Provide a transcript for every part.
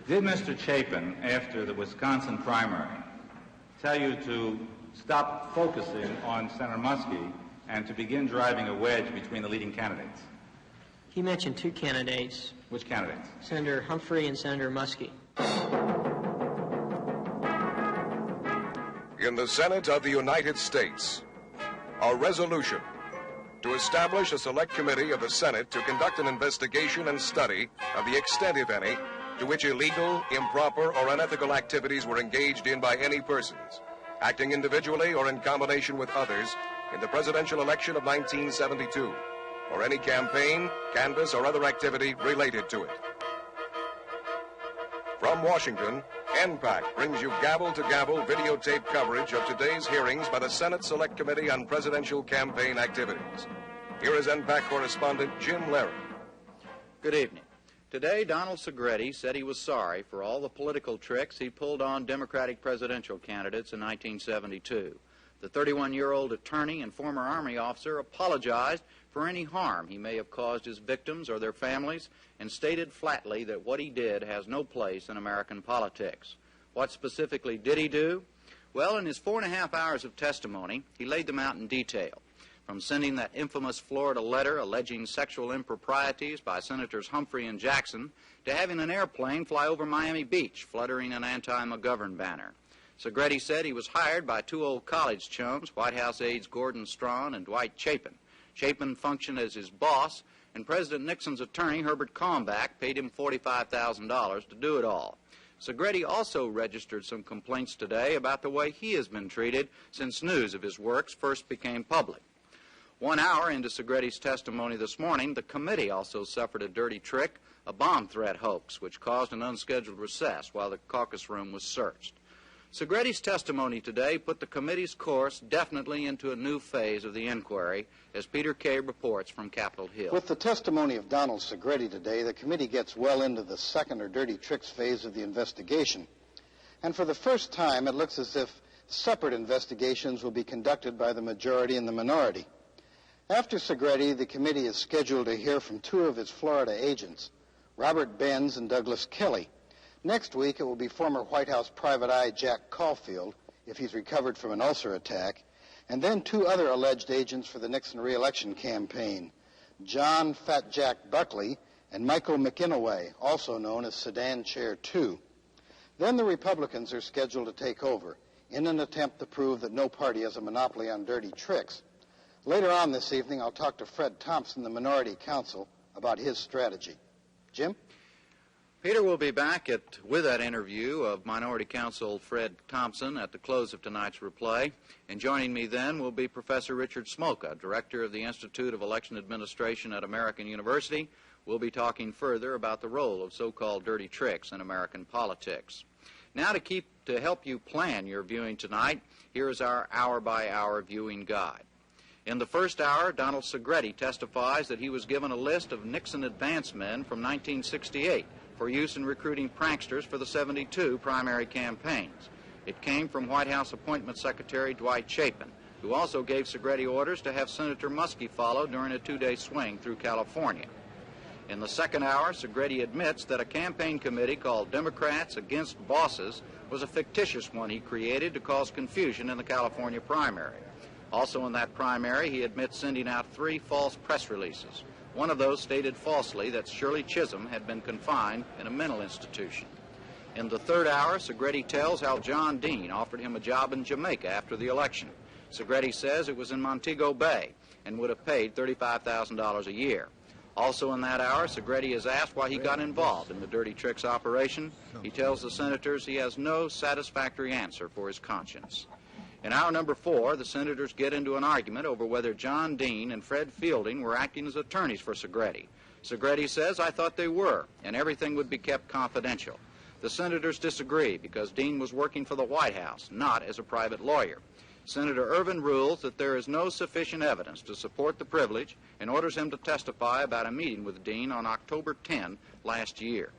Did Mr. Chapin, after the Wisconsin primary, tell you to stop focusing on Senator Muskie and to begin driving a wedge between the leading candidates? He mentioned two candidates. Which candidates? Senator Humphrey and Senator Muskie. In the Senate of the United States, a resolution to establish a select committee of the Senate to conduct an investigation and study of the extent, if any, to which illegal, improper, or unethical activities were engaged in by any persons, acting individually or in combination with others, in the presidential election of 1972, or any campaign, canvass, or other activity related to it. From Washington, NPAC brings you gavel-to-gavel videotape coverage of today's hearings by the Senate Select Committee on Presidential Campaign Activities. Here is NPAC correspondent Jim Larry. Good evening. Today, Donald Segretti said he was sorry for all the political tricks he pulled on Democratic presidential candidates in 1972. The 31-year-old attorney and former Army officer apologized for any harm he may have caused his victims or their families and stated flatly that what he did has no place in American politics. What specifically did he do? Well, in his 4.5 hours of testimony, he laid them out in detail. From sending that infamous Florida letter alleging sexual improprieties by Senators Humphrey and Jackson to having an airplane fly over Miami Beach fluttering an anti-McGovern banner. Segretti said he was hired by two old college chums, White House aides Gordon Strachan and Dwight Chapin. Chapin functioned as his boss, and President Nixon's attorney, Herbert Porter, paid him $45,000 to do it all. Segretti also registered some complaints today about the way he has been treated since news of his works first became public. 1 hour into Segretti's testimony this morning, the committee also suffered a dirty trick, a bomb threat hoax, which caused an unscheduled recess while the caucus room was searched. Segretti's testimony today put the committee's course definitely into a new phase of the inquiry, as Peter Kay reports from Capitol Hill. With the testimony of Donald Segretti today, the committee gets well into the second or dirty tricks phase of the investigation. And for the first time, it looks as if separate investigations will be conducted by the majority and the minority. After Segretti, the committee is scheduled to hear from two of his Florida agents, Robert Benz and Douglas Kelly. Next week, it will be former White House private eye Jack Caulfield, if he's recovered from an ulcer attack, and then two other alleged agents for the Nixon re-election campaign, John Fat Jack Buckley and Michael McInaway, also known as Sedan Chair 2. Then the Republicans are scheduled to take over in an attempt to prove that no party has a monopoly on dirty tricks. Later on this evening, I'll talk to Fred Thompson, the minority counsel, about his strategy. Jim? Peter will be back with that interview of Minority Counsel Fred Thompson at the close of tonight's replay. And joining me then will be Professor Richard Smoka, Director of the Institute of Election Administration at American University. We'll be talking further about the role of so-called dirty tricks in American politics. Now, to help you plan your viewing tonight, here is our hour-by-hour viewing guide. In the first hour, Donald Segretti testifies that he was given a list of Nixon advance men from 1968 for use in recruiting pranksters for the 72 primary campaigns. It came from White House Appointment Secretary Dwight Chapin, who also gave Segretti orders to have Senator Muskie follow during a 2-day swing through California. In the second hour, Segretti admits that a campaign committee called Democrats Against Bosses was a fictitious one he created to cause confusion in the California primary. Also in that primary, he admits sending out 3 false press releases. One of those stated falsely that Shirley Chisholm had been confined in a mental institution. In the third hour, Segretti tells how John Dean offered him a job in Jamaica after the election. Segretti says it was in Montego Bay and would have paid $35,000 a year. Also in that hour, Segretti is asked why he got involved in the dirty tricks operation. He tells the senators he has no satisfactory answer for his conscience. In hour number 4, the senators get into an argument over whether John Dean and Fred Fielding were acting as attorneys for Segretti. Segretti says, "I thought they were, and everything would be kept confidential." The senators disagree because Dean was working for the White House, not as a private lawyer. Senator Ervin rules that there is no sufficient evidence to support the privilege and orders him to testify about a meeting with Dean on October 10 last year.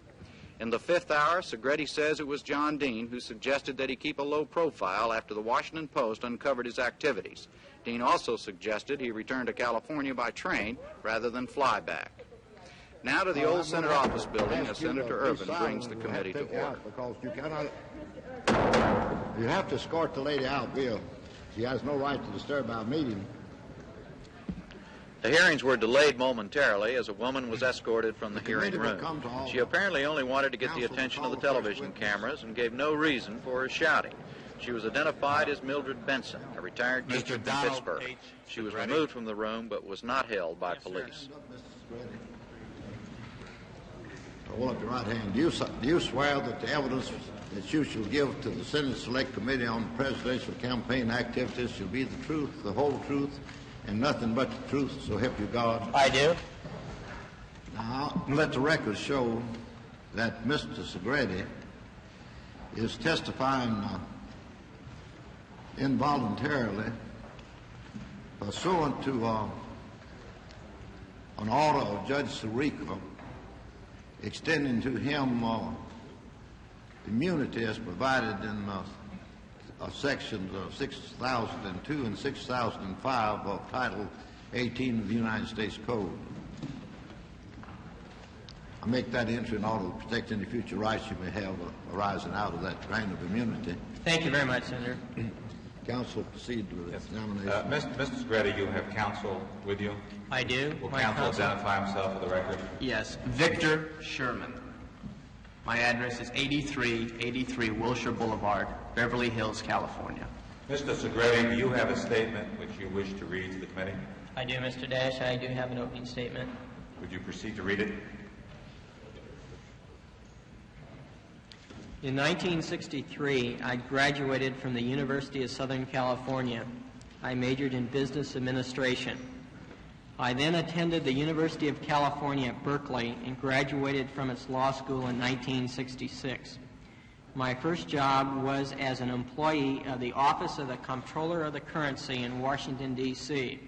In the fifth hour, Segretti says it was John Dean who suggested that he keep a low profile after the Washington Post uncovered his activities. Dean also suggested he return to California by train rather than fly back. Now to the old Senate office building as Senator Ervin brings the committee to order. Because you cannot, you have to escort the lady out, Bill. She has no right to disturb our meeting. The hearings were delayed momentarily as a woman was escorted from the hearing room. She apparently only wanted to get the attention of the television cameras and gave no reason for her shouting. She was identified as Mildred Benson, a retired teacher from Pittsburgh. She was removed from the room but was not held by police. Hold up your right hand. Do you swear that the evidence that you shall give to the Senate Select Committee on presidential campaign activities shall be the truth, the whole truth, and nothing but the truth, so help you God? I do. Now, let the record show that Mr. Segretti is testifying involuntarily pursuant to an order of Judge Sirica extending to him immunity as provided in sections 6002 and 6005 of Title 18 of the United States Code. I make that entry in order to protect any future rights you may have arising out of that grant of immunity. Thank you very much, Senator. Counsel, proceed with the examination. Mr. Segretti, you have counsel with you? I do. Will counsel identify himself for the record? Yes, Victor Sherman. My address is 8383 Wilshire Boulevard, Beverly Hills, California. Mr. Segretti, do you have a statement which you wish to read to the committee? I do, Mr. Dash. I do have an opening statement. Would you proceed to read it? In 1963, I graduated from the University of Southern California. I majored in business administration. I then attended the University of California at Berkeley and graduated from its law school in 1966. My first job was as an employee of the Office of the Comptroller of the Currency in Washington, D.C.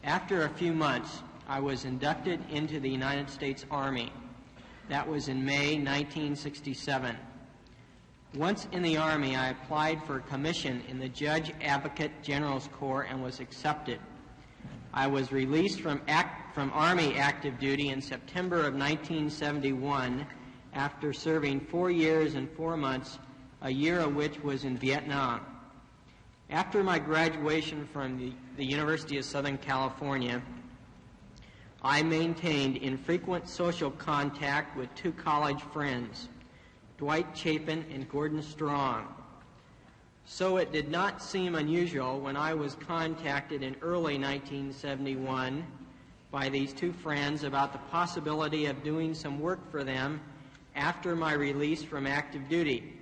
After a few months, I was inducted into the United States Army. That was in May 1967. Once in the Army, I applied for a commission in the Judge Advocate General's Corps and was accepted. I was released from Army active duty in September of 1971 after serving 4 years and 4 months, a year of which was in Vietnam. After my graduation from the University of Southern California, I maintained infrequent social contact with two college friends, Dwight Chapin and Gordon Strong. So it did not seem unusual when I was contacted in early 1971 by these two friends about the possibility of doing some work for them after my release from active duty.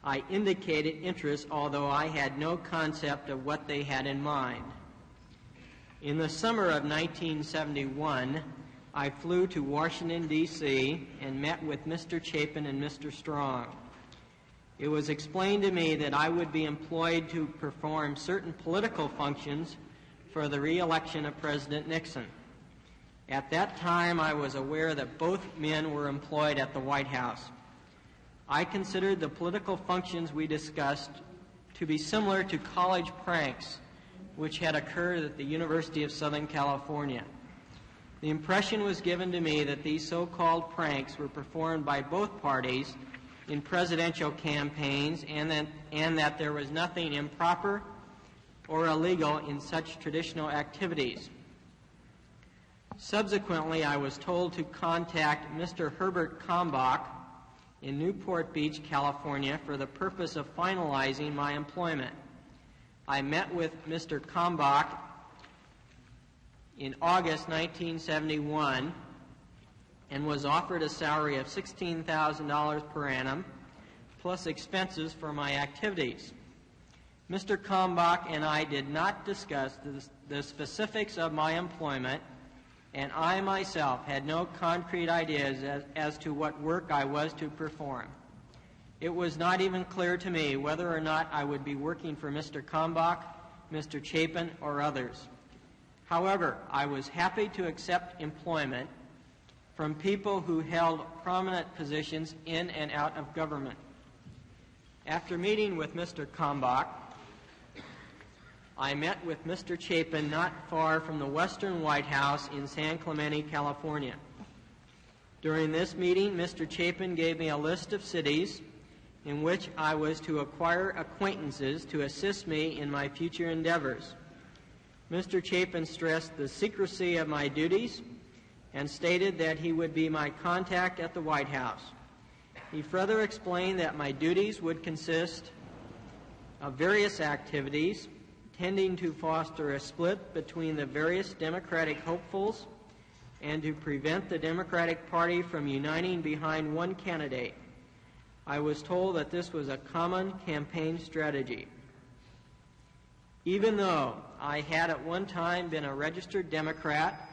I indicated interest, although I had no concept of what they had in mind. In the summer of 1971, I flew to Washington, D.C. and met with Mr. Chapin and Mr. Strong. It was explained to me that I would be employed to perform certain political functions for the re-election of President Nixon. At that time, I was aware that both men were employed at the White House. I considered the political functions we discussed to be similar to college pranks which had occurred at the University of Southern California. The impression was given to me that these so-called pranks were performed by both parties in presidential campaigns and that there was nothing improper or illegal in such traditional activities. Subsequently, I was told to contact Mr. Herbert Kalmbach in Newport Beach, California, for the purpose of finalizing my employment. I met with Mr. Kalmbach in August 1971 and was offered a salary of $16,000 per annum plus expenses for my activities. Mr. Kalmbach and I did not discuss the specifics of my employment, and I myself had no concrete ideas as to what work I was to perform. It was not even clear to me whether or not I would be working for Mr. Kalmbach, Mr. Chapin, or others. However, I was happy to accept employment from people who held prominent positions in and out of government. After meeting with Mr. Kalmbach, I met with Mr. Chapin not far from the Western White House in San Clemente, California. During this meeting, Mr. Chapin gave me a list of cities in which I was to acquire acquaintances to assist me in my future endeavors. Mr. Chapin stressed the secrecy of my duties and stated that he would be my contact at the White House. He further explained that my duties would consist of various activities tending to foster a split between the various Democratic hopefuls and to prevent the Democratic Party from uniting behind one candidate. I was told that this was a common campaign strategy. Even though I had at one time been a registered Democrat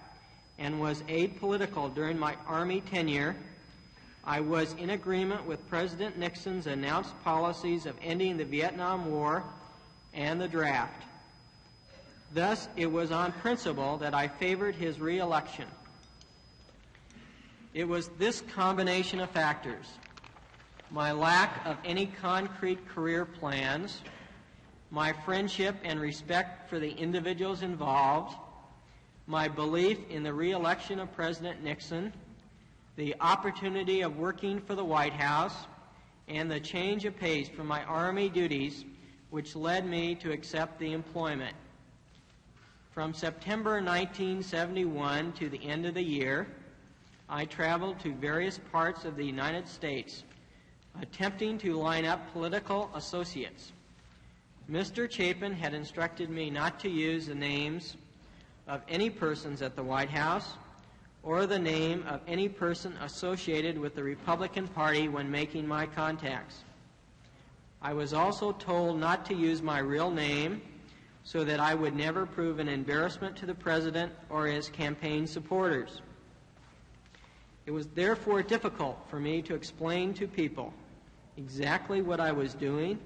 and was apolitical during my Army tenure, I was in agreement with President Nixon's announced policies of ending the Vietnam War and the draft. Thus, it was on principle that I favored his re-election. It was this combination of factors, my lack of any concrete career plans, my friendship and respect for the individuals involved, my belief in the re-election of President Nixon, the opportunity of working for the White House, and the change of pace from my Army duties, which led me to accept the employment. From September 1971 to the end of the year, I traveled to various parts of the United States, attempting to line up political associates. Mr. Chapin had instructed me not to use the names of any persons at the White House or the name of any person associated with the Republican Party when making my contacts. I was also told not to use my real name so that I would never prove an embarrassment to the President or his campaign supporters. It was therefore difficult for me to explain to people exactly what I was doing,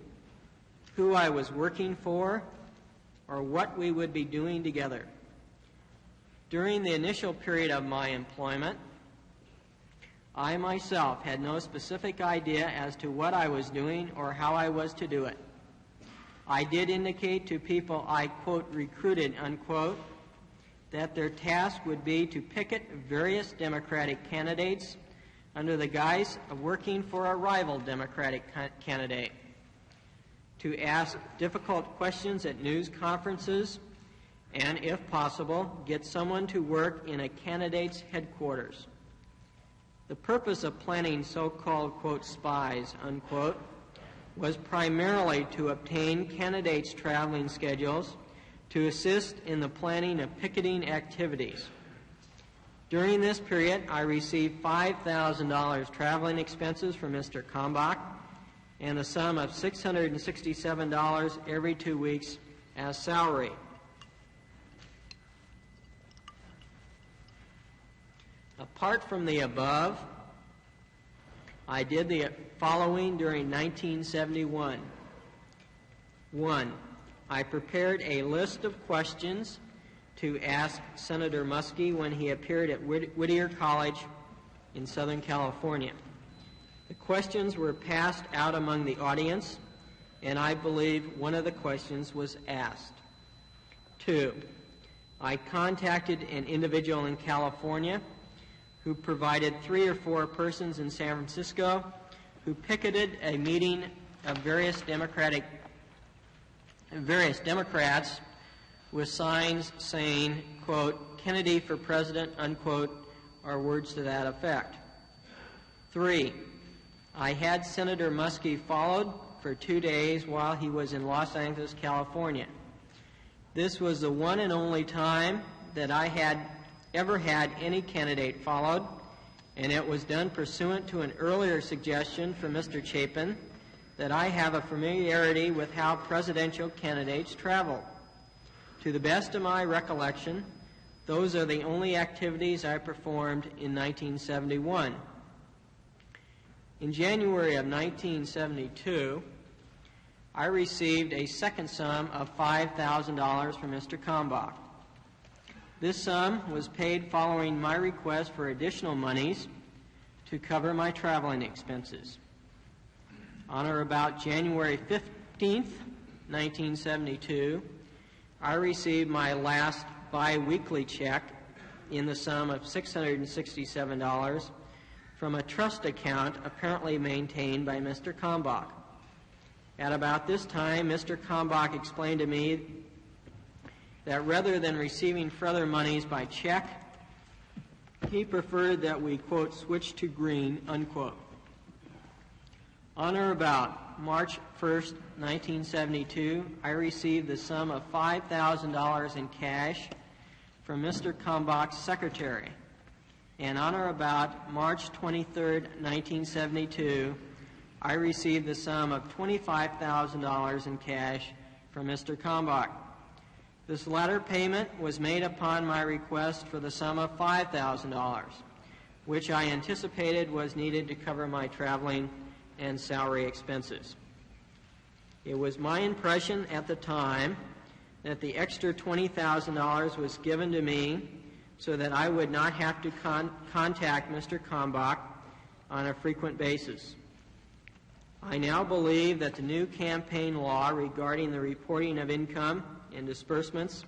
who I was working for, or what we would be doing together. During the initial period of my employment, I myself had no specific idea as to what I was doing or how I was to do it. I did indicate to people I, quote, recruited, unquote, that their task would be to picket various Democratic candidates under the guise of working for a rival Democratic candidate, to ask difficult questions at news conferences, and, if possible, get someone to work in a candidate's headquarters. The purpose of planning so-called, quote, spies, unquote, was primarily to obtain candidates' traveling schedules to assist in the planning of picketing activities. During this period, I received $5,000 traveling expenses from Mr. Kalmbach and the sum of $667 every 2 weeks as salary. Apart from the above, I did the following during 1971. 1. I prepared a list of questions to ask Senator Muskie when he appeared at Whittier College in Southern California. The questions were passed out among the audience, and I believe one of the questions was asked. 2. I contacted an individual in California who provided 3 or 4 persons in San Francisco who picketed a meeting of various Democrats with signs saying, quote, Kennedy for president, unquote, or words to that effect. 3, I had Senator Muskie followed for 2 days while he was in Los Angeles, California. This was the one and only time that I had ever had any candidate followed, and it was done pursuant to an earlier suggestion from Mr. Chapin that I have a familiarity with how presidential candidates travel. To the best of my recollection, those are the only activities I performed in 1971. In January of 1972, I received a second sum of $5,000 from Mr. Kalmbach. This sum was paid following my request for additional monies to cover my traveling expenses. On or about January 15th, 1972, I received my last bi-weekly check in the sum of $667, from a trust account apparently maintained by Mr. Kalmbach. At about this time, Mr. Kalmbach explained to me that rather than receiving further monies by check, he preferred that we, quote, switch to green, unquote. On or about March 1st, 1972, I received the sum of $5,000 in cash from Mr. Kalmbach's secretary. And on or about March 23rd, 1972, I received the sum of $25,000 in cash from Mr. Kalmbach. This latter payment was made upon my request for the sum of $5,000, which I anticipated was needed to cover my traveling and salary expenses. It was my impression at the time that the extra $20,000 was given to me so that I would not have to contact Mr. Kalmbach on a frequent basis. I now believe that the new campaign law regarding the reporting of income and disbursements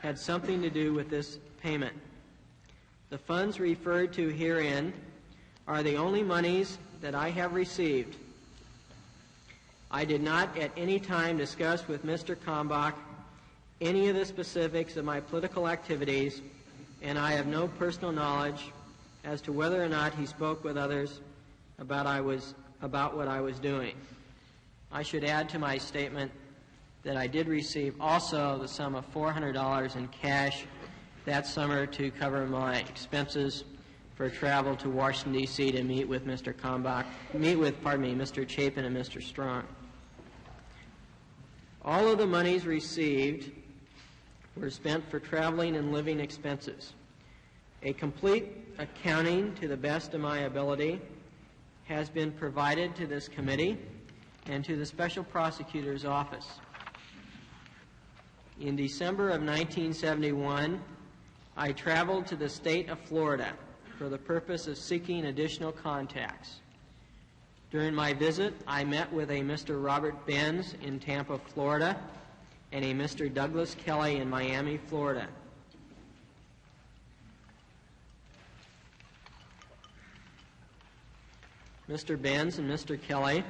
had something to do with this payment. The funds referred to herein are the only monies that I have received. I did not at any time discuss with Mr. Kalmbach any of the specifics of my political activities, and I have no personal knowledge as to whether or not he spoke with others about what I was doing. I should add to my statement that I did receive also the sum of $400 in cash that summer to cover my expenses for travel to Washington, D.C. to meet with Mr. Mr. Chapin and Mr. Strachan. All of the monies received were spent for traveling and living expenses. A complete accounting to the best of my ability has been provided to this committee and to the Special Prosecutor's Office. In December of 1971, I traveled to the state of Florida for the purpose of seeking additional contacts. During my visit, I met with a Mr. Robert Benz in Tampa, Florida, and a Mr. Douglas Kelly in Miami, Florida. Mr. Benz and Mr. Kelly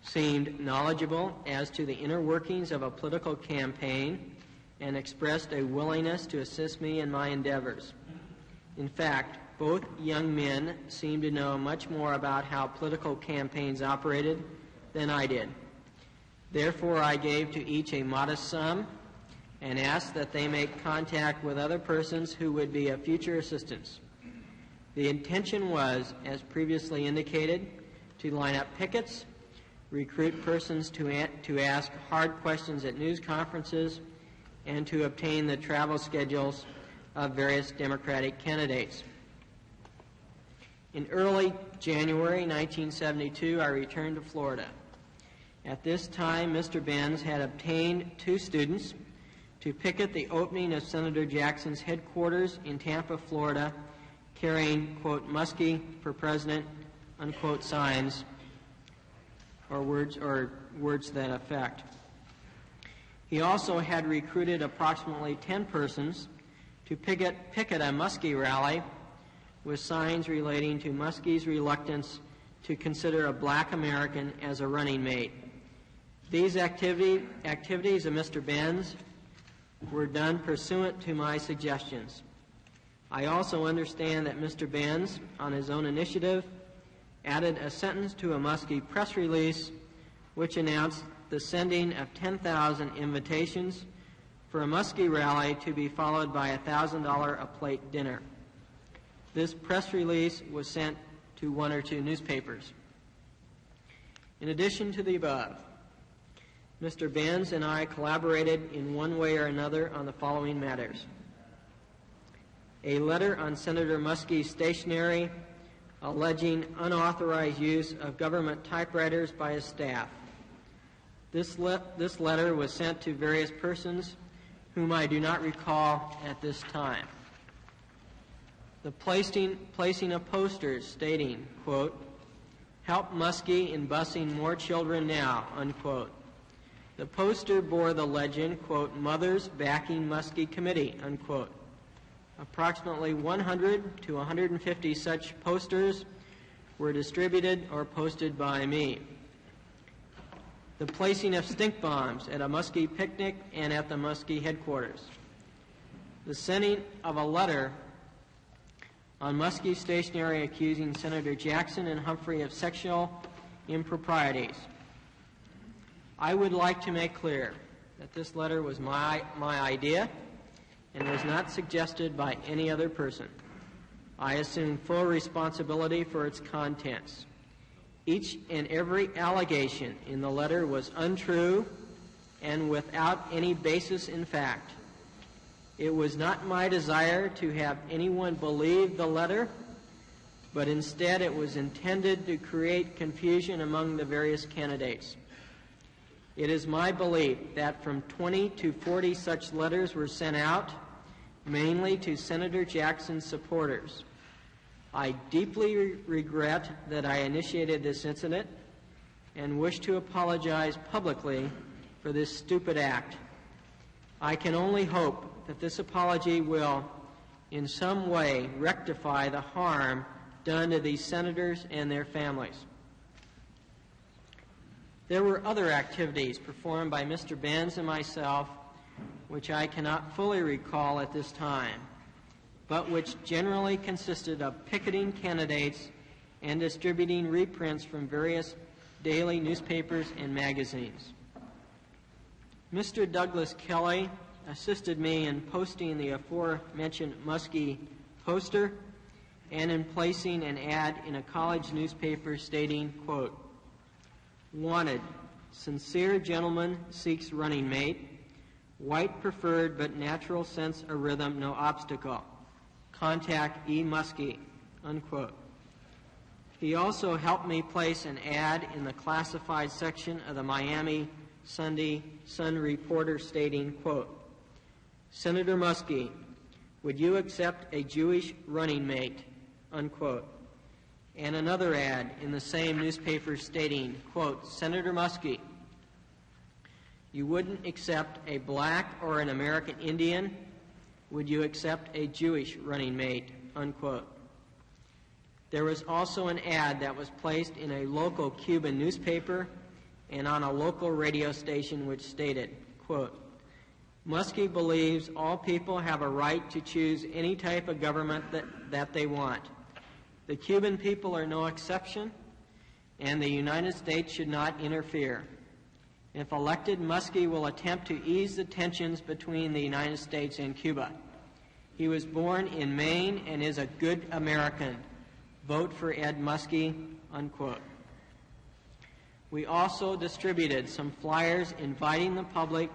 seemed knowledgeable as to the inner workings of a political campaign and expressed a willingness to assist me in my endeavors. In fact, both young men seemed to know much more about how political campaigns operated than I did. Therefore, I gave to each a modest sum and asked that they make contact with other persons who would be of future assistance. The intention was, as previously indicated, to line up pickets, recruit persons to ask hard questions at news conferences, and to obtain the travel schedules of various Democratic candidates. In early January 1972, I returned to Florida. At this time, Mr. Benz had obtained 2 students to picket the opening of Senator Jackson's headquarters in Tampa, Florida, carrying, quote, Muskie for President, unquote, signs or words to that effect. He also had recruited approximately 10 persons to picket a Muskie rally with signs relating to Muskie's reluctance to consider a black American as a running mate. These activities of Mr. Benz were done pursuant to my suggestions. I also understand that Mr. Benz, on his own initiative, added a sentence to a Muskie press release which announced the sending of 10,000 invitations for a Muskie rally to be followed by a $1,000 a plate dinner. This press release was sent to 1 or 2 newspapers. In addition to the above, Mr. Benz and I collaborated in one way or another on the following matters. A letter on Senator Muskie's stationery alleging unauthorized use of government typewriters by his staff. This letter was sent to various persons whom I do not recall at this time. The placing of posters stating, quote, help Muskie in busing more children now, unquote. The poster bore the legend, quote, Mothers Backing Muskie Committee, unquote. Approximately 100 to 150 such posters were distributed or posted by me. The placing of stink bombs at a Muskie picnic and at the Muskie headquarters. The sending of a letter on Muskie stationery accusing Senator Jackson and Humphrey of sexual improprieties. I would like to make clear that this letter was my idea and was not suggested by any other person. I assume full responsibility for its contents. Each and every allegation in the letter was untrue and without any basis in fact. It was not my desire to have anyone believe the letter, but instead it was intended to create confusion among the various candidates. It is my belief that from 20 to 40 such letters were sent out, mainly to Senator Jackson's supporters. I deeply regret that I initiated this incident and wish to apologize publicly for this stupid act. I can only hope that this apology will in some way rectify the harm done to these senators and their families. There were other activities performed by Mr. Benz and myself which I cannot fully recall at this time, but which generally consisted of picketing candidates and distributing reprints from various daily newspapers and magazines. Mr. Douglas Kelly assisted me in posting the aforementioned Muskie poster and in placing an ad in a college newspaper stating, quote, "Wanted, sincere gentleman seeks running mate, white preferred but natural sense of rhythm no obstacle. Contact E. Muskie," unquote. He also helped me place an ad in the classified section of the Miami Sunday Sun Reporter stating, quote, "Senator Muskie, would you accept a Jewish running mate?" unquote. And another ad in the same newspaper stating, quote, "Senator Muskie, you wouldn't accept a black or an American Indian? Would you accept a Jewish running mate?" unquote. There was also an ad that was placed in a local Cuban newspaper and on a local radio station which stated, quote, "Muskie believes all people have a right to choose any type of government that they want. The Cuban people are no exception, and the United States should not interfere. If elected, Muskie will attempt to ease the tensions between the United States and Cuba. He was born in Maine and is a good American. Vote for Ed Muskie," unquote. We also distributed some flyers inviting the public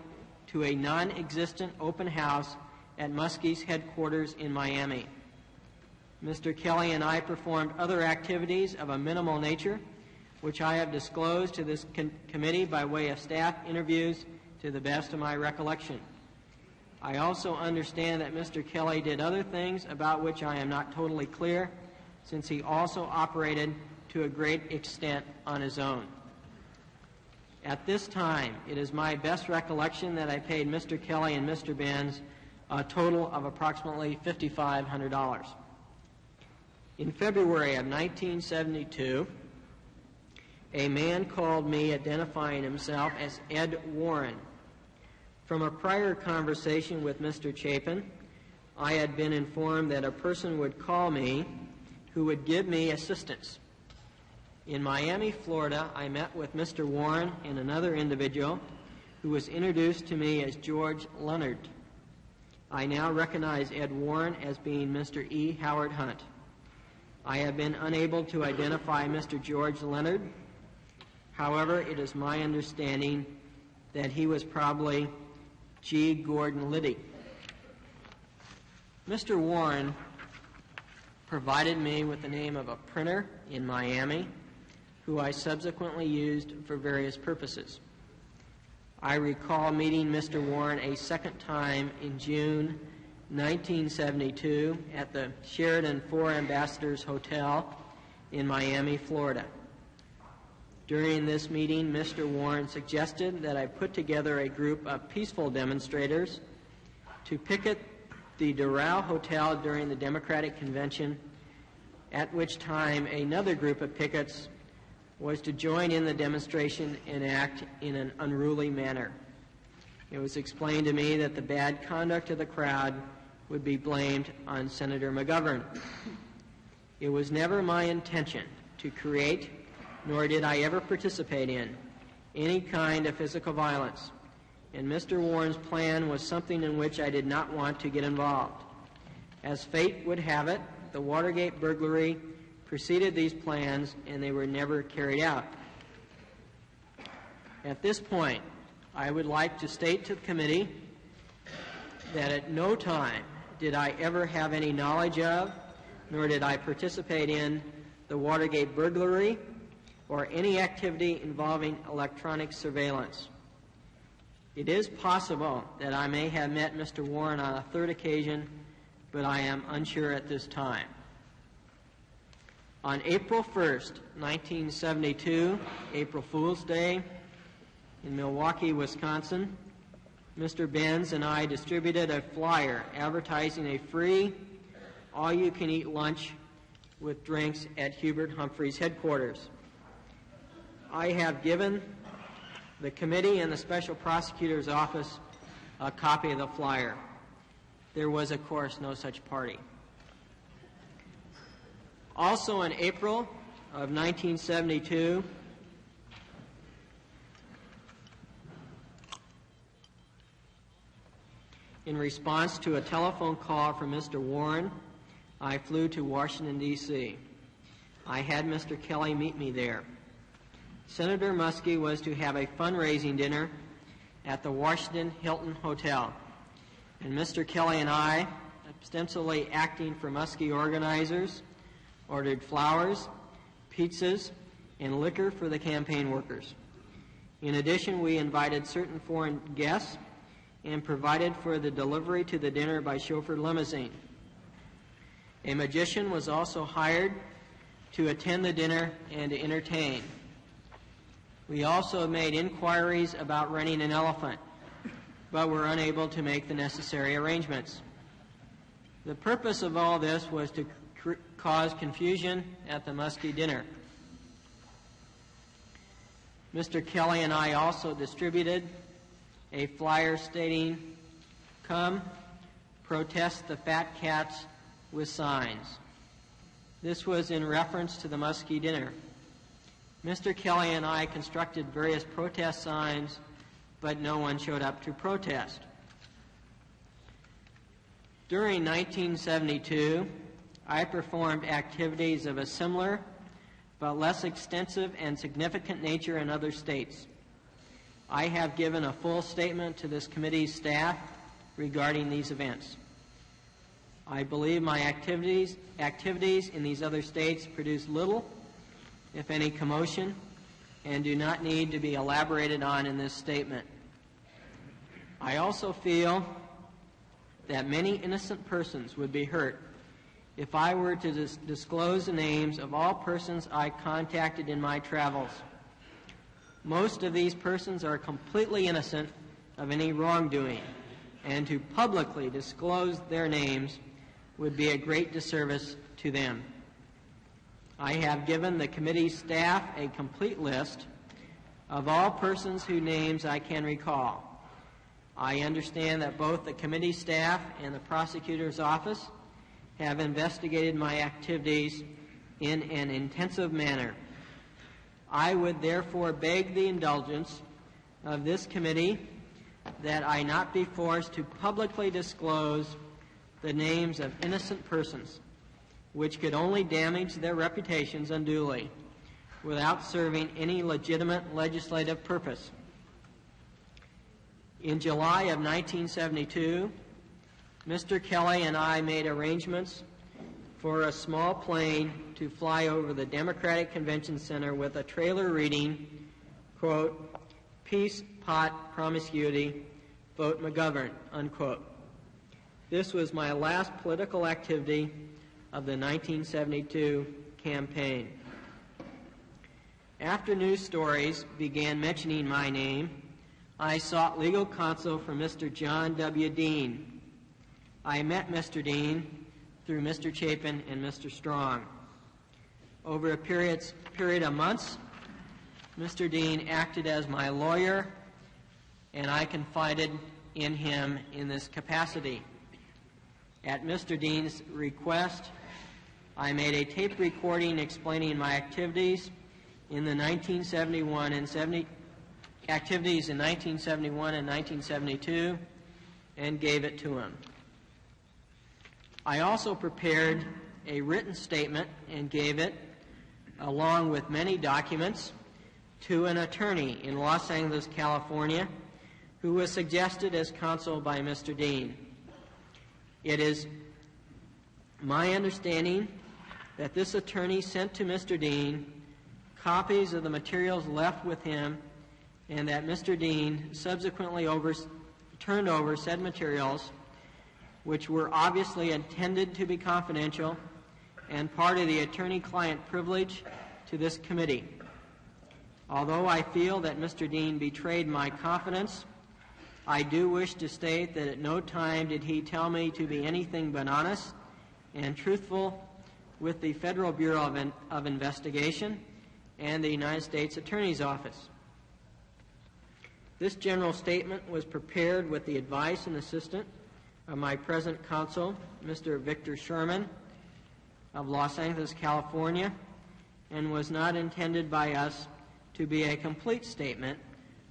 to a non-existent open house at Muskie's headquarters in Miami. Mr. Kelly and I performed other activities of a minimal nature, which I have disclosed to this committee by way of staff interviews to the best of my recollection. I also understand that Mr. Kelly did other things about which I am not totally clear, since he also operated to a great extent on his own. At this time, it is my best recollection that I paid Mr. Kelly and Mr. Benz a total of approximately $5,500. In February of 1972, a man called me identifying himself as Ed Warren. From a prior conversation with Mr. Chapin, I had been informed that a person would call me who would give me assistance. In Miami, Florida, I met with Mr. Warren and another individual who was introduced to me as George Leonard. I now recognize Ed Warren as being Mr. E. Howard Hunt. I have been unable to identify Mr. George Leonard. However, it is my understanding that he was probably G. Gordon Liddy. Mr. Warren provided me with the name of a printer in Miami who I subsequently used for various purposes. I recall meeting Mr. Warren a second time in June 1972 at the Sheraton Four Ambassadors Hotel in Miami, Florida. During this meeting, Mr. Warren suggested that I put together a group of peaceful demonstrators to picket the Doral Hotel during the Democratic Convention, at which time another group of pickets was to join in the demonstration and act in an unruly manner. It was explained to me that the bad conduct of the crowd would be blamed on Senator McGovern. It was never my intention to create, nor did I ever participate in, any kind of physical violence, and Mr. Warren's plan was something in which I did not want to get involved. As fate would have it, the Watergate burglary preceded these plans, and they were never carried out. At this point, I would like to state to the committee that at no time did I ever have any knowledge of, nor did I participate in, the Watergate burglary or any activity involving electronic surveillance. It is possible that I may have met Mr. Warren on a third occasion, but I am unsure at this time. On April 1st, 1972, April Fool's Day, in Milwaukee, Wisconsin, Mr. Benz and I distributed a flyer advertising a free, all-you-can-eat lunch with drinks at Hubert Humphrey's headquarters. I have given the committee and the Special Prosecutor's Office a copy of the flyer. There was, of course, no such party. Also in April of 1972, in response to a telephone call from Mr. Warren, I flew to Washington, D.C. I had Mr. Kelly meet me there. Senator Muskie was to have a fundraising dinner at the Washington Hilton Hotel, and Mr. Kelly and I, ostensibly acting for Muskie organizers, ordered flowers, pizzas, and liquor for the campaign workers. In addition, we invited certain foreign guests and provided for the delivery to the dinner by chauffeured limousine. A magician was also hired to attend the dinner and to entertain. We also made inquiries about renting an elephant, but were unable to make the necessary arrangements. The purpose of all this was to cause confusion at the Muskie dinner. Mr. Kelly and I also distributed a flyer stating, "Come, protest the fat cats," with signs. This was in reference to the Muskie dinner. Mr. Kelly and I constructed various protest signs, but no one showed up to protest. During 1972, I performed activities of a similar but less extensive and significant nature in other states. I have given a full statement to this committee's staff regarding these events. I believe my activities in these other states produce little, if any, commotion, and do not need to be elaborated on in this statement. I also feel that many innocent persons would be hurt if I were to disclose the names of all persons I contacted in my travels. Most of these persons are completely innocent of any wrongdoing, and to publicly disclose their names would be a great disservice to them. I have given the committee staff a complete list of all persons whose names I can recall. I understand that both the committee staff and the prosecutor's office have investigated my activities in an intensive manner. I would therefore beg the indulgence of this committee that I not be forced to publicly disclose the names of innocent persons, which could only damage their reputations unduly, without serving any legitimate legislative purpose. In July of 1972, Mr. Kelly and I made arrangements for a small plane to fly over the Democratic Convention Center with a trailer reading, quote, "Peace, pot, promiscuity, vote McGovern," unquote. This was my last political activity of the 1972 campaign. After news stories began mentioning my name, I sought legal counsel from Mr. John W. Dean. I met Mr. Dean through Mr. Chapin and Mr. Strong. Over a period of months, Mr. Dean acted as my lawyer, and I confided in him in this capacity. At Mr. Dean's request, I made a tape recording explaining my activities in 1971 and 1972 and gave it to him. I also prepared a written statement and gave it, along with many documents, to an attorney in Los Angeles, California, who was suggested as counsel by Mr. Dean. It is my understanding that this attorney sent to Mr. Dean copies of the materials left with him, and that Mr. Dean subsequently turned over said materials, which were obviously intended to be confidential and part of the attorney-client privilege, to this committee. Although I feel that Mr. Dean betrayed my confidence, I do wish to state that at no time did he tell me to be anything but honest and truthful with the Federal Bureau of Investigation and the United States Attorney's Office. This general statement was prepared with the advice and assistance of my present counsel, Mr. Victor Sherman of Los Angeles, California, and was not intended by us to be a complete statement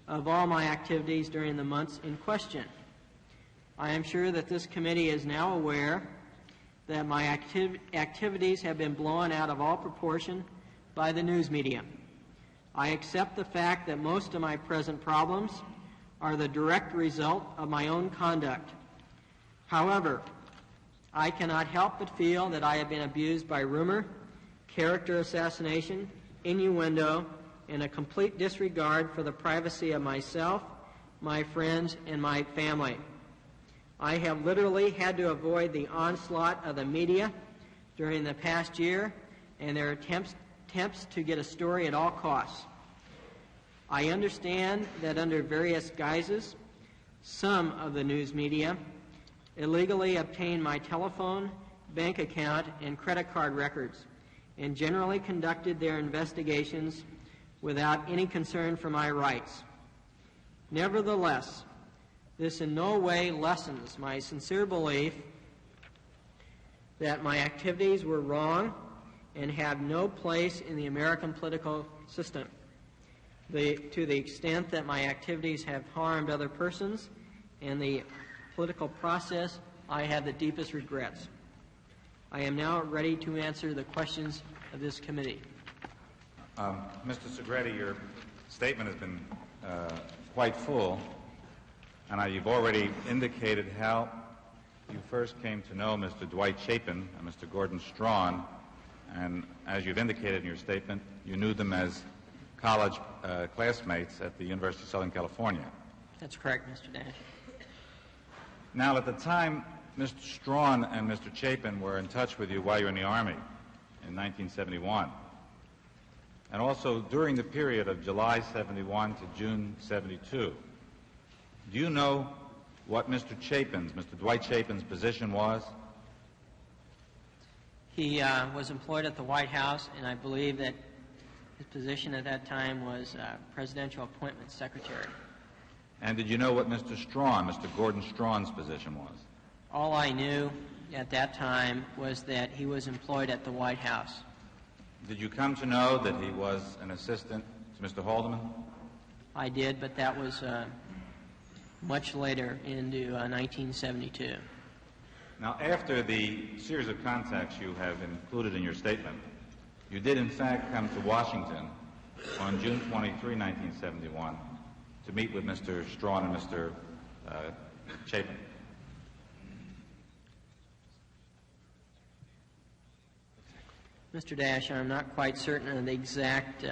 of all my activities during the months in question. I am sure that this committee is now aware that my activities have been blown out of all proportion by the news media. I accept the fact that most of my present problems are the direct result of my own conduct. However, I cannot help but feel that I have been abused by rumor, character assassination, innuendo, and a complete disregard for the privacy of myself, my friends, and my family. I have literally had to avoid the onslaught of the media during the past year and their attempts to get a story at all costs. I understand that under various guises, some of the news media illegally obtained my telephone, bank account, and credit card records, and generally conducted their investigations without any concern for my rights. Nevertheless, this in no way lessens my sincere belief that my activities were wrong and have no place in the American political system. To the extent that my activities have harmed other persons and the political process, I have the deepest regrets. I am now ready to answer the questions of this committee. Mr. Segretti, your statement has been quite full, and you've already indicated how you first came to know Mr. Dwight Chapin and Mr. Gordon Strachan, and as you've indicated in your statement, you knew them as college classmates at the University of Southern California. That's correct, Mr. Dash. Now, at the time, Mr. Strachan and Mr. Chapin were in touch with you while you were in the Army in 1971. And also during the period of July 71 to June 72. Do you know what Mr. Dwight Chapin's position was? He was employed at the White House, and I believe that his position at that time was Presidential Appointment Secretary. And did you know what Mr. Gordon Strachan's position was? All I knew at that time was that he was employed at the White House. Did you come to know that he was an assistant to Mr. Haldeman? I did, but that was much later into 1972. Now, after the series of contacts you have included in your statement, you did in fact come to Washington on June 23, 1971, to meet with Mr. Strachan and Mr. Chapin. Mr. Dash, I'm not quite certain of the exact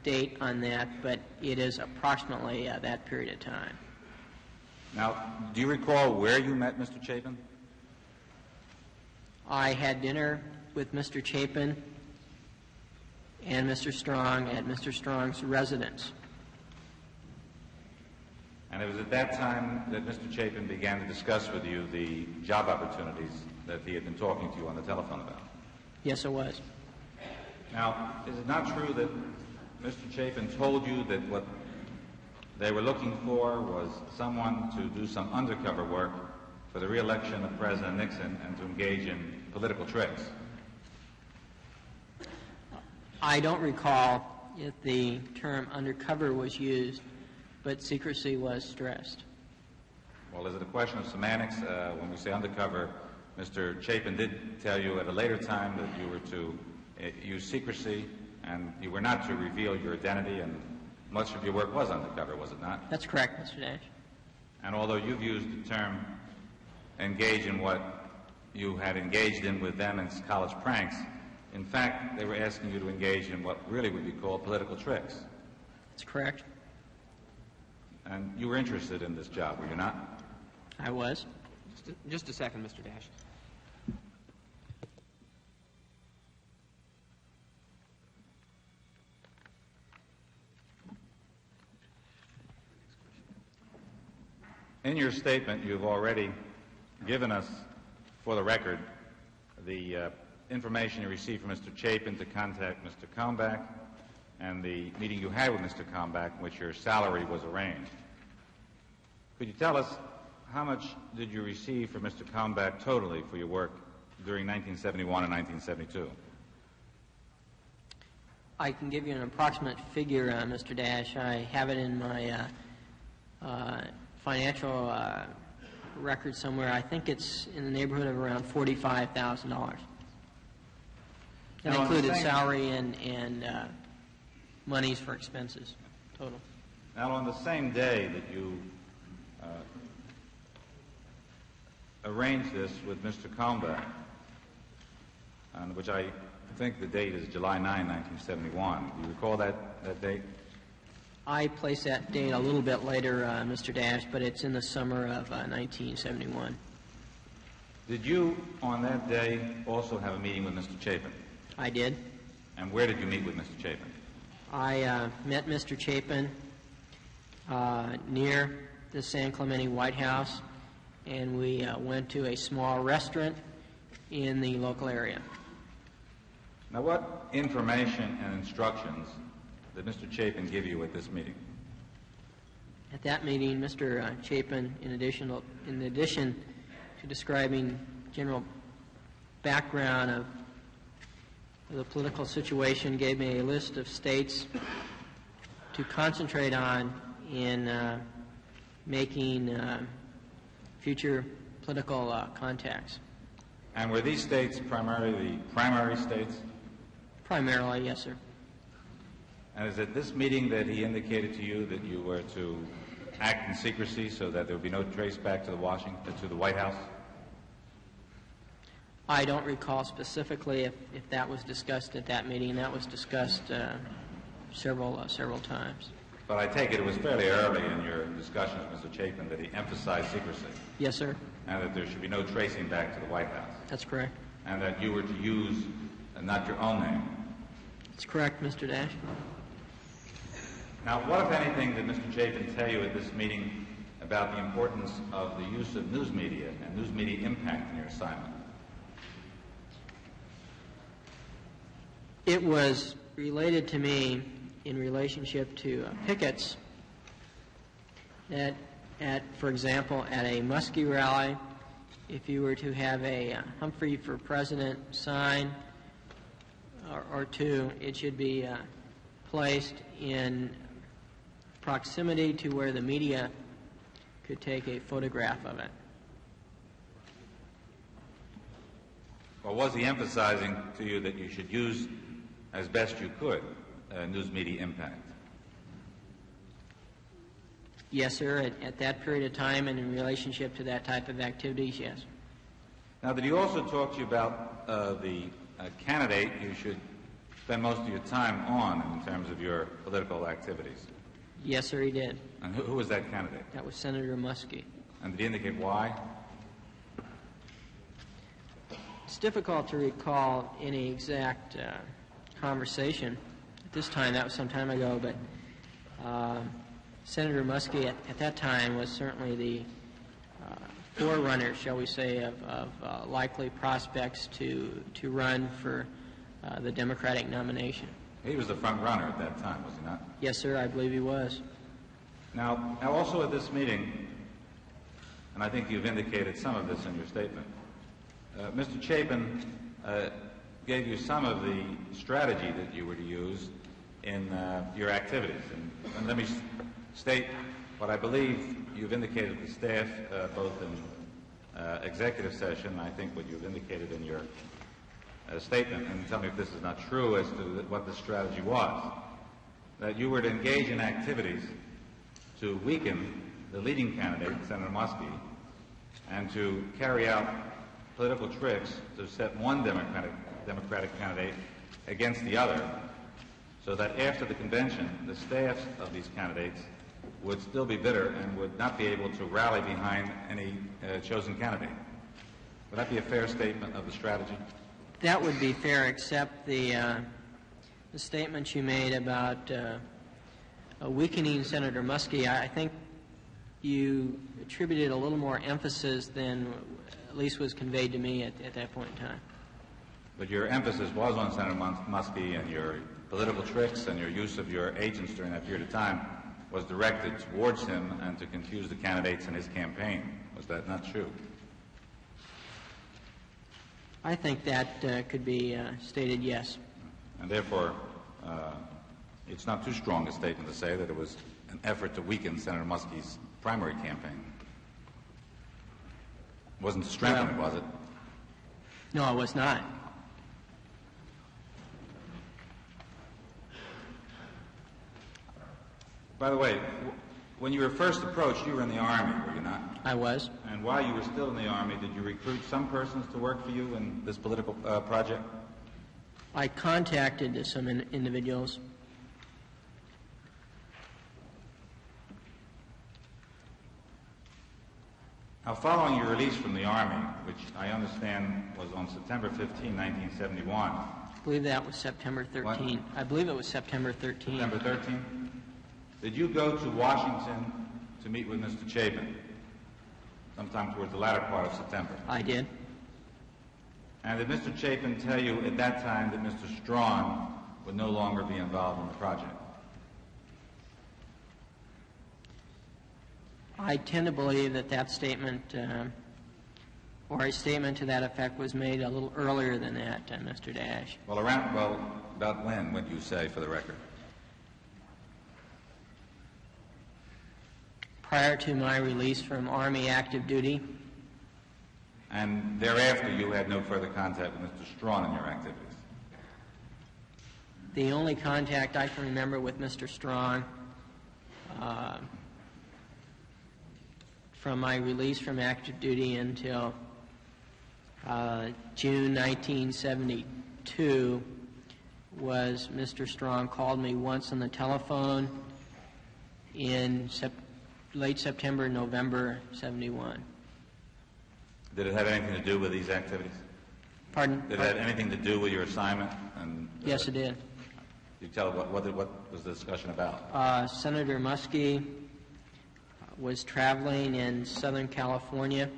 date on that, but it is approximately that period of time. Now, do you recall where you met Mr. Chapin? I had dinner with Mr. Chapin and Mr. Strachan at Mr. Strachan's residence. And it was at that time that Mr. Chapin began to discuss with you the job opportunities that he had been talking to you on the telephone about. Yes, it was. Now, is it not true that Mr. Chapin told you that what they were looking for was someone to do some undercover work for the re-election of President Nixon and to engage in political tricks? I don't recall if the term undercover was used, but secrecy was stressed. Well, is it a question of semantics? When we say undercover, Mr. Chapin did tell you at a later time that you were to use secrecy and you were not to reveal your identity, and much of your work was undercover, was it not? That's correct, Mr. Dash. And although you've used the term engage in what you had engaged in with them in college pranks, in fact, they were asking you to engage in what really would be called political tricks. That's correct. And you were interested in this job, were you not? I was. Just a second, Mr. Dash. In your statement, you've already given us, for the record, the information you received from Mr. Chapin to contact Mr. Kalmbach and the meeting you had with Mr. Kalmbach in which your salary was arranged. Could you tell us how much did you receive from Mr. Kalmbach totally for your work during 1971 and 1972? I can give you an approximate figure, Mr. Dash. I have it in my financial record somewhere. I think it's in the neighborhood of around $45,000. That included salary and monies for expenses, total. Now, on the same day that you arranged this with Mr. Kalmbach, on which I think the date is July 9, 1971. Do you recall that date? I placed that date a little bit later, Mr. Dash, but it's in the summer of 1971. Did you, on that day, also have a meeting with Mr. Chapin? I did. And where did you meet with Mr. Chapin? I met Mr. Chapin near the San Clemente White House, and we went to a small restaurant in the local area. Now, what information and instructions did Mr. Chapin give you at this meeting? At that meeting, Mr. Chapin, in addition to describing general background of the political situation, gave me a list of states to concentrate on in making future political contacts. And were these states primarily the primary states? Primarily, yes, sir. And is it this meeting that he indicated to you that you were to act in secrecy so that there would be no trace back to the White House? I don't recall specifically if that was discussed at that meeting. That was discussed several times. But I take it was fairly early in your discussions with Mr. Chapin that he emphasized secrecy. Yes, sir. And that there should be no tracing back to the White House. That's correct. And that you were to use not your own name. That's correct, Mr. Dash. Now, what, if anything, did Mr. Chapin tell you at this meeting about the importance of the use of news media and news media impact in your assignment? It was related to me in relationship to pickets that, for example, at a Muskie rally, if you were to have a Humphrey for President sign or two, it should be placed in proximity to where the media could take a photograph of it. Or was he emphasizing to you that you should use, as best you could, news media impact? Yes, sir. At that period of time and in relationship to that type of activities, yes. Now, did he also talk to you about the candidate you should spend most of your time on in terms of your political activities? Yes, sir, he did. And who was that candidate? That was Senator Muskie. And did he indicate why? It's difficult to recall any exact conversation at this time. That was some time ago, but Senator Muskie at that time was certainly the forerunner, shall we say, of likely prospects to run for the Democratic nomination. He was the front runner at that time, was he not? Yes, sir, I believe he was. Now also at this meeting, and I think you've indicated some of this in your statement, Mr. Chapin gave you some of the strategy that you were to use in your activities. And let me state what I believe you've indicated to the staff, both in executive session, and I think what you've indicated in your statement, and tell me if this is not true as to what the strategy was, that you were to engage in activities to weaken the leading candidate, Senator Muskie, and to carry out political tricks to set one Democratic candidate against the other, so that after the convention, the staffs of these candidates would still be bitter and would not be able to rally behind any chosen candidate. Would that be a fair statement of the strategy? That would be fair, except the statement you made about weakening Senator Muskie. I think you attributed a little more emphasis than at least was conveyed to me at that point in time. But your emphasis was on Senator Muskie, and your political tricks and your use of your agents during that period of time was directed towards him and to confuse the candidates in his campaign. Was that not true? I think that could be stated yes. And therefore, it's not too strong a statement to say that it was an effort to weaken Senator Muskie's primary campaign. It wasn't to strengthen it, was it? No, it was not. By the way, when you were first approached, you were in the Army, were you not? I was. And while you were still in the Army, did you recruit some persons to work for you in this political project? I contacted some individuals. Now, following your release from the Army, which I understand was on September 15, 1971. I believe that was September 13. What? I believe it was September 13. September 13? Did you go to Washington to meet with Mr. Chapin sometime towards the latter part of September? I did. And did Mr. Chapin tell you at that time that Mr. Strachan would no longer be involved in the project? I tend to believe that statement, or a statement to that effect, was made a little earlier than that, Mr. Dash. Well, about when would you say, for the record? Prior to my release from Army active duty. And thereafter, you had no further contact with Mr. Strachan in your activities? The only contact I can remember with Mr. Strachan from my release from active duty until June 1972 was Mr. Strachan called me once on the telephone in late September, November 71. Did it have anything to do with these activities? Pardon? Did it have anything to do with your assignment? And yes, it did. You tell what was the discussion about? Senator Muskie was traveling in Southern California,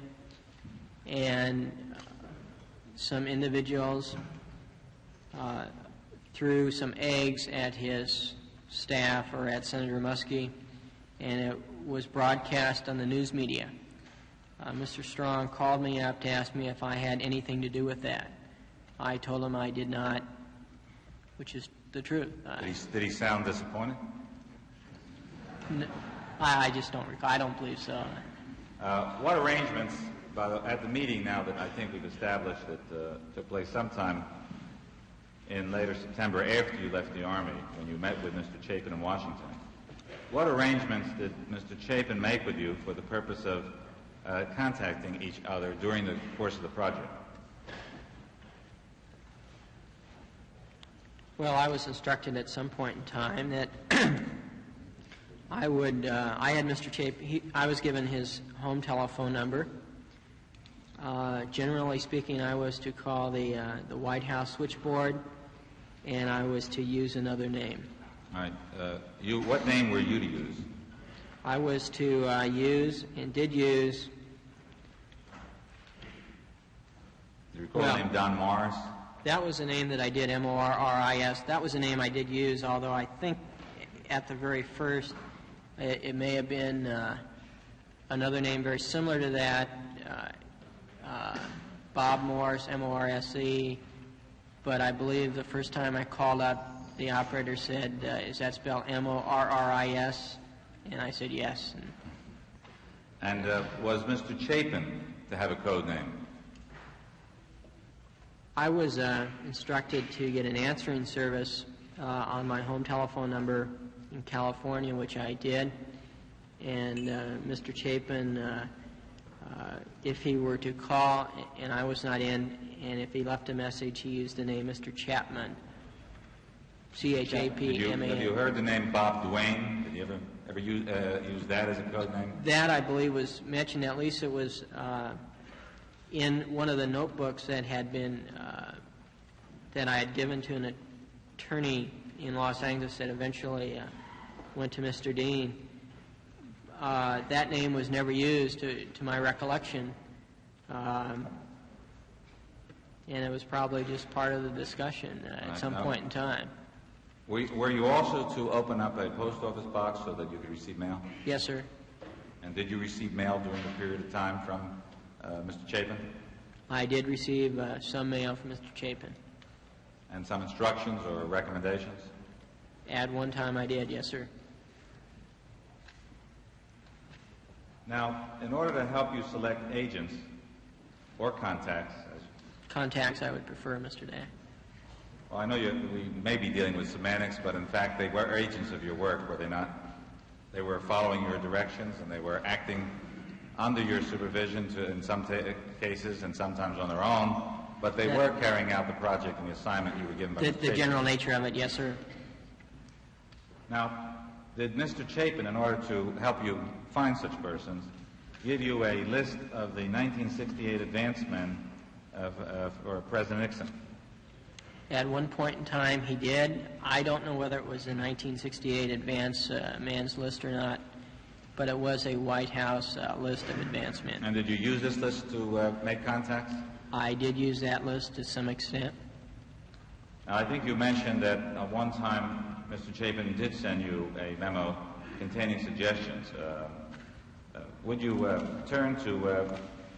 and some individuals threw some eggs at his staff or at Senator Muskie, and it was broadcast on the news media. Mr. Strachan called me up to ask me if I had anything to do with that. I told him I did not, which is the truth. Did he sound disappointed? I just don't recall. I don't believe so. What arrangements, at the meeting now that I think we've established that took place sometime in later September after you left the Army, when you met with Mr. Chapin in Washington, what arrangements did Mr. Chapin make with you for the purpose of contacting each other during the course of the project? Well, I was instructed at some point in time that I had Mr. Chapin, I was given his home telephone number. Generally speaking, I was to call the White House switchboard, and I was to use another name. All right. What name were you to use? I was to use and did use. Do you recall the name Don Morris? That was a name that I did, M-O-R-R-I-S. That was a name I did use, although I think at the very first it may have been another name very similar to that, Bob Morse, M-O-R-S-E, but I believe the first time I called up, the operator said, is that spelled M-O-R-R-I-S? And I said yes. And was Mr. Chapin to have a code name? I was instructed to get an answering service on my home telephone number in California, which I did. And Mr. Chapin, if he were to call and I was not in, and if he left a message, he used the name Mr. Chapman, C-H-A-P-M-A-N. Have you heard the name Bob Duane? Did you ever use that as a code name? That, I believe, was mentioned. At least it was in one of the notebooks that had been that I had given to an attorney in Los Angeles that eventually went to Mr. Dean. That name was never used, to my recollection, and it was probably just part of the discussion at some point in time. Were you also to open up a post office box so that you could receive mail? Yes, sir. And did you receive mail during the period of time from Mr. Chapin? I did receive some mail from Mr. Chapin. And some instructions or recommendations? At one time I did, yes, sir. Now, in order to help you select agents or contacts... Contacts I would prefer, Mr. Day. Well, I know we may be dealing with semantics, but in fact they were agents of your work, were they not? They were following your directions and they were acting under your supervision in some cases and sometimes on their own, but they were carrying out the project and the assignment you were given by Mr. Chapin. The general nature of it, yes, sir. Now, did Mr. Chapin, in order to help you find such persons, give you a list of the 1968 advance men for President Nixon? At one point in time he did. I don't know whether it was the 1968 advance man's list or not, but it was a White House list of advance men. And did you use this list to make contacts? I did use that list to some extent. Now, I think you mentioned that at one time Mr. Chapin did send you a memo containing suggestions. Would you turn to,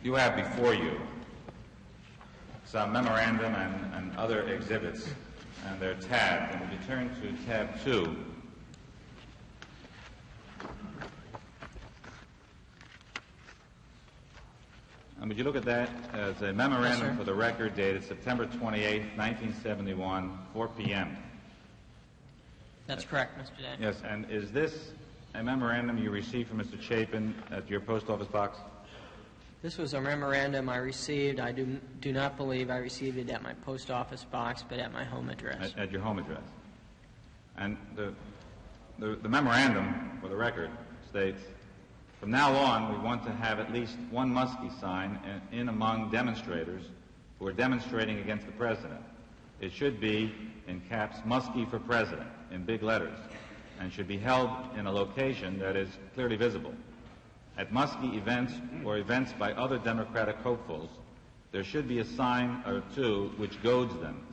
you have before you some memorandum and other exhibits, and they're tabbed. And would you turn to tab 2? And would you look at that as a memorandum Yes, for the record dated September 28, 1971, 4 p.m.? That's correct, Mr. Day. Yes, and is this a memorandum you received from Mr. Chapin at your post office box? This was a memorandum I received. I do not believe I received it at my post office box, but at my home address. At your home address. And the memorandum, for the record, states, from now on, we want to have at least one Muskie sign in among demonstrators who are demonstrating against the president. It should be, in caps, Muskie for President, in big letters, and should be held in a location that is clearly visible. At Muskie events or events by other Democratic hopefuls, there should be a sign or two which goads them.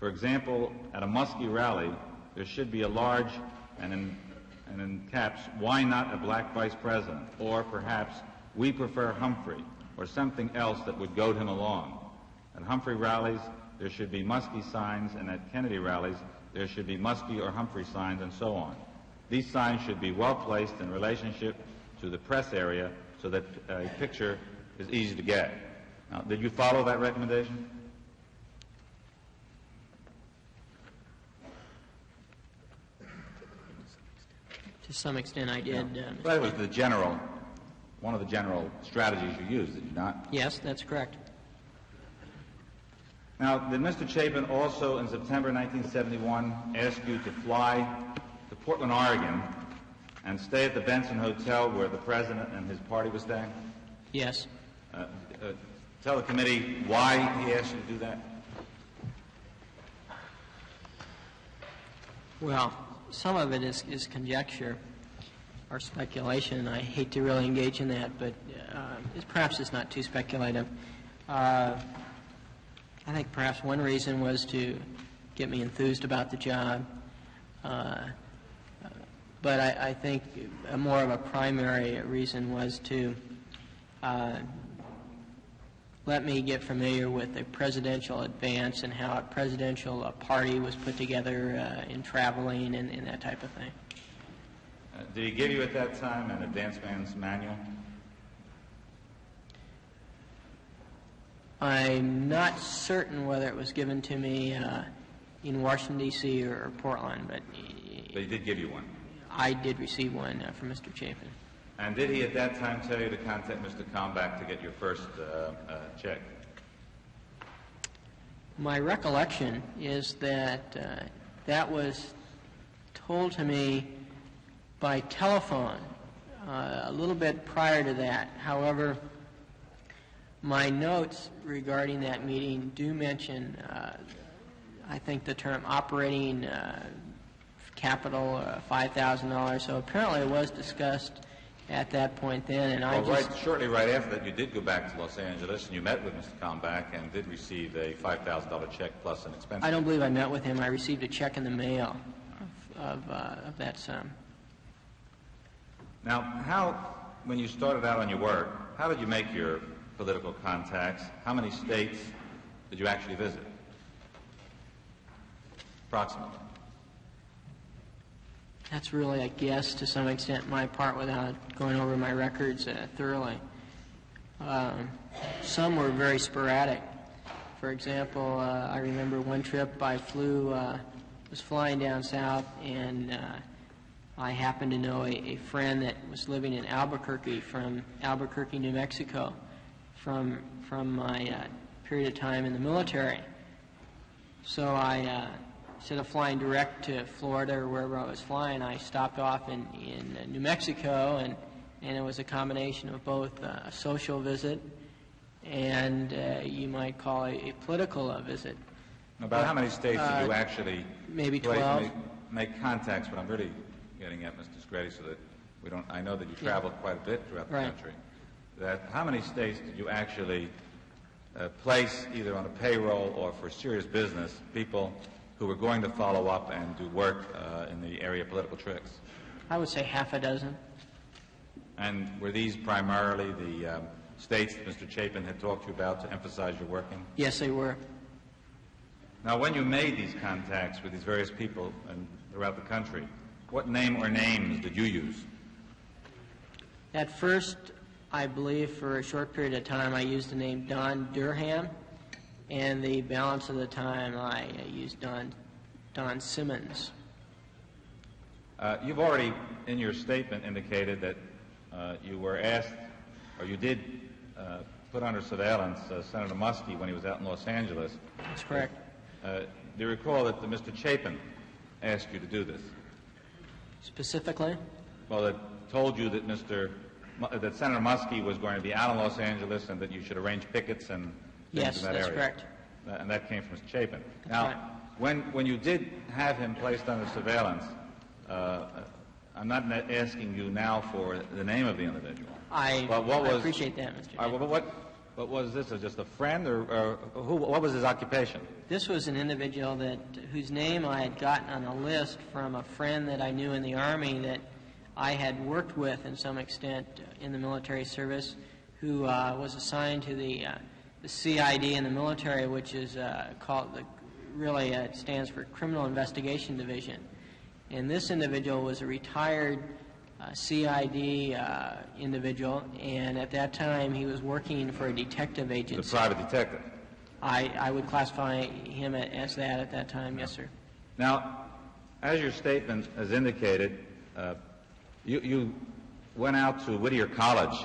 For example, at a Muskie rally, there should be a large, and in caps, why not a black vice president? Or perhaps, we prefer Humphrey, or something else that would goad him along. At Humphrey rallies, there should be Muskie signs, and at Kennedy rallies, there should be Muskie or Humphrey signs, and so on. These signs should be well placed in relationship to the press area so that a picture is easy to get. Now, did you follow that recommendation? To some extent I did. That was one of the general strategies you used, did you not? Yes, that's correct. Now, did Mr. Chapin also in September 1971 ask you to fly to Portland, Oregon and stay at the Benson Hotel where the president and his party was staying? Yes. Tell the committee why he asked you to do that. Well, some of it is conjecture. or speculation. I hate to really engage in that, but perhaps it's not too speculative. I think perhaps one reason was to get me enthused about the job. But I think more of a primary reason was to let me get familiar with the presidential advance and how a presidential party was put together in traveling and that type of thing. Did he give you at that time an advance man's manual? I'm not certain whether it was given to me in Washington, D.C. or Portland, but he did give you one. I did receive one from Mr. Chapin. And did he at that time tell you to contact Mr. Kalmbach to get your first check? My recollection is that that was told to me by telephone a little bit prior to that. However, my notes regarding that meeting do mention, I think, the term operating capital, $5,000. So apparently it was discussed at that point then. And shortly right after that, you did go back to Los Angeles and you met with Mr. Kalmbach and did receive a $5,000 check plus an expense. I don't believe I met with him. I received a check in the mail of that sum. Now, when you started out on your work, how did you make your political contacts? How many states did you actually visit? Approximately. That's really a guess to some extent my part without going over my records thoroughly. Some were very sporadic. For example, I remember one trip I was flying down south, and I happened to know a friend that was living in Albuquerque, from Albuquerque, New Mexico, from my period of time in the military. So I, instead of flying direct to Florida or wherever I was flying, I stopped off in New Mexico, and it was a combination of both a social visit and you might call a political visit. About how many states did you actually maybe 12. Make contacts? What I'm really getting at, Mr. Segretti, so that we don't. I know that you traveled quite a bit throughout the country. How many states did you actually place either on a payroll or for serious business people who were going to follow up and do work in the area of political tricks? I would say half a dozen. And were these primarily the states that Mr. Chapin had talked to you about to emphasize your working? Yes, they were. Now, when you made these contacts with these various people throughout the country, what name or names did you use? At first, I believe for a short period of time, I used the name Don Durham, and the balance of the time I used Don Simmons. You've already, in your statement, indicated that you were asked, or you did put under surveillance Senator Muskie when he was out in Los Angeles. That's correct. Do you recall that Mr. Chapin asked you to do this? Specifically? Well, that told you that that Senator Muskie was going to be out in Los Angeles and that you should arrange pickets and things in that area. Yes, that's correct. And that came from Mr. Chapin. That's now, right. when you did have him placed under surveillance, I'm not asking you now for the name of the individual. I appreciate that, Mr. Chairman. What was this? Just a friend, or what was his occupation? This was an individual whose name I had gotten on a list from a friend that I knew in the Army that I had worked with in some extent in the military service, who was assigned to the CID in the military, which is called it stands for Criminal Investigation Division. And this individual was a retired CID individual, and at that time he was working for a detective agency. The private detective? I would classify him as that at that time, yes, sir. Now, as your statement has indicated, you went out to Whittier College,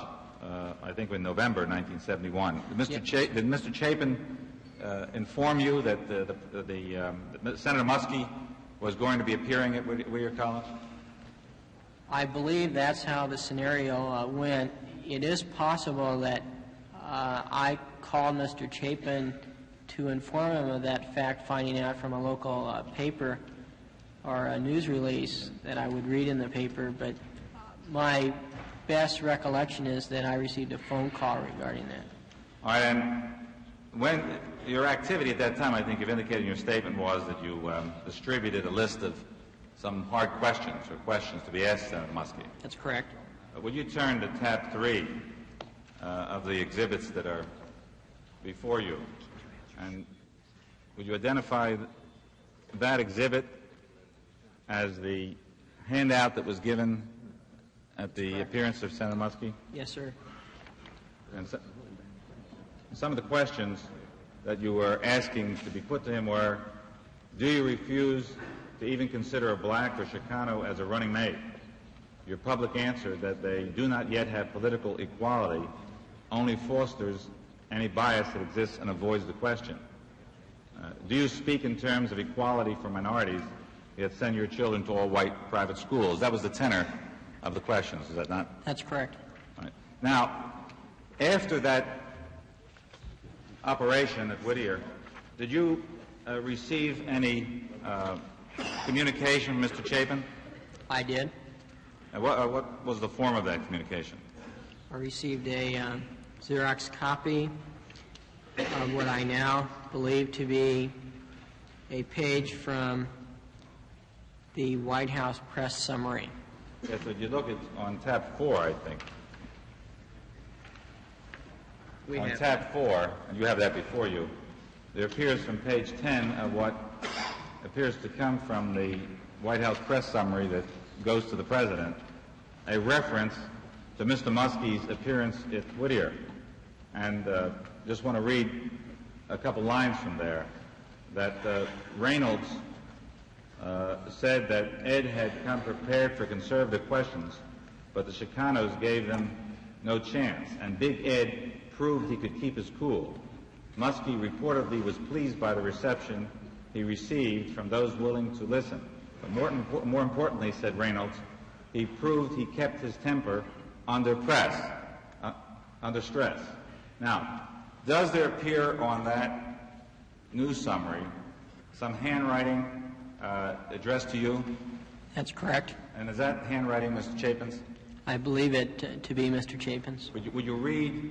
I think in November 1971. Did Mr. Chapin inform you that Senator Muskie was going to be appearing at Whittier College? I believe that's how the scenario went. It is possible that I called Mr. Chapin to inform him of that fact, finding out from a local paper or a news release that I would read in the paper, but My best recollection is that I received a phone call regarding that. All right, and when your activity at that time, I think you've indicated in your statement, was that you distributed a list of some hard questions or questions to be asked Senator Muskie. That's correct. Would you turn to tab 3 of the exhibits that are before you, and would you identify that exhibit as the handout that was given at the appearance of Senator Muskie? Yes, sir. And some of the questions that you were asking to be put to him were, do you refuse to even consider a black or Chicano as a running mate? Your public answer that they do not yet have political equality only fosters any bias that exists and avoids the question. Do you speak in terms of equality for minorities, yet send your children to all-white private schools? That was the tenor of the questions, is that not? That's correct. All right. Now, after that operation at Whittier, did you receive any communication from Mr. Chapin? I did. What was the form of that communication? I received a Xerox copy of what I now believe to be a page from the White House press summary. Yes, so you look at on tab 4, I think. On tab 4, and you have that before you, there appears from page 10 of what appears to come from the White House press summary that goes to the President, a reference to Mr. Muskie's appearance at Whittier. And just want to read a couple lines from there, that Reynolds said that Ed had come prepared for conservative questions, but the Chicanos gave them no chance, and Big Ed proved he could keep his cool. Muskie reportedly was pleased by the reception he received from those willing to listen. But more importantly, said Reynolds, he proved he kept his temper under stress. Now, does there appear on that news summary some handwriting addressed to you? That's correct. And is that handwriting Mr. Chapin's? I believe it to be Mr. Chapin's. Would you read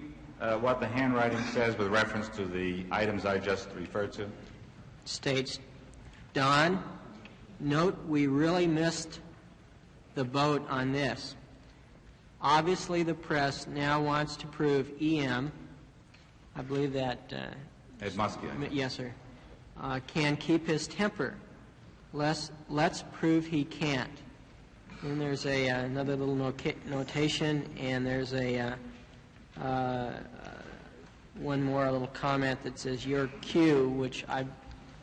what the handwriting says with reference to the items I just referred to? States, Don, note we really missed the boat on this. Obviously, the press now wants to prove EM, I believe that... Ed Muskie. Yes, sir. Can keep his temper. Let's prove he can't. Then there's another little notation, and there's one more little comment that says your cue, which I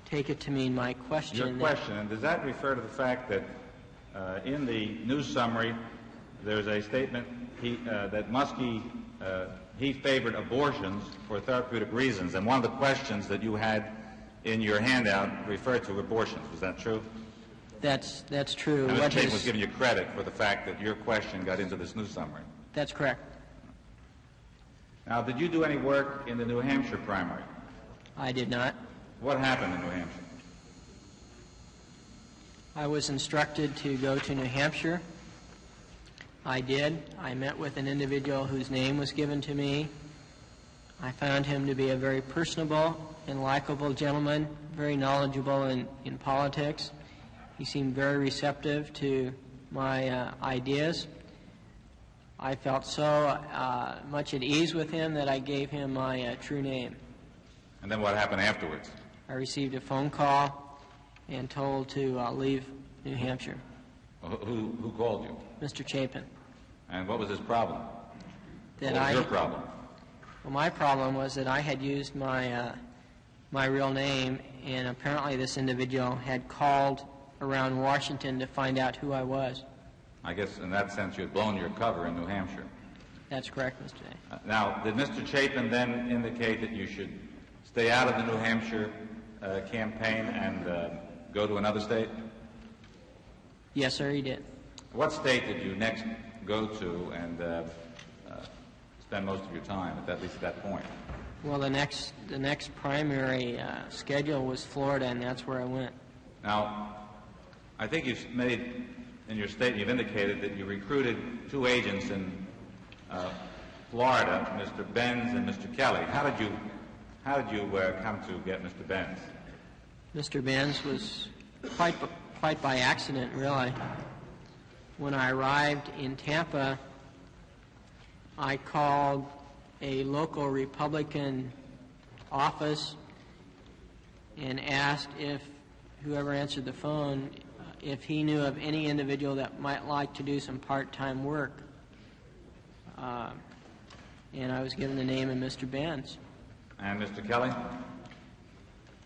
take it to mean my question. Your question, and does that refer to the fact that in the news summary there's a statement that Muskie, he favored abortions for therapeutic reasons, and one of the questions that you had in your handout referred to abortions. Was that true? That's true. And Mr. Chapin was giving you credit for the fact that your question got into this news summary. That's correct. Now, did you do any work in the New Hampshire primary? I did not. What happened in New Hampshire? I was instructed to go to New Hampshire. I did. I met with an individual whose name was given to me. I found him to be a very personable and likable gentleman, very knowledgeable in politics. He seemed very receptive to my ideas. I felt so much at ease with him that I gave him my true name. And then what happened afterwards? I received a phone call and told to leave New Hampshire. Who called you? Mr. Chapin. And what was his problem? That what was your problem? Well, my problem was that I had used my real name, and apparently this individual had called around Washington to find out who I was. I guess in that sense you had blown your cover in New Hampshire. That's correct, Mr. Day. Now, did Mr. Chapin then indicate that you should stay out of the New Hampshire campaign and go to another state? Yes, sir, he did. What state did you next go to and spend most of your time, at least at that point? Well, the next primary schedule was Florida, and that's where I went. Now, I think you've made in your statement, you've indicated that you recruited two agents in Florida, Mr. Benz and Mr. Kelly. How did you come to get Mr. Benz? Mr. Benz was quite by accident, really. When I arrived in Tampa, I called a local Republican office and asked if whoever answered the phone, if he knew of any individual that might like to do some part-time work. And I was given the name of Mr. Benz. And Mr. Kelly?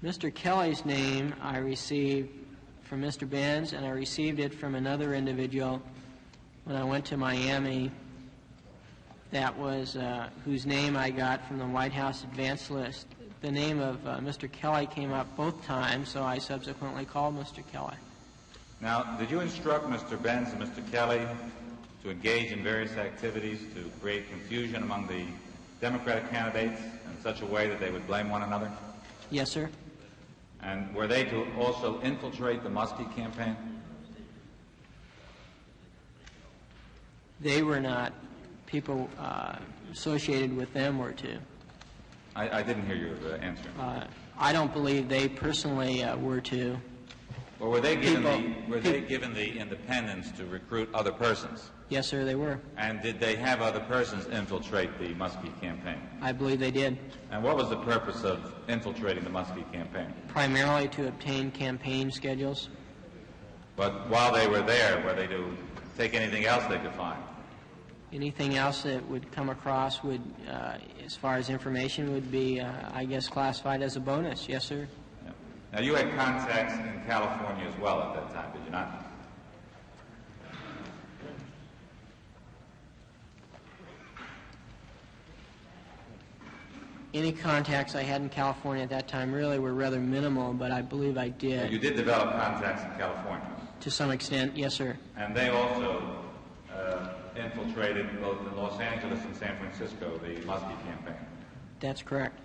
Mr. Kelly's name I received from Mr. Benz, and I received it from another individual when I went to Miami. That was whose name I got from the White House advance list. The name of Mr. Kelly came up both times, so I subsequently called Mr. Kelly. Now, did you instruct Mr. Benz and Mr. Kelly to engage in various activities to create confusion among the Democratic candidates in such a way that they would blame one another? Yes, sir. And were they to also infiltrate the Muskie campaign? They were not. People associated with them were to. I didn't hear your answer. I don't believe they personally were to. Or were they given the independence to recruit other persons? Yes, sir, they were. And did they have other persons infiltrate the Muskie campaign? I believe they did. And what was the purpose of infiltrating the Muskie campaign? Primarily to obtain campaign schedules. But while they were there, were they to take anything else they could find? Anything else that would come across would, as far as information, would be, I guess, classified as a bonus. Yes, sir. Yeah. Now, you had contacts in California as well at that time, did you not? Any contacts I had in California at that time really were rather minimal, but I believe I did. You did develop contacts in California? To some extent, yes, sir. And they also infiltrated both in Los Angeles and San Francisco the Muskie campaign? That's correct.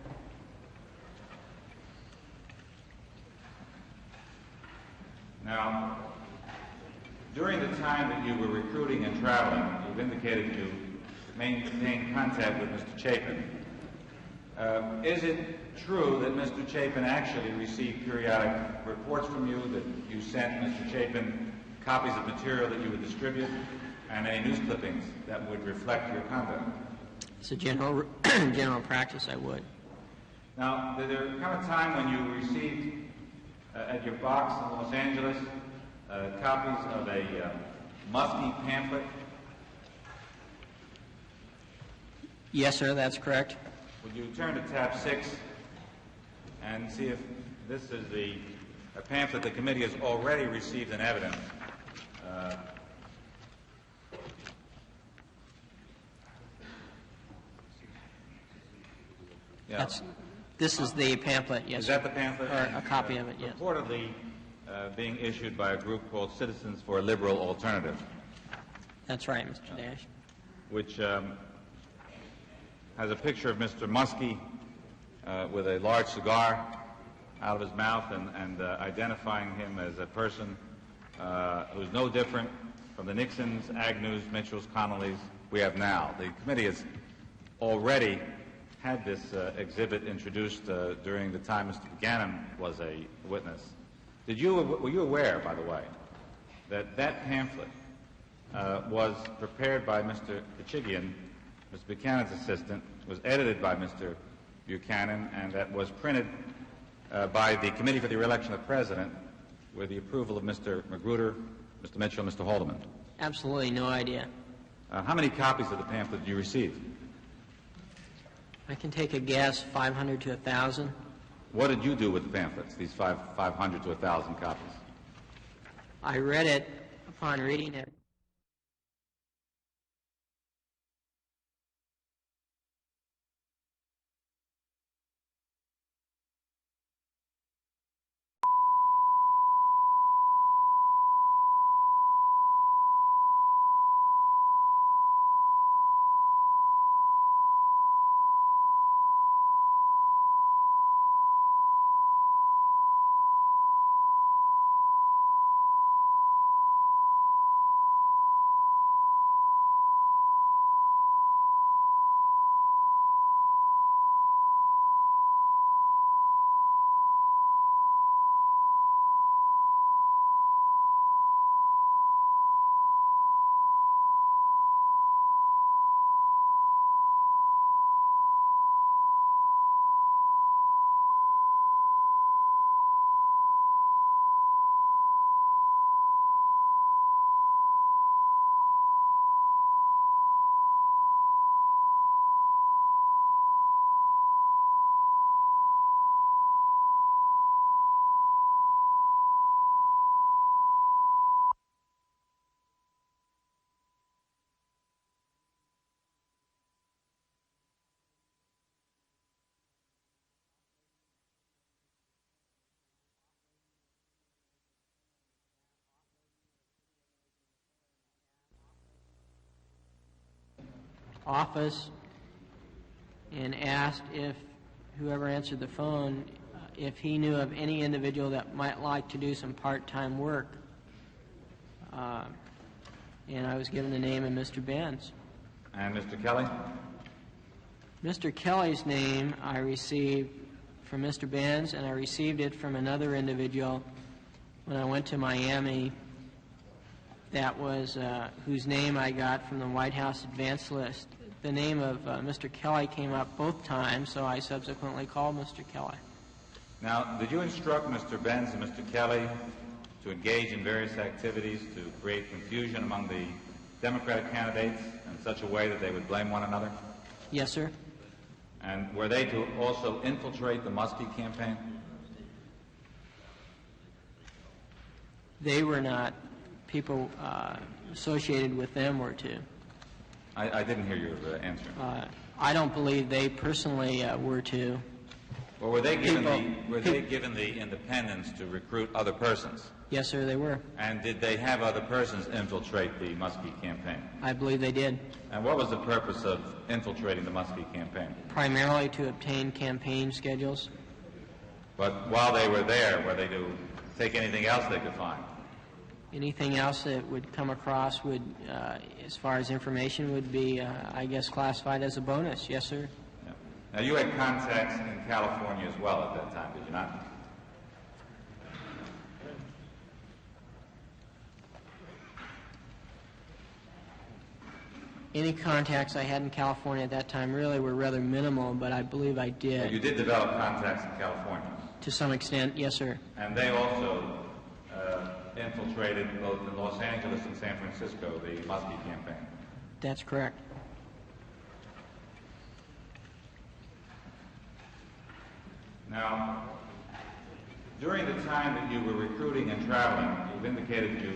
Now, during the time that you were recruiting and traveling, you've indicated you maintained contact with Mr. Chapin. Is it true that Mr. Chapin actually received periodic reports from you, that you sent Mr. Chapin copies of material that you would distribute, and any news clippings that would reflect your conduct? It's a general practice, I would. Now, did there come a time when you received at your box in Los Angeles copies of a Muskie pamphlet? Yes, sir, that's correct. Would you turn to tab 6 and see if this is a pamphlet the committee has already received in evidence? Yeah. This is the pamphlet, yes. Is that the pamphlet? Or a copy of it, yes. Reportedly being issued by a group called Citizens for a Liberal Alternative. That's right, Mr. Dash. Which has a picture of Mr. Muskie with a large cigar out of his mouth and identifying him as a person who's no different from the Nixons, Agnews, Mitchells, Connollys we have now. The committee has already had this exhibit introduced during the time Mr. Buchanan was a witness. Were you aware, by the way, that pamphlet was prepared by Mr. Kachigian, Mr. Buchanan's assistant, was edited by Mr. Buchanan, and that was printed by the Committee for the Re-election of the President with the approval of Mr. Magruder, Mr. Mitchell, and Mr. Haldeman? Absolutely no idea. How many copies of the pamphlet did you receive? I can take a guess, 500 to 1,000. What did you do with the pamphlets, these 500 to 1,000 copies? I read it. Upon reading it, office and asked if whoever answered the phone, if he knew of any individual that might like to do some part-time work. And I was given the name of Mr. Benz. And Mr. Kelly? Mr. Kelly's name I received from Mr. Benz, and I received it from another individual when I went to Miami that was whose name I got from the White House advance list. The name of Mr. Kelly came up both times, so I subsequently called Mr. Kelly. Now, did you instruct Mr. Benz and Mr. Kelly to engage in various activities to create confusion among the Democratic candidates in such a way that they would blame one another? Yes, sir. And were they to also infiltrate the Muskie campaign? They were not. People associated with them were to. I didn't hear your answer. I don't believe they personally were to. Or were they given the independence to recruit other persons? Yes, sir, they were. And did they have other persons infiltrate the Muskie campaign? I believe they did. And what was the purpose of infiltrating the Muskie campaign? Primarily to obtain campaign schedules. But while they were there, were they to take anything else they could find? Anything else that would come across would, as far as information, would be, I guess, classified as a bonus. Yes, sir. Yeah. Now, you had contacts in California as well at that time, did you not? Any contacts I had in California at that time really were rather minimal, but I believe I did. Well, you did develop contacts in California? To some extent, yes, sir. And they also infiltrated both in Los Angeles and San Francisco the Muskie campaign? That's correct. Now, during the time that you were recruiting and traveling, you've indicated you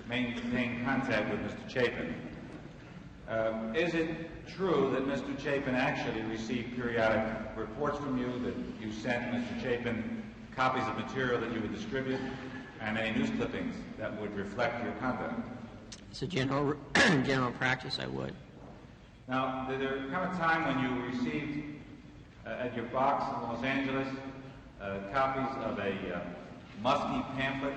maintained contact with Mr. Chapin. Is it true that Mr. Chapin actually received periodic reports from you, that you sent Mr. Chapin copies of material that you would distribute, and any news clippings that would reflect your conduct? It's a general practice, I would. Now, did there come a time when you received at your box in Los Angeles copies of a Muskie pamphlet?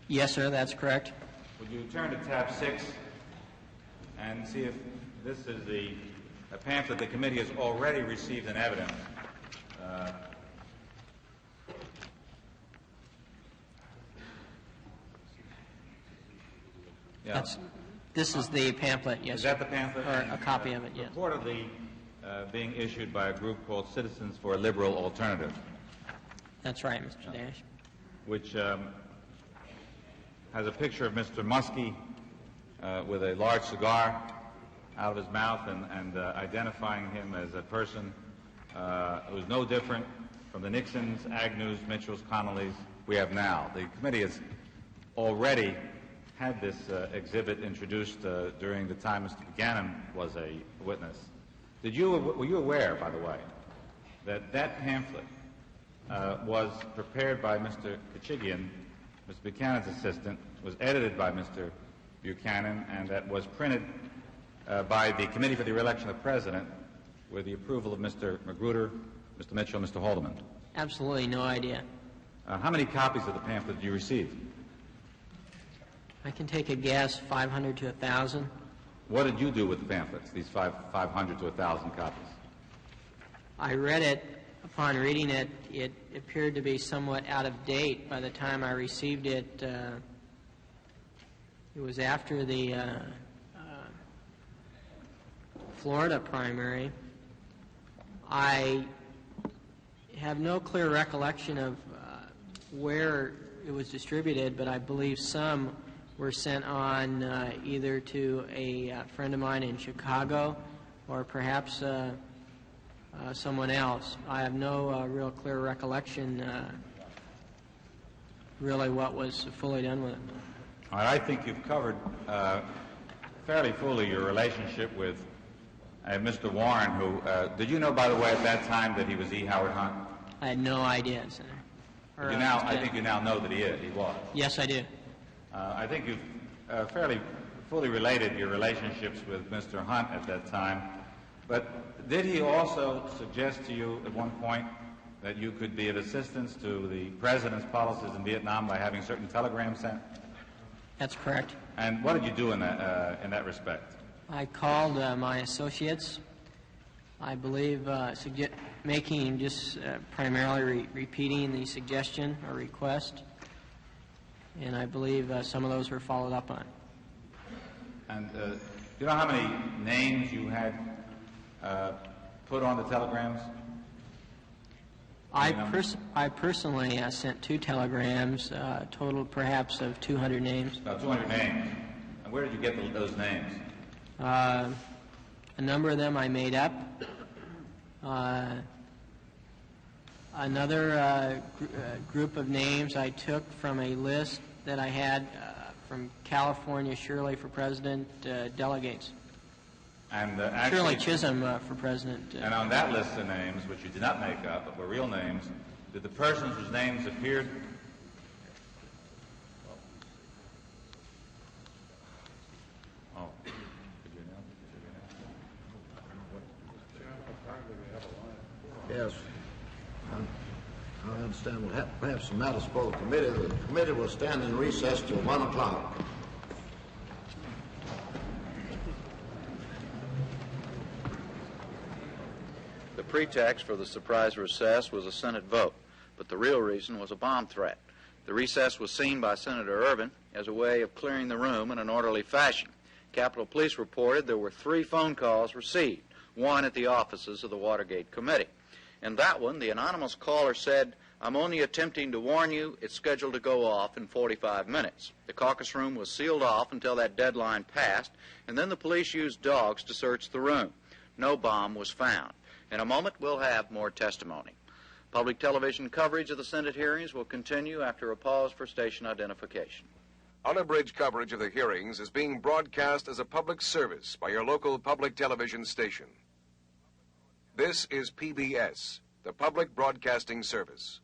Yes, sir, that's correct. Would you turn to tab 6 and see if this is a pamphlet the committee has already received in evidence? Yeah. This is the pamphlet, yes. Is that the pamphlet? Or a copy of it, yes. Reportedly being issued by a group called Citizens for a Liberal Alternative. That's right, Mr. Dash. Which has a picture of Mr. Muskie with a large cigar out of his mouth and identifying him as a person who is no different from the Nixons, Agnews, Mitchells, Connollys we have now. The committee has already had this exhibit introduced during the time Mr. Buchanan was a witness. Were you aware, by the way, that that pamphlet was prepared by Mr. Kachigian, Mr. Buchanan's assistant, was edited by Mr. Buchanan, and that was printed by the Committee for the Re-election of the President with the approval of Mr. Magruder, Mr. Mitchell, and Mr. Haldeman? Absolutely no idea. How many copies of the pamphlet did you receive? I can take a guess, 500 to 1,000. What did you do with the pamphlets, these 500 to 1,000 copies? I read it. Upon reading it, it appeared to be somewhat out of date. By the time I received it, it was after the Florida primary. I have no clear recollection of where it was distributed, but I believe some were sent on either to a friend of mine in Chicago or perhaps someone else. I have no real clear recollection really what was fully done with it. All right, I think you've covered fairly fully your relationship with Mr. Warren, who, did you know, by the way, at that time that he was E. Howard Hunt? I had no idea, Senator. I think you now know that he was. Yes, I do. I think you've fairly fully related your relationships with Mr. Hunt at that time, but did he also suggest to you at one point that you could be of assistance to the president's policies in Vietnam by having certain telegrams sent? That's correct. And what did you do in that respect? I called my associates, I believe making just primarily repeating the suggestion or request, and I believe some of those were followed up on. And do you know how many names you had put on the telegrams? I personally sent 2 telegrams, total perhaps of 200 names. About 200 names. And where did you get those names? A number of them I made up. Another group of names I took from a list that I had from California Shirley for President delegates. And Shirley Chisholm for President. And on that list of names, which you did not make up, but were real names, did the persons whose names appeared? Oh. Yes. I understand we'll have some matters for the committee. The committee will stand in recess till 1 o'clock. The pretext for the surprise recess was a Senate vote, but the real reason was a bomb threat. The recess was seen by Senator Ervin as a way of clearing the room in an orderly fashion. Capitol Police reported there were 3 phone calls received, one at the offices of the Watergate Committee. In that one, the anonymous caller said, "I'm only attempting to warn you, it's scheduled to go off in 45 minutes. The caucus room was sealed off until that deadline passed, and then the police used dogs to search the room. No bomb was found. In a moment, we'll have more testimony. Public television coverage of the Senate hearings will continue after a pause for station identification. Unabridged coverage of the hearings is being broadcast as a public service by your local public television station. This is PBS, the Public Broadcasting Service.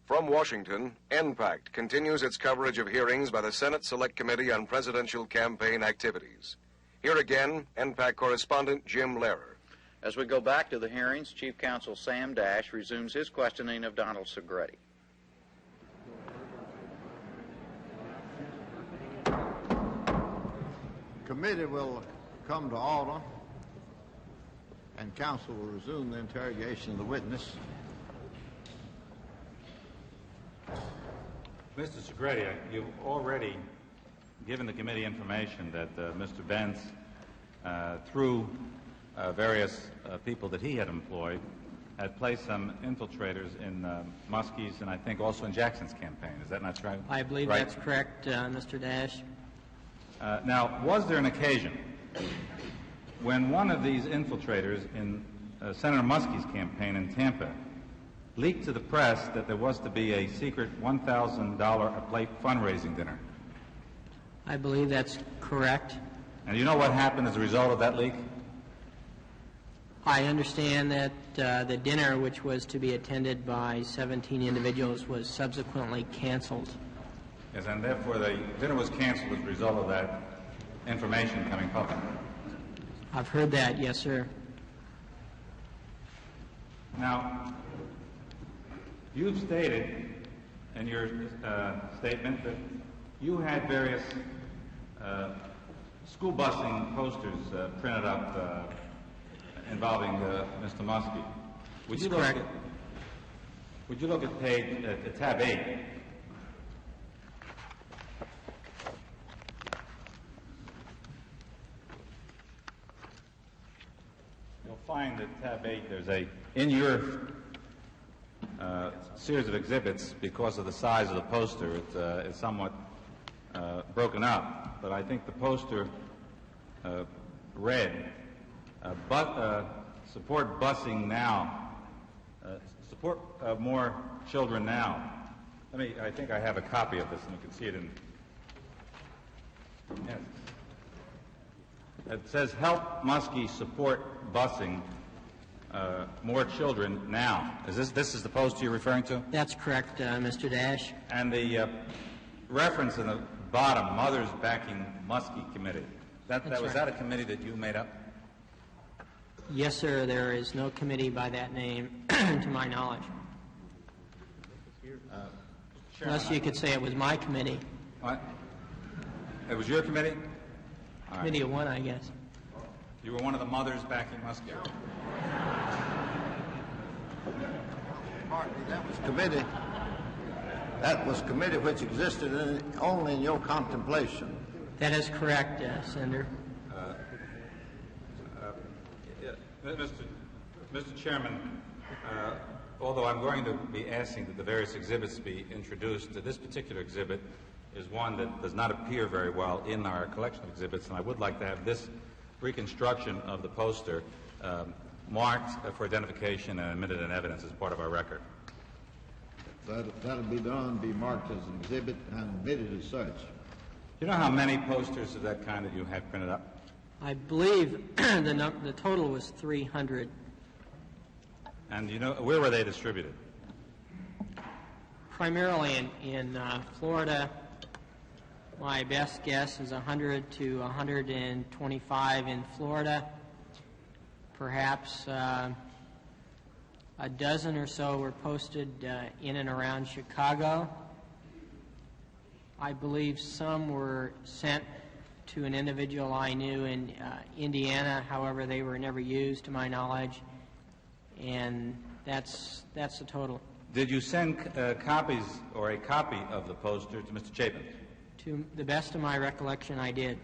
From Washington, NPACT continues its coverage of hearings by the Senate Select Committee on Presidential Campaign Activities. Here again, NPACT correspondent Jim Lehrer. As we go back to the hearings, Chief Counsel Sam Dash resumes his questioning of Donald Segretti. Committee will come to order, and counsel will resume the interrogation of the witness. Mr. Segretti, you've already given the committee information that Mr. Benz, through various people that he had employed, had placed some infiltrators in Muskie's and I think also in Jackson's campaign. Is that not true? I believe right? That's correct, Mr. Dash. Now, was there an occasion when one of these infiltrators in Senator Muskie's campaign in Tampa leaked to the press that there was to be a secret $1,000 a plate fundraising dinner? I believe that's correct. And you know what happened as a result of that leak? I understand that the dinner, which was to be attended by 17 individuals, was subsequently canceled. Yes, and therefore the dinner was canceled as a result of that information coming public. I've heard that, yes, sir. Now, you've stated in your statement that you had various school busing posters printed up involving Mr. Muskie. Would you look at page tab 8? You'll find that tab 8 there's in your series of exhibits, because of the size of the poster, it's somewhat broken up, but I think the poster read, support busing now, support more children now. I think I have a copy of this, and you can see it in, yes. It says, help Muskie support busing more children now. This is the poster you're referring to? That's correct, Mr. Dash. And the reference in the bottom, Mothers Backing Muskie Committee. Was that a committee that you made up? Yes, sir. There is no committee by that name, to my knowledge. Unless you could say it was my committee. What? It was your committee? Committee of one, I guess. You were one of the mothers backing Muskie? That was committee. That was committee which existed only in your contemplation. That is correct, Senator. Mr. Chairman, although I'm going to be asking that the various exhibits be introduced, this particular exhibit is one that does not appear very well in our collection of exhibits, and I would like to have this reconstruction of the poster marked for identification and admitted in evidence as part of our record. That'll be done, be marked as an exhibit and admitted as such. Do you know how many posters of that kind that you had printed up? I believe the total was 300. And you know, where were they distributed? Primarily in Florida. My best guess is 100 to 125 in Florida. Perhaps a dozen or so were posted in and around Chicago. I believe some were sent to an individual I knew in Indiana. However, they were never used, to my knowledge, and that's the total. Did you send copies or a copy of the poster to Mr. Chapin? To the best of my recollection, I did.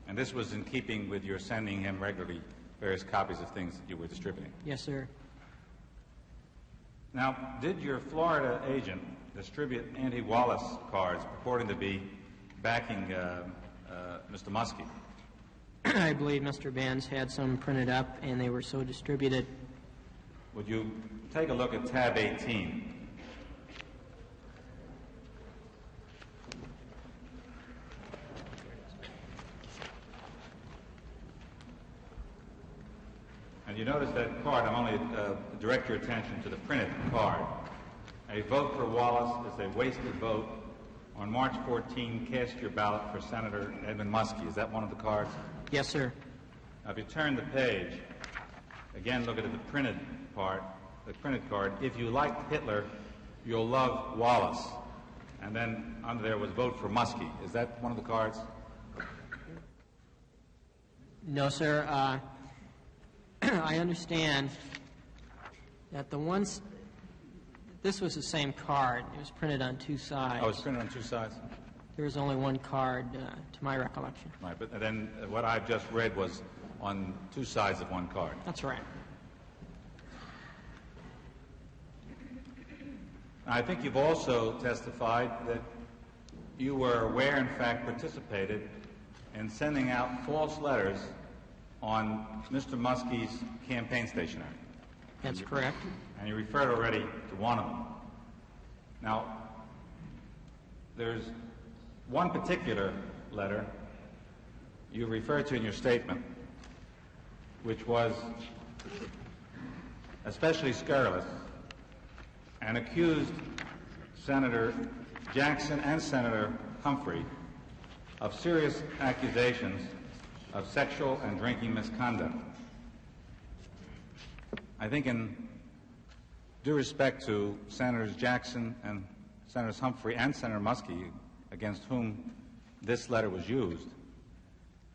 And this was in keeping with your sending him regularly various copies of things that you were distributing? Yes, sir. Now, did your Florida agent distribute anti-Wallace cards purporting to be backing Mr. Muskie? I believe Mr. Benz had some printed up, and they were so distributed. Would you take a look at tab 18? And you notice that card, I'm only direct your attention to the printed card. A vote for Wallace is a wasted vote. On March 14, cast your ballot for Senator Edmund Muskie. Is that one of the cards? Yes, sir. Now, if you turn the page, again, look at the printed part, the printed card. If you liked Hitler, you'll love Wallace. And then under there was vote for Muskie. Is that one of the cards? No, sir. I understand that this was the same card. It was printed on two sides. Oh, it's printed on two sides? There was only one card, to my recollection. Right, but then what I've just read was on two sides of one card. That's right. I think you've also testified that you were aware, in fact, participated in sending out false letters on Mr. Muskie's campaign stationery. That's correct. And you referred already to one of them. Now, there's one particular letter you referred to in your statement, which was especially scurrilous and accused Senator Jackson and Senator Humphrey of serious accusations of sexual and drinking misconduct. I think in due respect to Senators Jackson and Senators Humphrey and Senator Muskie, against whom this letter was used,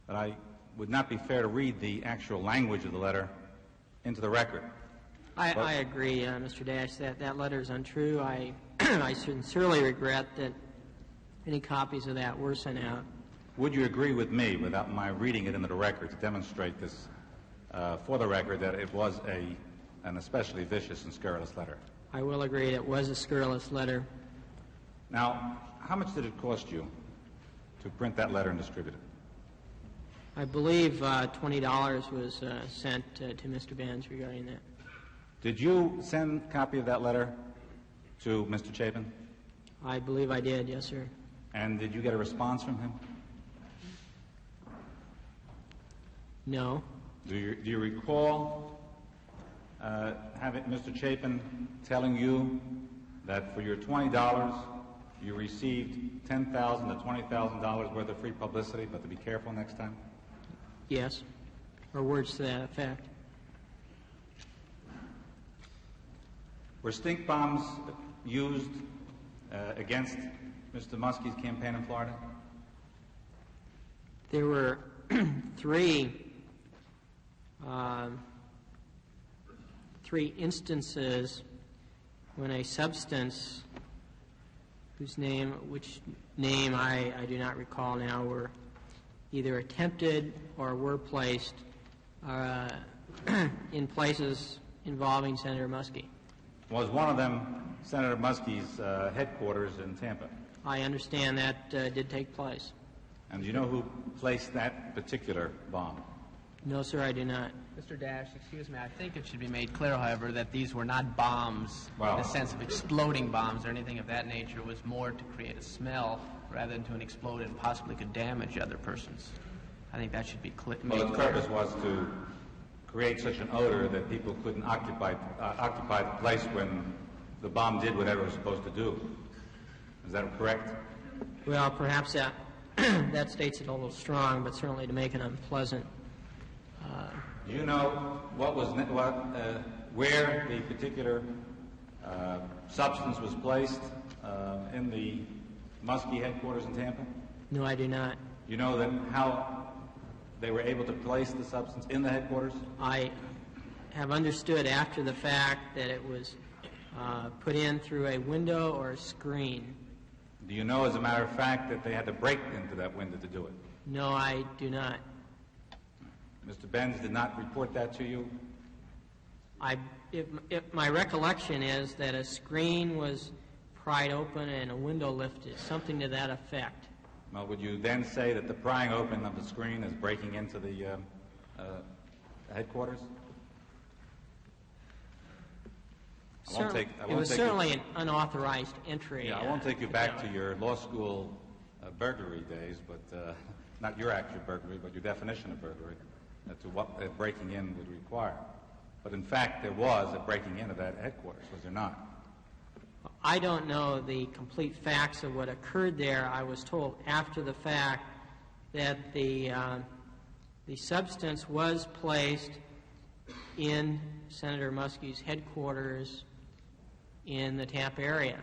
that I would not be fair to read the actual language of the letter into the record. I agree, Mr. Dash, that letter is untrue. I sincerely regret that any copies of that were sent out. Would you agree with me, without my reading it into the record, to demonstrate this for the record, that it was an especially vicious and scurrilous letter? I will agree it was a scurrilous letter. Now, how much did it cost you to print that letter and distribute it? I believe $20 was sent to Mr. Benz regarding that. Did you send a copy of that letter to Mr. Chapin? I believe I did, yes, sir. And did you get a response from him? No. Do you recall having Mr. Chapin telling you that for your $20 you received $10,000 to $20,000 worth of free publicity, but to be careful next time? Yes, or words to that effect. Were stink bombs used against Mr. Muskie's campaign in Florida? There were three instances when a substance which name I do not recall now, were either attempted or were placed in places involving Senator Muskie. Was one of them Senator Muskie's headquarters in Tampa? I understand that did take place. And do you know who placed that particular bomb? No, sir, I do not. Mr. Dash, excuse me, I think it should be made clear, however, that these were not bombs in the sense of exploding bombs or anything of that nature. It was more to create a smell rather than to an explode and possibly could damage other persons. I think that should be made clear. Well, the purpose was to create such an odor that people couldn't occupy the place when the bomb did whatever it was supposed to do. Is that correct? Well, perhaps that that states it a little strong, but certainly to make it unpleasant. Do you know where the particular substance was placed in the Muskie headquarters in Tampa? No, I do not. You know that how they were able to place the substance in the headquarters? I have understood after the fact that it was put in through a window or a screen. Do you know, as a matter of fact, that they had to break into that window to do it? No, I do not. Mr. Benz did not report that to you? My recollection is that a screen was pried open and a window lifted, something to that effect. Well, would you then say that the prying open of the screen is breaking into the headquarters? It was certainly an unauthorized entry. Yeah, I won't take you back to your law school burglary days, but not your actual burglary, but your definition of burglary, to what breaking in would require. But in fact, there was a breaking in of that headquarters, was there not? I don't know the complete facts of what occurred there. I was told after the fact that the substance was placed in Senator Muskie's headquarters in the Tampa area.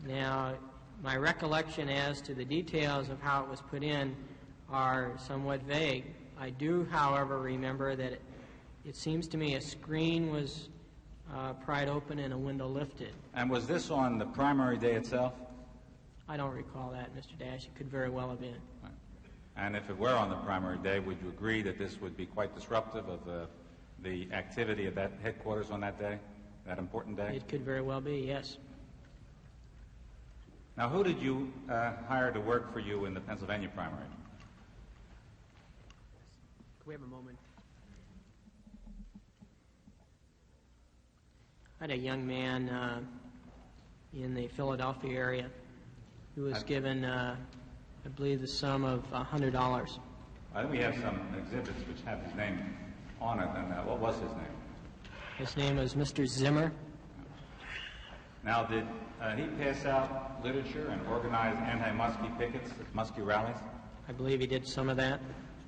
Now, my recollection as to the details of how it was put in are somewhat vague. I do, however, remember that it seems to me a screen was pried open and a window lifted. And was this on the primary day itself? I don't recall that, Mr. Dash. It could very well have been. Right. And if it were on the primary day, would you agree that this would be quite disruptive of the activity of that headquarters on that day, that important day? It could very well be, yes. Now, who did you hire to work for you in the Pennsylvania primary? Can we have a moment? I had a young man in the Philadelphia area who was given, I believe, the sum of $100. I think we have some exhibits which have his name on it. And what was his name? His name was Mr. Zimmer. Now, did he pass out literature and organize anti-Muskie pickets at Muskie rallies? I believe he did some of that.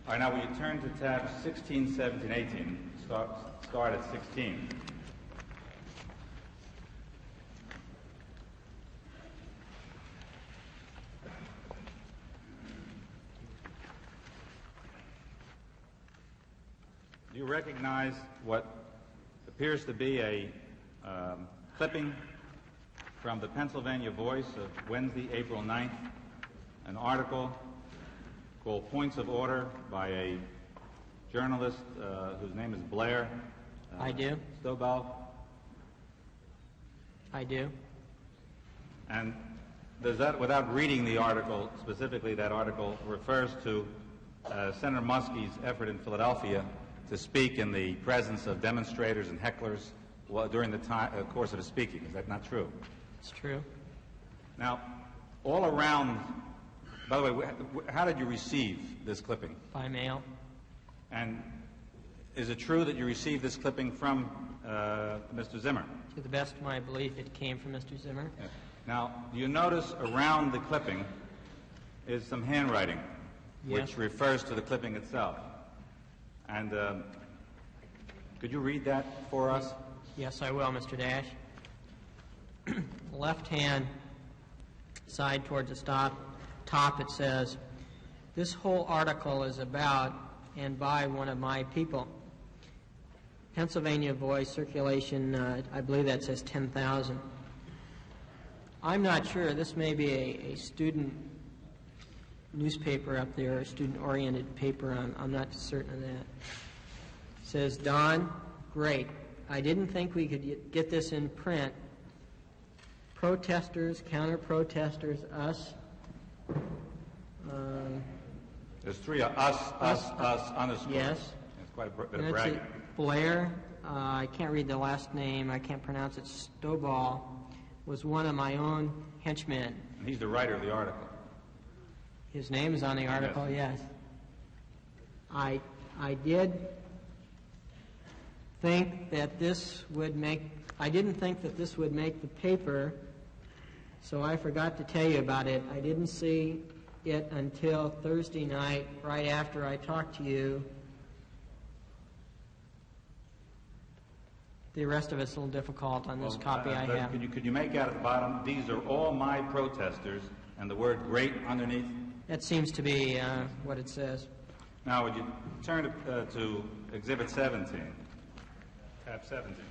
All right, now will you turn to tabs 16, 17, 18? Start at 16. Do you recognize what appears to be a clipping from the Pennsylvania Voice of Wednesday, April 9th, an article called Points of Order by a journalist whose name is Blair? I do. Stovall? I do. And does that, without reading the article, specifically that article refers to Senator Muskie's effort in Philadelphia to speak in the presence of demonstrators and hecklers during the course of his speaking. Is that not true? It's true. Now, all around, by the way, how did you receive this clipping? By mail. And is it true that you received this clipping from Mr. Zimmer? To the best of my belief, it came from Mr. Zimmer. Yes. Now, you notice around the clipping is some handwriting, yes, which refers to the clipping itself. And could you read that for us? Yes, I will, Mr. Dash. Left-hand side towards the top, it says, "This whole article is about and by one of my people." Pennsylvania Voice circulation, I believe that says 10,000. I'm not sure. This may be a student newspaper up there, a student-oriented paper. I'm not certain of that. It says, "Don, great. I didn't think we could get this in print. Protesters, counter-protesters, us." There's three us underscore. Yes. It's quite a bit And of bragging. Blair, I can't read the last name, I can't pronounce it, Stovall, was one of my own henchmen. And he's the writer of the article. His name is on the article, yes. I did think that this would I didn't think that this would make the paper, so I forgot to tell you about it. I didn't see it until Thursday night, right after I talked to you. The rest of it's a little difficult on this copy I have. Could you make out at the bottom, "These are all my protesters," and the word "great" underneath? That seems to be what it says. Now, would you turn to Exhibit 17, tab 17?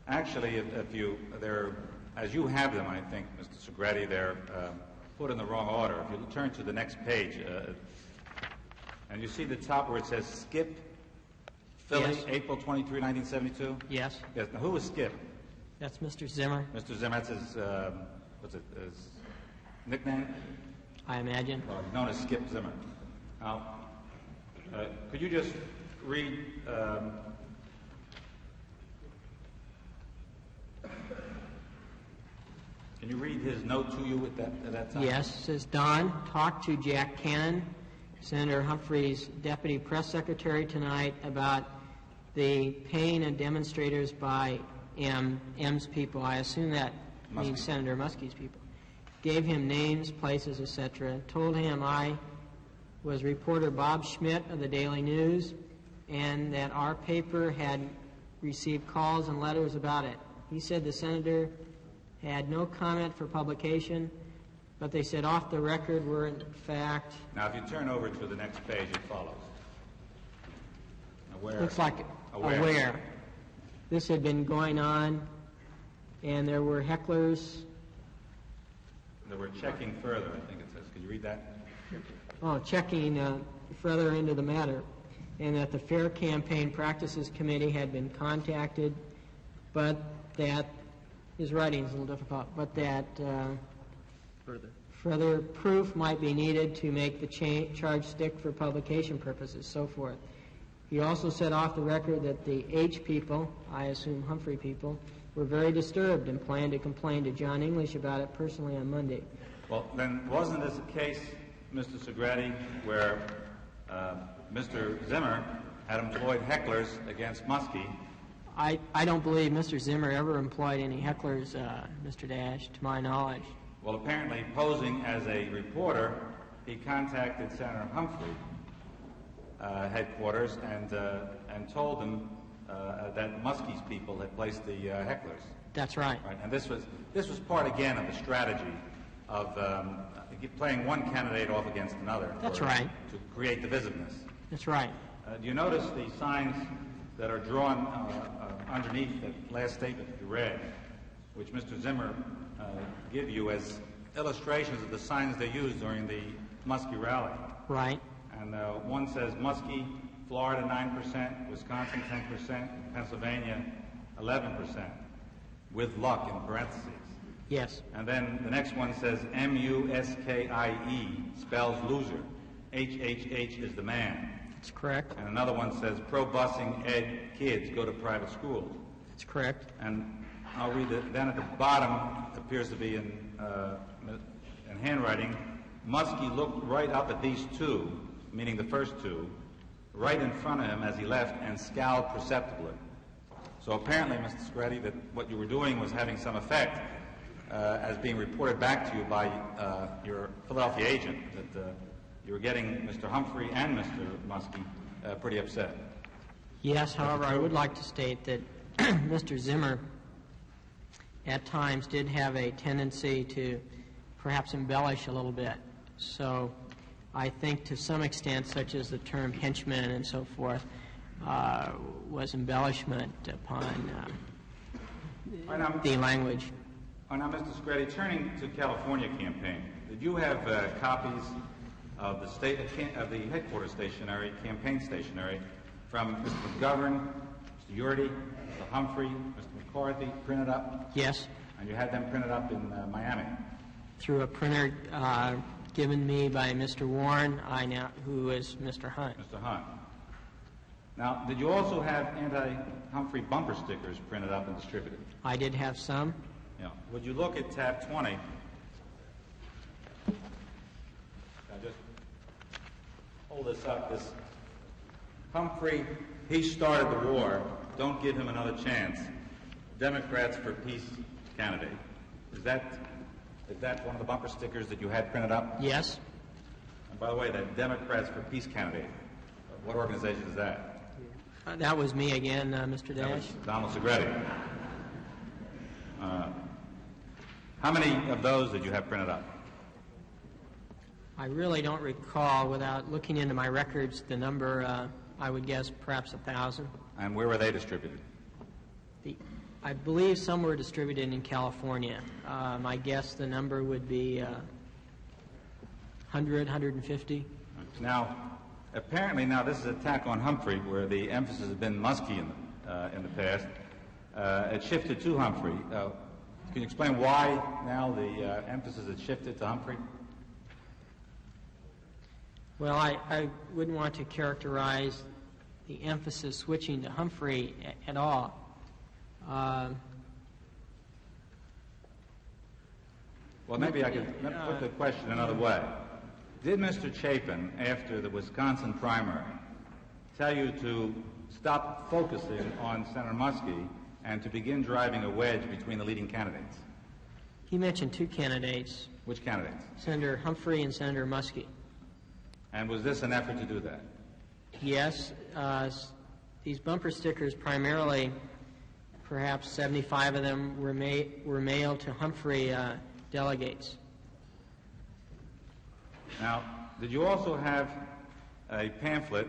Actually, as you have them, I think, Mr. Segretti, they're put in the wrong order. If you turn to the next page, and you see the top where it says "Skip Philly, Yes. April 23, 1972? Yes, Yes. Now, who was Skip? that's Mr. Zimmer, Mr. Zimmer, that's his, his nickname? I imagine. Well, he's known as Skip Zimmer. Now, could you just read can you read his note to you at that time? Yes, it says, "Don, talk to Jack Cannon, Senator Humphrey's deputy press secretary, tonight about the paying of demonstrators by M's people, I assume that means Senator Muskie's people, gave him names, places, etc., told him I was reporter Bob Schmidt of the Daily News, and that our paper had received calls and letters about it. He said the senator had no comment for publication, but they said off the record were in fact... Now, if you turn over to the next page, it follows. Aware. Looks like aware. This had been going on, and there were hecklers. They were checking further, I think it says. Could you read that? Oh, checking further into the matter, and that the Fair Campaign Practices Committee had been contacted, but that, his writing is a little difficult, but that further proof might be needed to make the charge stick for publication purposes, so forth. He also said off the record that the H people, I assume Humphrey people, were very disturbed and planned to complain to John English about it personally on Monday. Well, then wasn't this a case, Mr. Segretti, where Mr. Zimmer had employed hecklers against Muskie? I don't believe Mr. Zimmer ever employed any hecklers, Mr. Dash, to my knowledge. Well, apparently, posing as a reporter, he contacted Senator Humphrey headquarters and told them that Muskie's people had placed the hecklers. That's right. Right, and this was part again of the strategy of playing one candidate off against another. That's right. To create divisiveness. That's right. Do you notice the signs that are drawn underneath the last statement that you read, which Mr. Zimmer give you as illustrations of the signs they used during the Muskie rally? Right. And one says Muskie, Florida 9%, Wisconsin 10%, Pennsylvania 11%, with luck in parentheses. Yes. And then the next one says M-U-S-K-I-E, spells loser. H-H-H is the man. That's correct. And another one says pro-busing ed kids go to private schools. That's correct. And I'll read it. Then at the bottom, appears to be in handwriting, Muskie looked right up at these two, meaning the first two, right in front of him as he left and scowled perceptibly. So apparently, Mr. Segretti, that what you were doing was having some effect as being reported back to you by your Philadelphia agent, that you were getting Mr. Humphrey and Mr. Muskie pretty upset. Yes, however, I would like to state that Mr. Zimmer at times did have a tendency to perhaps embellish a little bit. So I think to some extent, such as the term henchman and so forth, was embellishment upon the language. Now, Mr. Segretti, turning to California campaign, did you have copies of the headquarters stationery, campaign stationery, from Mr. McGovern, Mr. Yurdy, Mr. Humphrey, Mr. McCarthy, printed up? Yes. And you had them printed up in Miami? Through a printer given me by Mr. Warren, who is Mr. Hunt. Mr. Hunt. Now, did you also have anti-Humphrey bumper stickers printed up and distributed? I did have some. Yeah. Would you look at tab 20? Now just hold this up. This Humphrey, he started the war. Don't give him another chance. Democrats for Peace candidate. Is that one of the bumper stickers that you had printed up? Yes. And by the way, that Democrats for Peace candidate, what organization is that? That was me again, Mr. Dash. That was Donald Segretti. How many of those did you have printed up? I really don't recall, without looking into my records, the number, I would guess perhaps 1,000. And where were they distributed? I believe some were distributed in California. I guess the number would be 100, 150. Now, apparently now this is an attack on Humphrey, where the emphasis has been Muskie in the past. It shifted to Humphrey. Can you explain why now the emphasis has shifted to Humphrey? Well, I wouldn't want to characterize the emphasis switching to Humphrey at all. Well, maybe I could put the question another way. Did Mr. Chapin, after the Wisconsin primary, tell you to stop focusing on Senator Muskie and to begin driving a wedge between the leading candidates? He mentioned two candidates. Which candidates? Senator Humphrey and Senator Muskie. And was this an effort to do that? Yes. These bumper stickers, primarily, perhaps 75 of them, were mailed to Humphrey delegates. Now, did you also have a pamphlet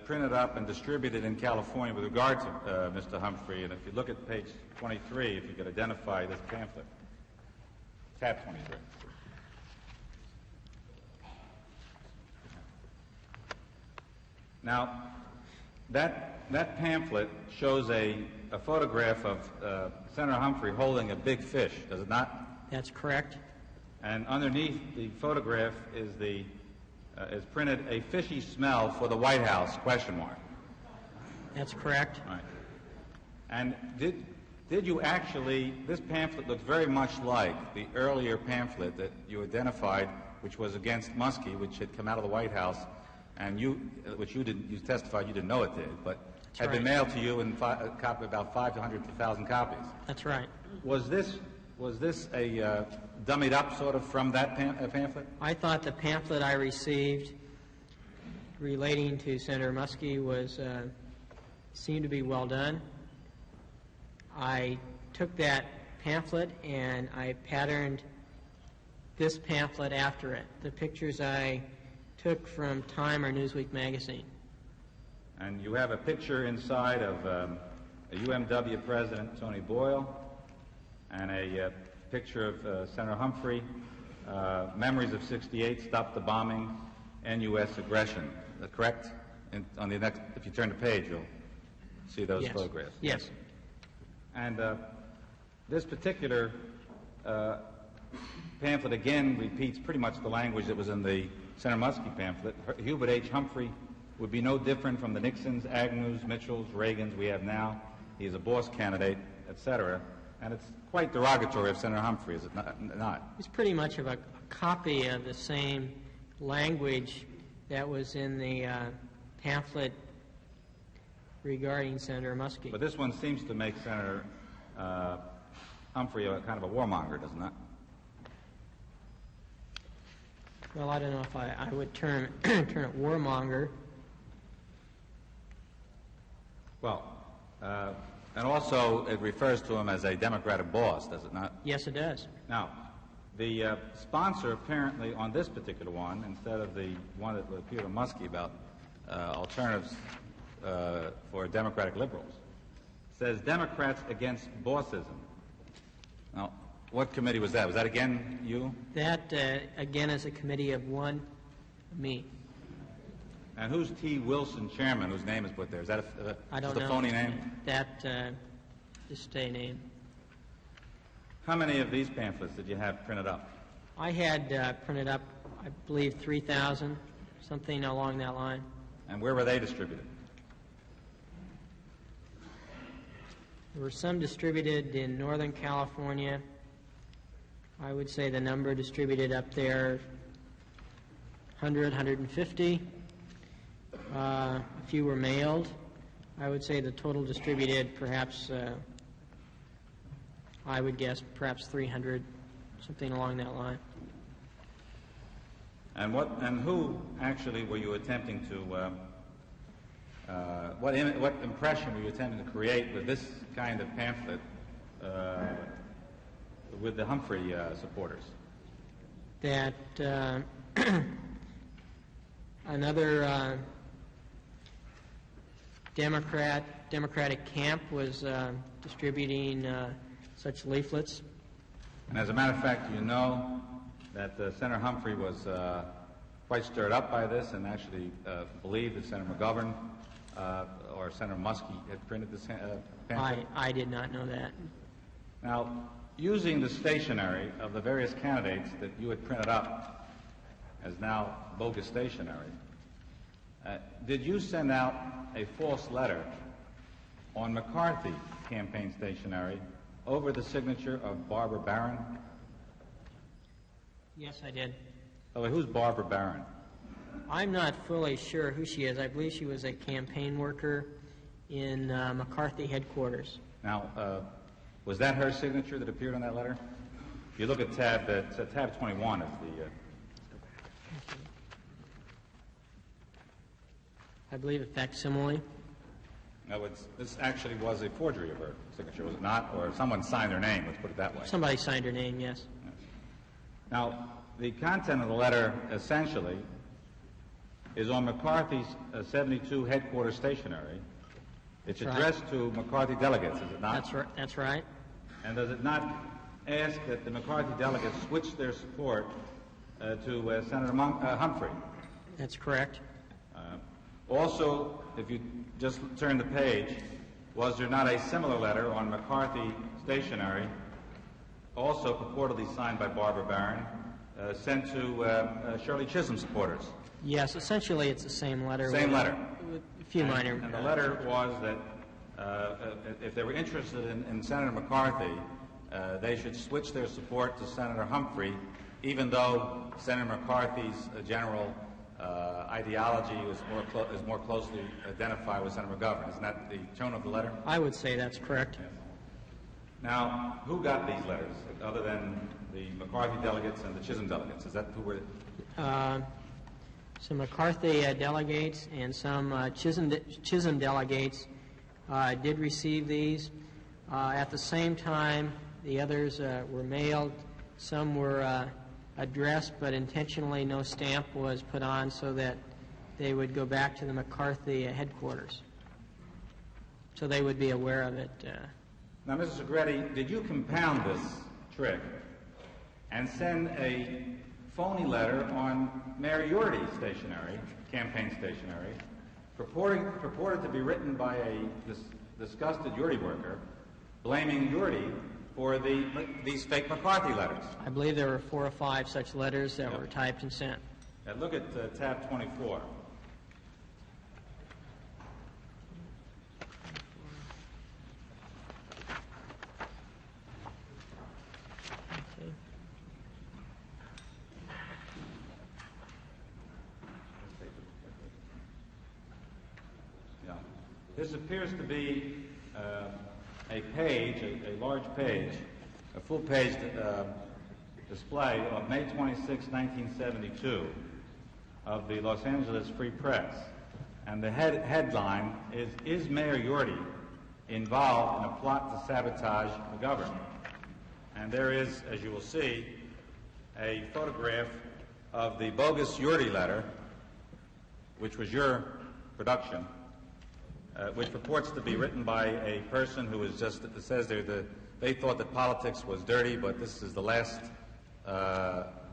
printed up and distributed in California with regard to Mr. Humphrey? And if you look at page 23, if you could identify this pamphlet. Tab 23. Now, that pamphlet shows a photograph of Senator Humphrey holding a big fish, does it not? That's correct. And underneath the photograph is printed a fishy smell for the White House, ? That's correct. Right. And did you actually, this pamphlet looks very much like the earlier pamphlet that you identified, which was against Muskie, which had come out of the White House, and you testified you didn't know it did, but That's had right. been mailed to you in about 500,000 copies. That's right. Was this a dummied up sort of from that pamphlet? I thought the pamphlet I received relating to Senator Muskie seemed to be well done. I took that pamphlet and I patterned this pamphlet after it. The pictures I took from Time or Newsweek magazine. And you have a picture inside of a UMW President, Tony Boyle, and a picture of Senator Humphrey, Memories of '68, Stop the Bombing, then-U.S. Aggression. Is that correct? On the next, if you turn the page, you'll see those Yes. photographs. Yes. And this particular pamphlet, again, repeats pretty much the language that was in the Senator Muskie pamphlet. Hubert H. Humphrey would be no different from the Nixons, Agnews, Mitchells, Reagans we have now. He is a boss candidate, etc. And it's quite derogatory of Senator Humphrey, is it not? It's pretty much of a copy of the same language that was in the pamphlet regarding Senator Muskie. But this one seems to make Senator Humphrey a kind of a warmonger, doesn't it? Well, I don't know if I would term it warmonger. Well, and also it refers to him as a Democratic boss, does it not? Yes, it does. Now, the sponsor apparently on this particular one, instead of the one that would appear to Muskie about alternatives for Democratic liberals, says Democrats against bossism. Now, what committee was that? Was that again you? That, again, is a committee of one, me. And who's T. Wilson, chairman, whose name is put there? Is that I don't just know. a phony name? That is a name. How many of these pamphlets did you have printed up? I had printed up, I believe, 3,000, something along that line. And where were they distributed? There were some distributed in Northern California. I would say the number distributed up there, 100, 150. A few were mailed. I would say the total distributed, perhaps, I would guess, perhaps 300, something along that line. And who actually were you attempting to? What impression were you attempting to create with this kind of pamphlet with the Humphrey supporters? That another Democratic camp was distributing such leaflets. And as a matter of fact, you know that Senator Humphrey was quite stirred up by this and actually believed that Senator McGovern or Senator Muskie had printed this pamphlet? I did not know that. Now, using the stationery of the various candidates that you had printed up as now bogus stationery, did you send out a false letter on McCarthy campaign stationery over the signature of Barbara Barron? Yes, I did. Oh, who's Barbara Barron? I'm not fully sure who she is. I believe she was a campaign worker in McCarthy headquarters. Now, was that her signature that appeared on that letter? If you look at tab 21 is the... I believe a facsimile. No, this actually was a forgery of her signature, was it not? Or someone signed their name, let's put it that way. Somebody signed her name, yes. Now, the content of the letter, essentially, is on McCarthy's 72 headquarters stationery. It's addressed to McCarthy delegates, is it not? That's right. And does it not ask that the McCarthy delegates switch their support to Senator Humphrey? That's correct. Also, if you just turn the page, was there not a similar letter on McCarthy stationery, also purportedly signed by Barbara Barron, sent to Shirley Chisholm supporters? Yes, essentially it's the same letter. Same letter. With a few minor... And the letter was that if they were interested in Senator McCarthy, they should switch their support to Senator Humphrey, even though Senator McCarthy's general ideology is more closely identified with Senator McGovern. Isn't that the tone of the letter? I would say that's correct. Yes. Now, who got these letters, other than the McCarthy delegates and the Chisholm delegates? Is that who were... Some McCarthy delegates and some Chisholm delegates did receive these. At the same time, the others were mailed. Some were addressed, but intentionally no stamp was put on so that they would go back to the McCarthy headquarters, so they would be aware of it. Now, Mr. Segretti, did you compound this trick and send a phony letter on Mayor Yorty's stationery, campaign stationery, purported to be written by a disgusted Yorty worker, blaming Yorty for these fake McCarthy letters? I believe there were 4 or 5 such letters that were typed and sent. Now look at tab 24. This appears to be a page, a large page, a full-page display of May 26, 1972 of the Los Angeles Free Press. And the headline is Mayor Yorty involved in a plot to sabotage McGovern? And there is, as you will see, a photograph of the bogus Yorty letter, which was your production, which purports to be written by a person who is just, it says there, they thought that politics was dirty, but this is the last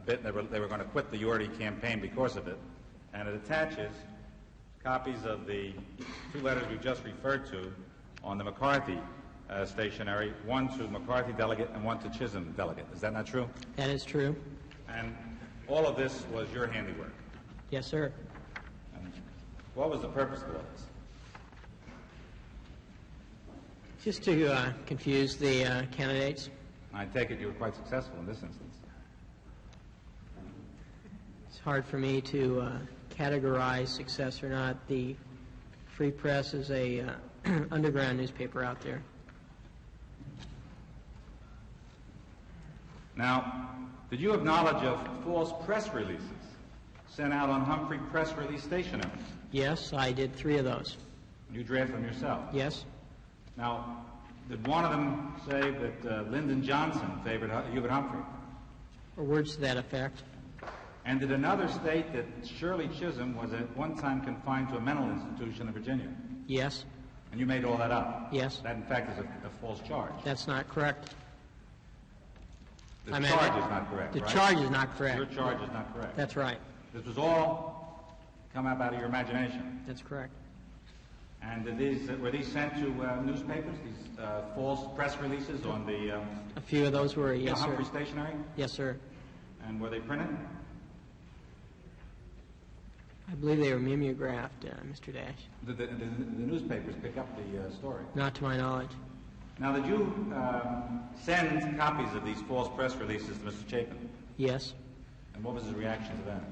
bit, and they were going to quit the Yorty campaign because of it. And it attaches copies of the 2 letters we just referred to on the McCarthy stationery, one to McCarthy delegate and one to Chisholm delegate. Is that not true? That is true. And all of this was your handiwork? Yes, sir. And what was the purpose of all this? Just to confuse the candidates. I take it you were quite successful in this instance. It's hard for me to categorize success or not. The Free Press is a underground newspaper out there. Now, did you have knowledge of false press releases sent out on Humphrey press release stationery? Yes, I did 3 of those. You drafted them yourself? Yes. Now, did one of them say that Lyndon Johnson favored Hubert Humphrey? Or words to that effect. And did another state that Shirley Chisholm was at one time confined to a mental institution in Virginia? Yes. And you made all that up? Yes. That, in fact, is a false charge. That's not correct. The charge is not correct, The right? charge is not correct. Your charge is not correct. That's right. This was all come up out of your imagination. That's correct. And were these sent to newspapers, these false press releases on the A few of those were, yes, sir. Humphrey stationery? Yes, sir. And were they printed? I believe they were mimeographed, Mr. Dash. Did the newspapers pick up the story? Not to my knowledge. Now, did you send copies of these false press releases to Mr. Chapin? Yes. And what was his reaction to that?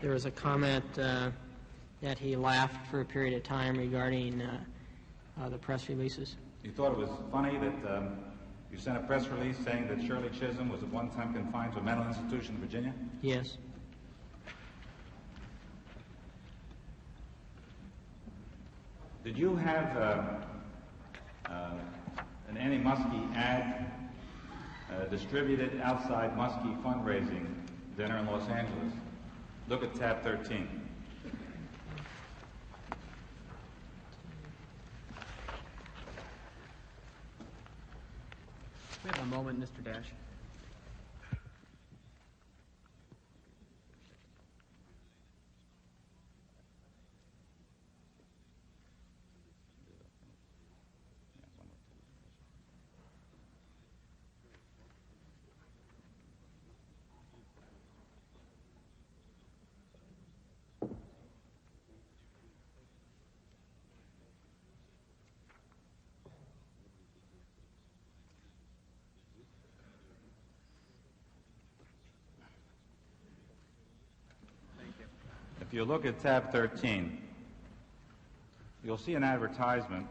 There was a comment that he laughed for a period of time regarding the press releases. You thought it was funny that you sent a press release saying that Shirley Chisholm was at one time confined to a mental institution in Virginia? Yes. Did you have an anti-Muskie ad distributed outside Muskie fundraising dinner in Los Angeles? Look at tab 13. We have a moment, Mr. Dash. If you look at tab 13, you'll see an advertisement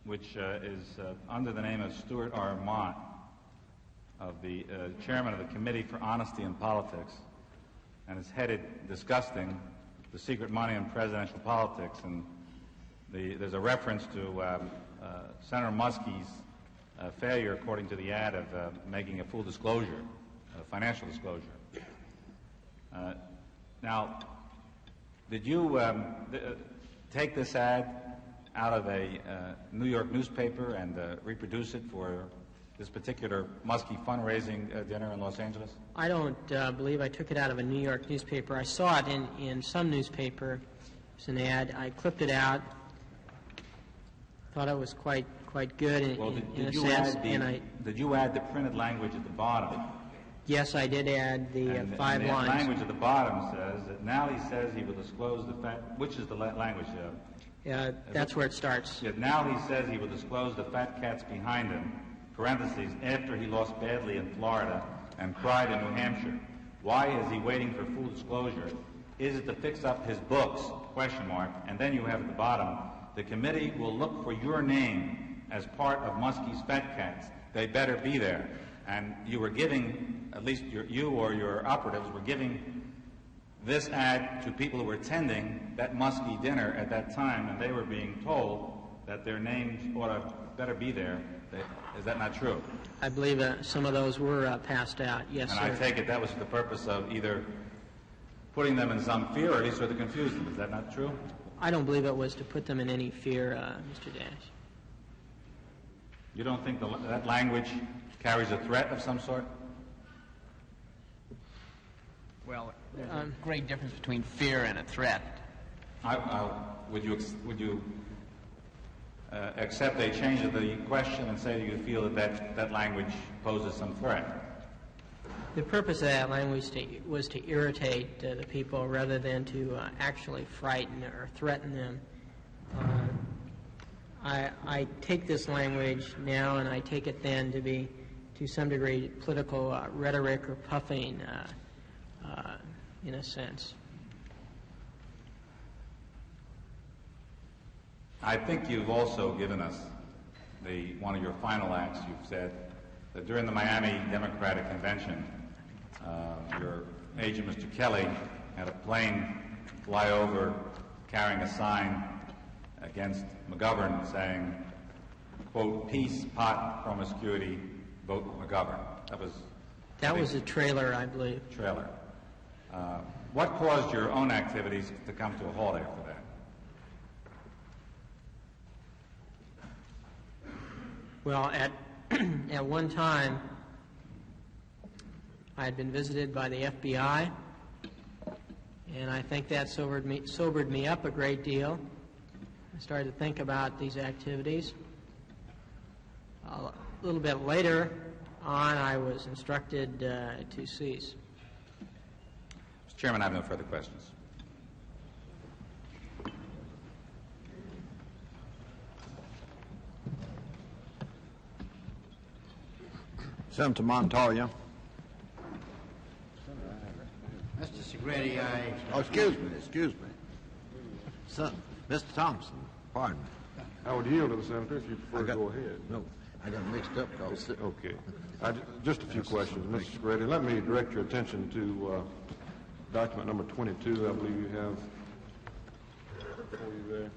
which is under the name of Stuart R. Mott, of the chairman of the Committee for Honesty in Politics, and is headed Disgusting the Secret Money in Presidential Politics. And there's a reference to Senator Muskie's failure, according to the ad, of making a full disclosure, a financial disclosure. Now, did you take this ad out of a New York newspaper and reproduce it for this particular Muskie fundraising dinner in Los Angeles? I don't believe I took it out of a New York newspaper. I saw it in some newspaper. It's an ad. I clipped it out. Thought it was quite good in a sense. Did you add the printed language at the bottom? Yes, I did add the 5 lines. The language at the bottom says that now he says he will disclose the fact. Which is the language? That's where it starts. Now he says he will disclose the fat cats behind him, parentheses, after he lost badly in Florida and cried in New Hampshire. Why is he waiting for full disclosure? Is it to fix up his books? Question mark. And then you have at the bottom, the committee will look for your name as part of Muskie's fat cats. They better be there. And you were giving, at least you or your operatives were giving this ad to people who were attending that Muskie dinner at that time, and they were being told that their names better be there. Is that not true? I believe some of those were passed out, yes, and sir. I take it that was for the purpose of either putting them in some fear or at least to confuse them. Is that not true? I don't believe it was to put them in any fear, Mr. Dash. You don't think that language carries a threat of some sort? Well, there's a great difference between fear and a threat. Would you accept a change of the question and say you feel that language poses some threat? The purpose of that language was to irritate the people rather than to actually frighten or threaten them. I take this language now, and I take it then to be, to some degree, political rhetoric or puffing, in a sense. I think you've also given us one of your final acts. You've said that during the Miami Democratic Convention, your agent, Mr. Kelly, had a plane fly over carrying a sign against McGovern saying, quote, peace, pot, promiscuity, vote McGovern. That was a trailer, I believe. Trailer. What caused your own activities to come to a halt after that? Well, at one time, I had been visited by the FBI, and I think that sobered me up a great deal. I started to think about these activities. A little bit later on, I was instructed to cease. Mr. Chairman, I have no further questions. Senator Montoya. Mr. Segretti, Oh, excuse me. So, Mr. Thompson, pardon me. I would yield to the senator if you prefer to go ahead. No, I got mixed up. Okay. Just a few questions. Mr. Segretti, let me direct your attention to document number 22, I believe you have for you there.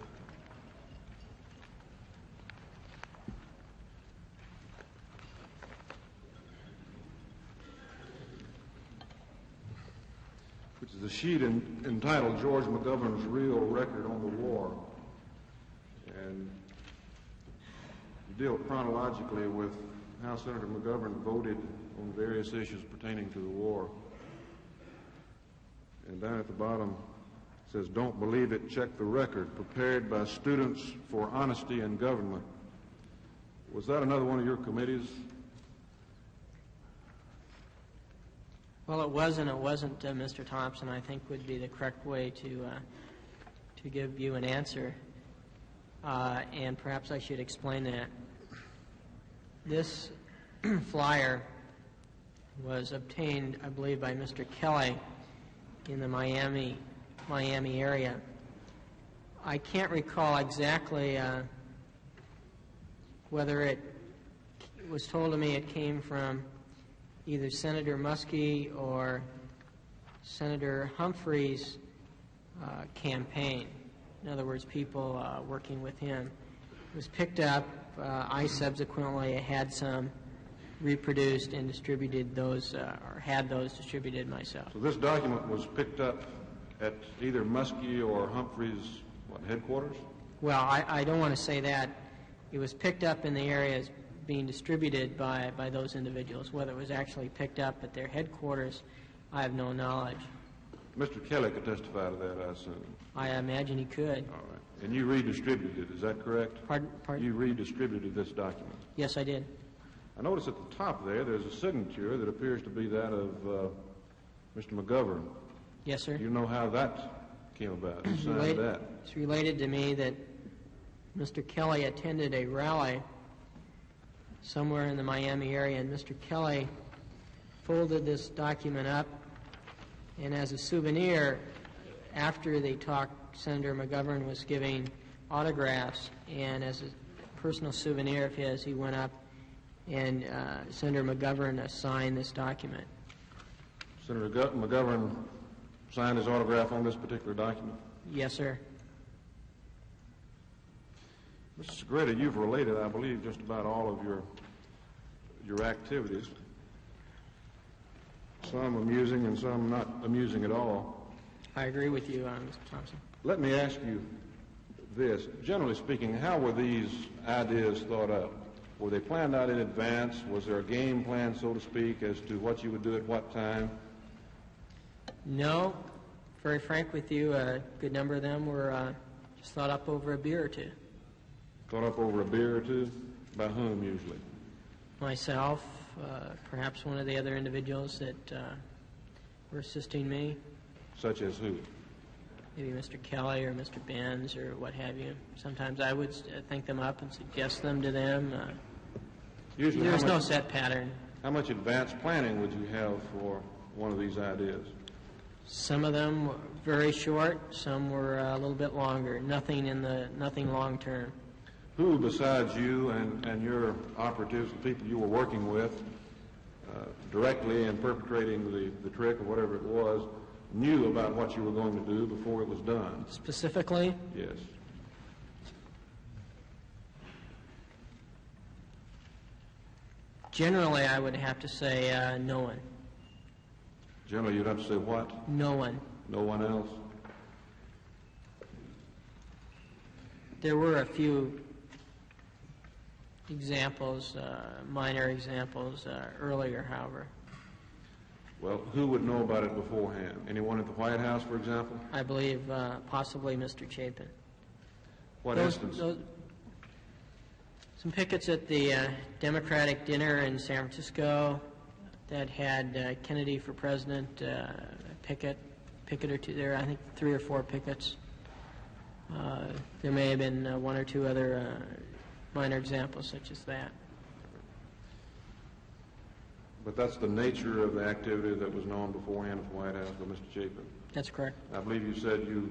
Which is a sheet entitled George McGovern's Real Record on the War. And you deal chronologically with how Senator McGovern voted on various issues pertaining to the war. And down at the bottom it says, "Don't believe it, check the record, prepared by Students for Honesty in Government." Was that another one of your committees? Well, it was and it wasn't, Mr. Thompson, I think would be the correct way to give you an answer. And perhaps I should explain that. This flyer was obtained, I believe, by Mr. Kelly in the Miami area. I can't recall exactly whether it was told to me it came from either Senator Muskie or Senator Humphrey's campaign. In other words, people working with him. It was picked up. I subsequently had some reproduced and distributed those, or had those distributed myself. So this document was picked up at either Muskie or Humphrey's headquarters? Well, I don't want to say that. It was picked up in the areas being distributed by those individuals. Whether it was actually picked up at their headquarters, I have no knowledge. Mr. Kelly could testify to that, I assume. I imagine he could. All right. And you redistributed it, is that correct? Pardon? You redistributed this document? Yes, I did. I notice at the top there's a signature that appears to be that of Mr. McGovern. Yes, sir. Do you know how that came about? Who signed that? It's related to me that Mr. Kelly attended a rally somewhere in the Miami area, and Mr. Kelly folded this document up, and as a souvenir, after they talked, Senator McGovern was giving autographs, and as a personal souvenir of his, he went up and Senator McGovern signed this document. Senator McGovern signed his autograph on this particular document? Yes, sir. Mr. Segretti, you've related, I believe, just about all of your activities, some amusing and some not amusing at all. I agree with you, Mr. Thompson. Let me ask you this. Generally speaking, how were these ideas thought up? Were they planned out in advance? Was there a game plan, so to speak, as to what you would do at what time? No. Very frank with you, a good number of them were just thought up over a beer or two. Thought up over a beer or two? By whom, usually? Myself, perhaps one of the other individuals that were assisting me. Such as who? Maybe Mr. Kelly or Mr. Benz or what have you. Sometimes I would think them up and suggest them to them. Usually there's no set pattern. How much advanced planning would you have for one of these ideas? Some of them were very short, some were a little bit longer. Nothing long term. Who besides you and your operatives, the people you were working with, directly in perpetrating the trick or whatever it was, knew about what you were going to do before it was done? Specifically? Yes. Generally, I would have to say no one. Generally, you'd have to say what? No one. No one else? There were a few examples, minor examples, earlier, however. Well, who would know about it beforehand? Anyone at the White House, for example? I believe possibly Mr. Chapin. What instance? Some pickets at the Democratic dinner in San Francisco that had Kennedy for president, picket or two there, I think 3 or 4 pickets. There may have been 1 or 2 other minor examples such as that. But that's the nature of the activity that was known beforehand at the White House by Mr. Chapin. That's correct. I believe you said you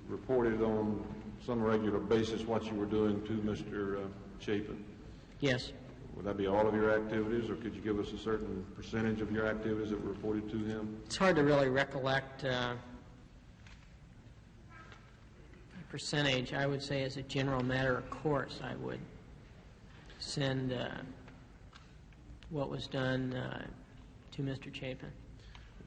reported on some regular basis what you were doing to Mr. Chapin? Yes. Would that be all of your activities, or could you give us a certain percentage of your activities that were reported to him? It's hard to really recollect a percentage. I would say as a general matter of course, I would send what was done to Mr. Chapin.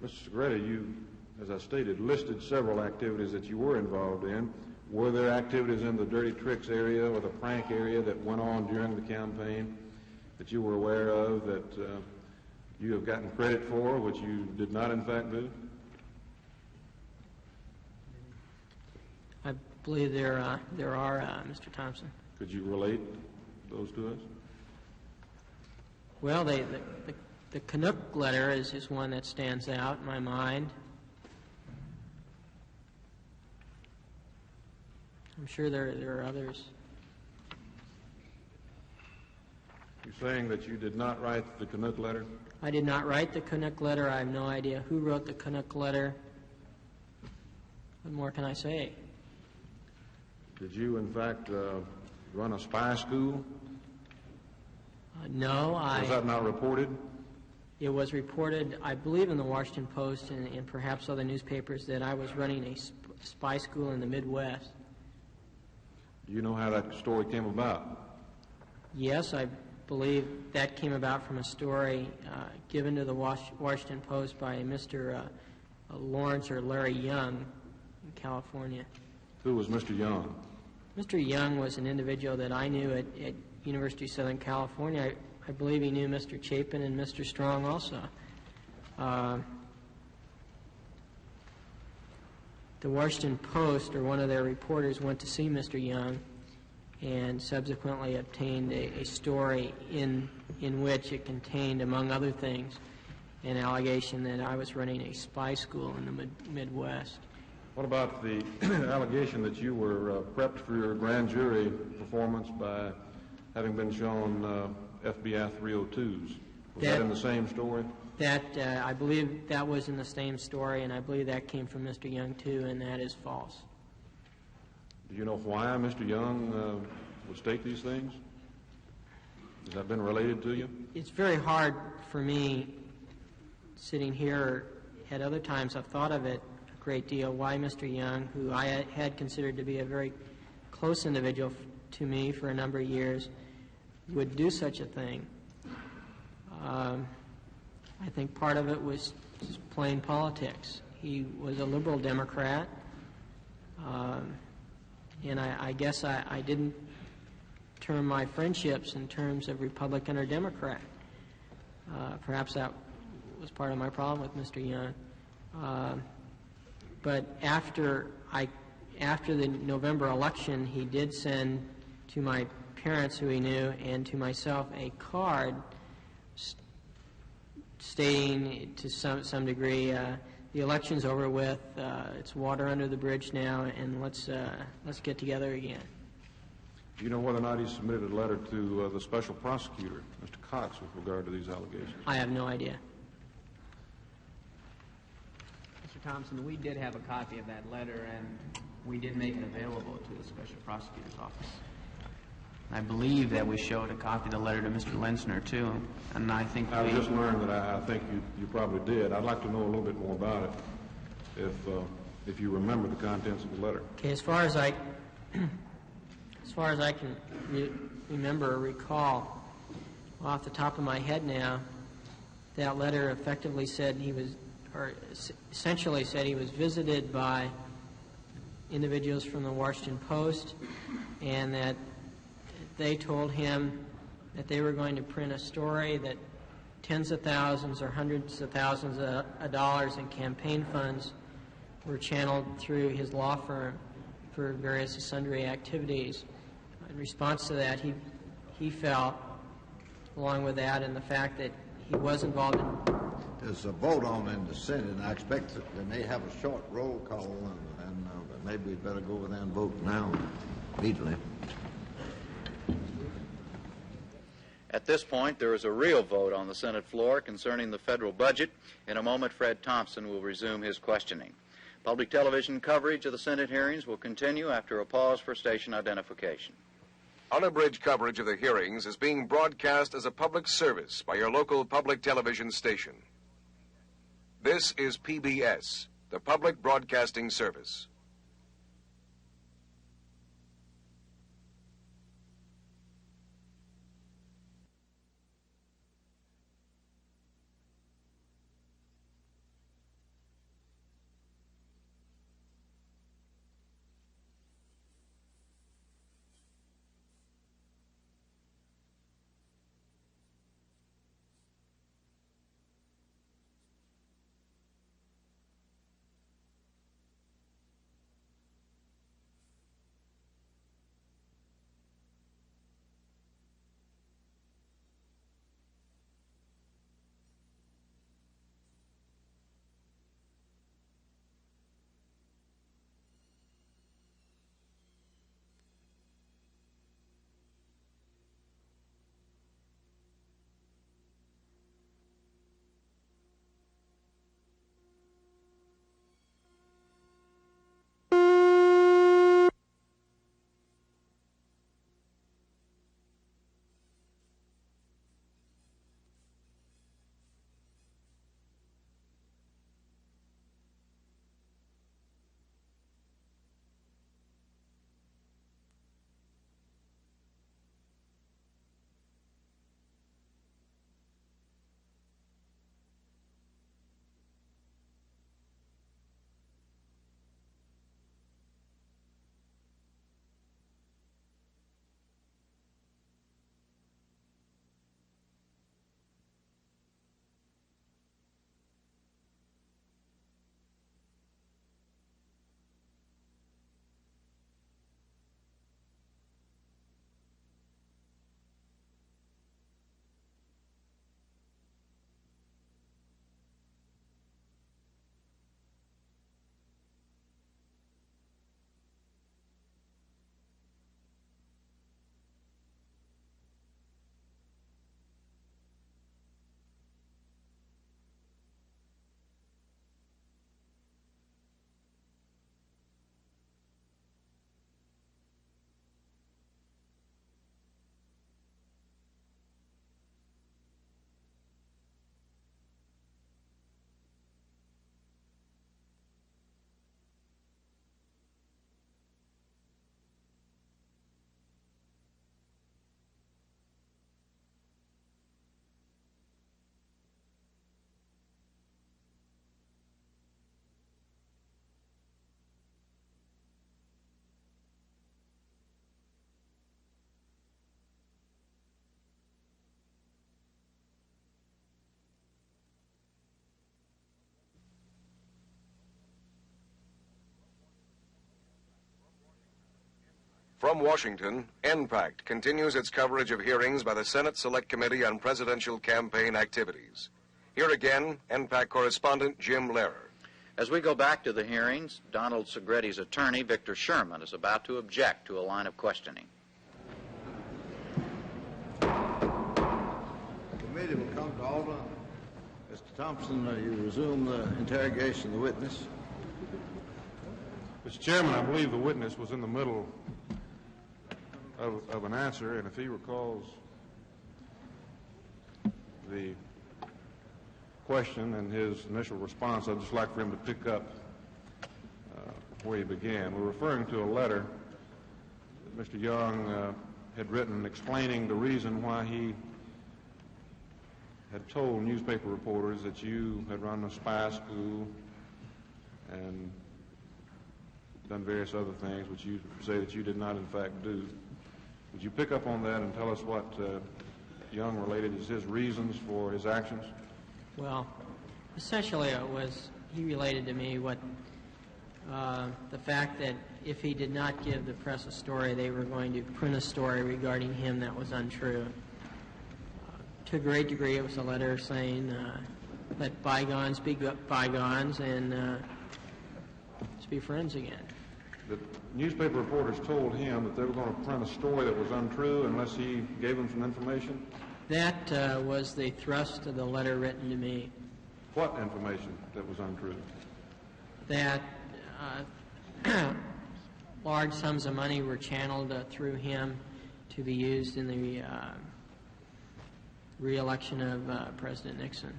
Mr. Segretti, you, as I stated, listed several activities that you were involved in. Were there activities in the dirty tricks area or the prank area that went on during the campaign that you were aware of that you have gotten credit for, which you did not in fact do? I believe there are, Mr. Thompson. Could you relate those to us? Well, the Canuck letter is one that stands out in my mind. I'm sure there are others. You're saying that you did not write the Canuck letter? I did not write the Canuck letter. I have no idea who wrote the Canuck letter. What more can I say? Did you, in fact, run a spy school? No, Was that not reported? It was reported, I believe, in the Washington Post and perhaps other newspapers that I was running a spy school in the Midwest. Do you know how that story came about? Yes, I believe that came about from a story given to the Washington Post by Mr. Lawrence or Larry Young in California. Who was Mr. Young? Mr. Young was an individual that I knew at University of Southern California. I believe he knew Mr. Chapin and Mr. Strong also. The Washington Post, or one of their reporters, went to see Mr. Young and subsequently obtained a story in which it contained, among other things, an allegation that I was running a spy school in the Midwest. What about the allegation that you were prepped for your grand jury performance by having been shown FBI 302s? Was that in the same story? That, I believe that was in the same story, and I believe that came from Mr. Young, too, and that is false. Do you know why Mr. Young would state these things? Has that been related to you? It's very hard for me, sitting here, at other times I've thought of it a great deal, why Mr. Young, who I had considered to be a very close individual to me for a number of years, would do such a thing. I think part of it was just plain politics. He was a liberal Democrat, and I guess I didn't term my friendships in terms of Republican or Democrat. Perhaps that was part of my problem with Mr. Young. But after the November election, he did send to my parents, who he knew, and to myself a card stating to some degree, the election's over with, it's water under the bridge now, and let's get together again. Do you know whether or not he submitted a letter to the special prosecutor, Mr. Cox, with regard to these allegations? I have no idea. Mr. Thompson, we did have a copy of that letter, and we did make it available to the special prosecutor's office. I believe that we showed a copy of the letter to Mr. Lenzner, too, and I think I just learned that I think you probably did. I'd like to know a little bit more about it, if you remember the contents of the letter. Okay, as far as I can remember or recall, off the top of my head now, that letter effectively said essentially said he was visited by individuals from the Washington Post, and that they told him that they were going to print a story that tens of thousands or hundreds of thousands of dollars in campaign funds were channeled through his law firm for various sundry activities. In response to that, he felt, along with that and the fact that he was involved in... There's a vote on in the Senate, and I expect that they may have a short roll call, and maybe we'd better go over there and vote now, immediately. At this point, there is a real vote on the Senate floor concerning the federal budget. In a moment, Fred Thompson will resume his questioning. Public television coverage of the Senate hearings will continue after a pause for station identification. Unabridged coverage of the hearings is being broadcast as a public service by your local public television station. This is PBS, the Public Broadcasting Service. From Washington, NPACT continues its coverage of hearings by the Senate Select Committee on Presidential Campaign Activities. Here again, NPACT correspondent Jim Lehrer. As we go back to the hearings, Donald Segretti's attorney, Victor Sherman, is about to object to a line of questioning. The committee will come to order. Mr. Thompson, you resume the interrogation of the witness. Mr. Chairman, I believe the witness was in the middle of an answer, and if he recalls the question and his initial response, I'd just like for him to pick up where he began. We're referring to a letter that Mr. Young had written explaining the reason why he had told newspaper reporters that you had run a spy school and done various other things which you say that you did not in fact do. Would you pick up on that and tell us what Young related as his reasons for his actions? Well, essentially he related to me what the fact that if he did not give the press a story, they were going to print a story regarding him that was untrue. To a great degree, it was a letter saying, let bygones be bygones and let's be friends again. The newspaper reporters told him that they were going to print a story that was untrue unless he gave them some information? That was the thrust of the letter written to me. What information that was untrue? That large sums of money were channeled through him to be used in the re-election of President Nixon.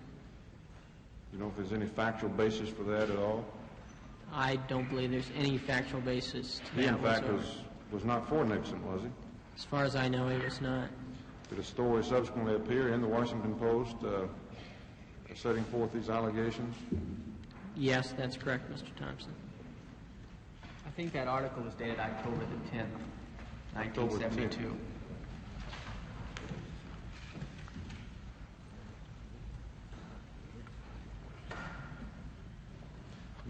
You know if there's any factual basis for that at all? I don't believe there's any factual basis to He, that in fact, whatsoever. was not for Nixon, was he? As far as I know, he was not. Did a story subsequently appear in the Washington Post setting forth these allegations? Yes, that's correct, Mr. Thompson. I think that article was dated October the 10th, 1972. I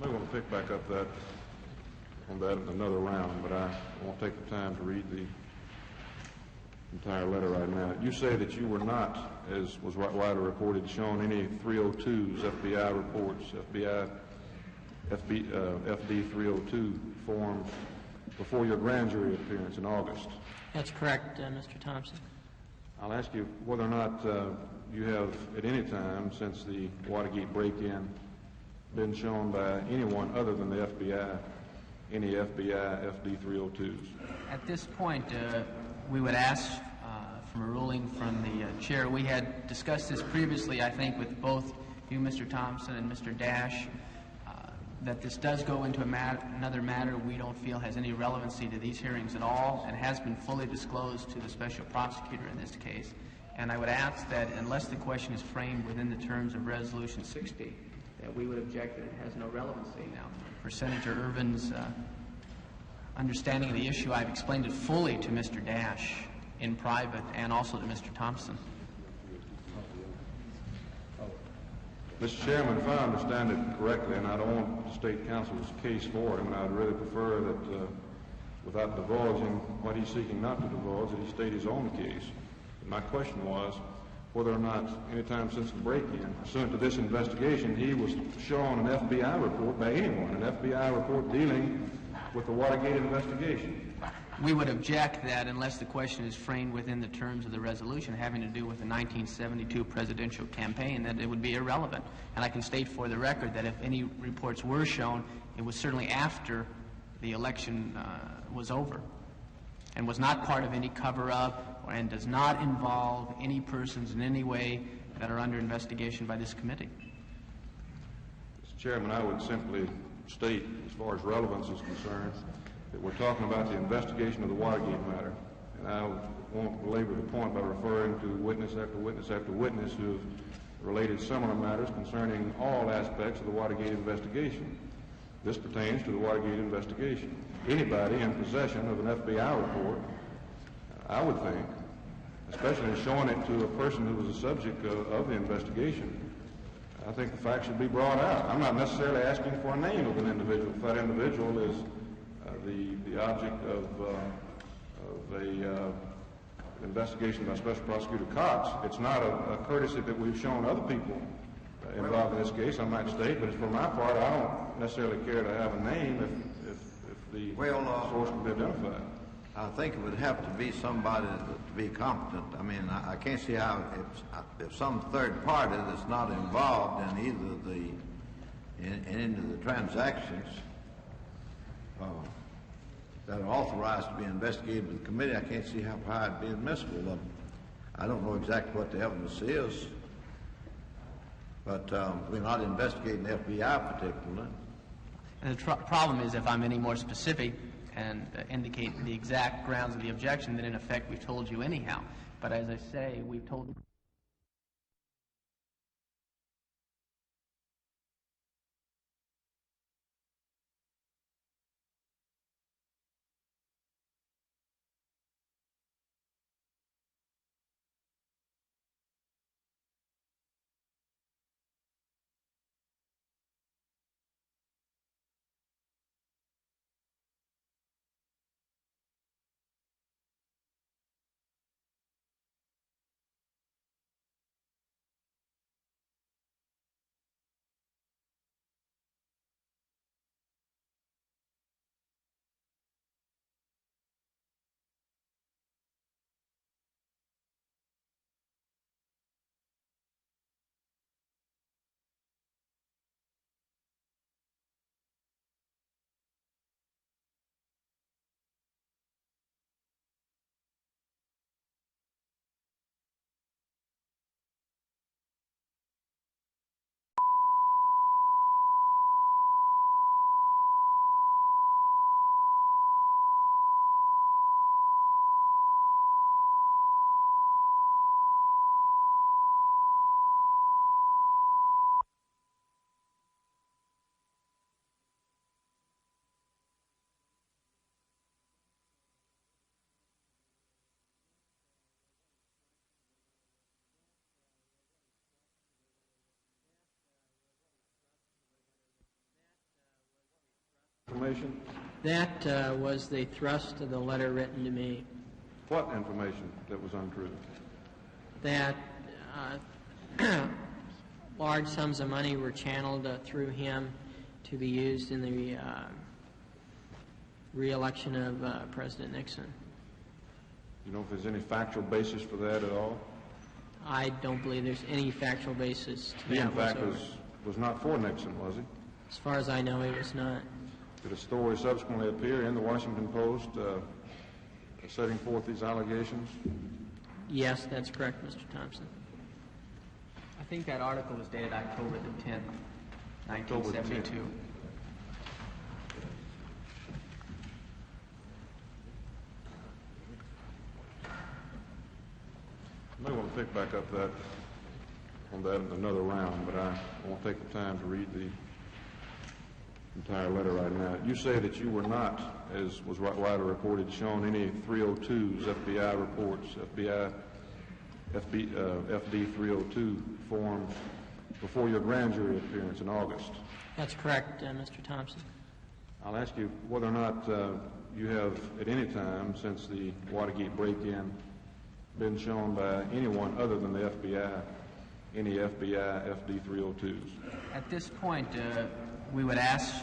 may want to pick back up on that in another round, but I won't take the time to read the entire letter right now. You say that you were not, as was widely reported, shown any 302s, FBI reports, FD 302 forms before your grand jury appearance in August. That's correct, Mr. Thompson. I'll ask you whether or not you have at any time since the Watergate break-in been shown by anyone other than the FBI any FBI FD 302s. At this point, we would ask for a ruling from the chair. We had discussed this previously, I think, with both you, Mr. Thompson, and Mr. Dash, that this does go into another matter we don't feel has any relevancy to these hearings at all and has been fully disclosed to the special prosecutor in this case. And I would ask that unless the question is framed within the terms of Resolution 60, that we would object that it has no relevancy. Now, for Senator Ervin's understanding of the issue, I've explained it fully to Mr. Dash in private and also to Mr. Thompson. Mr. Chairman, if I understand it correctly, and I don't want the State Council's case for him, and I'd really prefer that without divulging what he's seeking not to divulge, that he state his own case. And my question was whether or not any time since the break-in, pursuant to this investigation, he was shown an FBI report by anyone, an FBI report dealing with the Watergate investigation. We would object that unless the question is framed within the terms of the resolution having to do with the 1972 presidential campaign, that it would be irrelevant. And I can state for the record that if any reports were shown, it was certainly after the election was over and was not part of any cover-up and does not involve any persons in any way that are under investigation by this committee. Mr. Chairman, I would simply state, as far as relevance is concerned, that we're talking about the investigation of the Watergate matter. And I won't belabor the point by referring to witness after witness after witness who have related similar matters concerning all aspects of the Watergate investigation. This pertains to the Watergate investigation. Anybody in possession of an FBI report, I would think, especially showing it to a person who was the subject of the investigation, I think the facts should be brought out. I'm not necessarily asking for a name of an individual. If that individual is the object of an investigation by Special Prosecutor Cox, it's not a courtesy that we've shown other people involved in this case, I might state, but for my part, I don't necessarily care to have a name if the source can be identified. I think it would have to be somebody to be competent. I mean, I can't see how if some third party that's not involved in either any of the transactions that are authorized to be investigated by the committee, I can't see how it'd be admissible. I don't know exactly what the evidence is, but we're not investigating the FBI particularly. And the problem is, if I'm any more specific and indicate the exact grounds of the objection, then in effect we've told you anyhow. But as I say, we've told information? That was the thrust of the letter written to me. What information that was untrue? That large sums of money were channeled through him to be used in the re-election of President Nixon. You know if there's any factual basis for that at all? I don't believe there's any factual basis to He, that in fact, whatsoever. was not for Nixon, was he? As far as I know, he was not. Did a story subsequently appear in the Washington Post setting forth these allegations? Yes, that's correct, Mr. Thompson. I think that article was dated October the 10th, 1972. You may want to pick back up on that in another round, but I won't take the time to read the entire letter right now. You say that you were not, as was widely reported, shown any 302s, FBI reports, FD 302 forms before your grand jury appearance in August. That's correct, Mr. Thompson. I'll ask you whether or not you have at any time since the Watergate break-in been shown by anyone other than the FBI any FBI FD 302s. At this point, we would ask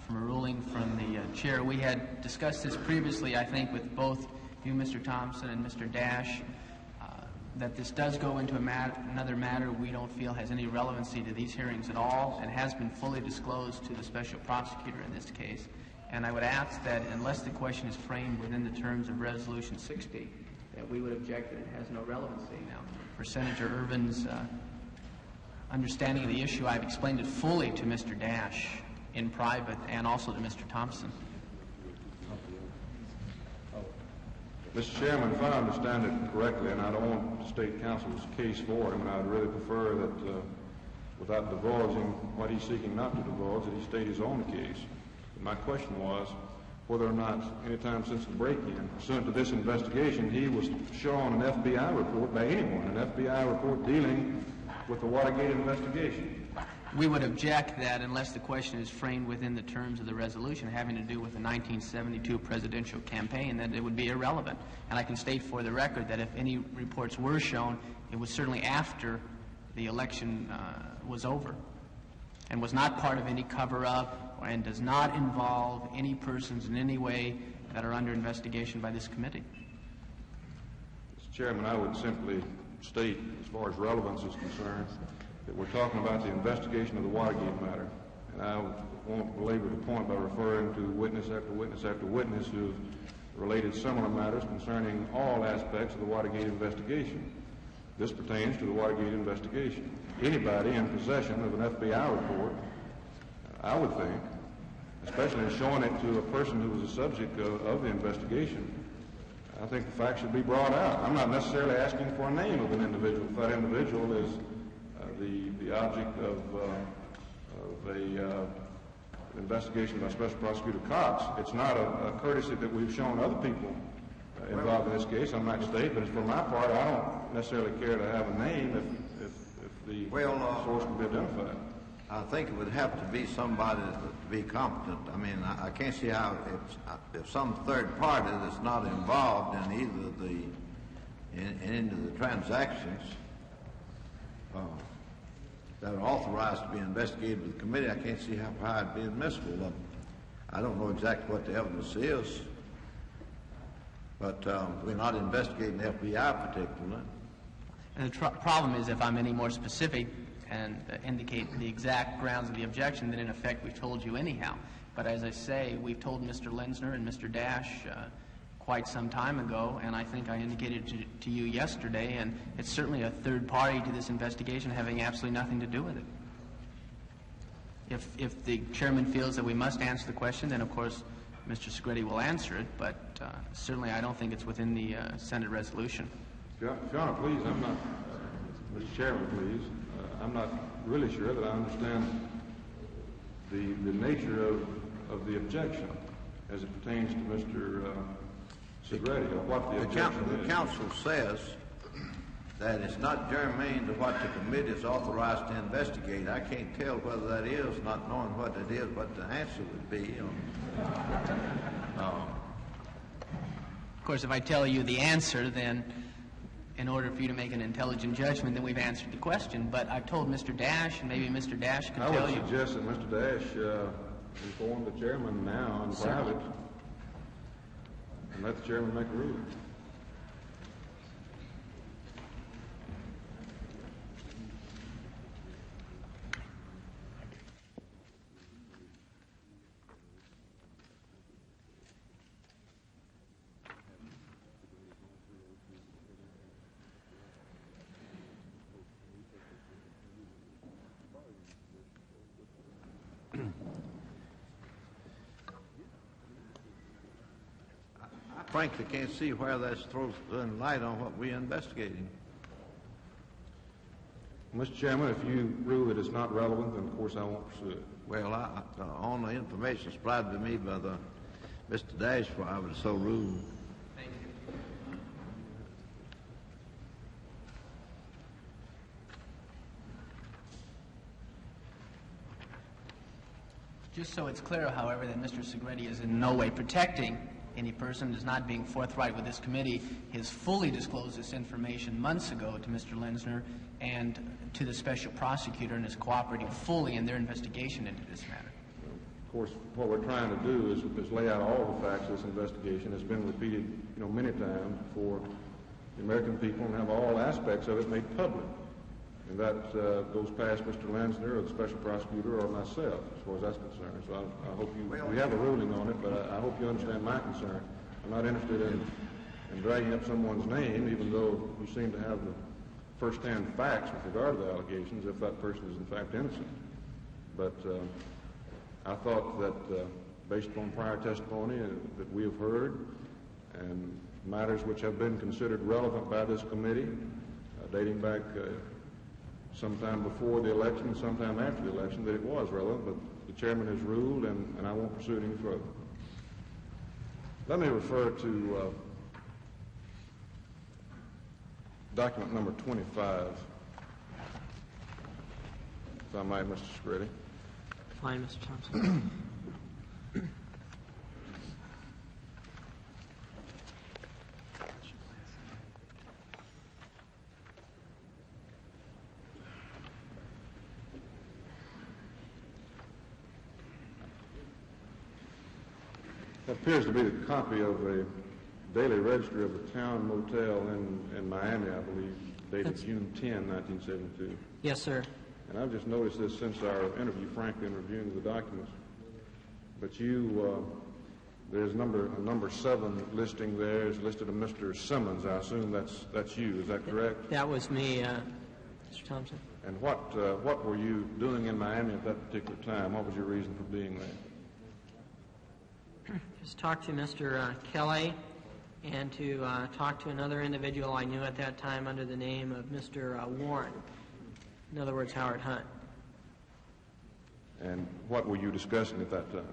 for a ruling from the chair. We had discussed this previously, I think, with both you, Mr. Thompson, and Mr. Dash, that this does go into another matter we don't feel has any relevancy to these hearings at all and has been fully disclosed to the special prosecutor in this case. And I would ask that unless the question is framed within the terms of Resolution 60, that we would object that it has no relevancy. Now, for Senator Ervin's understanding of the issue, I've explained it fully to Mr. Dash in private and also to Mr. Thompson. Mr. Chairman, if I understand it correctly, and I don't want the state counsel's case for him, and I'd really prefer that without divulging what he's seeking not to divulge, that he state his own case. My question was whether or not any time since the break-in, pursuant to this investigation, he was shown an FBI report by anyone, an FBI report dealing with the Watergate investigation. We would object that unless the question is framed within the terms of the resolution having to do with the 1972 presidential campaign, that it would be irrelevant. And I can state for the record that if any reports were shown, it was certainly after the election was over and was not part of any cover-up and does not involve any persons in any way that are under investigation by this committee. Mr. Chairman, I would simply state, as far as relevance is concerned, that we're talking about the investigation of the Watergate matter. And I won't belabor the point by referring to witness after witness after witness who have related similar matters concerning all aspects of the Watergate investigation. This pertains to the Watergate investigation. Anybody in possession of an FBI report, I would think, especially showing it to a person who was the subject of the investigation, I think the facts should be brought out. I'm not necessarily asking for a name of an individual. If that individual is the object of an investigation by Special Prosecutor Cox, it's not a courtesy that we've shown other people involved in this case. I might state, but for my part, I don't necessarily care to have a name if the source can be identified. I think it would have to be somebody to be competent. I mean, I can't see how if some third party that's not involved in either into the transactions that are authorized to be investigated with the committee, I can't see how it'd be admissible. I don't know exactly what the evidence is, but we're not investigating the FBI particularly. And the problem is, if I'm any more specific and indicate the exact grounds of the objection, then in effect we've told you anyhow. But as I say, we've told Mr. Lenzner and Mr. Dash quite some time ago, and I think I indicated to you yesterday, and it's certainly a third party to this investigation having absolutely nothing to do with it. If the chairman feels that we must answer the question, then of course Mr. Segretti will answer it, but certainly I don't think it's within the Senate resolution. Your Honor, please, I'm not, Mr. Chairman, please, I'm not really sure that I understand the nature of the objection as it pertains to Mr. Segretti, or what the objection is. The counsel says that it's not germane to what the committee is authorized to investigate. I can't tell whether that is, not knowing what it is, what the answer would be. Of course, if I tell you the answer, then in order for you to make an intelligent judgment, then we've answered the question. But I've told Mr. Dash, and maybe Mr. Dash can tell you. I would suggest that Mr. Dash inform the chairman now in private and let the chairman make a ruling. Frankly, can't see where that throws light on what we're investigating. Mr. Chairman, if you rule that it's not relevant, then of course I won't pursue it. Well, on the information supplied to me by Mr. Dash, I would so rule. Thank you. Just so it's clear, however, that Mr. Segretti is in no way protecting any person, is not being forthright with this committee. He has fully disclosed this information months ago to Mr. Lenzner and to the special prosecutor, and is cooperating fully in their investigation into this matter. Of course, what we're trying to do is lay out all the facts of this investigation. It's been repeated, many times for the American people, and have all aspects of it made public. And that goes past Mr. Lenzner or the special prosecutor or myself, as far as that's concerned. So I hope we have a ruling on it, but I hope you understand my concern. I'm not interested in dragging up someone's name, even though you seem to have the first-hand facts with regard to the allegations, if that person is in fact innocent. But I thought that based upon prior testimony that we have heard, and matters which have been considered relevant by this committee, dating back sometime before the election and sometime after the election, that it was relevant, but the chairman has ruled, and I won't pursue it any further. Let me refer to document number 25, if I might, Mr. Segretti. Fine, Mr. Thompson. That appears to be the copy of a daily register of a town motel in Miami, I believe, dated June 10, 1972. Yes, sir. And I've just noticed this since our interview, frankly, in reviewing the documents. But there's number 7 listing there is listed a Mr. Simmons. I assume that's you. Is that correct? That was me, Mr. Thompson. And what were you doing in Miami at that particular time? What was your reason for being there? Just talked to Mr. Kelly and to talk to another individual I knew at that time under the name of Mr. Warren. In other words, Howard Hunt. And what were you discussing at that time?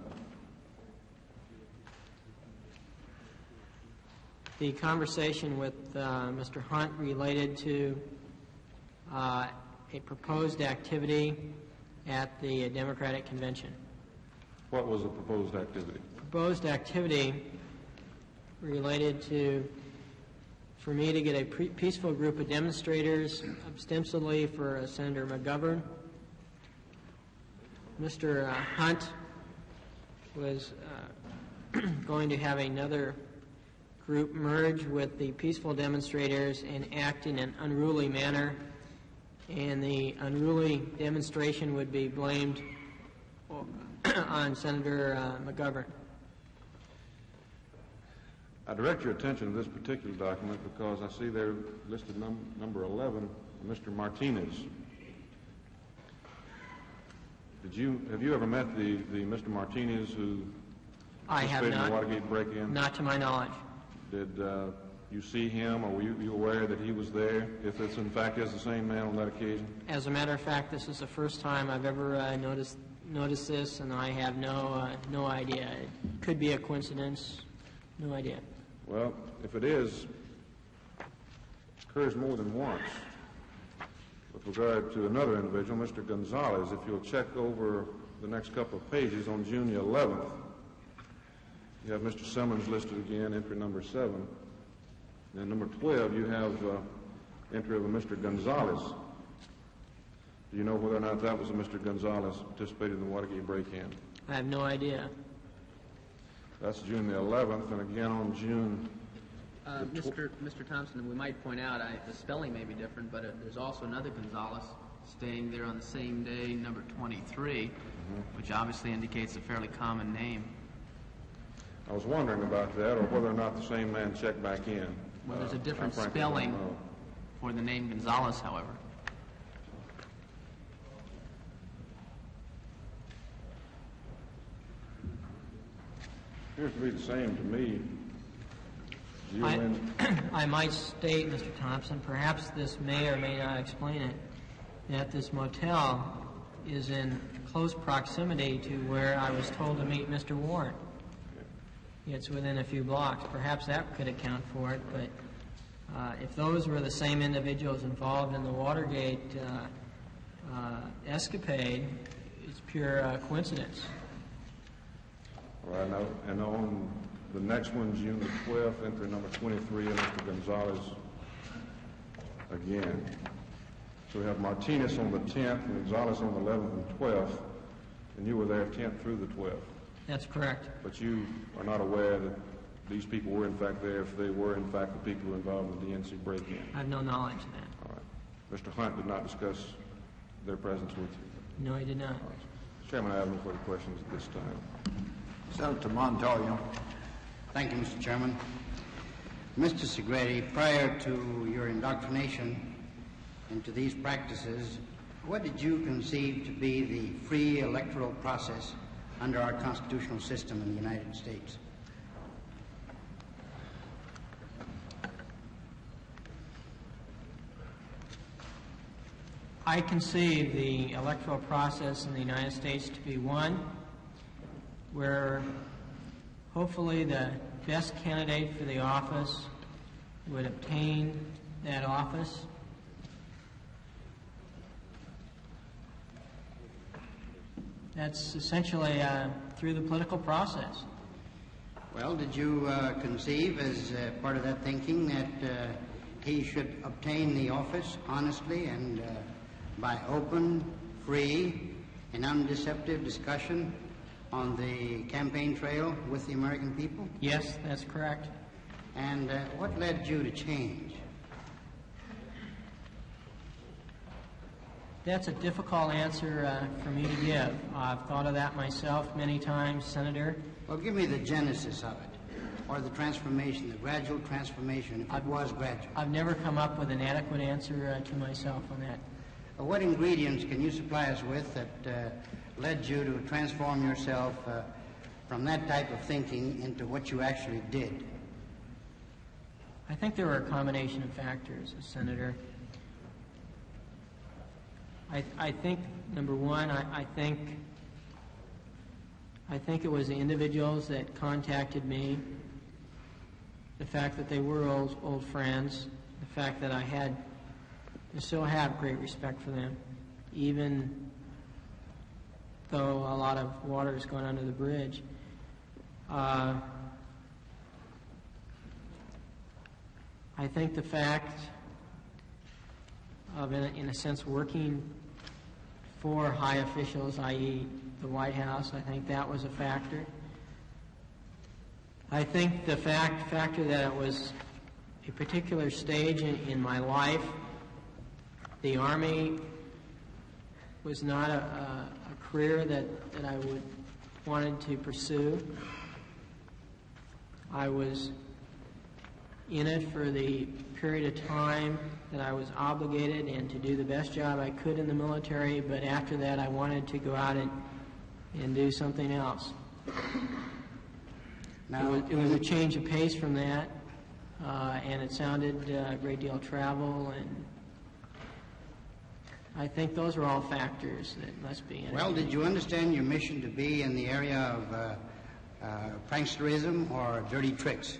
The conversation with Mr. Hunt related to a proposed activity at the Democratic Convention. What was the proposed activity? Proposed activity related for me to get a peaceful group of demonstrators, ostensibly for Senator McGovern. Mr. Hunt was going to have another group merge with the peaceful demonstrators and act in an unruly manner, and the unruly demonstration would be blamed on Senator McGovern. I direct your attention to this particular document because I see there listed number 11, Mr. Martinez. Have you ever met the Mr. Martinez who participated in the Watergate break-in? Not to my knowledge. Did you see him, or were you aware that he was there, if it's in fact is the same man on that occasion? As a matter of fact, this is the first time I've ever noticed this, and I have no idea. It could be a coincidence. No idea. Well, if it is occurs more than once with regard to another individual, Mr. Gonzalez. If you'll check over the next couple of pages, on June the 11th, you have Mr. Simmons listed again, entry number 7. And number 12, you have entry of a Mr. Gonzalez. Do you know whether or not that was a Mr. Gonzalez participated in the Watergate break-in? I have no idea. That's June the 11th, and again on June... Mr. Thompson, we might point out, the spelling may be different, but there's also another Gonzalez staying there on the same day, number 23, which obviously indicates a fairly common name. I was wondering about that, or whether or not the same man checked back in. Well, there's a different spelling for the name Gonzalez, however. Appears to be the same to me. I might state, Mr. Thompson, perhaps this may or may not explain it, that this motel is in close proximity to where I was told to meet Mr. Warren. It's within a few blocks. Perhaps that could account for it, but if those were the same individuals involved in the Watergate escapade, it's pure coincidence. All right, now, and on the next one, June the 12th, entry number 23, and Mr. Gonzalez again. So we have Martinez on the 10th, and Gonzalez on the 11th and 12th, and you were there 10th through the 12th. That's correct. But you are not aware that these people were in fact there, if they were in fact the people involved in the DNC break-in? I have no knowledge of that. All right. Mr. Hunt did not discuss their presence with you? No, he did not. All right. Chairman, I have no further questions at this time. Senator Montoya. Thank you, Mr. Chairman. Mr. Segretti, prior to your indoctrination into these practices, what did you conceive to be the free electoral process under our constitutional system in the United States? I conceive the electoral process in the United States to be one where hopefully the best candidate for the office would obtain that office. That's essentially through the political process. Well, did you conceive as part of that thinking that he should obtain the office honestly and by open, free, and undeceptive discussion on the campaign trail with the American people? Yes, that's correct. And what led you to change? That's a difficult answer for me to give. I've thought of that myself many times, Senator. Well, give me the genesis of it, or the transformation, the gradual transformation, if it was gradual. I've never come up with an adequate answer to myself on that. What ingredients can you supply us with that led you to transform yourself from that type of thinking into what you actually did? I think there were a combination of factors, Senator. I think, number one, I think it was the individuals that contacted me, the fact that they were old friends, the fact that I still have great respect for them, even though a lot of water is going under the bridge. I think the fact of, in a sense, working for high officials, i.e. the White House, I think that was a factor. I think the factor that it was a particular stage in my life. The Army was not a career that I wanted to pursue. I was in it for the period of time that I was obligated and to do the best job I could in the military, but after that I wanted to go out and do something else. Now, it was a change of pace from that, and it sounded a great deal of travel, and I think those are all factors that must be in it. Well, did you understand your mission to be in the area of pranksterism or dirty tricks?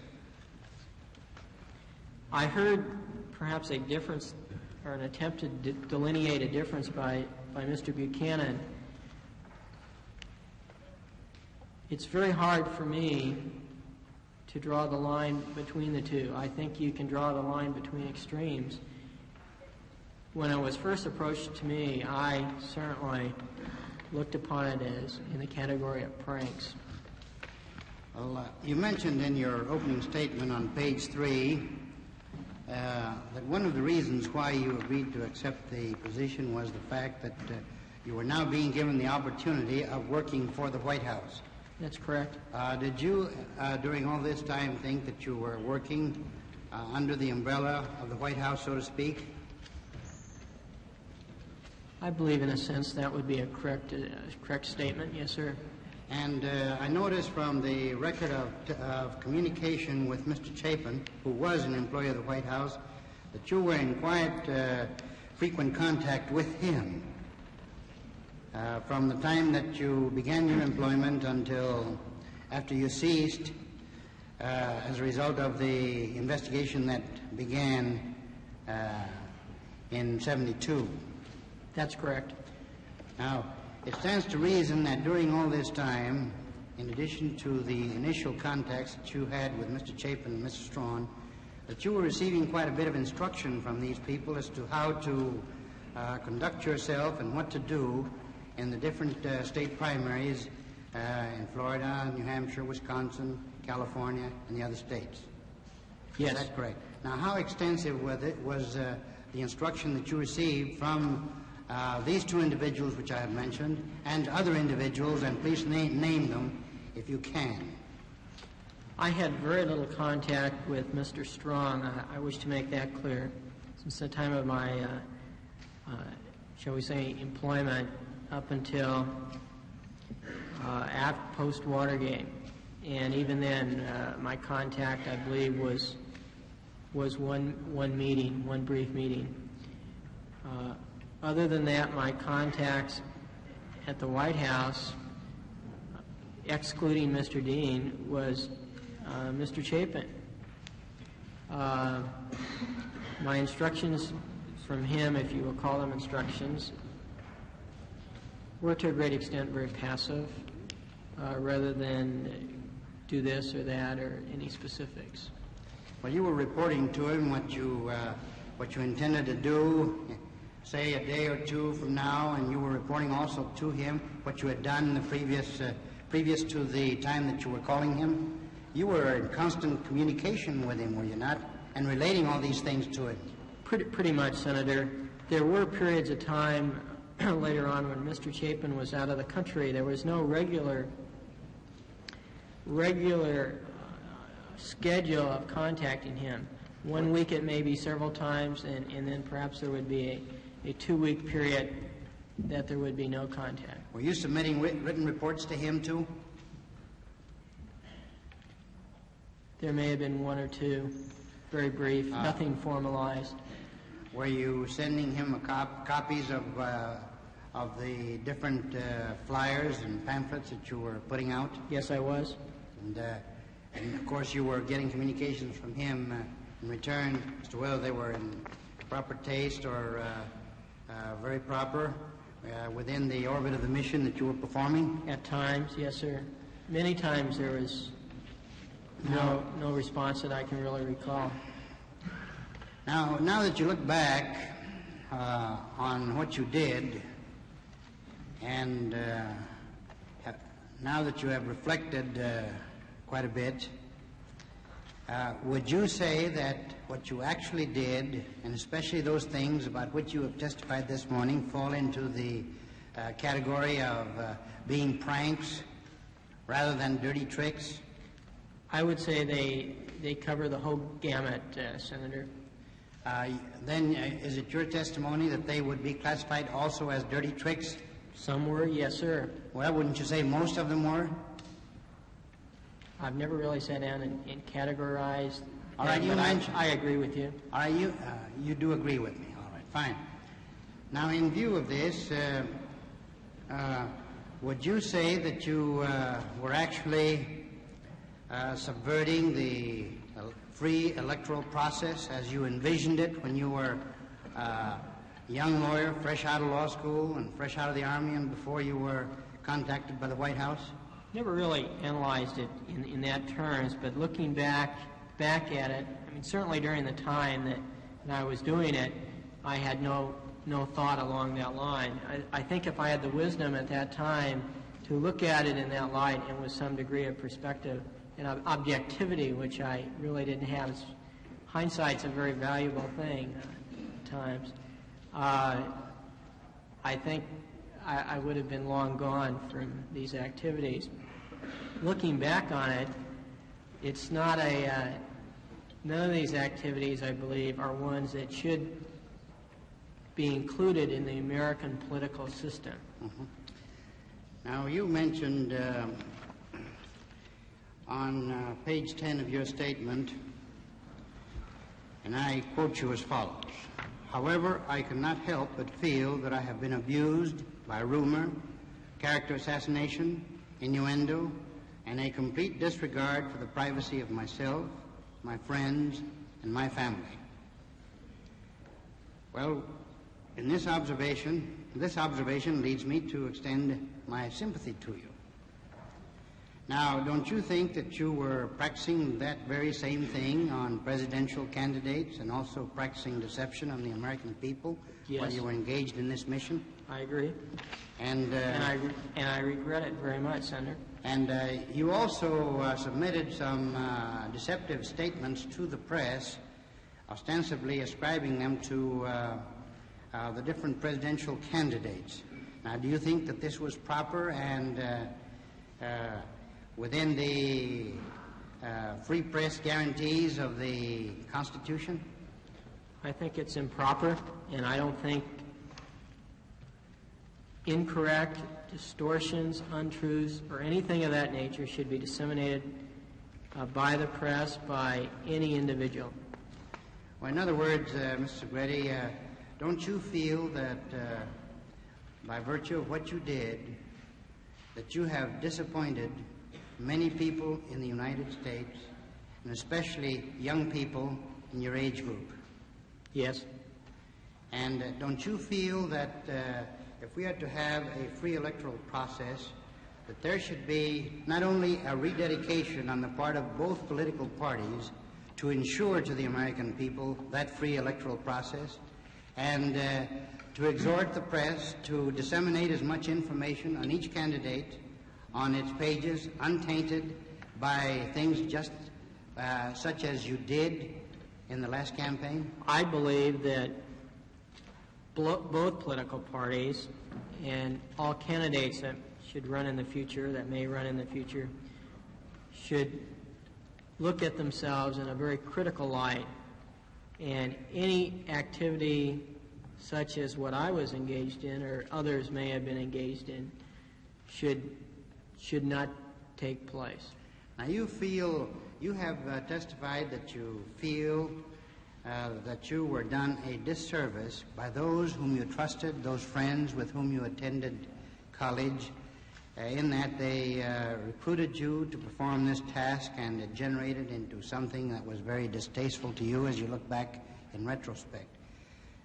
I heard perhaps a difference or an attempt to delineate a difference by Mr. Buchanan. It's very hard for me to draw the line between the two. I think you can draw the line between extremes. When it was first approached to me, I certainly looked upon it as in the category of pranks. Well, you mentioned in your opening statement on page 3 that one of the reasons why you agreed to accept the position was the fact that you were now being given the opportunity of working for the White House. That's correct. Did you, during all this time, think that you were working under the umbrella of the White House, so to speak? I believe, in a sense, that would be a correct statement. Yes, sir. And I noticed from the record of communication with Mr. Chapin, who was an employee of the White House, that you were in quite frequent contact with him from the time that you began your employment until after you ceased as a result of the investigation that began in 72. That's correct. Now, it stands to reason that during all this time, in addition to the initial contacts that you had with Mr. Chapin and Mr. Strawn, that you were receiving quite a bit of instruction from these people as to how to conduct yourself and what to do in the different state primaries in Florida, New Hampshire, Wisconsin, California, and the other states. Yes. Is that correct? Now, how extensive was the instruction that you received from these two individuals which I have mentioned, and other individuals, and please name them if you can? I had very little contact with Mr. Strong. I wish to make that clear. Since the time of my, shall we say, employment up until post-Watergate. And even then, my contact, I believe, was one meeting, one brief meeting. Other than that, my contacts at the White House, excluding Mr. Dean, was Mr. Chapin. My instructions from him, if you will call them instructions, were to a great extent very passive, rather than do this or that or any specifics. Well, you were reporting to him what you intended to do, say a day or two from now, and you were reporting also to him what you had done the previous to the time that you were calling him. You were in constant communication with him, were you not? And relating all these things to him. Pretty much, Senator. There were periods of time later on when Mr. Chapin was out of the country. There was no regular schedule of contacting him. 1 week it may be several times, and then perhaps there would be a 2-week period that there would be no contact. Were you submitting written reports to him too? There may have been one or two, very brief, nothing formalized. Were you sending him copies of the different flyers and pamphlets that you were putting out? Yes, I was. And of course you were getting communications from him in return as to whether they were in proper taste or very proper within the orbit of the mission that you were performing? At times, yes, sir. Many times there was no response that I can really recall. Now that you look back on what you did, and now that you have reflected quite a bit, would you say that what you actually did, and especially those things about which you have testified this morning, fall into the category of being pranks rather than dirty tricks? I would say they cover the whole gamut, Senator. Then is it your testimony that they would be classified also as dirty tricks? Some were, yes, sir. Well, wouldn't you say most of them were? I've never really sat down and categorized. All right, I agree with you. All right, you do agree with me. All right, fine. Now, in view of this, would you say that you were actually subverting the free electoral process as you envisioned it when you were a young lawyer, fresh out of law school and fresh out of the Army and before you were contacted by the White House? Never really analyzed it in that terms, but looking back at it, I mean, certainly during the time that I was doing it, I had no thought along that line. I think if I had the wisdom at that time to look at it in that light and with some degree of perspective and objectivity, which I really didn't have. Hindsight's a very valuable thing at times. I think I would have been long gone from these activities. Looking back on it, it's not none of these activities, I believe, are ones that should be included in the American political system. Mm-hmm. Now, you mentioned on page 10 of your statement, and I quote you as follows: "However, I cannot help but feel that I have been abused by rumor, character assassination, innuendo, and a complete disregard for the privacy of myself, my friends, and my family." Well, in this observation leads me to extend my sympathy to you. Now, don't you think that you were practicing that very same thing on presidential candidates and also practicing deception on the American people while you were engaged in this mission? I agree. And I regret it very much, Senator. And you also submitted some deceptive statements to the press, ostensibly ascribing them to the different presidential candidates. Now, do you think that this was proper and within the free press guarantees of the Constitution? I think it's improper, and I don't think incorrect, distortions, untruths, or anything of that nature should be disseminated by the press, by any individual. Well, in other words, Mr. Segretti, don't you feel that by virtue of what you did, that you have disappointed many people in the United States, and especially young people in your age group? Yes. And don't you feel that if we are to have a free electoral process, that there should be not only a rededication on the part of both political parties to ensure to the American people that free electoral process, and to exhort the press to disseminate as much information on each candidate on its pages, untainted by things just such as you did in the last campaign? I believe that both political parties and all candidates that should run in the future, that may run in the future, should look at themselves in a very critical light, and any activity such as what I was engaged in or others may have been engaged in should not take place. Now, you have testified that you feel that you were done a disservice by those whom you trusted, those friends with whom you attended college, in that they recruited you to perform this task, and it generated into something that was very distasteful to you as you look back in retrospect.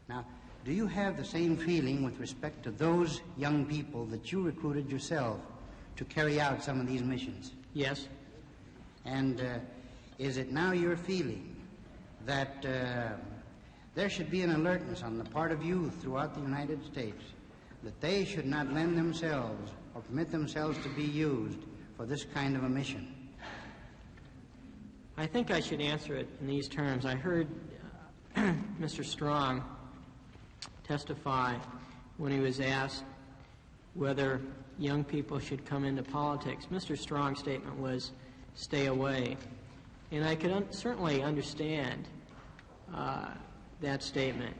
Now, do you have the same feeling with respect to those young people that you recruited yourself to carry out some of these missions? Yes. And is it now your feeling that there should be an alertness on the part of youth throughout the United States that they should not lend themselves or permit themselves to be used for this kind of a mission? I think I should answer it in these terms. I heard Mr. Strong testify when he was asked whether young people should come into politics. Mr. Strong's statement was, "Stay away." And I could certainly understand that statement.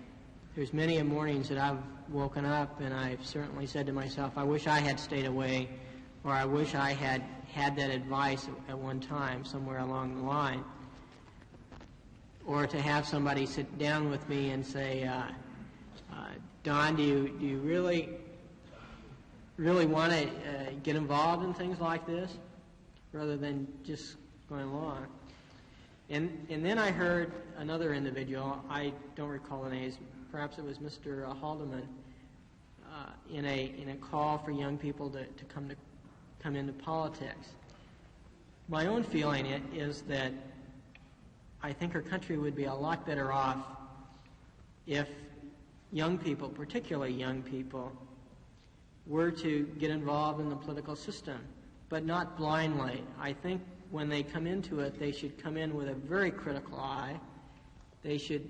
There's many a mornings that I've woken up and I've certainly said to myself, I wish I had stayed away, or I wish I had had that advice at one time somewhere along the line. Or to have somebody sit down with me and say, Don, do you really want to get involved in things like this rather than just going along? And then I heard another individual, I don't recall the names, perhaps it was Mr. Haldeman, in a call for young people to come into politics. My own feeling is that I think our country would be a lot better off if young people, particularly young people, were to get involved in the political system, but not blindly. I think when they come into it, they should come in with a very critical eye. They should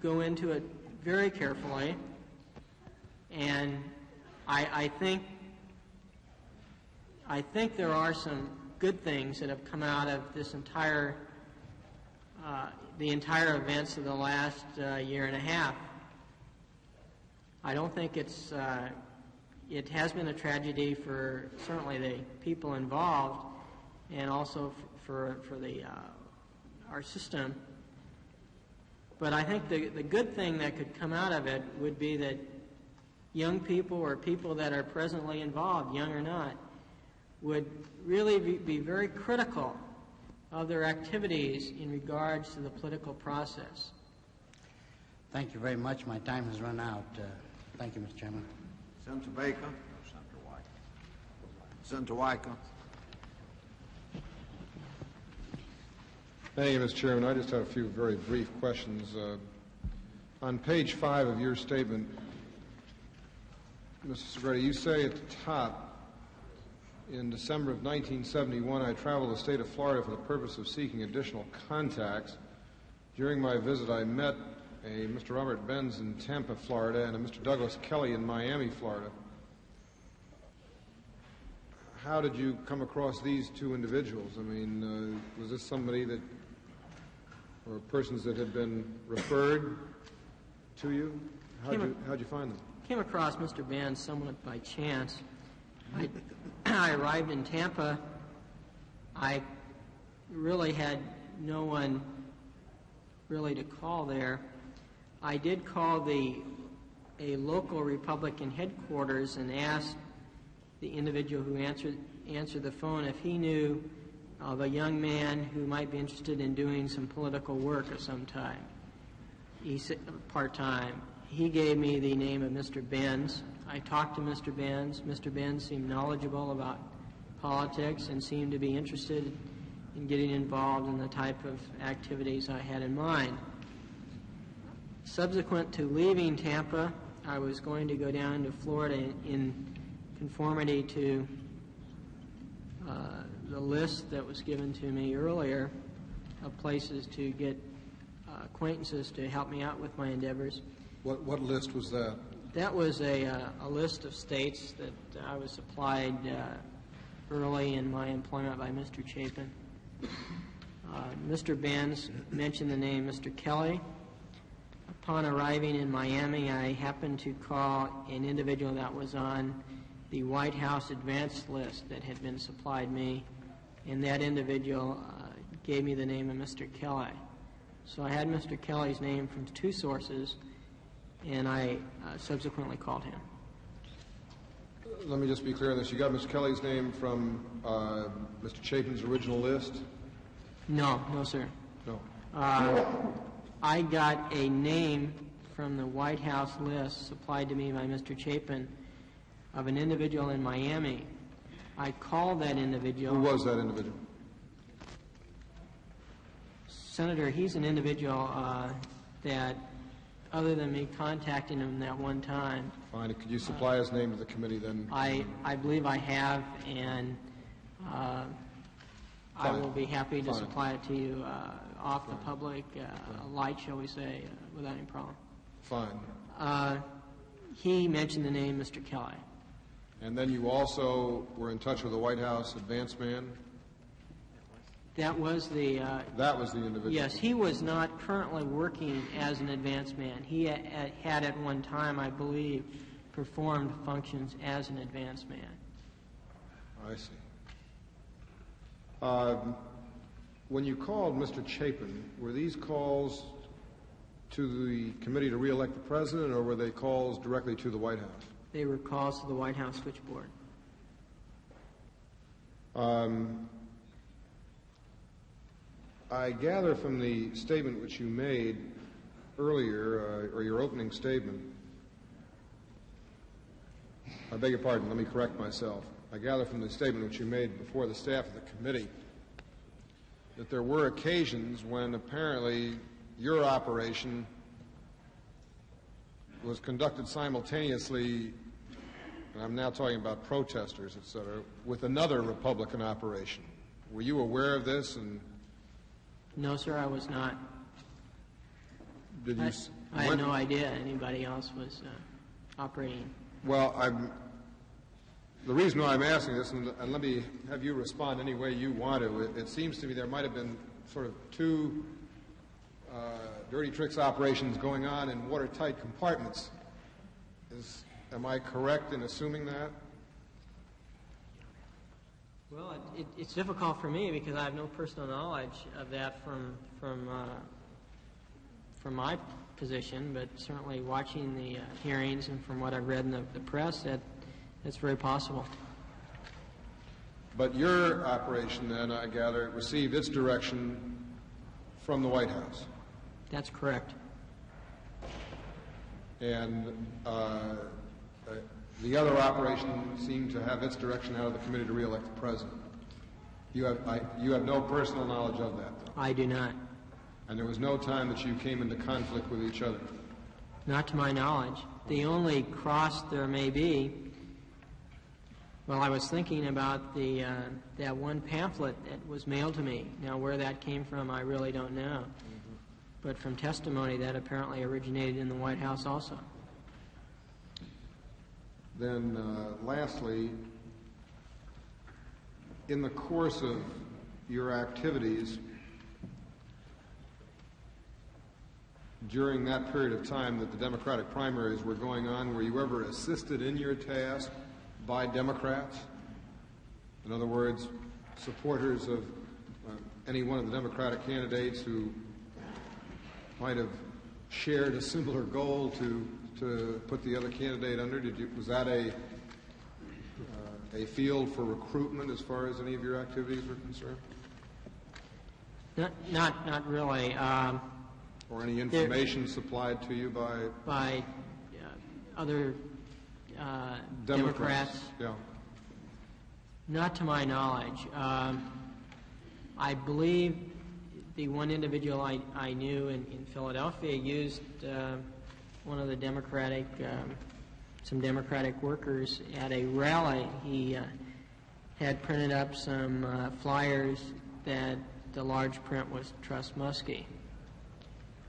go into it very carefully. And I think there are some good things that have come out of this entire events of the last year and a half. I don't think it has been a tragedy for certainly the people involved, and also for our system. But I think the good thing that could come out of it would be that young people or people that are presently involved, young or not, would really be very critical of their activities in regards to the political process. Thank you very much. My time has run out. Thank you, Mr. Chairman. Senator Baker. Senator Weicker. Thank you, Mr. Chairman. I just have a few very brief questions. On page 5 of your statement, Mr. Segretti, you say at the top, in December of 1971, I traveled the state of Florida for the purpose of seeking additional contacts. During my visit, I met a Mr. Robert Benz in Tampa, Florida, and a Mr. Douglas Kelly in Miami, Florida. How did you come across these two individuals? I mean, was this somebody that, or persons that had been referred to you? How'd you find them? Came across Mr. Benz somewhat by chance. I arrived in Tampa. I really had no one really to call there. I did call a local Republican headquarters and asked the individual who answered the phone if he knew of a young man who might be interested in doing some political work of some time. He said part-time. He gave me the name of Mr. Benz. I talked to Mr. Benz. Mr. Benz seemed knowledgeable about politics and seemed to be interested in getting involved in the type of activities I had in mind. Subsequent to leaving Tampa, I was going to go down to Florida in conformity to the list that was given to me earlier of places to get acquaintances to help me out with my endeavors. What list was that? That was a list of states that I was supplied early in my employment by Mr. Chapin. Mr. Benz mentioned the name Mr. Kelly. Upon arriving in Miami, I happened to call an individual that was on the White House advance list that had been supplied me, and that individual gave me the name of Mr. Kelly. So I had Mr. Kelly's name from two sources, and I subsequently called him. Let me just be clear on this. You got Mr. Kelly's name from Mr. Chapin's original list? No, sir. No. I got a name from the White House list supplied to me by Mr. Chapin of an individual in Miami. I called that individual. Who was that individual? Senator, he's an individual that, other than me contacting him that one time. Fine. Could you supply his name to the committee then? I believe I have, and I will be happy to supply it to you off the public light, shall we say, without any problem. Fine. He mentioned the name Mr. Kelly. And then you also were in touch with the White House advance man? That was the individual? Yes, he was not currently working as an advance man. He had at one time, I believe, performed functions as an advance man. I see. When you called Mr. Chapin, were these calls to the committee to re-elect the president, or were they calls directly to the White House? They were calls to the White House switchboard. I gather from the statement which you made earlier, or your opening statement, I beg your pardon, let me correct myself. I gather from the statement which you made before the staff of the committee that there were occasions when apparently your operation was conducted simultaneously, and I'm now talking about protesters, et cetera, with another Republican operation. Were you aware of this? And No, sir, I was not. did you? I had no idea anybody else was operating. Well, the reason why I'm asking this, and let me have you respond any way you want to, it seems to me there might have been sort of two dirty tricks operations going on in watertight compartments. Am I correct in assuming that? Well, it's difficult for me because I have no personal knowledge of that from my position, but certainly watching the hearings and from what I've read in the press, that's very possible. But your operation, then, I gather, received its direction from the White House. That's correct. And the other operation seemed to have its direction out of the committee to re-elect the president. You have no personal knowledge of that, though? I do not. And there was no time that you came into conflict with each other? Not to my knowledge. The only cross there may be, well, I was thinking about that one pamphlet that was mailed to me. Now, where that came from, I really don't know. But from testimony, that apparently originated in the White House also. Then, lastly, in the course of your activities during that period of time that the Democratic primaries were going on, were you ever assisted in your task by Democrats? In other words, supporters of any one of the Democratic candidates who might have shared a similar goal to put the other candidate under? Was that a field for recruitment as far as any of your activities were concerned? Not really. Or any information supplied to you by other Democrats? Yeah. Not to my knowledge. I believe the one individual I knew in Philadelphia used one of the some Democratic workers at a rally. He had printed up some flyers that the large print was Trust Muskie,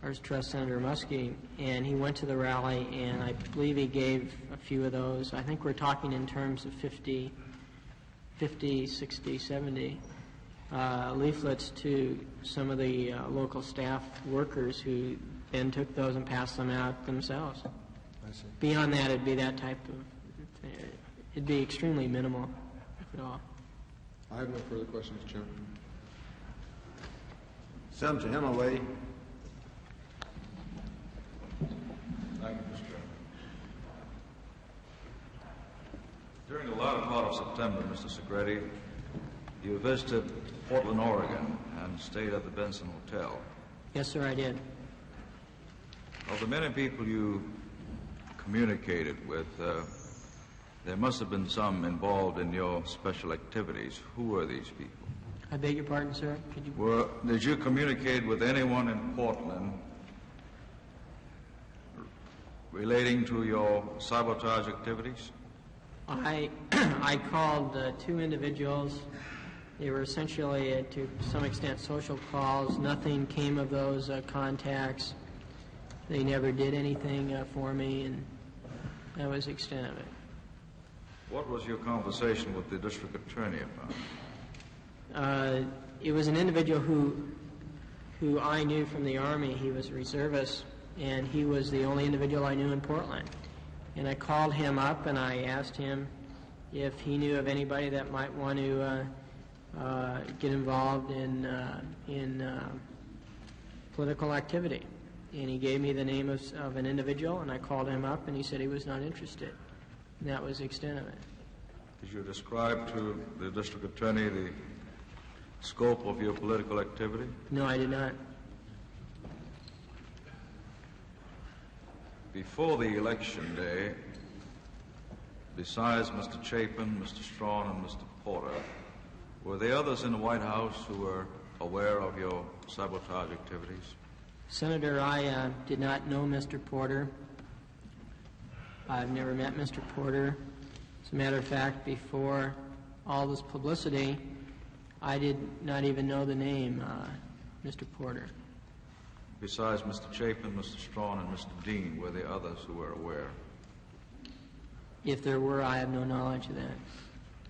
or Trust Senator Muskie, and he went to the rally, and I believe he gave a few of those. I think we're talking in terms of 50, 60, 70 leaflets to some of the local staff workers who then took those and passed them out themselves. I see. Beyond that, it'd be that type of, it'd be extremely minimal, if at all. I have no further questions, Chairman. Senator Hemingway. Thank you, Mr. Chairman. During the latter part of September, Mr. Segretti, you visited Portland, Oregon, and stayed at the Benson Hotel. Yes, sir, I did. Of the many people you communicated with, there must have been some involved in your special activities. Who were these people? I beg your pardon, sir? Could you... Did you communicate with anyone in Portland relating to your sabotage activities? I called two individuals. They were essentially, to some extent, social calls. Nothing came of those contacts. They never did anything for me, and that was the extent of it. What was your conversation with the district attorney about? It was an individual who I knew from the Army. He was a reservist, and he was the only individual I knew in Portland. And I called him up, and I asked him if he knew of anybody that might want to get involved in political activity. And he gave me the name of an individual, and I called him up, and he said he was not interested. And that was the extent of it. Did you describe to the district attorney the scope of your political activity? No, I did not. Before the election day, besides Mr. Chapin, Mr. Strachan, and Mr. Porter, were there others in the White House who were aware of your sabotage activities? Senator, I did not know Mr. Porter. I've never met Mr. Porter. As a matter of fact, before all this publicity, I did not even know the name Mr. Porter. Besides Mr. Chapin, Mr. Strachan, and Mr. Dean, were there others who were aware? If there were, I have no knowledge of that.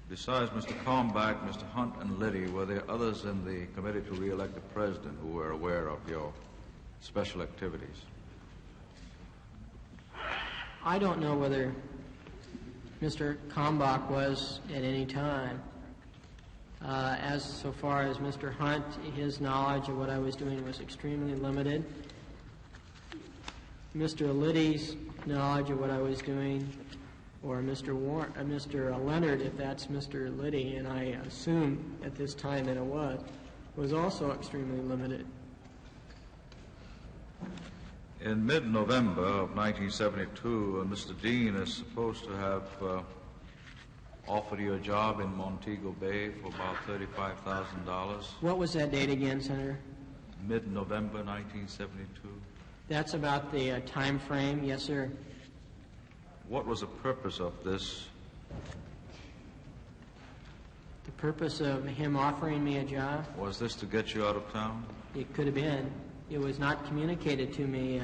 Besides Mr. Kalmbach, Mr. Hunt, and Liddy, were there others in the committee to re-elect the president who were aware of your special activities? I don't know whether Mr. Kalmbach was at any time. As so far as Mr. Hunt, his knowledge of what I was doing was extremely limited. Mr. Liddy's knowledge of what I was doing, or Mr. Leonard, if that's Mr. Liddy, and I assume at this time that it was also extremely limited. In mid-November of 1972, Mr. Dean is supposed to have offered you a job in Montego Bay for about $35,000. What was that date again, Senator? Mid-November 1972. That's about the time frame, yes, sir. What was the purpose of this? The purpose of him offering me a job? Was this to get you out of town? It could have been. It was not communicated to me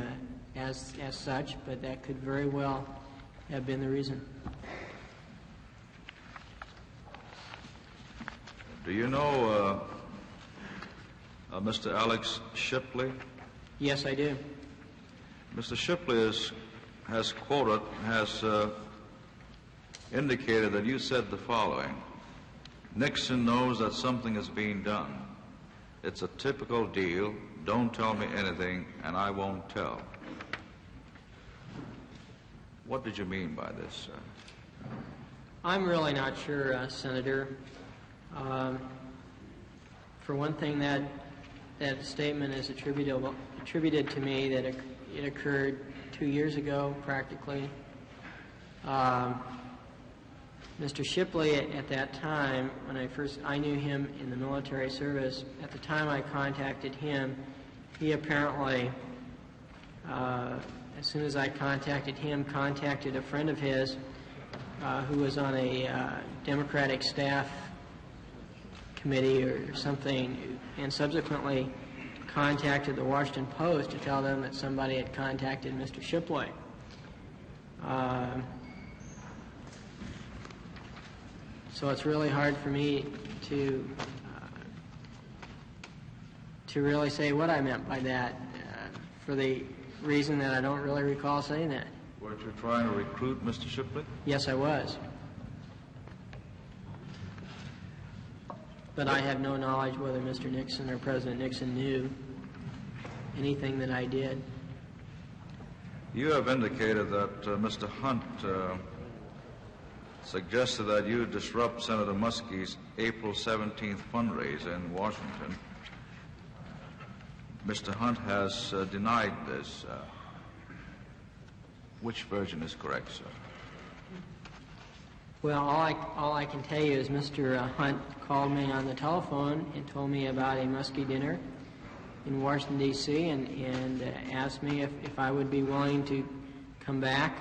as such, but that could very well have been the reason. Do you know Mr. Alex Shipley? Yes, I do. Mr. Shipley has indicated that you said the following: Nixon knows that something is being done. It's a typical deal. Don't tell me anything, and I won't tell. What did you mean by this, sir? I'm really not sure, Senator. For one thing, that statement is attributed to me that it occurred 2 years ago, practically. Mr. Shipley, at that time, when I knew him in the military service, at the time I contacted him, he apparently, as soon as I contacted him, contacted a friend of his who was on a Democratic staff committee or something, and subsequently contacted the Washington Post to tell them that somebody had contacted Mr. Shipley. So it's really hard for me to really say what I meant by that, for the reason that I don't really recall saying that. Weren't you trying to recruit Mr. Shipley? Yes, I was. But I have no knowledge whether Mr. Nixon or President Nixon knew anything that I did. You have indicated that Mr. Hunt suggested that you disrupt Senator Muskie's April 17th fundraiser in Washington. Mr. Hunt has denied this. Which version is correct, sir? Well, all I can tell you is Mr. Hunt called me on the telephone and told me about a Muskie dinner in Washington, D.C., and asked me if I would be willing to come back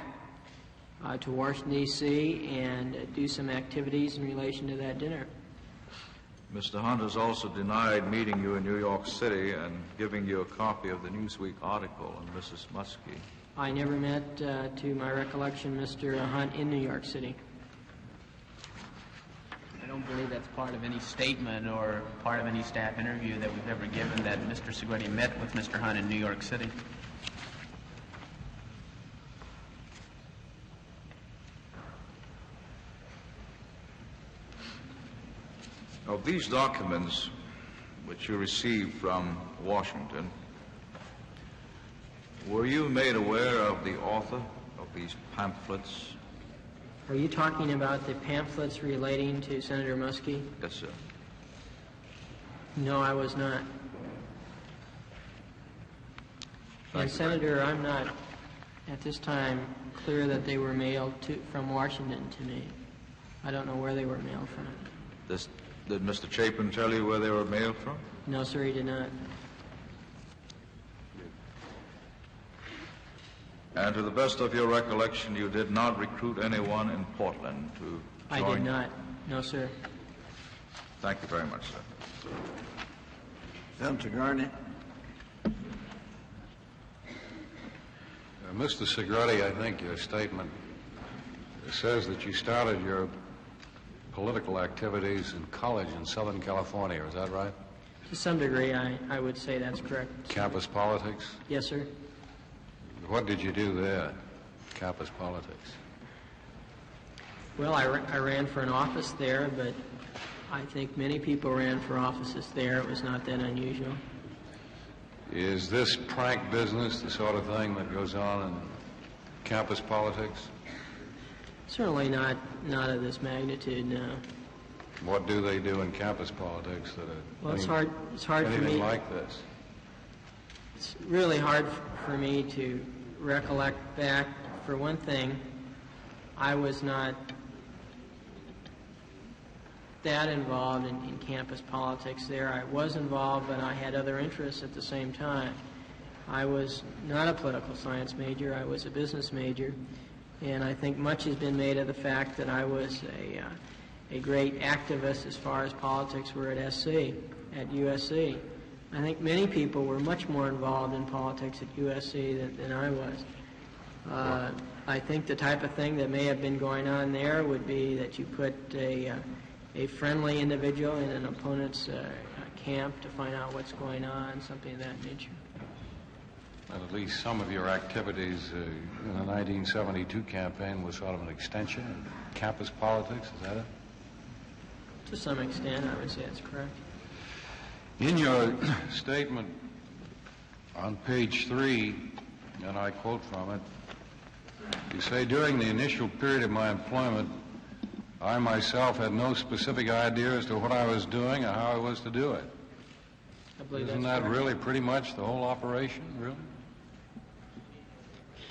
to Washington, D.C. and do some activities in relation to that dinner. Mr. Hunt has also denied meeting you in New York City and giving you a copy of the Newsweek article on Mrs. Muskie. I never met, to my recollection, Mr. Hunt in New York City. I don't believe that's part of any statement or part of any staff interview that we've ever given that Mr. Segretti met with Mr. Hunt in New York City. Of these documents which you received from Washington, were you made aware of the author of these pamphlets? Are you talking about the pamphlets relating to Senator Muskie? Yes, sir. No, I was not. And Senator, I'm not at this time clear that they were mailed from Washington to me. I don't know where they were mailed from. Did Mr. Chapin tell you where they were mailed from? No, sir, he did not. And to the best of your recollection, you did not recruit anyone in Portland to join? I did not. No, sir. Thank you very much, sir. Senator Gurney. Mr. Segretti, I think your statement says that you started your political activities in college in Southern California. Is that right? To some degree, I would say that's correct. Campus politics? Yes, sir. What did you do there, campus politics? Well, I ran for an office there, but I think many people ran for offices there. It was not that unusual. Is this prank business the sort of thing that goes on in campus politics? Certainly not of this magnitude, no. What do they do in campus politics that well, it's hard for me. Anything like this? It's really hard for me to recollect back. For one thing, I was not that involved in campus politics there. I was involved, but I had other interests at the same time. I was not a political science major. I was a business major, and I think much has been made of the fact that I was a great activist as far as politics were at SC, at USC. I think many people were much more involved in politics at USC than I was. I think the type of thing that may have been going on there would be that you put a friendly individual in an opponent's camp to find out what's going on, something of that nature. And at least some of your activities in the 1972 campaign was sort of an extension of campus politics, is that it? To some extent, I would say that's correct. In your statement on page 3, and I quote from it, you say, during the initial period of my employment, I myself had no specific idea as to what I was doing or how I was to do it. I believe Isn't that's that correct. really pretty much the whole operation, really?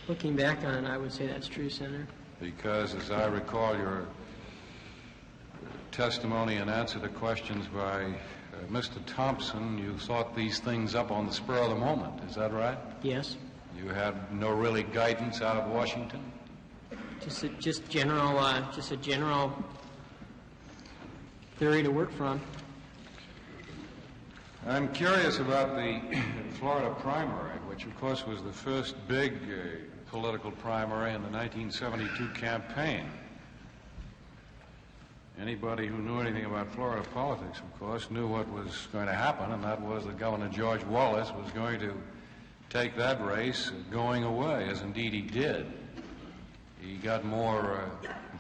Looking back on it, I would say that's true, Senator. Because as I recall your testimony and answer to questions by Mr. Thompson, you thought these things up on the spur of the moment. Is that right? Yes. You had no really guidance out of Washington? Just a general theory to work from. I'm curious about the Florida primary, which of course was the first big political primary in the 1972 campaign. Anybody who knew anything about Florida politics, of course, knew what was going to happen, and that was that Governor George Wallace was going to take that race going away, as indeed he did. He got more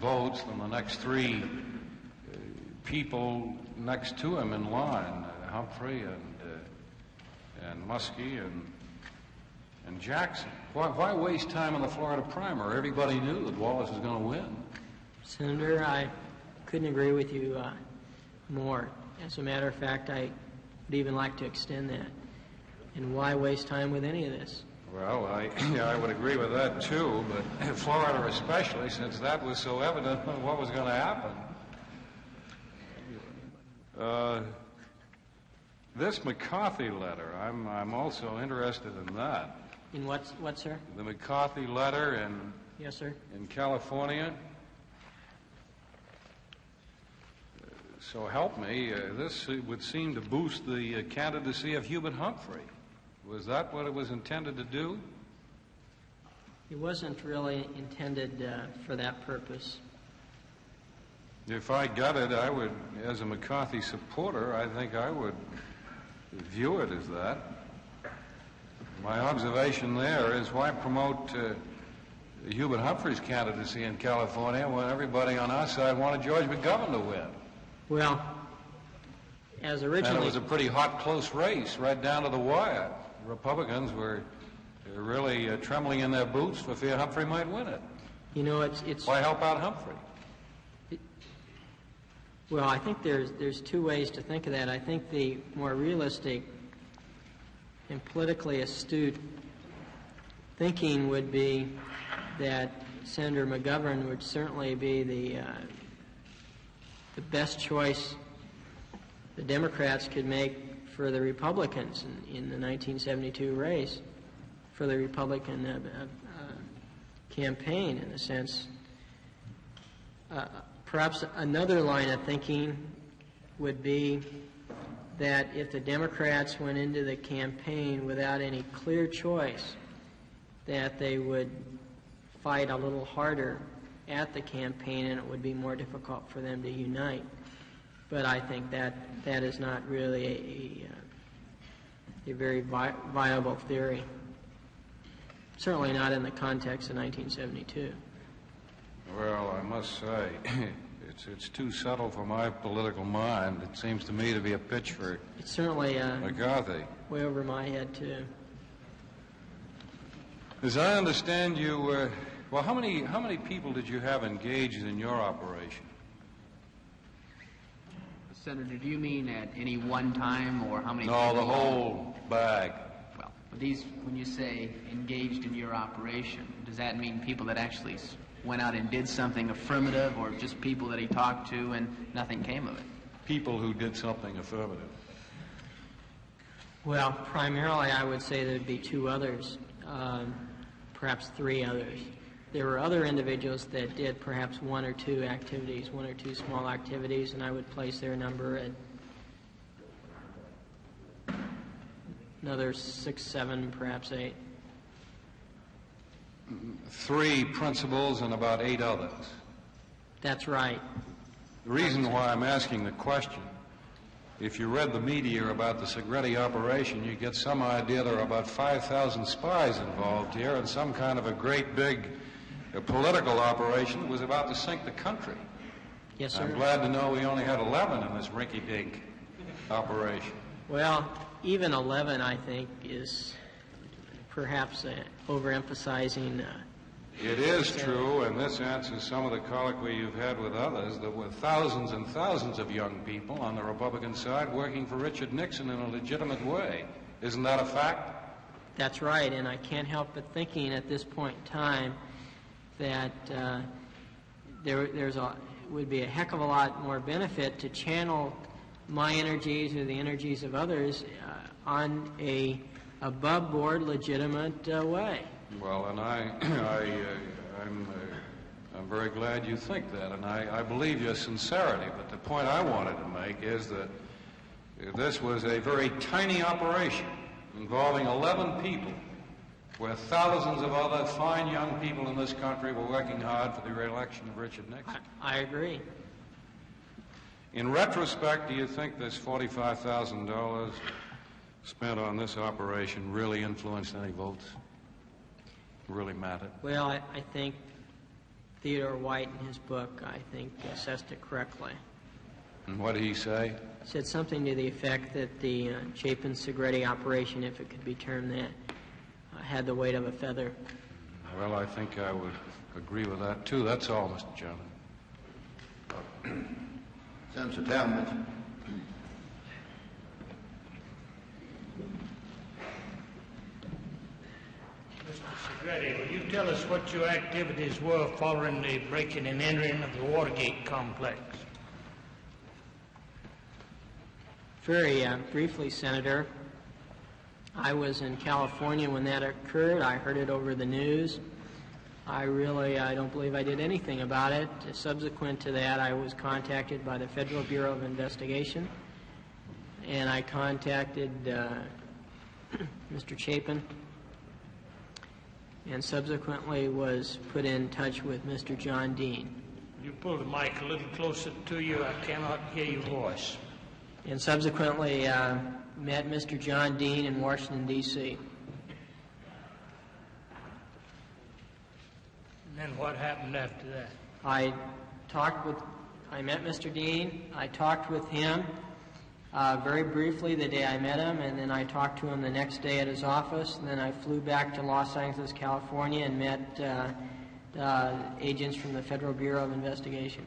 votes than the next three people next to him in line, Humphrey and Muskie and Jackson. Why waste time on the Florida primary? Everybody knew that Wallace was going to win. Senator, I couldn't agree with you more. As a matter of fact, I would even like to extend that. And why waste time with any of this? Well, I would agree with that too, but Florida especially, since that was so evident what was going to happen. This McCarthy letter, I'm also interested in that. In what, sir? The McCarthy letter in Yes, sir. In California. So help me, this would seem to boost the candidacy of Hubert Humphrey. Was that what it was intended to do? It wasn't really intended for that purpose. If I got it, I would, as a McCarthy supporter, I think I would view it as that. My observation there is why promote Hubert Humphrey's candidacy in California when everybody on our side wanted George McGovern to win? Well, as originally... And it was a pretty hot, close race, right down to the wire. Republicans were really trembling in their boots for fear Humphrey might win it. You know, it's... Why help out Humphrey? Well, I think there's two ways to think of that. I think the more realistic and politically astute thinking would be that Senator McGovern would certainly be the best choice the Democrats could make for the Republicans in the 1972 race, for the Republican campaign, in a sense. Perhaps another line of thinking would be that if the Democrats went into the campaign without any clear choice, that they would fight a little harder at the campaign and it would be more difficult for them to unite. But I think that is not really a very viable theory. Certainly not in the context of 1972. Well, I must say, it's too subtle for my political mind. It seems to me to be a pitch for it's certainly McCarthy. Way over my head, too. As I understand you, well, how many people did you have engaged in your operation? Senator, do you mean at any one time, or how many? No, the whole bag. Well, these, when you say engaged in your operation, does that mean people that actually went out and did something affirmative, or just people that he talked to and nothing came of it? People who did something affirmative. Well, primarily I would say there'd be two others, perhaps three others. There were other individuals that did perhaps one or two activities, one or two small activities, and I would place their number at another 6, 7, perhaps 8. 3 principals and about 8 others. That's right. The reason why I'm asking the question, if you read the media about the Segretti operation, you get some idea there are about 5,000 spies involved here and some kind of a great big political operation that was about to sink the country. Yes, sir. I'm glad to know we only had 11 in this rinky-dink operation. Well, even 11, I think, is perhaps overemphasizing. It is true, and this answers some of the colloquy you've had with others, that with thousands and thousands of young people on the Republican side working for Richard Nixon in a legitimate way. Isn't that a fact? That's right, and I can't help but thinking at this point in time that would be a heck of a lot more benefit to channel my energies or the energies of others on a above-board, legitimate way. Well, and I'm very glad you think that, and I believe your sincerity. But the point I wanted to make is that this was a very tiny operation involving 11 people, where thousands of other fine young people in this country were working hard for the re-election of Richard Nixon. I agree. In retrospect, do you think this $45,000 spent on this operation really influenced any votes? Really mattered? Well, I think Theodore White, in his book, I think assessed it correctly. And what did he say? He said something to the effect that the Chapin Segretti operation, if it could be termed that, had the weight of a feather. Well, I think I would agree with that, too. That's all, Mr. Chairman. Senator Talmadge. Mr. Segretti, will you tell us what your activities were following the breaking and entering of the Watergate complex? Very briefly, Senator. I was in California when that occurred. I heard it over the news. I don't believe I did anything about it. Subsequent to that, I was contacted by the Federal Bureau of Investigation, and I contacted Mr. Chapin, and subsequently was put in touch with Mr. John Dean. You pull the mic a little closer to you. I cannot hear your voice. And subsequently met Mr. John Dean in Washington, D.C. And then what happened after that? I met Mr. Dean. I talked with him very briefly the day I met him, and then I talked to him the next day at his office, and then I flew back to Los Angeles, California, and met agents from the Federal Bureau of Investigation.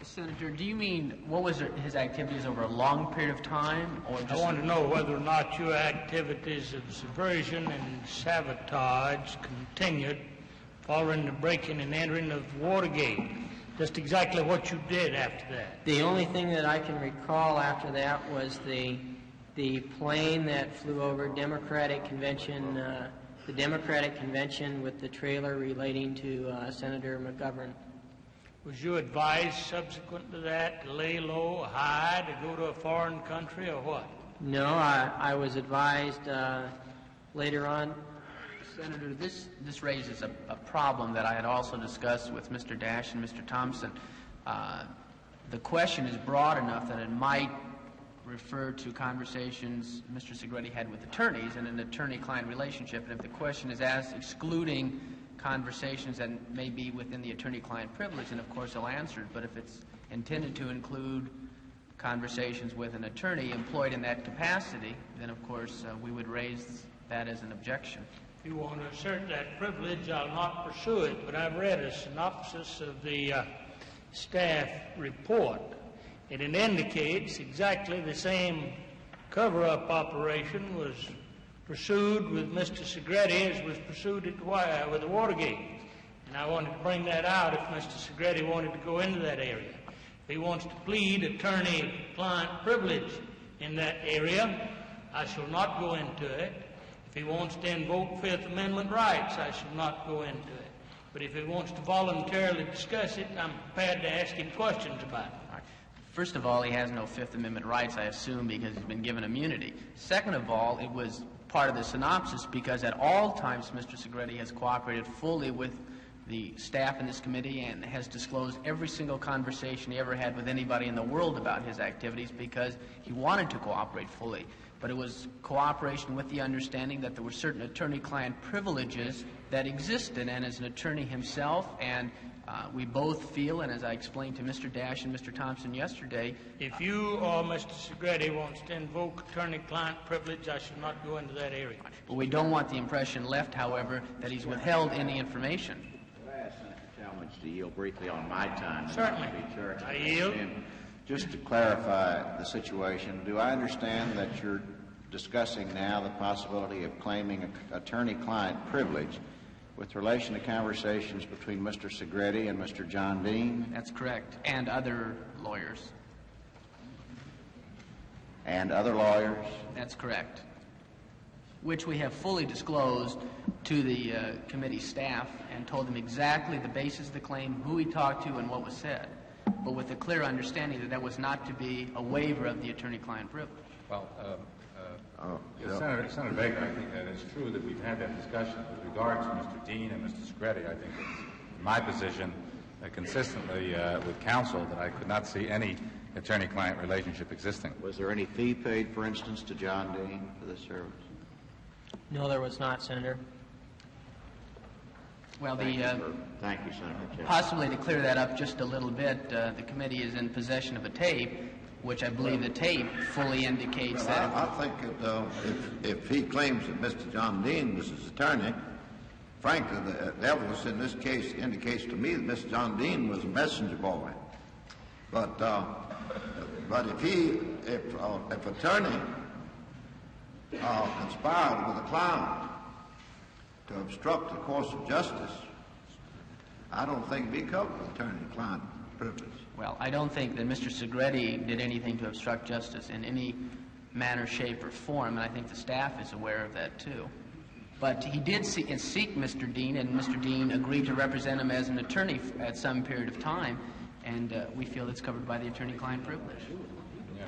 Senator, do you mean what was his activities over a long period of time, or just... I want to know whether or not your activities of subversion and sabotage continued following the breaking and entering of Watergate. Just exactly what you did after that. The only thing that I can recall after that was the plane that flew over Democratic Convention, the Democratic Convention with the trailer relating to Senator McGovern. Was you advised subsequent to that to lay low, hide, to go to a foreign country, or what? No, I was advised later on. Senator, this raises a problem that I had also discussed with Mr. Dash and Mr. Thompson. The question is broad enough that it might refer to conversations Mr. Segretti had with attorneys in an attorney-client relationship. And if the question is as excluding conversations that may be within the attorney-client privilege, then of course he'll answer it. But if it's intended to include conversations with an attorney employed in that capacity, then of course we would raise that as an objection. If you want to assert that privilege, I'll not pursue it, but I've read a synopsis of the staff report. It indicates exactly the same cover-up operation was pursued with Mr. Segretti as was pursued with the Watergate. And I wanted to bring that out if Mr. Segretti wanted to go into that area. If he wants to plead attorney-client privilege in that area, I shall not go into it. If he wants to invoke Fifth Amendment rights, I shall not go into it. But if he wants to voluntarily discuss it, I'm prepared to ask him questions about it. First of all, he has no Fifth Amendment rights, I assume, because he's been given immunity. Second of all, it was part of the synopsis because at all times Mr. Segretti has cooperated fully with the staff in this committee and has disclosed every single conversation he ever had with anybody in the world about his activities because he wanted to cooperate fully. But it was cooperation with the understanding that there were certain attorney-client privileges that existed, and as an attorney himself, and we both feel, and as I explained to Mr. Dash and Mr. Thompson yesterday... If you or Mr. Segretti wants to invoke attorney-client privilege, I shall not go into that area. But we don't want the impression left, however, that he's withheld any information. Could I ask Senator Talmadge to yield briefly on my time? Certainly. I yield. And just to clarify the situation, do I understand that you're discussing now the possibility of claiming attorney-client privilege with relation to conversations between Mr. Segretti and Mr. John Dean? That's correct, and other lawyers. And other lawyers? That's correct. Which we have fully disclosed to the committee staff and told them exactly the basis of the claim, who he talked to, and what was said, but with a clear understanding that that was not to be a waiver of the attorney-client privilege. Well, Senator Baker, I think that it's true that we've had that discussion with regard to Mr. Dean and Mr. Segretti. I think it's my position consistently with counsel that I could not see any attorney-client relationship existing. Was there any fee paid, for instance, to John Dean for this service? No, there was not, Senator. Well, Thank you, Senator. Possibly to clear that up just a little bit, the committee is in possession of a tape, which I believe the tape fully indicates that... I think that if he claims that Mr. John Dean was his attorney, frankly, the evidence in this case indicates to me that Mr. John Dean was a messenger boy. But if attorney conspired with a clown to obstruct the course of justice, I don't think he'd be covered with attorney-client privilege. Well, I don't think that Mr. Segretti did anything to obstruct justice in any manner, shape, or form, and I think the staff is aware of that, too. But he did seek Mr. Dean, and Mr. Dean agreed to represent him as an attorney at some period of time, and we feel it's covered by the attorney-client privilege. Yeah.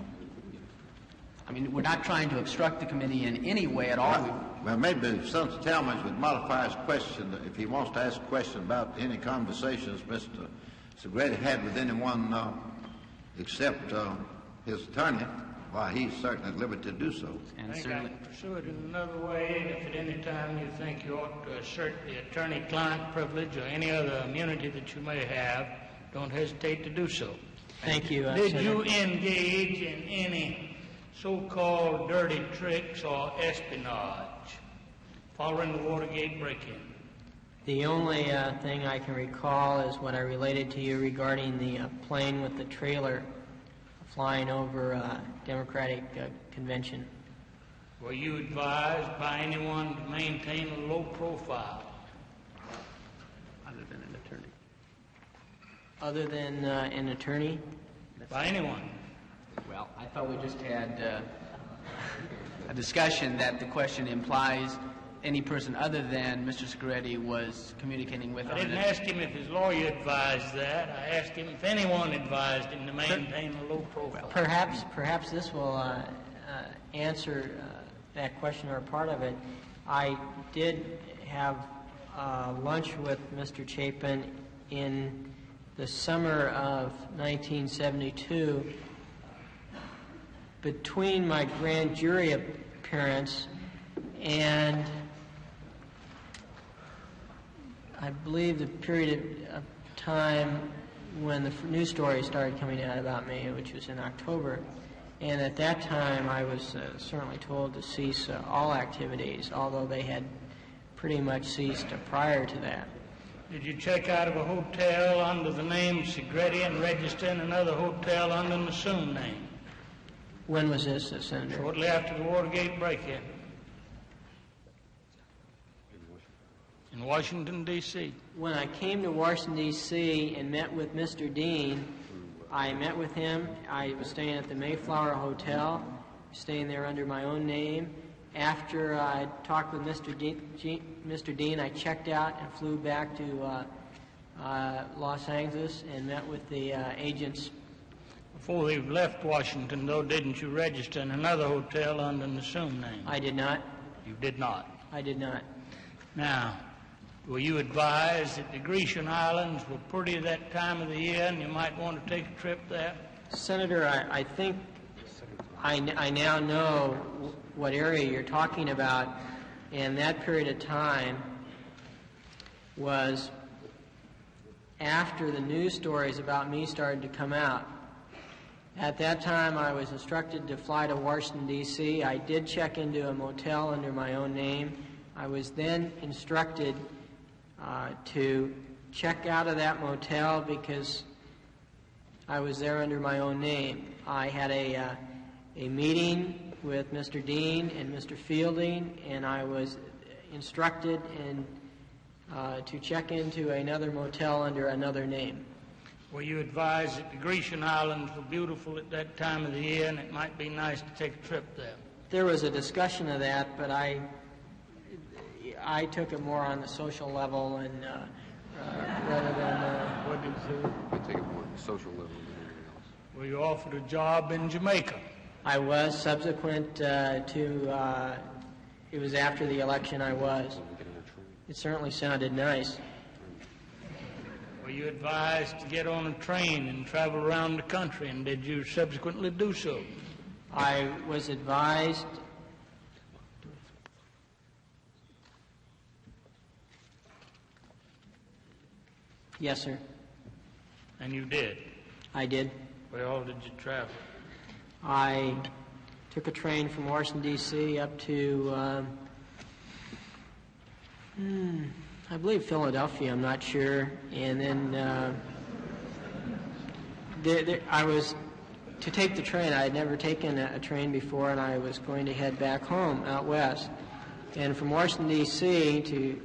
I mean, we're not trying to obstruct the committee in any way at all. Well, maybe Senator Talmadge would modify his question if he wants to ask a question about any conversations Mr. Segretti had with anyone except his attorney. Why, he's certainly at liberty to do so. I think I can pursue it in another way, and if at any time you think you ought to assert the attorney-client privilege or any other immunity that you may have, don't hesitate to do so. Thank you. Did you engage in any so-called dirty tricks or espionage following the Watergate break-in? The only thing I can recall is what I related to you regarding the plane with the trailer flying over Democratic Convention. Were you advised by anyone to maintain a low profile? Other than an attorney. Other than an attorney? By anyone? Well, I thought we just had a discussion that the question implies any person other than Mr. Segretti was communicating with. I didn't ask him if his lawyer advised that. I asked him if anyone advised him to maintain a low profile. Perhaps this will answer that question or a part of it. I did have lunch with Mr. Chapin in the summer of 1972 between my grand jury appearance and I believe the period of time when the news stories started coming out about me, which was in October. And at that time, I was certainly told to cease all activities, although they had pretty much ceased prior to that. Did you check out of a hotel under the name Segretti and register in another hotel under an assumed name? When was this, Senator? Shortly after the Watergate break-in. In Washington, D.C. When I came to Washington, D.C. and met with Mr. Dean, I met with him. I was staying at the Mayflower Hotel, staying there under my own name. After I talked with Mr. Dean, I checked out and flew back to Los Angeles and met with the agents. Before you left Washington, though, didn't you register in another hotel under an assumed name? I did not. You did not? I did not. Now, were you advised that the Grecian Islands were pretty at that time of the year and you might want to take a trip there? Senator, I think I now know what area you're talking about, and that period of time was after the news stories about me started to come out. At that time, I was instructed to fly to Washington, D.C. I did check into a motel under my own name. I was then instructed to check out of that motel because I was there under my own name. I had a meeting with Mr. Dean and Mr. Fielding, and I was instructed to check into another motel under another name. Were you advised that the Grecian Islands were beautiful at that time of the year and it might be nice to take a trip there? There was a discussion of that, but I took it more on the social level and rather than... What did you say? I take it more on the social level than anything else. Were you offered a job in Jamaica? I was. Subsequent to... it was after the election I was. It certainly sounded nice. Were you advised to get on a train and travel around the country, and did you subsequently do so? I was advised... Yes, sir. And you did? I did. Where all did you travel? I took a train from Washington, D.C. up to, I believe Philadelphia, I'm not sure. And then I was, to take the train, I had never taken a train before, and I was going to head back home out west. And from Washington, D.C. to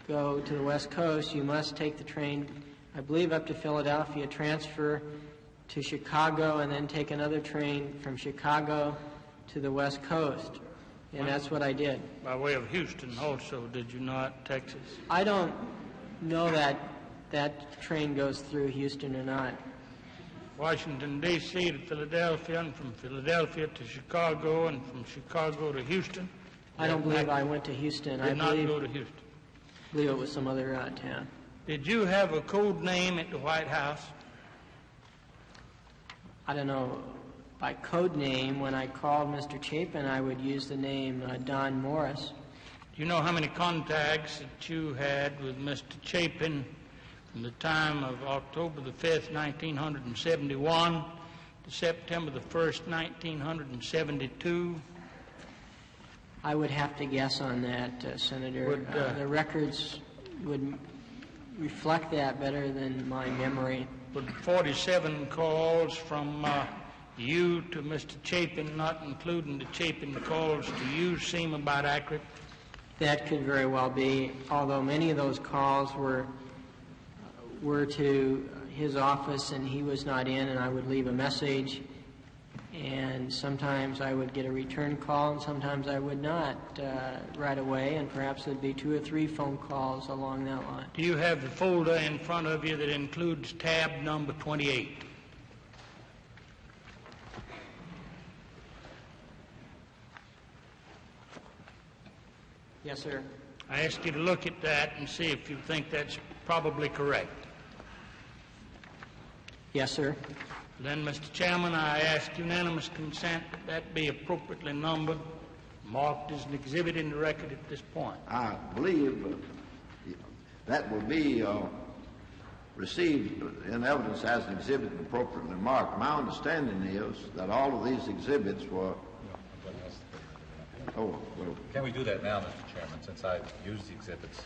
go to the West Coast, you must take the train, I believe, up to Philadelphia, transfer to Chicago, and then take another train from Chicago to the West Coast. And that's what I did. By way of Houston also, did you not, Texas? I don't know that that train goes through Houston or not. Washington, D.C. to Philadelphia, and from Philadelphia to Chicago, and from Chicago to Houston? I don't believe I went to Houston. Did not go to Houston? I believe it was some other town. Did you have a code name at the White House? I don't know. By code name, when I called Mr. Chapin, I would use the name Don Morris. Do you know how many contacts that you had with Mr. Chapin from the time of October the 5th, 1971 to September the 1st, 1972? I would have to guess on that, Senator. The records would reflect that better than my memory. Would 47 calls from you to Mr. Chapin, not including the Chapin calls to you, seem about accurate? That could very well be, although many of those calls were to his office and he was not in, and I would leave a message, and sometimes I would get a return call and sometimes I would not right away, and perhaps there'd be 2 or 3 phone calls along that line. Do you have the folder in front of you that includes tab number 28? Yes, sir. I ask you to look at that and see if you think that's probably correct. Yes, sir. Then, Mr. Chairman, I ask unanimous consent that that be appropriately numbered, marked as an exhibit in the record at this point. I believe that will be received in evidence as an exhibit appropriately marked. My understanding is that all of these exhibits were... Oh, well... Can we do that now, Mr. Chairman, since I've used the exhibits,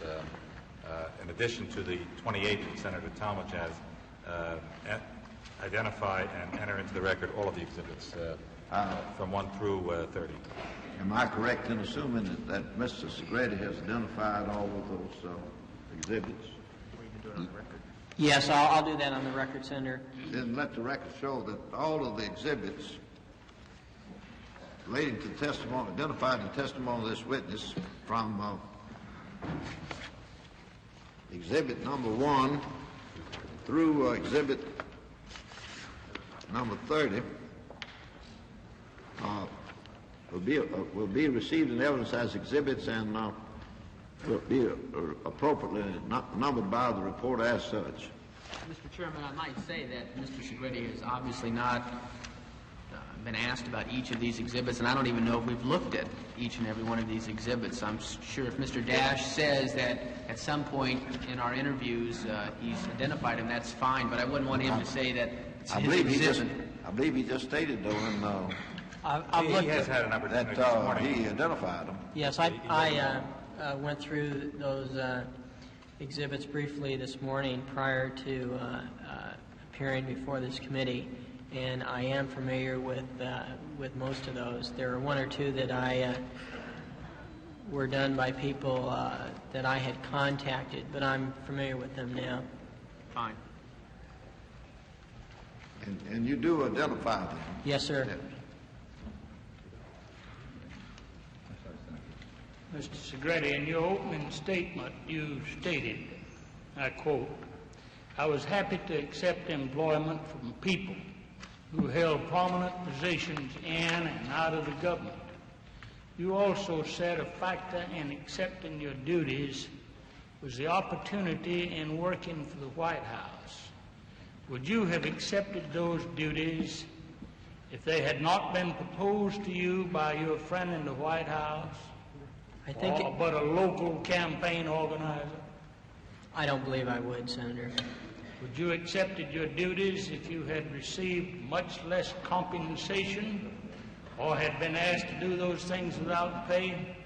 in addition to the 28 that Senator Talmadge has, identify and enter into the record all of the exhibits from 1 through 30. Am I correct in assuming that Mr. Segretti has identified all of those exhibits? Yes, I'll do that on the record, Senator. Then let the record show that all of the exhibits relating to the testimony, identified in the testimony of this witness from exhibit number 1 through exhibit number 30 will be received in evidence as exhibits and will be appropriately numbered by the report as such. Mr. Chairman, I might say that Mr. Segretti has obviously not been asked about each of these exhibits, and I don't even know if we've looked at each and every one of these exhibits. I'm sure if Mr. Dash says that at some point in our interviews he's identified them, that's fine, but I wouldn't want him to say that it's his exhibit. I believe he just stated, though, in He has had an opportunity this morning. he identified them. Yes, I went through those exhibits briefly this morning prior to appearing before this committee, and I am familiar with most of those. There are 1 or 2 that were done by people that I had contacted, but I'm familiar with them now. Fine. And you do identify them? Yes, sir. Mr. Segretti, in your opening statement, you stated, I quote, "I was happy to accept employment from people who held prominent positions in and out of the government. You also said a factor in accepting your duties was the opportunity in working for the White House. Would you have accepted those duties if they had not been proposed to you by your friend in the White House, but a local campaign organizer? I don't believe I would, Senator. Would you have accepted your duties if you had received much less compensation or had been asked to do those things without pay?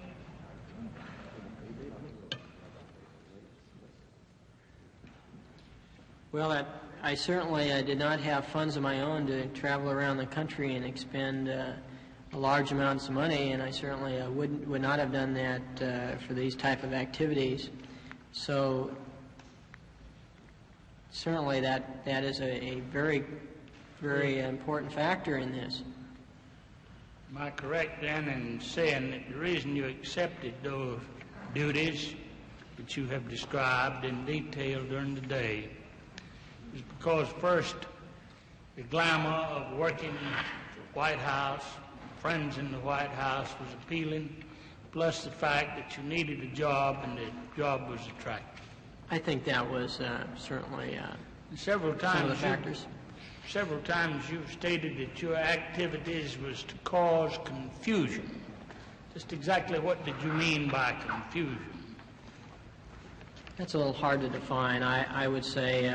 Well, I certainly did not have funds of my own to travel around the country and expend large amounts of money, and I certainly would not have done that for these type of activities. So certainly that is a very, very important factor in this. Am I correct then in saying that the reason you accepted those duties that you have described in detail during the day is because first, the glamour of working in the White House, friends in the White House was appealing, plus the fact that you needed a job and the job was attractive? I think that was certainly several times some of the factors. Several times you've stated that your activities was to cause confusion. Just exactly what did you mean by confusion? That's a little hard to define. I would say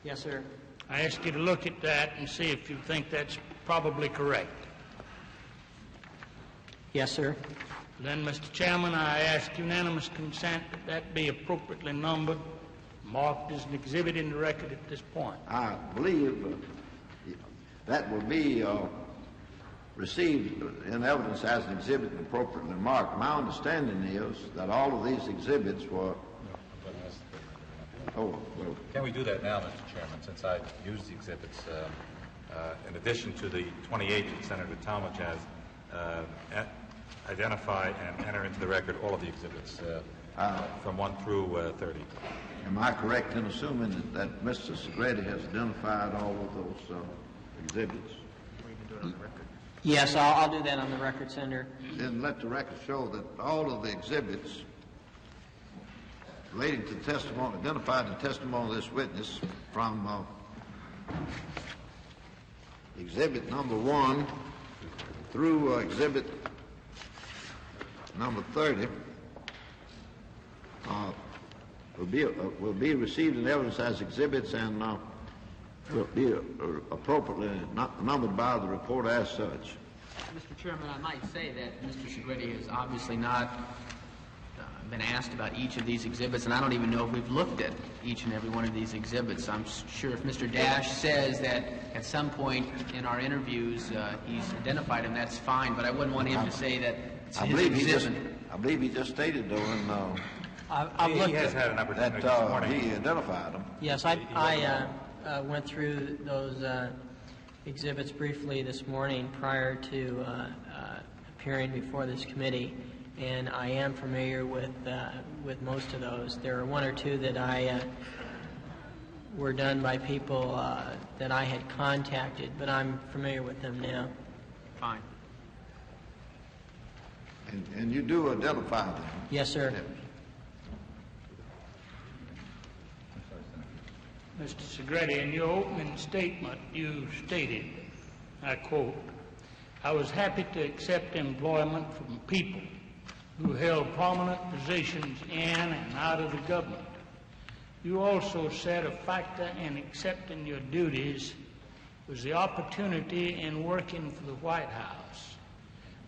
Yes, sir. I ask you to look at that and see if you think that's probably correct. Yes, sir. Then, Mr. Chairman, I ask unanimous consent that that be appropriately numbered, marked as an exhibit in the record at this point. I believe that will be received in evidence as an exhibit and appropriately marked. My understanding is that all of these exhibits were... Can we do that now, Mr. Chairman, since I used the exhibits in addition to the 28 that Senator Talmadge has, identify and enter into the record all of the exhibits from 1 through 30. Am I correct in assuming that Mr. Segretti has identified all of those exhibits? Yes, I'll do that on the record, Senator. Then let the record show that all of the exhibits relating to the testimony, identified the testimony of this witness from exhibit number 1 through exhibit number 30 will be received in evidence as exhibits and will be appropriately numbered by the report as such. Mr. Chairman, I might say that Mr. Segretti has obviously not been asked about each of these exhibits, and I don't even know if we've looked at each and every one of these exhibits. I'm sure if Mr. Dash says that at some point in our interviews he's identified them, that's fine, but I wouldn't want him to say that it's his exhibit. I believe he just stated, though, in I've he has had an opportunity that this morning. he identified them. Yes, I went through those exhibits briefly this morning prior to appearing before this committee, and I am familiar with most of those. There are 1 or 2 that were done by people that I had contacted, but I'm familiar with them now. Fine. And you do identify them? Yes, sir. Mr. Segretti, in your opening statement, you stated, I quote, "I was happy to accept employment from people who held prominent positions in and out of the government. You also said a factor in accepting your duties was the opportunity in working for the White House.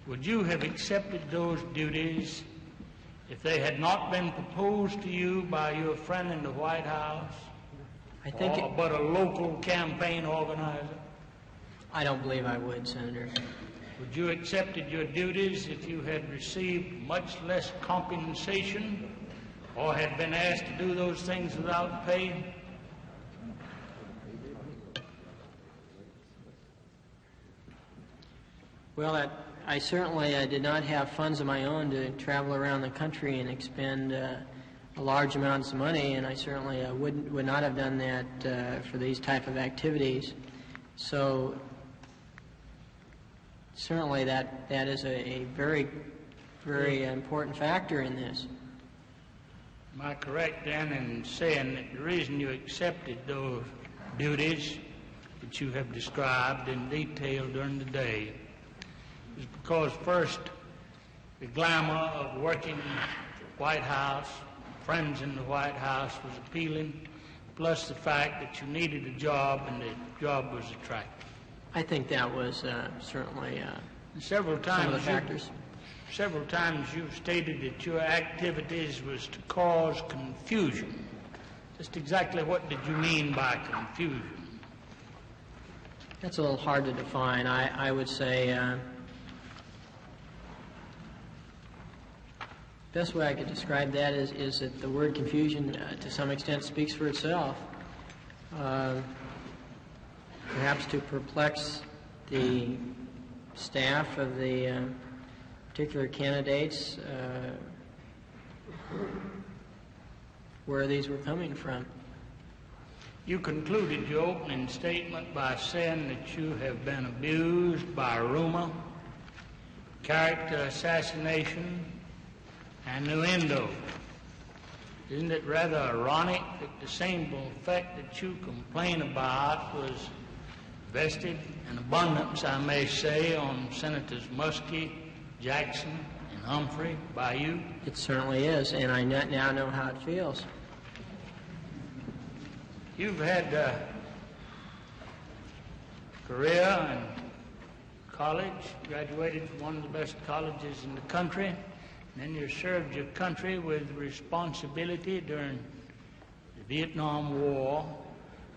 Would you have accepted those duties if they had not been proposed to you by your friend in the White House, but a local campaign organizer? I don't believe I would, Senator. Would you have accepted your duties if you had received much less compensation or had been asked to do those things without pay? Well, I certainly did not have funds of my own to travel around the country and expend large amounts of money, and I certainly would not have done that for these type of activities. So certainly that is a very, very important factor in this. Am I correct then in saying that the reason you accepted those duties that you have described in detail during the day is because, first, the glamour of working in the White House, friends in the White House was appealing, plus the fact that you needed a job and the job was attractive? I think that was certainly some of the factors. Several times you've stated that your activities was to cause confusion. Just exactly what did you mean by confusion? That's a little hard to define. I would say best way I could describe that is that the word confusion to some extent speaks for itself. Perhaps to perplex the staff of the particular candidates where these were coming from. You concluded your opening statement by saying that you have been abused by rumor, character assassination, and innuendo. Isn't it rather ironic that the same effect that you complain about was vested in abundance, I may say, on Senators Muskie, Jackson, and Humphrey by you? It certainly is, and I now know how it feels. You've had a career in college, graduated from one of the best colleges in the country, and then you served your country with responsibility during the Vietnam War.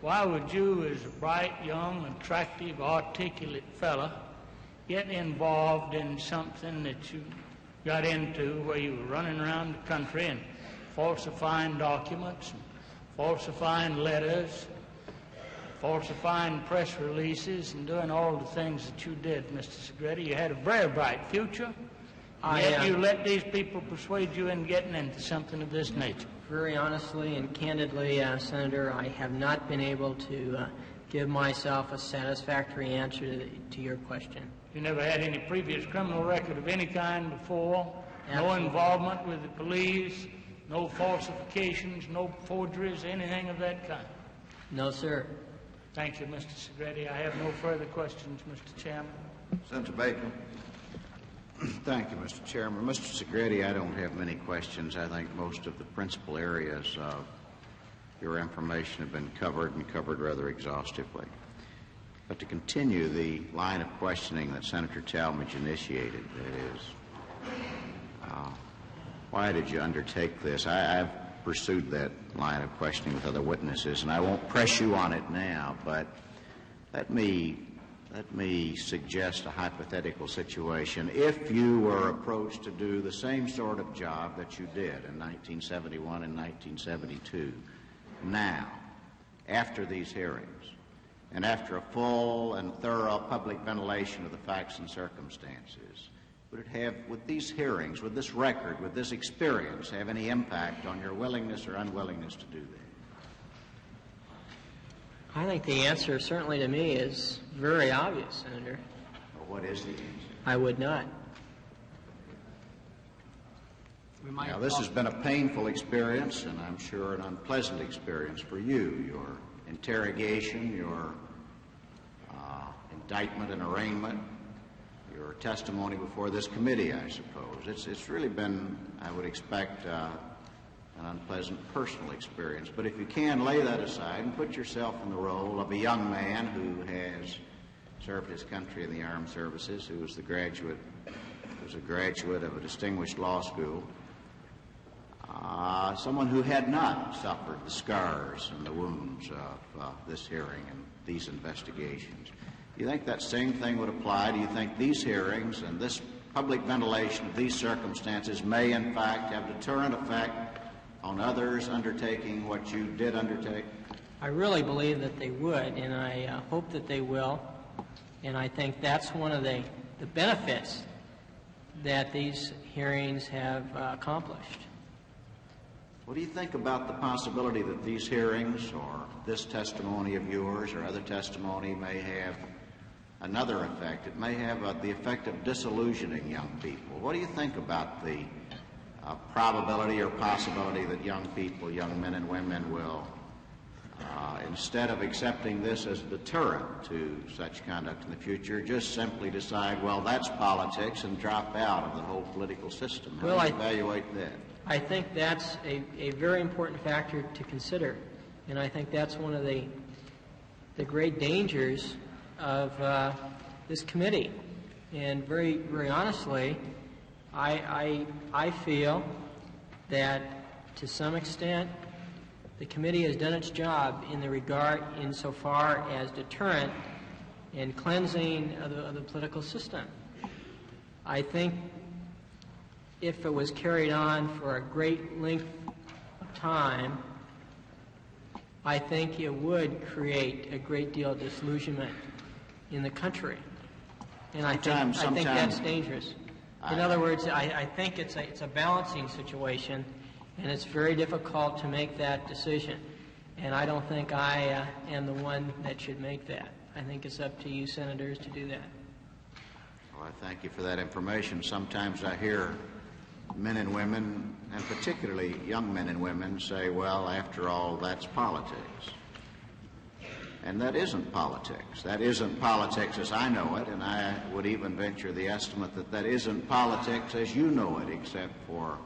Why would you, as a bright, young, attractive, articulate fella, get involved in something that you got into where you were running around the country and falsifying documents, and falsifying letters, falsifying press releases, and doing all the things that you did, Mr. Segretti? You had a very bright future, yet you let these people persuade you into getting into something of this nature. Very honestly and candidly, Senator, I have not been able to give myself a satisfactory answer to your question. You never had any previous criminal record of any kind before? Absolutely. No involvement with the police? No falsifications, no forgeries, anything of that kind? No, sir. Thank you, Mr. Segretti. I have no further questions, Mr. Chairman. Senator Bacon. Thank you, Mr. Chairman. Mr. Segretti, I don't have many questions. I think most of the principal areas of your information have been covered and covered rather exhaustively. But to continue the line of questioning that Senator Talmadge initiated, that is, why did you undertake this? I've pursued that line of questioning with other witnesses, and I won't press you on it now, but let me suggest a hypothetical situation. If you were approached to do the same sort of job that you did in 1971 and 1972, now, after these hearings, and after a full and thorough public ventilation of the facts and circumstances, would these hearings, would this record, would this experience have any impact on your willingness or unwillingness to do that? I think the answer, certainly to me, is very obvious, Senator. Well, what is the answer? I would not. Now, this has been a painful experience, and I'm sure an unpleasant experience for you. Your interrogation, your indictment and arraignment, your testimony before this committee, I suppose. It's really been, I would expect, an unpleasant personal experience. But if you can, lay that aside and put yourself in the role of a young man who has served his country in the armed services, who was a graduate of a distinguished law school, someone who had not suffered the scars and the wounds of this hearing and these investigations. Do you think that same thing would apply? Do you think these hearings and this public ventilation of these circumstances may, in fact, have deterrent effect on others undertaking what you did undertake? I really believe that they would, and I hope that they will. And I think that's one of the benefits that these hearings have accomplished. What do you think about the possibility that these hearings or this testimony of yours or other testimony may have another effect? It may have the effect of disillusioning young people. What do you think about the probability or possibility that young people, young men and women will, instead of accepting this as a deterrent to such conduct in the future, just simply decide, well, that's politics, and drop out of the whole political system? How do you evaluate that? I think that's a very important factor to consider, and I think that's one of the great dangers of this committee. And very, very honestly, I feel that to some extent the committee has done its job insofar as deterrent and cleansing of the political system. I think if it was carried on for a great length of time, I think it would create a great deal of disillusionment in the country. And I think that's dangerous. In other words, I think it's a balancing situation, and it's very difficult to make that decision. And I don't think I am the one that should make that. I think it's up to you, senators, to do that. Well, I thank you for that information. Sometimes I hear men and women, and particularly young men and women, say, well, after all, that's politics. And that isn't politics. That isn't politics as I know it, and I would even venture the estimate that that isn't politics as you know it, except for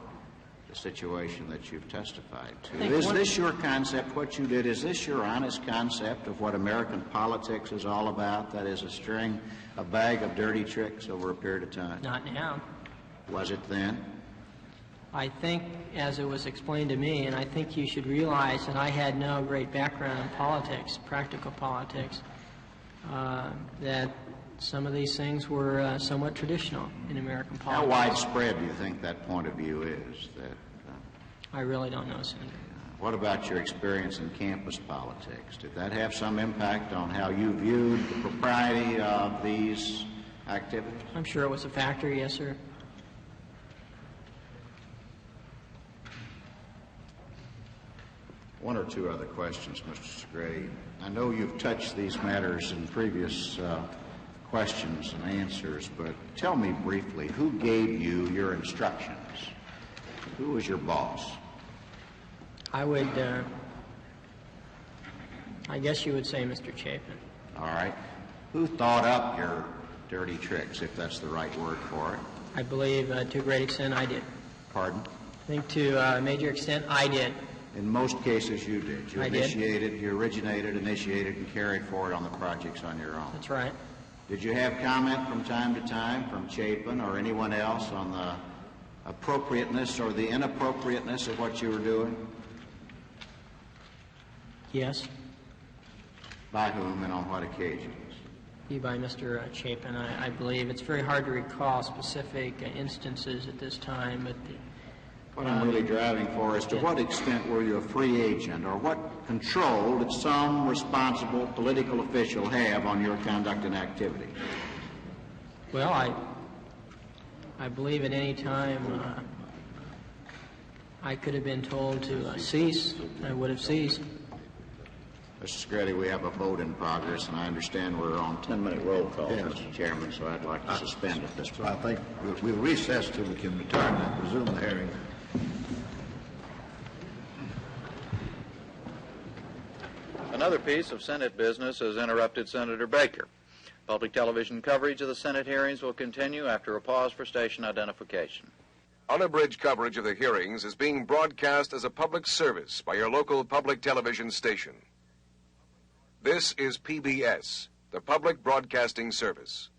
the the situation that you've testified to. Is this your concept, what you did, is this your honest concept of what American politics is all about? That is a bag of dirty tricks over a period of time? Not now. Was it then? I think, as it was explained to me, and I think you should realize that I had no great background in politics, practical politics, that some of these things were somewhat traditional in American politics. How widespread do you think that point of view is? I really don't know, Senator. What about your experience in campus politics? Did that have some impact on how you viewed the propriety of these activities? I'm sure it was a factor, yes, sir. One or two other questions, Mr. Segretti. I know you've touched these matters in previous questions and answers, but tell me briefly, who gave you your instructions? Who was your boss? I guess you would say Mr. Chapin. All right. Who thought up your dirty tricks, if that's the right word for it? I believe to a great extent I did. Pardon? I think to a major extent I did. In most cases you did. You I initiated, did. you originated, initiated, and carried forward on the projects on your own. That's right. Did you have comment from time to time from Chapin or anyone else on the appropriateness or the inappropriateness of what you were doing? Yes. By whom and on what occasions? By Mr. Chapin. I believe it's very hard to recall specific instances at this time, but what I'm really driving for is to what extent were you a free agent, or what control did some responsible political official have on your conduct and activity? Well, I believe at any time I could have been told to cease. I would have ceased. Mr. Segretti, we have a vote in progress, and I understand we're on 10-minute roll call, Yes. Mr. Chairman, so I'd like to suspend at this point. I think we'll recess till we can return and resume the hearing. Another piece of Senate business has interrupted Senator Baker. Public television coverage of the Senate hearings will continue after a pause for station identification. Unabridged coverage of the hearings is being broadcast as a public service by your local public television station. This is PBS, the Public Broadcasting Service.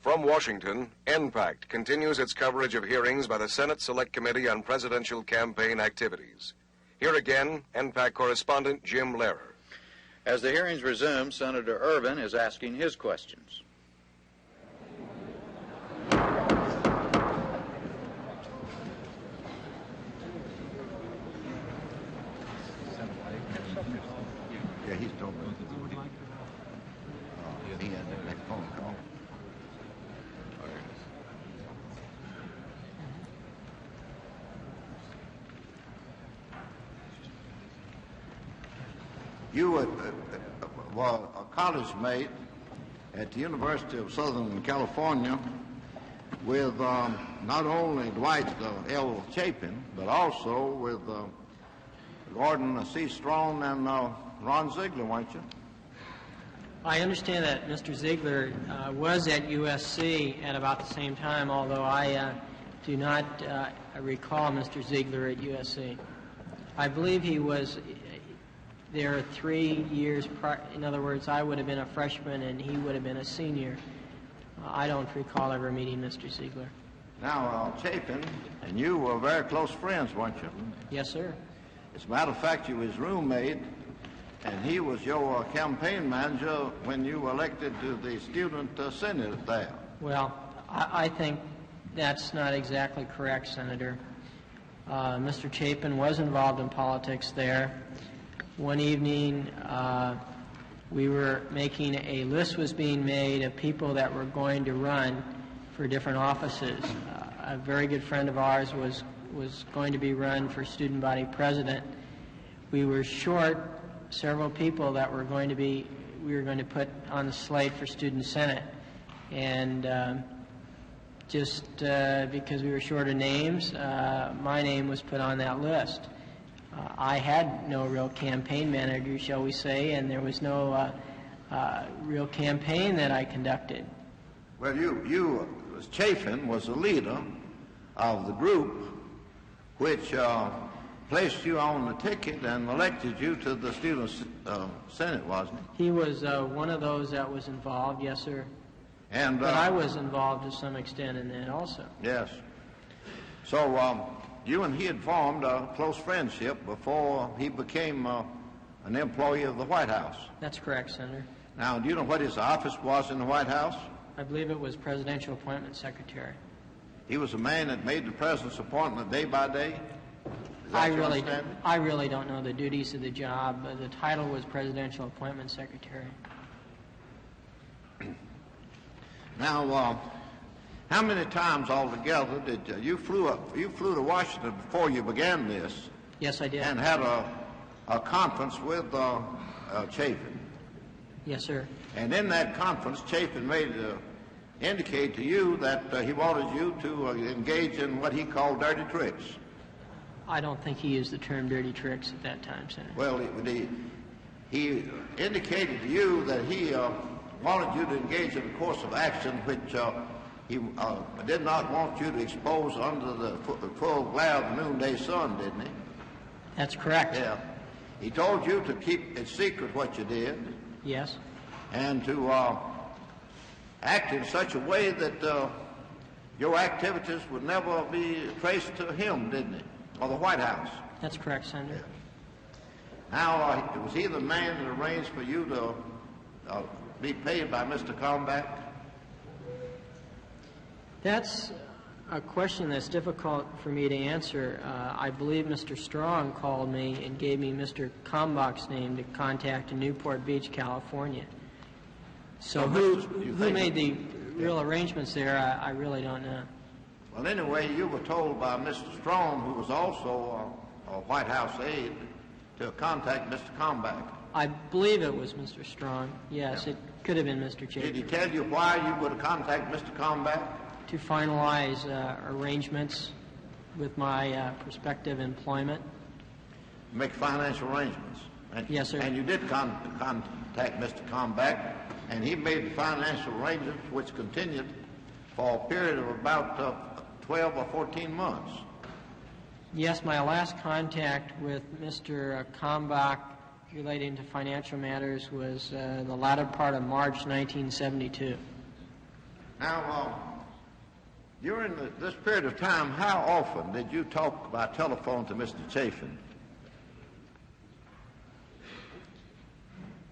From Washington, NPACT continues its coverage of hearings by the Senate Select Committee on Presidential Campaign Activities. Here again, NPACT correspondent Jim Lehrer. As the hearings resume, Senator Ervin is asking his questions. Yeah, he's told me. He had that phone call. You were a college mate at the University of Southern California with not only Dwight L. Chapin, but also with Gordon C. Strong and Ron Ziegler, weren't you? I understand that Mr. Ziegler was at USC at about the same time, although I do not recall Mr. Ziegler at USC. I believe he was there 3 years prior. In other words, I would have been a freshman and he would have been a senior. I don't recall ever meeting Mr. Ziegler. Now, Chapin and you were very close friends, weren't you? Yes, sir. As a matter of fact, you were his roommate, and he was your campaign manager when you were elected to the student senate there. Well, I think that's not exactly correct, Senator. Mr. Chapin was involved in politics there. One evening, we were making a list was being made of people that were going to run for different offices. A very good friend of ours was going to be run for student body president. We were short several people that we were going to put on the slate for student senate. And just because we were short of names, my name was put on that list. I had no real campaign manager, shall we say, and there was no real campaign that I conducted. Well, Chapin was the leader of the group which placed you on the ticket and elected you to the student senate, wasn't he? He was one of those that was involved, yes, sir. And but I was involved to some extent in that also. Yes. So you and he had formed a close friendship before he became an employee of the White House. That's correct, Senator. Now, do you know what his office was in the White House? I believe it was Presidential Appointment Secretary. He was a man that made the president's appointment day by day? I really don't know the duties of the job. The title was Presidential Appointment Secretary. Now, how many times altogether did you flew to Washington before you began this? Yes, I did. And had a conference with Chapin? Yes, sir. And in that conference, Chapin indicate to you that he wanted you to engage in what he called dirty tricks. I don't think he used the term dirty tricks at that time, Senator. Well, he indicated to you that he wanted you to engage in a course of action which he did not want you to expose under the full glare of the noonday sun, didn't he? That's correct. Yeah. He told you to keep it secret what you did. Yes. And to act in such a way that your activities would never be traced to him, didn't he? Or the White House. That's correct, Senator. Now, was he the man that arranged for you to be paid by Mr. Kalmbach? That's a question that's difficult for me to answer. I believe Mr. Strong called me and gave me Mr. Kalmbach's name to contact in Newport Beach, California. So who made the real arrangements there, I really don't know. Well, anyway, you were told by Mr. Strong, who was also a White House aide, to contact Mr. Kalmbach. I believe it was Mr. Strong. Yes, yeah. It could have been Mr. Chapin. Did he tell you why you would contact Mr. Kalmbach? To finalize arrangements with my prospective employment. Make financial arrangements? Yes, sir. And you did contact Mr. Kalmbach, and he made the financial arrangements which continued for a period of about 12 or 14 months. Yes, my last contact with Mr. Kalmbach relating to financial matters was the latter part of March 1972. Now, during this period of time, how often did you talk by telephone to Mr. Chapin?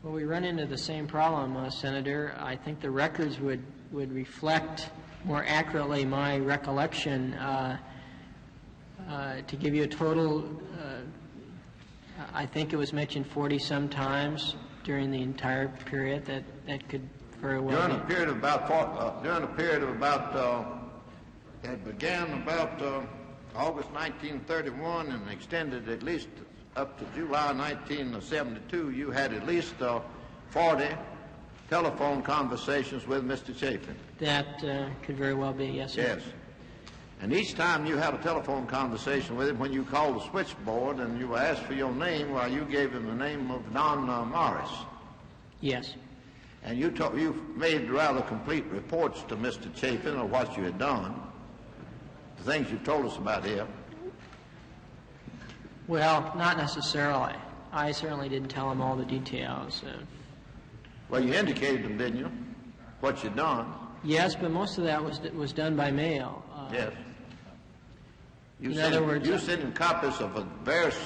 Well, we run into the same problem, Senator. I think the records would reflect more accurately my recollection. To give you a total, I think it was mentioned 40-some times during the entire period. That could very well during a period of about it began about August 1931 and extended at least up to July 1972. You had at least 40 telephone conversations with Mr. Chapin. That could very well be, yes, sir. Yes. And each time you had a telephone conversation with him, when you called the switchboard and you were asked for your name, well, you gave him the name of Don Morris. Yes. And you made rather complete reports to Mr. Chapin of what you had done, the things you told us about here. Well, not necessarily. I certainly didn't tell him all the details. Well, you indicated them, didn't you? What you'd done. Yes, but most of that was done by mail. Yes. In other words, you sent him copies of various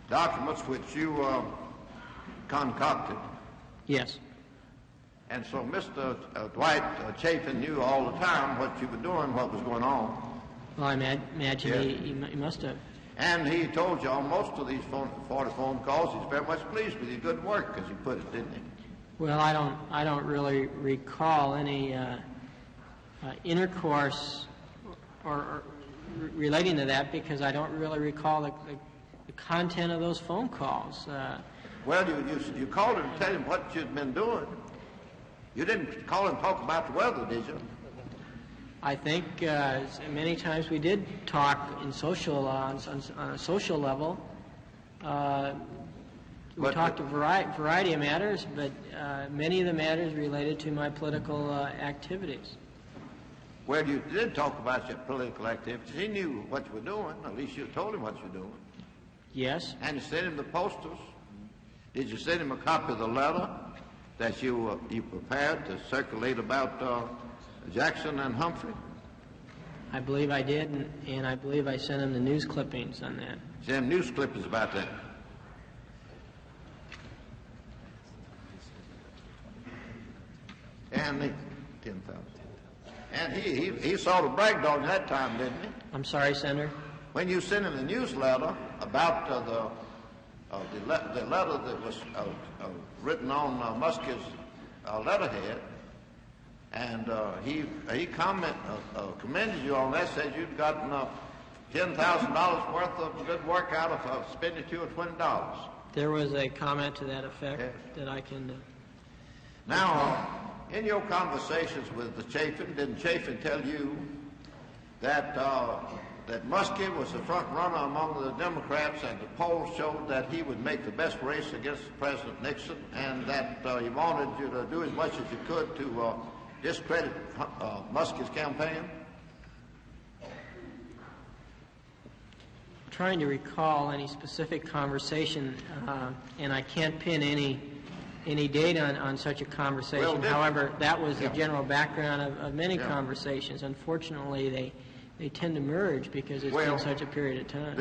documents which you concocted. Yes. And so Mr. Dwight Chapin knew all the time what you were doing, what was going on. Well, I imagine he must have. And he told you on most of these 40 phone calls he's very much pleased with your good work, as you put it, didn't he? Well, I don't really recall any intercourse or relating to that, because I don't really recall the content of those phone calls. Well, you called him to tell him what you'd been doing. You didn't call him to talk about the weather, did you? I think many times we did talk in on a social level. We talked a variety of matters, but many of the matters related to my political activities. Well, you did talk about your political activities. He knew what you were doing. At least you told him what you were doing. Yes. And you sent him the posters. Did you send him a copy of the letter that you prepared to circulate about Jackson and Humphrey? I believe I did, and I believe I sent him the news clippings on that. Sent him news clippings about that. And 10,000. And he sort of bragged on you that time, didn't he? I'm sorry, Senator? When you sent him the newsletter about the letter that was written on Muskie's letterhead, and he commended you on that, said you'd gotten $10,000 worth of good work out of spending $2 or $20. There was a comment to that effect that I can... Now, in your conversations with the Chapin, didn't Chapin tell you that Muskie was the front runner among the Democrats, and the polls showed that he would make the best race against President Nixon, and that he wanted you to do as much as you could to discredit Muskie's campaign? I'm trying to recall any specific conversation, and I can't pin any date on such a conversation. Well, however, that was the general background of many conversations. Unfortunately, they tend to merge because it's been such a period of time.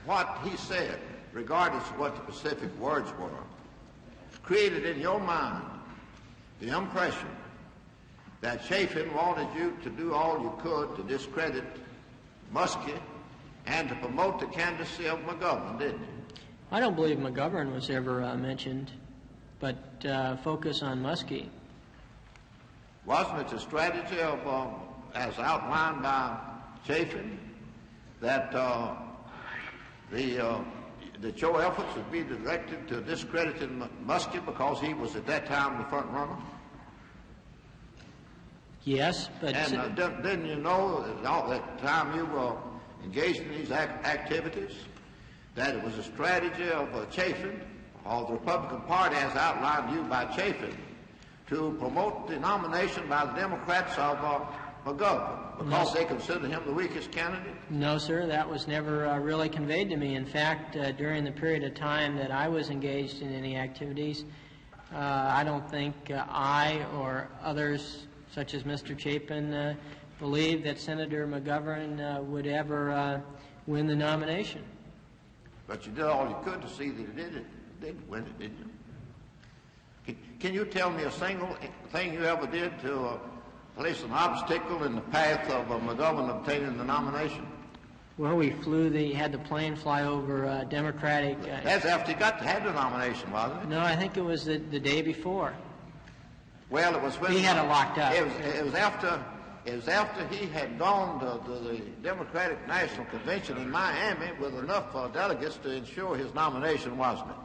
What he said, regardless of what the specific words were, created in your mind the impression that Chapin wanted you to do all you could to discredit Muskie and to promote the candidacy of McGovern, didn't he? I don't believe McGovern was ever mentioned, but focus on Muskie. Wasn't it a strategy of, as outlined by Chapin, that your efforts would be directed to discrediting Muskie because he was at that time the front runner? Yes, but... And didn't you know at all that time you were engaged in these activities, that it was a strategy of Chapin, or the Republican Party as outlined to you by Chapin, to promote the nomination by the Democrats of McGovern, because they considered him the weakest candidate? No, sir, that was never really conveyed to me. In fact, during the period of time that I was engaged in any activities, I don't think I or others, such as Mr. Chapin, believe that Senator McGovern would ever win the nomination. But you did all you could to see that he did win it, didn't you? Can you tell me a single thing you ever did to place an obstacle in the path of McGovern obtaining the nomination? Well, we had the plane fly over Democratic... That's after he had the nomination, wasn't it? No, I think it was the day before. Well, it was when... He had it locked up. It was after he had gone to the Democratic National Convention in Miami with enough delegates to ensure his nomination, wasn't it?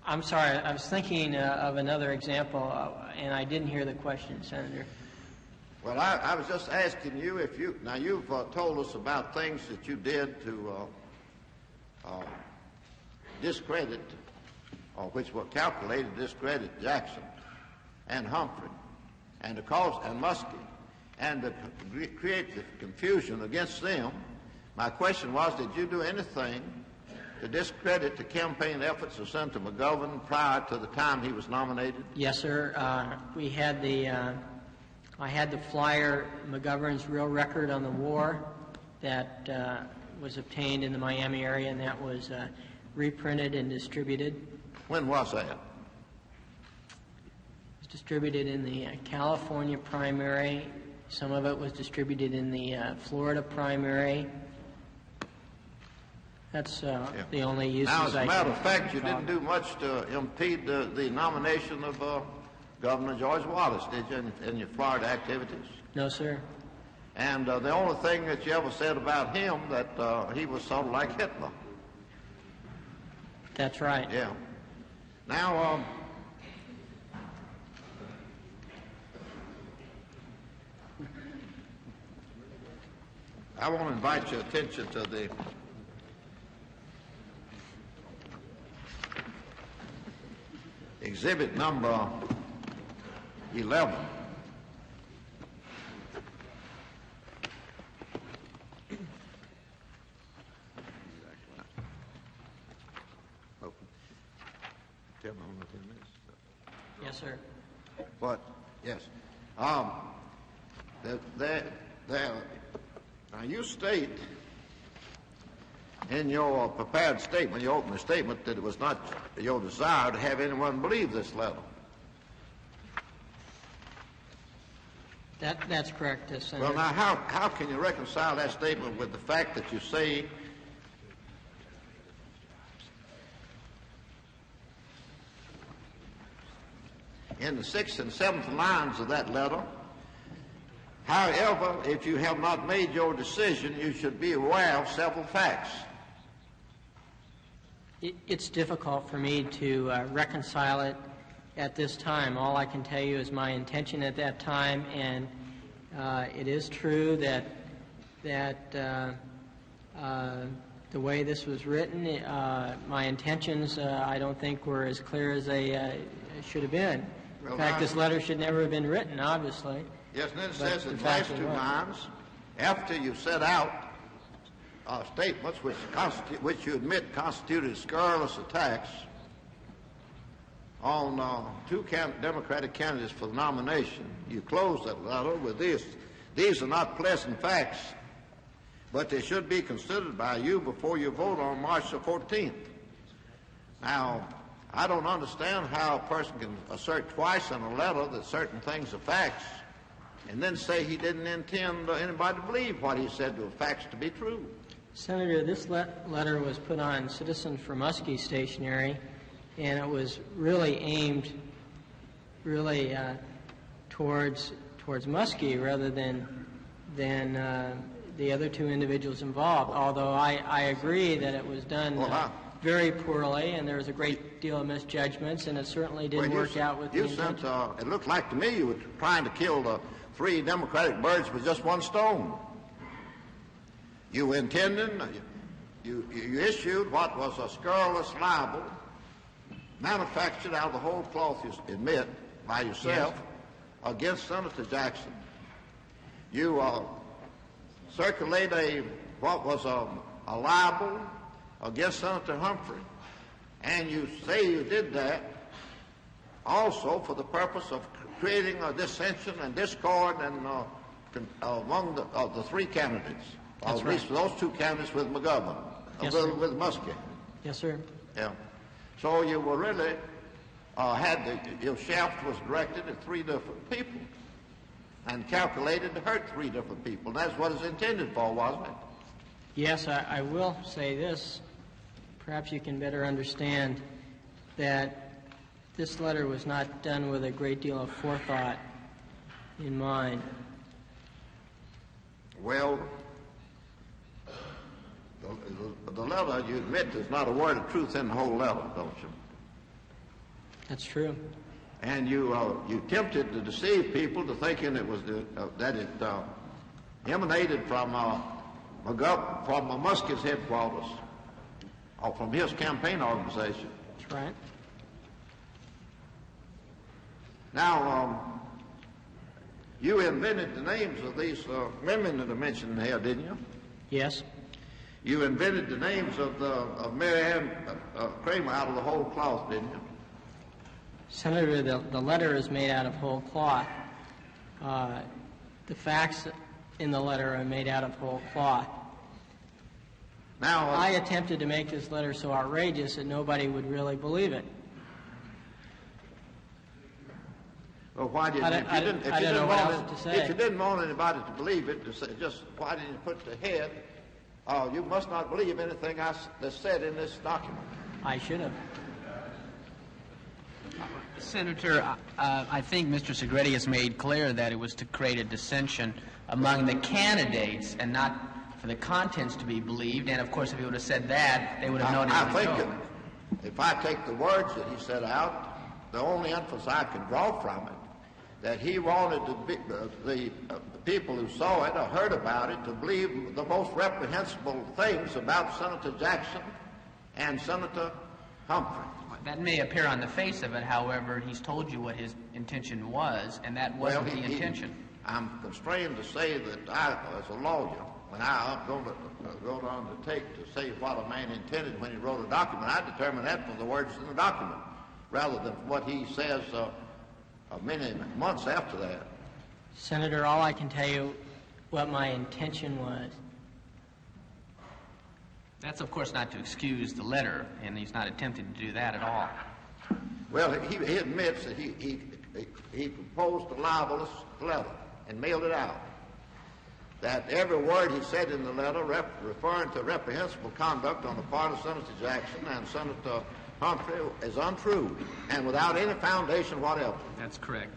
I'm sorry, I was thinking of another example, and I didn't hear the question, Senator. Well, I was just asking you if you... Now, you've told us about things that you did to discredit, or which were calculated to discredit Jackson and Humphrey and Muskie, and to create the confusion against them. My question was, did you do anything to discredit the campaign efforts of Senator McGovern prior to the time he was nominated? Yes, sir. We had I had the flyer, McGovern's Real Record on the War, that was obtained in the Miami area, and that was reprinted and distributed. When was that? It was distributed in the California primary. Some of it was distributed in the Florida primary. That's the only uses Now, as a matter of fact, you recall. didn't do much to impede the nomination of Governor George Wallace, did you, in your Florida activities? No, sir. And the only thing that you ever said about him, that he was sort of like Hitler. That's right. Yeah. Now, I want to invite your attention to the exhibit number 11. Tell me what it is. Yes, sir. What? Yes. Now you state in your prepared statement, your opening statement, that it was not your desire to have anyone believe this letter. That's correct, Senator. Well, now, how can you reconcile that statement with the fact that you say in the 6th and 7th lines of that letter, however, if you have not made your decision, you should be aware of several facts? It's difficult for me to reconcile it at this time. All I can tell you is my intention at that time, and it is true that the way this was written, my intentions, I don't think were as clear as they should have been. Well, in fact, this letter should never have been written, obviously. Yes, and then it says in the last 2 lines, after you set out statements which you admit constituted scurrilous attacks on 2 Democratic candidates for the nomination, you close that letter with this: these are not pleasant facts, but they should be considered by you before you vote on March the 14th. Now, I don't understand how a person can assert twice in a letter that certain things are facts and then say he didn't intend anybody to believe what he said were facts to be true. Senator, this letter was put on Citizen for Muskie stationery, and it was really aimed towards Muskie rather than the other 2 individuals involved, although I agree that it was done very poorly, and there was a great deal of misjudgments, and it certainly didn't work out with the intention. It looked like to me you were trying to kill the 3 Democratic birds with just one stone. You intended, you issued what was a scurrilous libel, manufactured out of the whole cloth, you admit, by yourself, against Senator Jackson. You circulate what was a libel against Senator Humphrey, And you say you did that also for the purpose of creating a dissension and discord and among the three candidates, or at least those two candidates with McGovern, with Muskie. Yes, sir. Yeah. So you were really your shaft was directed at three different people and calculated to hurt three different people. That's what it's intended for, wasn't it? Yes, I will say this. Perhaps you can better understand that this letter was not done with a great deal of forethought in mind. Well, the letter, you admit there's not a word of truth in the whole letter, don't you? That's true. And you attempted to deceive people to thinking it was that it emanated from Muskie's headquarters, or from his campaign organization. That's right. Now, you invented the names of these women that are mentioned here, didn't you? Yes. You invented the names of Mary Ann Kramer out of the whole cloth, didn't you? Senator, the letter is made out of whole cloth. The facts in the letter are made out of whole cloth. Now, I attempted to make this letter so outrageous that nobody would really believe it. Well, why didn't you? If you didn't want anybody to believe it, just why didn't you put the head? You must not believe anything that's said in this document. I should have. Senator, I think Mr. Segretti has made clear that it was to create a dissension among the candidates and not for the contents to be believed. And, of course, if he would have said that, they would have known it was a joke. If I take the words that he said out, the only emphasis I can draw from it, that he wanted the people who saw it or heard about it to believe the most reprehensible things about Senator Jackson and Senator Humphrey. That may appear on the face of it, however, he's told you what his intention was, and that wasn't the intention. I'm constrained to say that I, as a lawyer, when I go to undertake to say what a man intended when he wrote a document, I determine that from the words in the document, rather than what he says many months after that. Senator, all I can tell you what my intention was. That's, of course, not to excuse the letter, and he's not attempting to do that at all. Well, he admits that he composed a libelous letter and mailed it out. That every word he said in the letter referring to reprehensible conduct on the part of Senator Jackson and Senator Humphrey is untrue and without any foundation whatever. That's correct.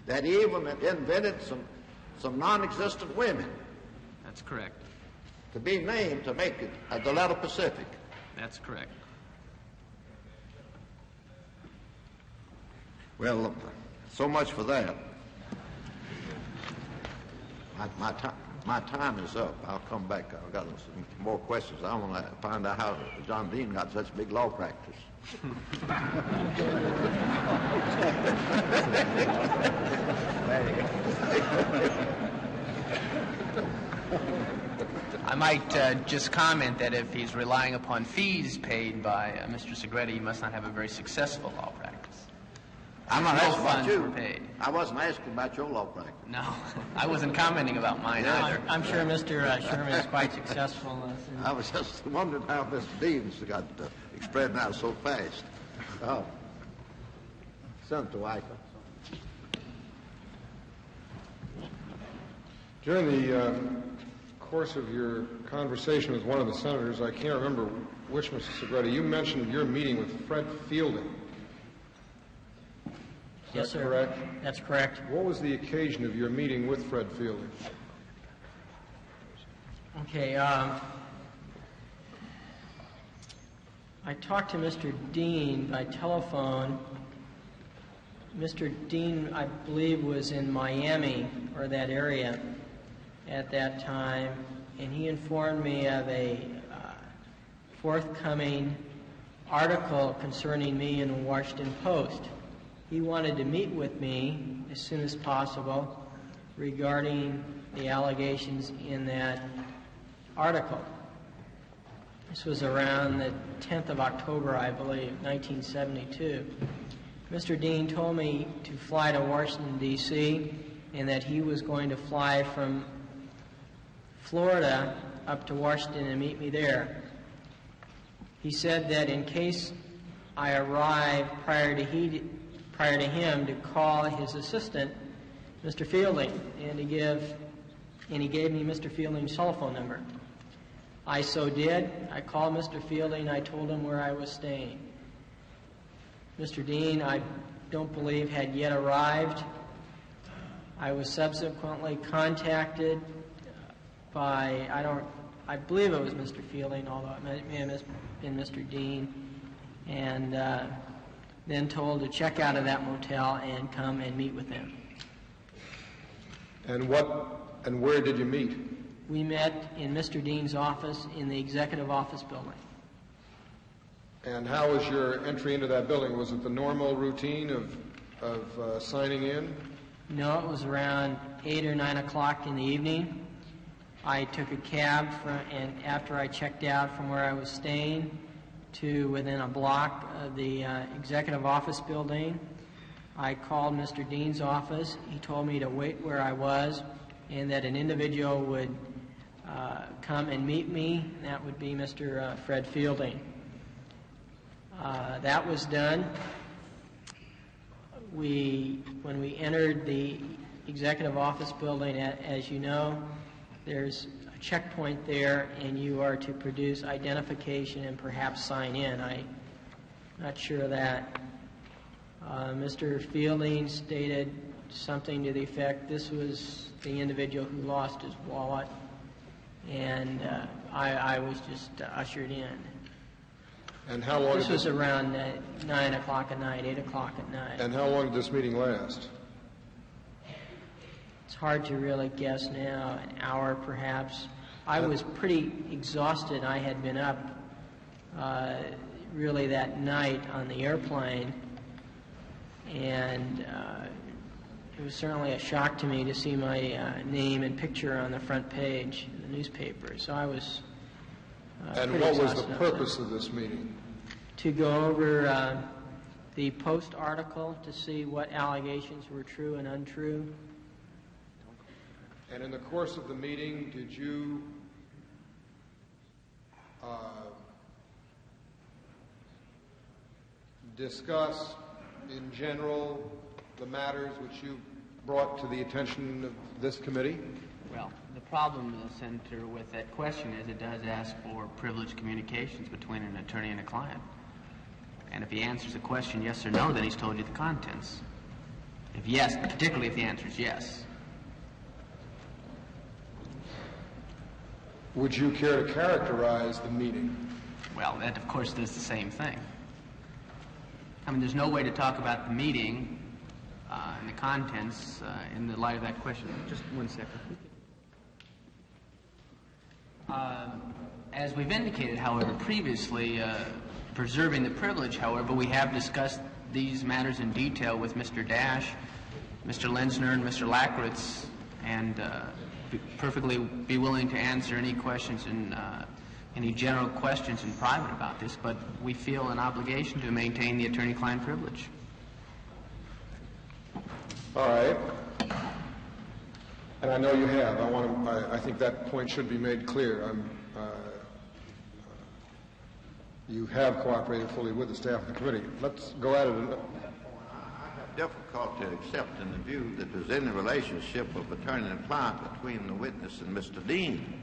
That he even invented some non-existent women. That's correct. To be named to make it the letter Pacific. That's correct. Well, so much for that. My time is up. I'll come back. I've got some more questions. I want to find out how John Dean got such big law practice. I might just comment that if he's relying upon fees paid by Mr. Segretti, he must not have a very successful law practice. I'm not asking about you. Were paid. I wasn't asking about your law practice. No, I wasn't commenting about mine either. I'm sure Mr. Sherman is quite successful. I was just wondering how Mr. Deans got spread out so fast. Senator Weicker. During the course of your conversation with one of the senators, I can't remember which, Mr. Segretti, you mentioned your meeting with Fred Fielding. Yes, sir. Correct? That's correct. What was the occasion of your meeting with Fred Fielding? Okay, I talked to Mr. Dean by telephone. Mr. Dean, I believe, was in Miami or that area at that time, and he informed me of a forthcoming article concerning me in the Washington Post. He wanted to meet with me as soon as possible regarding the allegations in that article. This was around the 10th of October, I believe, 1972. Mr. Dean told me to fly to Washington, D.C., and that he was going to fly from Florida up to Washington and meet me there. He said that in case I arrived prior to him, to call his assistant, Mr. Fielding, and he gave me Mr. Fielding's telephone number. I so did. I called Mr. Fielding. I told him where I was staying. Mr. Dean, I don't believe, had yet arrived. I was subsequently contacted by, I believe it was Mr. Fielding, although it may have been Mr. Dean, and then told to check out of that motel and come and meet with him. And where did you meet? We met in Mr. Dean's office in the executive office building. And how was your entry into that building? Was it the normal routine of signing in? No, it was around 8 or 9 o'clock in the evening. I took a cab and after I checked out from where I was staying to within a block of the executive office building, I called Mr. Dean's office. He told me to wait where I was and that an individual would come and meet me. That would be Mr. Fred Fielding. That was done. When we entered the executive office building, as you know, there's a checkpoint there, and you are to produce identification and perhaps sign in. I'm not sure of that. Mr. Fielding stated something to the effect, this was the individual who lost his wallet, and I was just ushered in. And how long? This was around 9 o'clock at night, 8 o'clock at night. And how long did this meeting last? It's hard to really guess now, an hour perhaps. I was pretty exhausted. I had been up really that night on the airplane, and it was certainly a shock to me to see my name and picture on the front page of the newspaper. So I was and what was the purpose of this meeting? To go over the Post article to see what allegations were true and untrue. And in the course of the meeting, did you discuss in general the matters which you brought to the attention of this committee? Well, the problem, Senator, with that question is it does ask for privileged communications between an attorney and a client. And if he answers the question yes or no, then he's told you the contents. If yes, particularly if the answer is yes. Would you care to characterize the meeting? Well, that, of course, does the same thing. I mean, there's no way to talk about the meeting and the contents in the light of that question. Just 1 second. As we've indicated, however, previously, preserving the privilege, however, we have discussed these matters in detail with Mr. Dash, Mr. Lenzner, and Mr. Lackritz, and perfectly be willing to answer any questions and any general questions in private about this, but we feel an obligation to maintain the attorney-client privilege. All right. And I know you have. I think that point should be made clear. You have cooperated fully with the staff of the committee. Let's go at it. I have difficulty accepting the view that there's any relationship of attorney and client between the witness and Mr. Dean.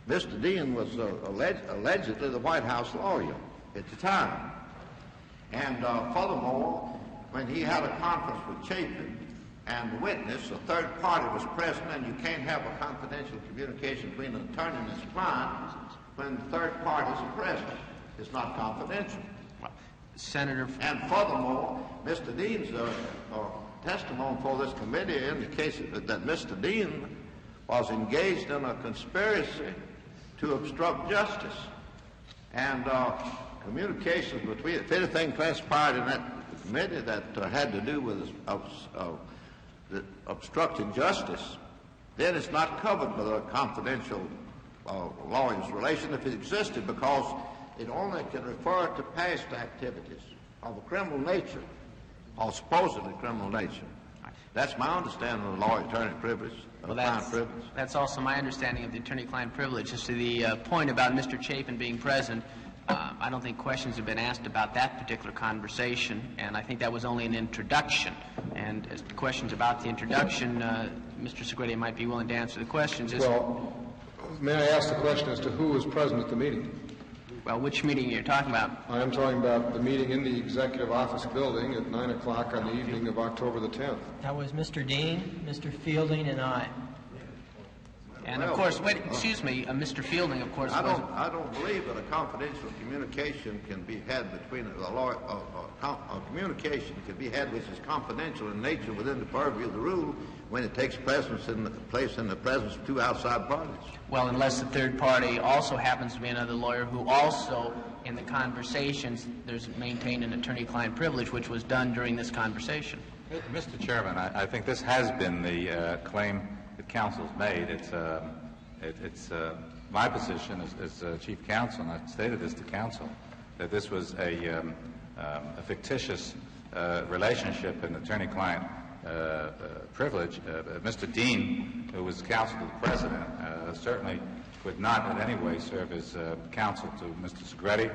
Mr. Dean was allegedly the White House lawyer at the time. And furthermore, when he had a conference with Chapin and the witness, a third party was present, and you can't have a confidential communication between an attorney and his client when the third parties are present. It's not confidential. Senator. And furthermore, Mr. Dean's testimony for this committee indicates that Mr. Dean was engaged in a conspiracy to obstruct justice. And communications between, if anything transpired in that committee that had to do with obstructing justice, then it's not covered by the confidential lawyer's relation if it existed, because it only can refer to past activities of a criminal nature or supposedly criminal nature. That's my understanding of the lawyer-attorney privilege, client privilege. That's also my understanding of the attorney-client privilege. As to the point about Mr. Chapin being present, I don't think questions have been asked about that particular conversation, and I think that was only an introduction. And as to questions about the introduction, Mr. Segretti might be willing to answer the questions. Well, may I ask the question as to who was present at the meeting? Well, which meeting are you talking about? I am talking about the meeting in the Executive Office building at 9 o'clock on the evening of October the 10th. That was Mr. Dean, Mr. Fielding, and I. And, of course, excuse me, Mr. Fielding, of course, I don't believe that a confidential communication can be had between a lawyer, a communication can be had which is confidential in nature within the purview of the rule when it takes place in the presence of two outside parties. Well, unless the third party also happens to be another lawyer who also, in the conversations, there's maintained an attorney-client privilege, which was done during this conversation. Mr. Chairman, I think this has been the claim that counsel's made. It's my position as chief counsel, and I stated this to counsel, that this was a fictitious relationship in attorney-client privilege. Mr. Dean, who was counsel to the president, certainly could not in any way serve as counsel to Mr. Segretti.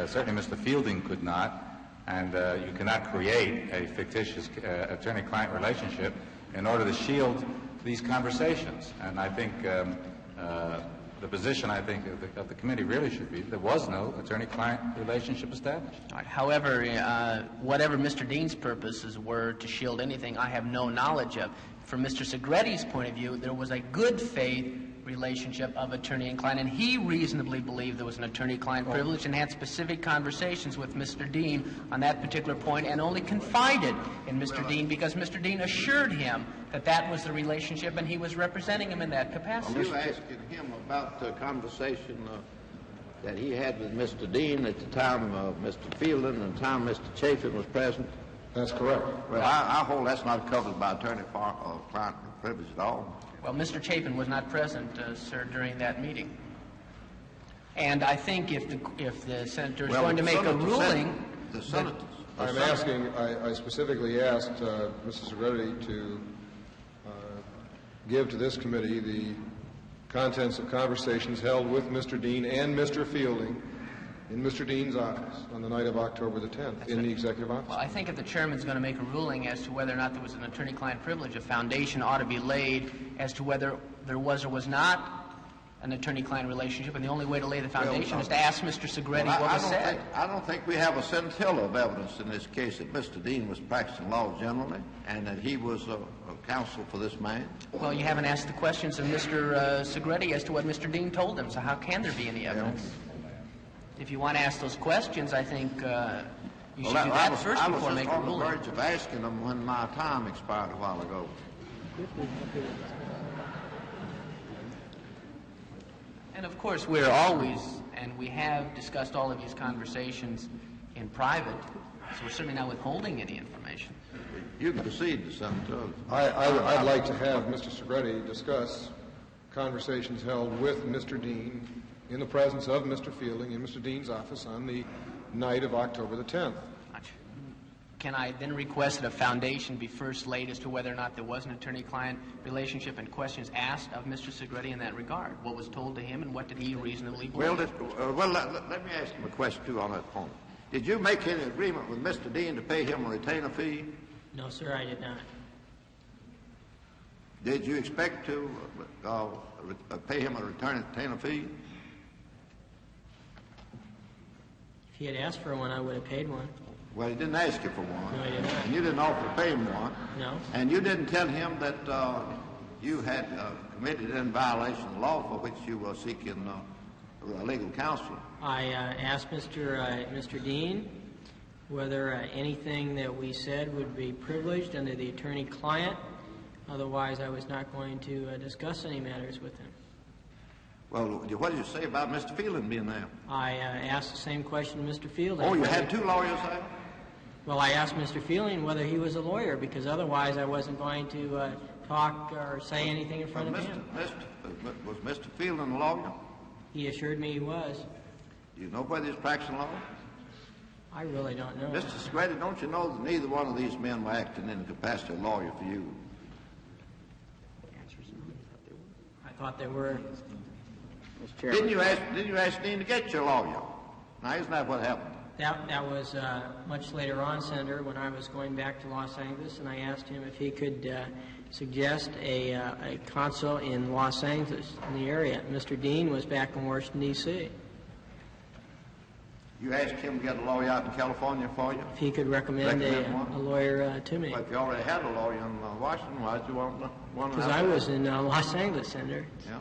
Certainly Mr. Fielding could not, and you cannot create a fictitious attorney-client relationship in order to shield these conversations. And I think the position, I think, of the committee really should be there was no attorney-client relationship established. All right. However, whatever Mr. Dean's purposes were to shield anything, I have no knowledge of. From Mr. Segretti's point of view, there was a good faith relationship of attorney and client, and he reasonably believed there was an attorney-client privilege and had specific conversations with Mr. Dean on that particular point and only confided in Mr. Dean because Mr. Dean assured him that that was the relationship and he was representing him in that capacity. Are you asking him about the conversation that he had with Mr. Dean at the time Mr. Fielding and the time Mr. Chapin was present? That's correct. Well, I hold that's not covered by attorney-client privilege at all. Well, Mr. Chapin was not present, sir, during that meeting. And I think if the senator is going to make a ruling... I'm asking, I specifically asked Mr. Segretti to give to this committee the contents of conversations held with Mr. Dean and Mr. Fielding in Mr. Dean's office on the night of October the 10th in the executive office. Well, I think if the chairman's going to make a ruling as to whether or not there was an attorney-client privilege, a foundation ought to be laid as to whether there was or was not an attorney-client relationship, and the only way to lay the foundation is to ask Mr. Segretti what was said. I don't think we have a scintilla of evidence in this case that Mr. Dean was practicing law generally and that he was a counsel for this man. Well, you haven't asked the questions of Mr. Segretti as to what Mr. Dean told him, so how can there be any evidence? If you want to ask those questions, I think you should do that first before making a ruling. I was just on the verge of asking them when my time expired a while ago. And of course, we're always, and we have discussed all of these conversations in private, so we're certainly not withholding any information. You can proceed to some of I'd like to have Mr. Segretti discuss conversations held with Mr. Dean in the presence of Mr. Fielding in Mr. Dean's office on the night of October the 10th. Can I then request that a foundation be first laid as to whether or not there was an attorney-client relationship and questions asked of Mr. Segretti in that regard? What was told to him and what did he reasonably believe? Let me ask him a question, too, on that point. Did you make any agreement with Mr. Dean to pay him a retainer fee? No, sir, I did not. Did you expect to pay him a retainer fee? If he had asked for one, I would have paid one. Well, he didn't ask you for one. No, I did not. And you didn't offer to pay him one. No. And you didn't tell him that you had committed in violation of the law for which you were seeking legal counsel. I asked Mr. Dean whether anything that we said would be privileged under the attorney-client. Otherwise, I was not going to discuss any matters with him. Well, what did you say about Mr. Fielding being there? I asked the same question to Mr. Fielding. Oh, you had two lawyers there? Well, I asked Mr. Fielding whether he was a lawyer, because otherwise I wasn't going to talk or say anything in front of him. Was Mr. Fielding a lawyer? He assured me he was. Do you know whether he's practicing law? I really don't know. Mr. Segretti, don't you know that neither one of these men were acting in the capacity of lawyer for you? I thought they were. Didn't you ask Dean to get your lawyer? Now, isn't that what happened? That was much later on, Senator, when I was going back to Los Angeles, and I asked him if he could suggest a consul in Los Angeles, in the area. Mr. Dean was back in Washington, D.C. You asked him to get a lawyer out in California for you? If he could recommend a lawyer to me. Well, if you already had a lawyer in Washington, why did you want one? Because I was in Los Angeles, Senator. Yeah.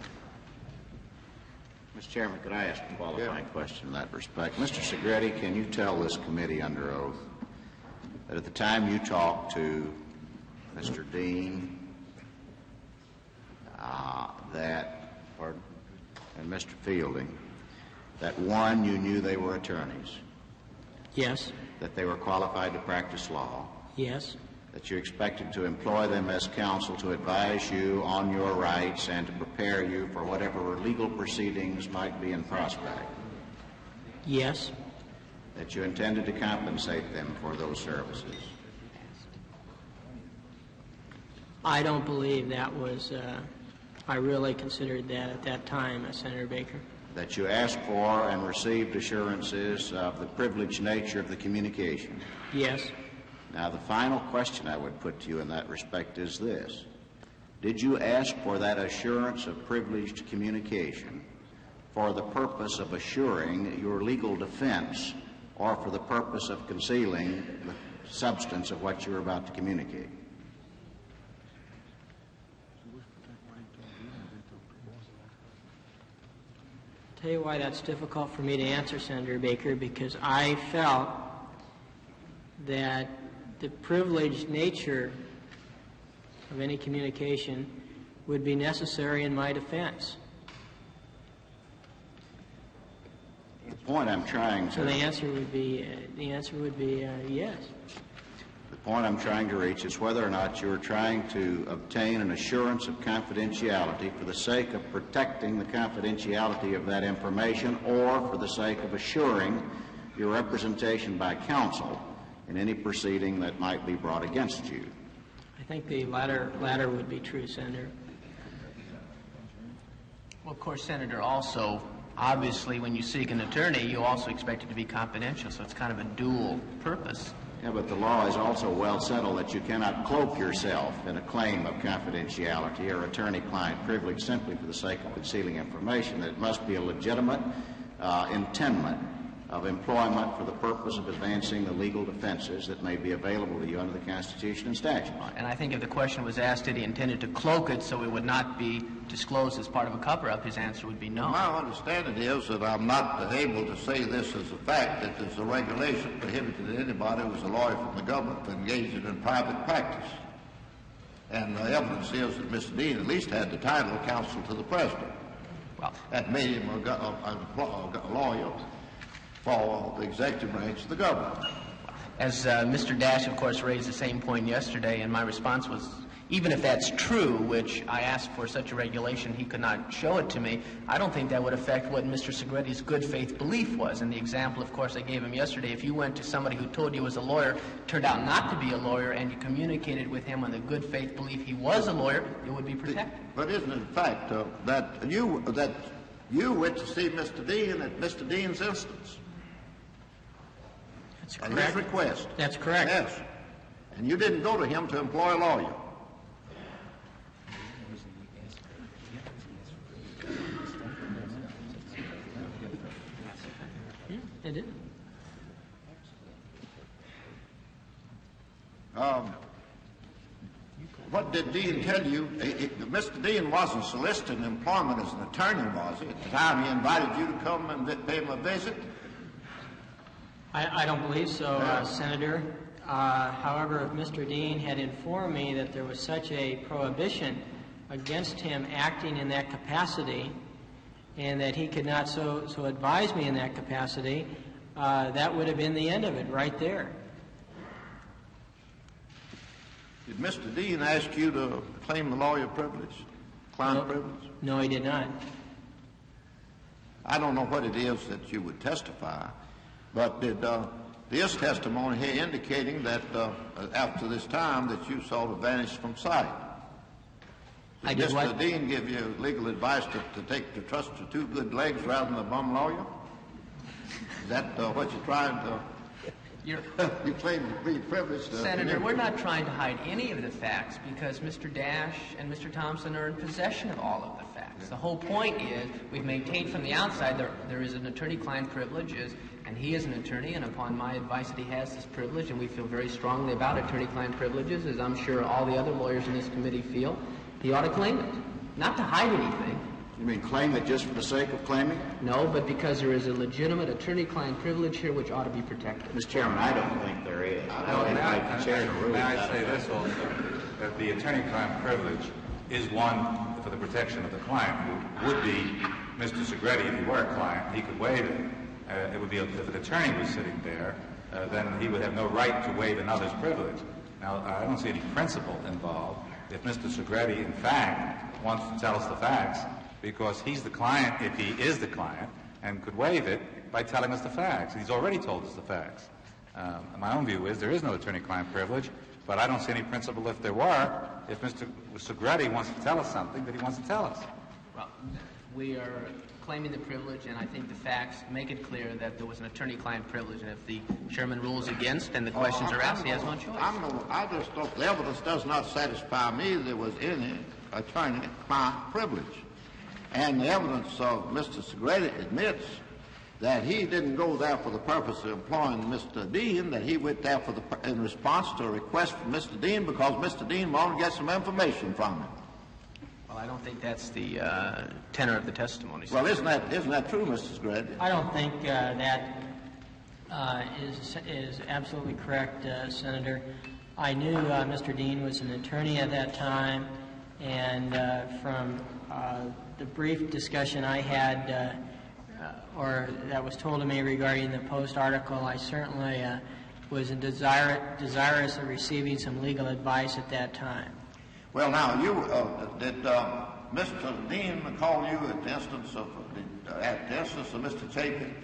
Mr. Chairman, could I ask a qualifying question in that respect? Mr. Segretti, can you tell this committee under oath that at the time you talked to Mr. Dean and Mr. Fielding, that one, you knew they were attorneys? Yes. That they were qualified to practice law? Yes. That you expected to employ them as counsel to advise you on your rights and to prepare you for whatever legal proceedings might be in prospect? Yes. That you intended to compensate them for those services? I don't believe that was, I really considered that at that time, Senator Baker. That you asked for and received assurances of the privileged nature of the communication? Yes. Now, the final question I would put to you in that respect is this. Did you ask for that assurance of privileged communication for the purpose of assuring your legal defense or for the purpose of concealing the substance of what you were about to communicate? I'll tell you why that's difficult for me to answer, Senator Baker, because I felt that the privileged nature of any communication would be necessary in my defense. The point I'm trying to... So the answer would be yes. The point I'm trying to reach is whether or not you're trying to obtain an assurance of confidentiality for the sake of protecting the confidentiality of that information or for the sake of assuring your representation by counsel in any proceeding that might be brought against you. I think the latter would be true, Senator. Well, of course, Senator, also, obviously, when you seek an attorney, you also expect it to be confidential, so it's kind of a dual purpose. Yeah, but the law is also well settled that you cannot cloak yourself in a claim of confidentiality or attorney-client privilege simply for the sake of concealing information. That it must be a legitimate intendment of employment for the purpose of advancing the legal defenses that may be available to you under the Constitution and statute. And I think if the question was asked, did he intended to cloak it so it would not be disclosed as part of a cover-up, his answer would be no. My understanding is that I'm not able to say this as a fact, that there's a regulation prohibiting anybody who is a lawyer from the government to engage in private practice. And the evidence is that Mr. Dean at least had the title of counsel to the president. Well, that made him a lawyer for the executive branch of the government. As Mr. Dash, of course, raised the same point yesterday, and my response was, even if that's true, which I asked for such a regulation, he could not show it to me, I don't think that would affect what Mr. Segretti's good faith belief was. And the example, of course, I gave him yesterday, if you went to somebody who told you was a lawyer, turned out not to be a lawyer, and you communicated with him on the good faith belief he was a lawyer, it would be protected. But isn't it a fact that you went to see Mr. Dean at Mr. Dean's instance? That's at correct. his request. That's correct. Yes. And you didn't go to him to employ a lawyer. Yeah, I did. What did Dean tell you? Mr. Dean wasn't soliciting employment as an attorney, was he? At the time he invited you to come and pay him a visit? I don't believe so, Senator. However, if Mr. Dean had informed me that there was such a prohibition against him acting in that capacity and that he could not so advise me in that capacity, that would have been the end of it right there. Did Mr. Dean ask you to claim the lawyer privilege, client privilege? No, he did not. I don't know what it is that you would testify, but did this testimony here indicating that after this time that you sort of vanished from sight? Did Mr. Dean give you legal advice to trust to two good legs rather than a bum lawyer? Is that what you're trying to... You claim to be privileged. Senator, we're not trying to hide any of the facts because Mr. Dash and Mr. Thompson are in possession of all of the facts. The whole point is we've maintained from the outside there is an attorney-client privilege, and he is an attorney, and upon my advice that he has this privilege, and we feel very strongly about attorney-client privileges, as I'm sure all the other lawyers in this committee feel, he ought to claim it. Not to hide anything. You mean claim it just for the sake of claiming? No, but because there is a legitimate attorney-client privilege here which ought to be protected. Mr. Chairman, I don't think there is. May I say this also, that the attorney-client privilege is one for the protection of the client, who would be Mr. Segretti if he were a client. He could waive it. It would be if an attorney was sitting there, then he would have no right to waive another's privilege. Now, I don't see any principle involved. If Mr. Segretti, in fact, wants to tell us the facts, because he's the client, if he is the client, and could waive it by telling us the facts. He's already told us the facts. My own view is there is no attorney-client privilege, but I don't see any principle if there were, if Mr. Segretti wants to tell us something, that he wants to tell us. Well, we are claiming the privilege, and I think the facts make it clear that there was an attorney-client privilege, and if the chairman rules against and the questions are asked, he has no choice. I just thought the evidence does not satisfy me there was any attorney-client privilege. And the evidence of Mr. Segretti admits that he didn't go there for the purpose of employing Mr. Dean, that he went there in response to a request from Mr. Dean because Mr. Dean wanted to get some information from him. Well, I don't think that's the tenor of the testimony. Well, isn't that true, Mr. Segretti? I don't think that is absolutely correct, Senator. I knew Mr. Dean was an attorney at that time, and from the brief discussion I had, or that was told to me regarding the Post article, I certainly was desirous of receiving some legal advice at that time. Well, now, did Mr. Dean call you at the instance of Mr. Chapin?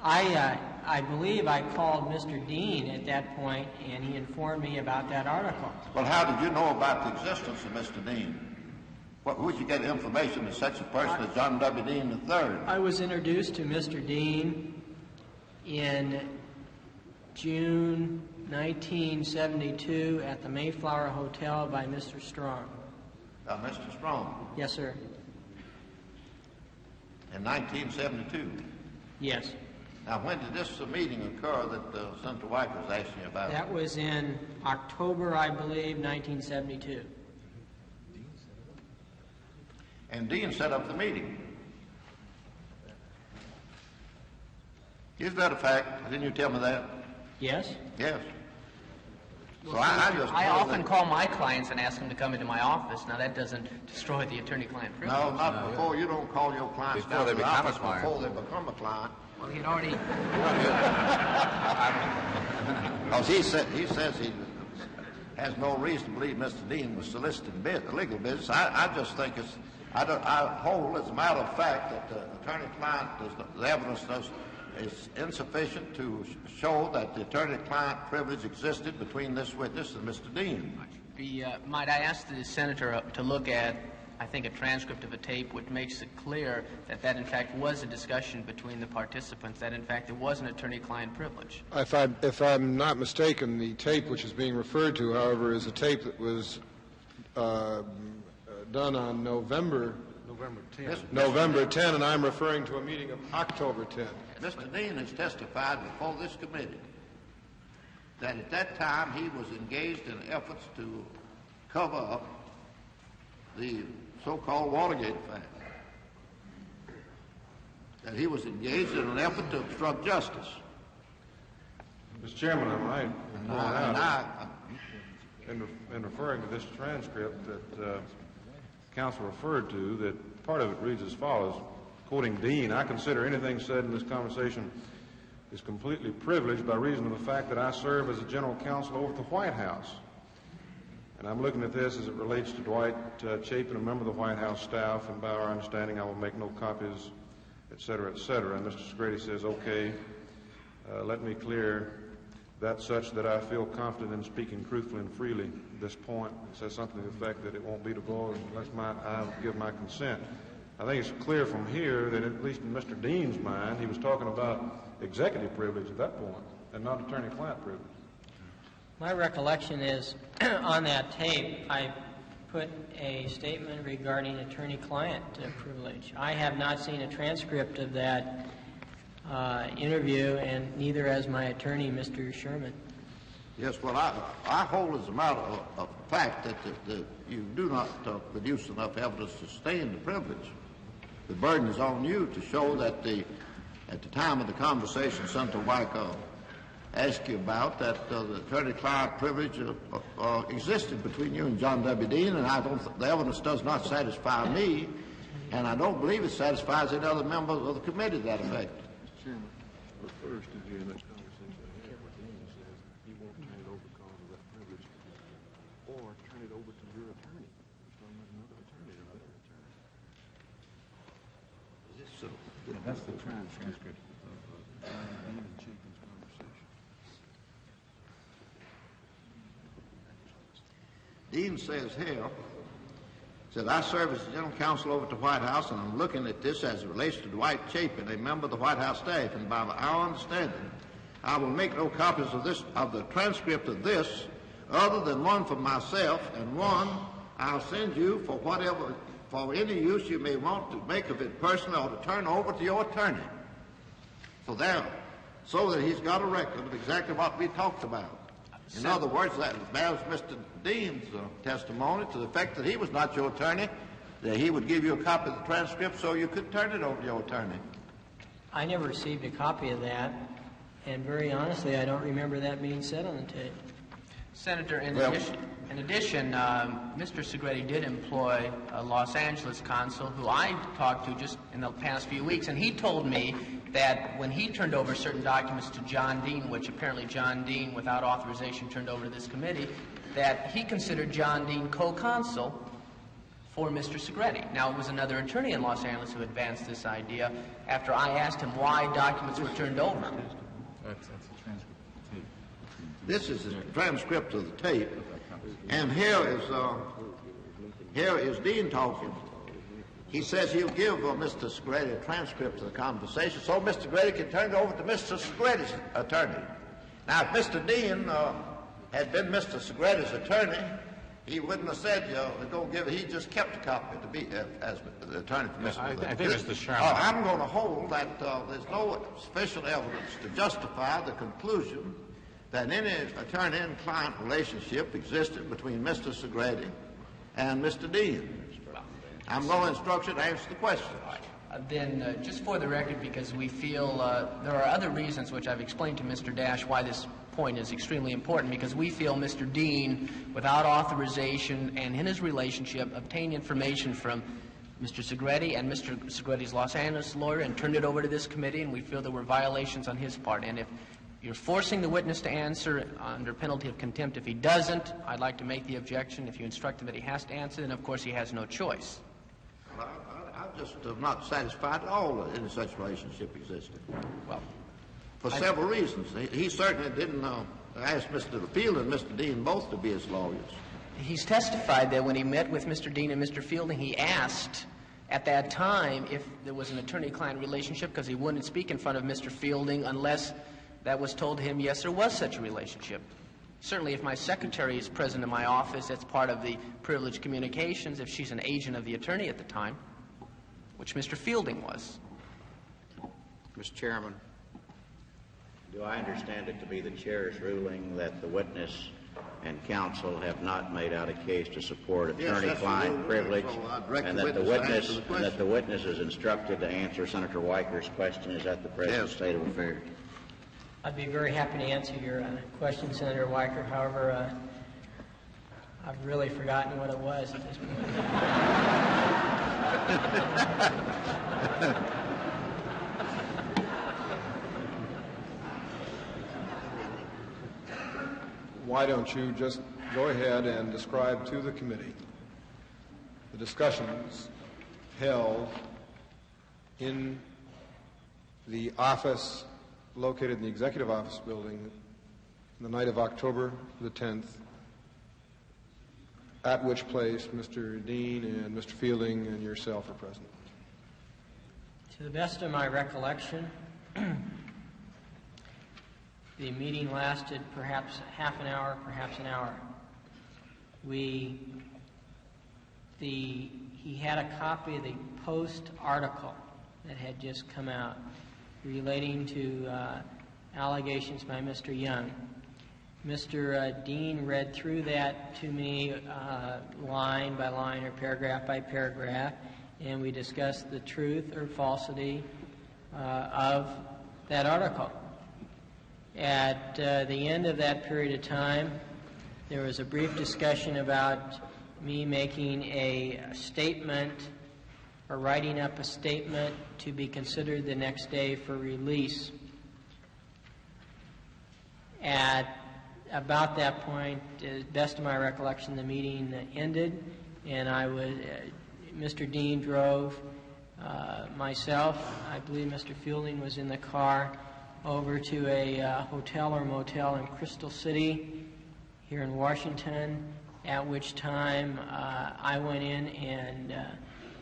I believe I called Mr. Dean at that point, and he informed me about that article. Well, how did you know about the existence of Mr. Dean? Who did you get information of such a person as John W. Dean III? I was introduced to Mr. Dean in June 1972 at the Mayflower Hotel by Mr. Strong. Mr. Strong? Yes, sir. In 1972? Yes. Now, when did this meeting occur that Senator White was asking you about? That was in October, I believe, 1972. And Dean set up the meeting. Is that a fact? Didn't you tell me that? Yes. Yes. Well, so I often call my clients and ask them to come into my office. Now, that doesn't destroy the attorney-client privilege. No, not before. You don't call your clients before they become a client. Before they become a client. Well, he'd already... Because he says he has no reason to believe Mr. Dean was soliciting legal business. I just think I hold as a matter of fact that the attorney-client, the evidence is insufficient to show that the attorney-client privilege existed between this witness and Mr. Dean. Might I ask the senator to look at, I think, a transcript of a tape which makes it clear that in fact was a discussion between the participants, that in fact there was an attorney-client privilege. If I'm not mistaken, the tape which is being referred to, however, is a tape that was done on November 10, and I'm referring to a meeting of October 10. Mr. Dean has testified before this committee that at that time he was engaged in efforts to cover up the so-called Watergate fact. That he was engaged in an effort to obstruct justice. Mr. Chairman, I might point out, in referring to this transcript that counsel referred to, that part of it reads as follows, quoting Dean, "I consider anything said in this conversation is completely privileged by reason of the fact that I serve as a general counsel over at the White House. And I'm looking at this as it relates to Dwight Chapin, a member of the White House staff, and by our understanding, I will make no copies, et cetera, et cetera. And Mr. Segretti says, okay, let me clear that such that I feel confident in speaking truthfully and freely at this point. It says something to the effect that it won't be divulged unless I give my consent. I think it's clear from here that at least in Mr. Dean's mind, he was talking about executive privilege at that point and not attorney-client privilege. My recollection is on that tape, I put a statement regarding attorney-client privilege. I have not seen a transcript of that interview, and neither has my attorney, Mr. Sherman. Yes, well, I hold as a matter of fact that you do not produce enough evidence to sustain the privilege. The burden is on you to show that at the time of the conversation Senator Weicker asked you about, that the attorney-client privilege existed between you and John W. Dean, and the evidence does not satisfy me, and I don't believe it satisfies any other members of the committee to that effect. Mr. Chairman, refers to you in that conversation that Herbert Dean says he won't turn it over because of that privilege, or turn it over to your attorney. He's talking about another attorney or better attorney. Is this so? Yeah, that's the transcript of Dean and Chapin's conversation. Dean says here, said, I serve as the general counsel over at the White House, and I'm looking at this as it relates to Dwight Chapin, a member of the White House staff, and by our understanding, I will make no copies of the transcript of this, other than one for myself, and one I'll send you for any use you may want to make of it personally or to turn over to your attorney. So that he's got a record of exactly what we talked about. In other words, that bears Mr. Dean's testimony to the fact that he was not your attorney, that he would give you a copy of the transcript so you could turn it over to your attorney. I never received a copy of that, and very honestly, I don't remember that being said on the tape. Senator, in addition, Mr. Segretti did employ a Los Angeles consul who I talked to just in the past few weeks, and he told me that when he turned over certain documents to John Dean, which apparently John Dean, without authorization, turned over to this committee, that he considered John Dean co-consul for Mr. Segretti. Now, it was another attorney in Los Angeles who advanced this idea after I asked him why documents were turned over. That's a transcript of the tape. This is a transcript of the tape, and here is Dean talking. He says he'll give Mr. Segretti a transcript of the conversation so Mr. Segretti can turn it over to Mr. Segretti's attorney. Now, if Mr. Dean had been Mr. Segretti's attorney, he wouldn't have said, he just kept a copy to be as the attorney for Mr. I think Mr. Sherman. I'm going to hold that there's no sufficient evidence to justify the conclusion that any attorney and client relationship existed between Mr. Segretti and Mr. Dean. I'm going to instruct you to answer the question. Then, just for the record, because we feel there are other reasons which I've explained to Mr. Dash why this point is extremely important, because we feel Mr. Dean, without authorization and in his relationship, obtained information from Mr. Segretti and Mr. Segretti's Los Angeles lawyer and turned it over to this committee, and we feel there were violations on his part. And if you're forcing the witness to answer under penalty of contempt, if he doesn't, I'd like to make the objection. If you instruct him that he has to answer, then of course he has no choice. I just am not satisfied at all that any such relationship existed. Well, for several reasons. He certainly didn't ask Mr. Field and Mr. Dean both to be his lawyers. He's testified that when he met with Mr. Dean and Mr. Fielding, he asked at that time if there was an attorney-client relationship, because he wouldn't speak in front of Mr. Fielding unless that was told to him, yes, there was such a relationship. Certainly, if my secretary is present in my office, that's part of the privileged communications, if she's an agent of the attorney at the time, which Mr. Fielding was. Mr. Chairman, do I understand it to be the chair's ruling that the witness and counsel have not made out a case to support attorney-client privilege, and that the witness is instructed to answer Senator Weicker's question? Is that the present state of affairs? I'd be very happy to answer your question, Senator Weicker. However, I've really forgotten what it was at this point. Why don't you just go ahead and describe to the committee the discussions held in the office located in the Executive Office building the night of October the 10th, at which place Mr. Dean and Mr. Fielding and yourself are present. To the best of my recollection, the meeting lasted perhaps half an hour, perhaps an hour. He had a copy of the Post article that had just come out relating to allegations by Mr. Young. Mr. Dean read through that to me line by line or paragraph by paragraph, and we discussed the truth or falsity of that article. At the end of that period of time, there was a brief discussion about me making a statement or writing up a statement to be considered the next day for release. At about that point, to the best of my recollection, the meeting ended, and Mr. Dean drove myself, I believe Mr. Fielding was in the car, over to a hotel or motel in Crystal City here in Washington, at which time I went in and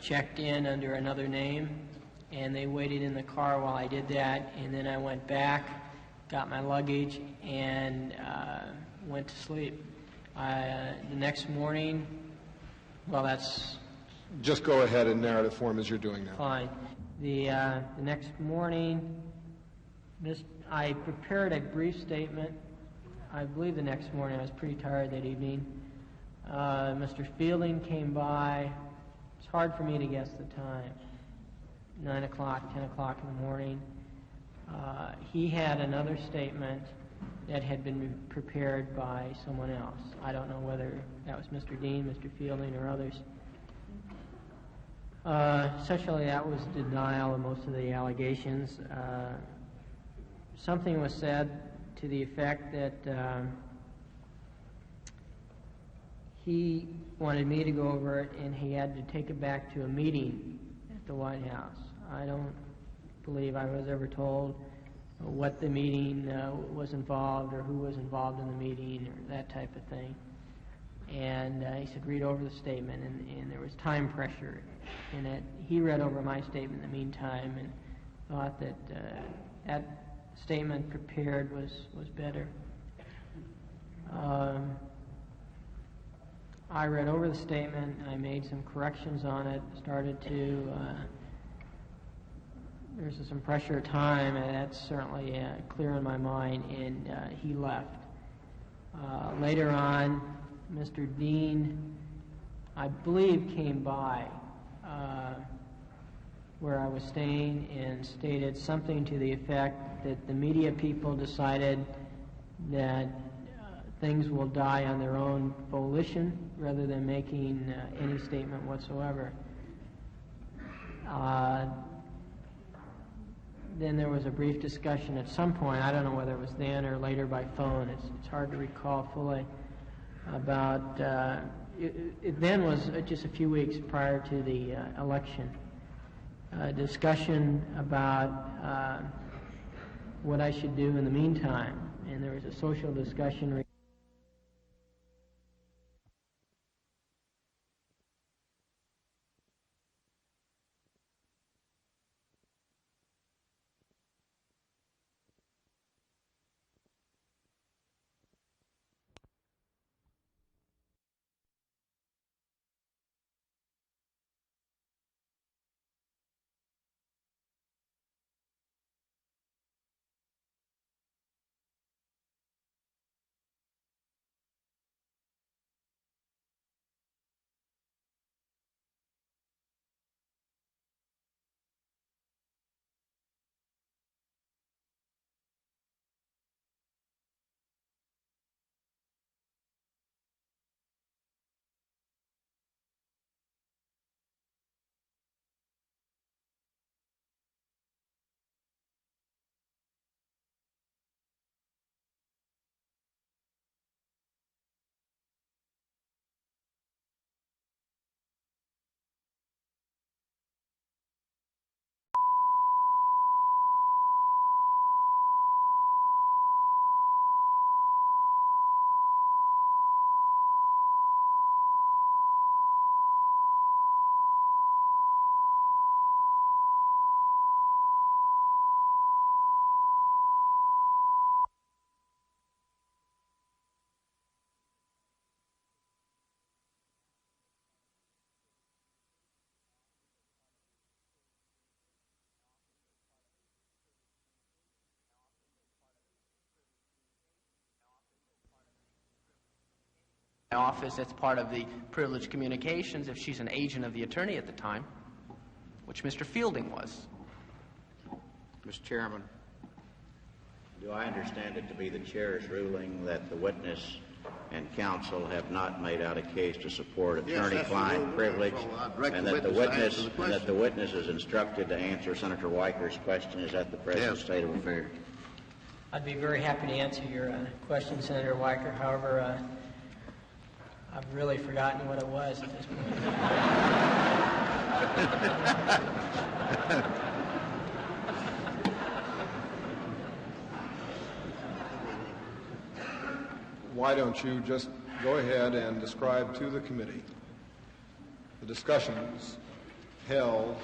checked in under another name, and they waited in the car while I did that, and then I went back, got my luggage, and went to sleep. The next morning, well, that's... Just go ahead in narrative form as you're doing now. Fine. The next morning, I prepared a brief statement. I believe the next morning, I was pretty tired that evening. Mr. Fielding came by. It's hard for me to guess the time. 9 o'clock, 10 o'clock in the morning. He had another statement that had been prepared by someone else. I don't know whether that was Mr. Dean, Mr. Fielding, or others. Essentially, that was denial of most of the allegations. Something was said to the effect that he wanted me to go over it and he had to take it back to a meeting at the White House. I don't believe I was ever told what the meeting was involved or who was involved in the meeting or that type of thing. And he said, read over the statement, and there was time pressure in it. He read over my statement in the meantime and thought that that statement prepared was better. I read over the statement, I made some corrections on it, started to, there's some pressure of time, and that's certainly clear in my mind, and he left. Later on, Mr. Dean, I believe, came by where I was staying and stated something to the effect that the media people decided that things will die on their own volition rather than making any statement whatsoever. Then there was a brief discussion at some point, I don't know whether it was then or later by phone, it's hard to recall fully, about, it then was just a few weeks prior to the election, discussion about what I should do in the meantime, and there was a social discussion office. That's part of the privileged communications if she's an agent of the attorney at the time, which Mr. Fielding was. Mr. Chairman, do I understand it to be the chair's ruling that the witness and counsel have not made out a case to support attorney-client privilege, and that the witness is instructed to answer Senator Weiker's question? Is that the present state of affairs? I'd be very happy to answer your question, Senator Weiker. However, I've really forgotten what it was at this point. Why don't you just go ahead and describe to the committee the discussions held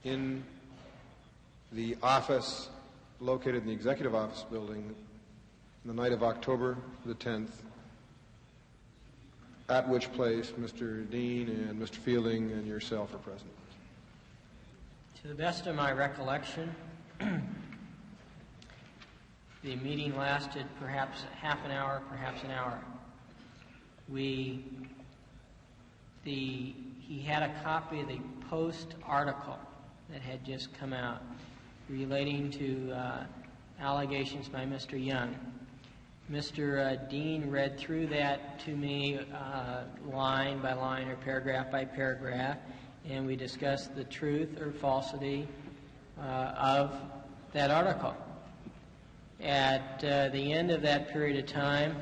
in the office located in the Executive Office building the night of October the 10th, at which place Mr. Dean and Mr. Fielding and yourself are present? To the best of my recollection, the meeting lasted perhaps half an hour, perhaps an hour. He had a copy of the Post article that had just come out relating to allegations by Mr. Young. Mr. Dean read through that to me line by line or paragraph by paragraph, and we discussed the truth or falsity of that article. At the end of that period of time,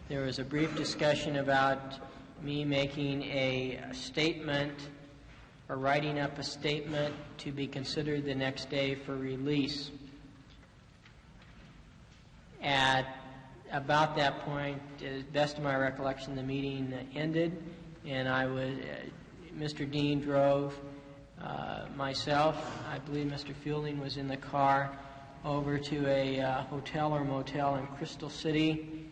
there was a brief discussion about me making a statement or writing up a statement to be considered the next day for release. At about that point, to the best of my recollection, the meeting ended, and Mr. Dean drove myself. I believe Mr. Fielding was in the car over to a hotel or motel in Crystal City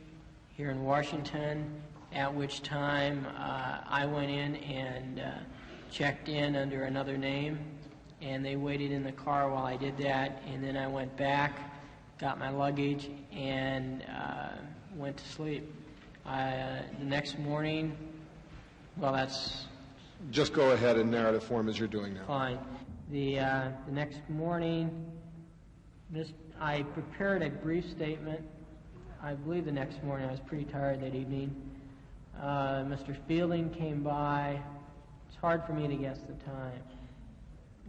here in Washington, at which time I went in and checked in under another name, and they waited in the car while I did that, and then I went back, got my luggage, and went to sleep. The next morning, well, that's... Just go ahead in narrative form as you're doing now. Fine. The next morning, I prepared a brief statement. I believe the next morning, I was pretty tired that evening. Mr. Fielding came by. It's hard for me to guess the time.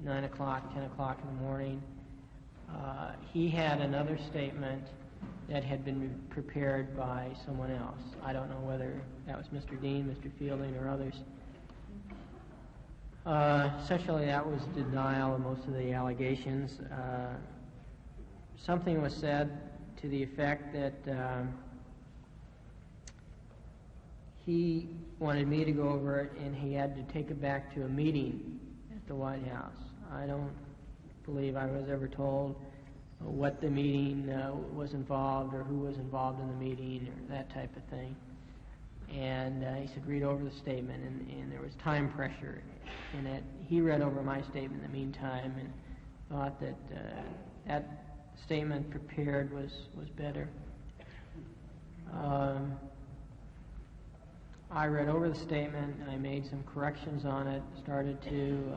9 o'clock, 10 o'clock in the morning. He had another statement that had been prepared by someone else. I don't know whether that was Mr. Dean, Mr. Fielding, or others. Essentially, that was denial of most of the allegations. Something was said to the effect that he wanted me to go over it and he had to take it back to a meeting at the White House. I don't believe I was ever told what the meeting was involved or who was involved in the meeting or that type of thing. And he said, read over the statement, and there was time pressure in it. He read over my statement in the meantime and thought that that statement prepared was better. I read over the statement, I made some corrections on it, started to,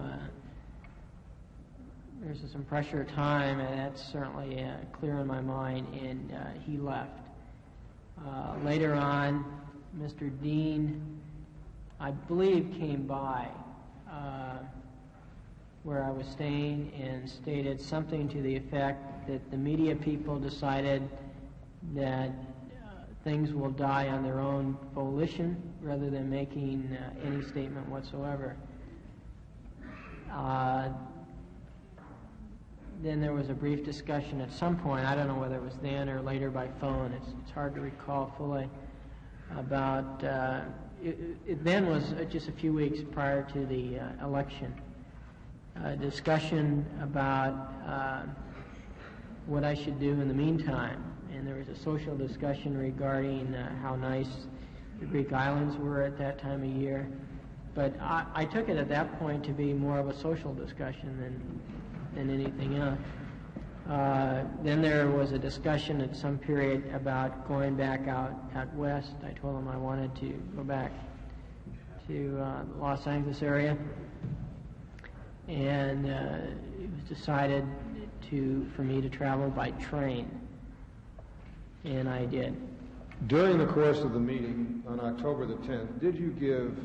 there's some pressure of time, and that's certainly clear in my mind, and he left. Later on, Mr. Dean, I believe, came by where I was staying and stated something to the effect that the media people decided that things will die on their own volition rather than making any statement whatsoever. Then there was a brief discussion at some point, I don't know whether it was then or later by phone, it's hard to recall fully, about, it then was just a few weeks prior to the election, a discussion about what I should do in the meantime. And there was a social discussion regarding how nice the Greek islands were at that time of year. But I took it at that point to be more of a social discussion than anything else. Then there was a discussion at some period about going back out west. I told him I wanted to go back to the Los Angeles area, and it was decided for me to travel by train, and I did. During the course of the meeting on October the 10th, did you give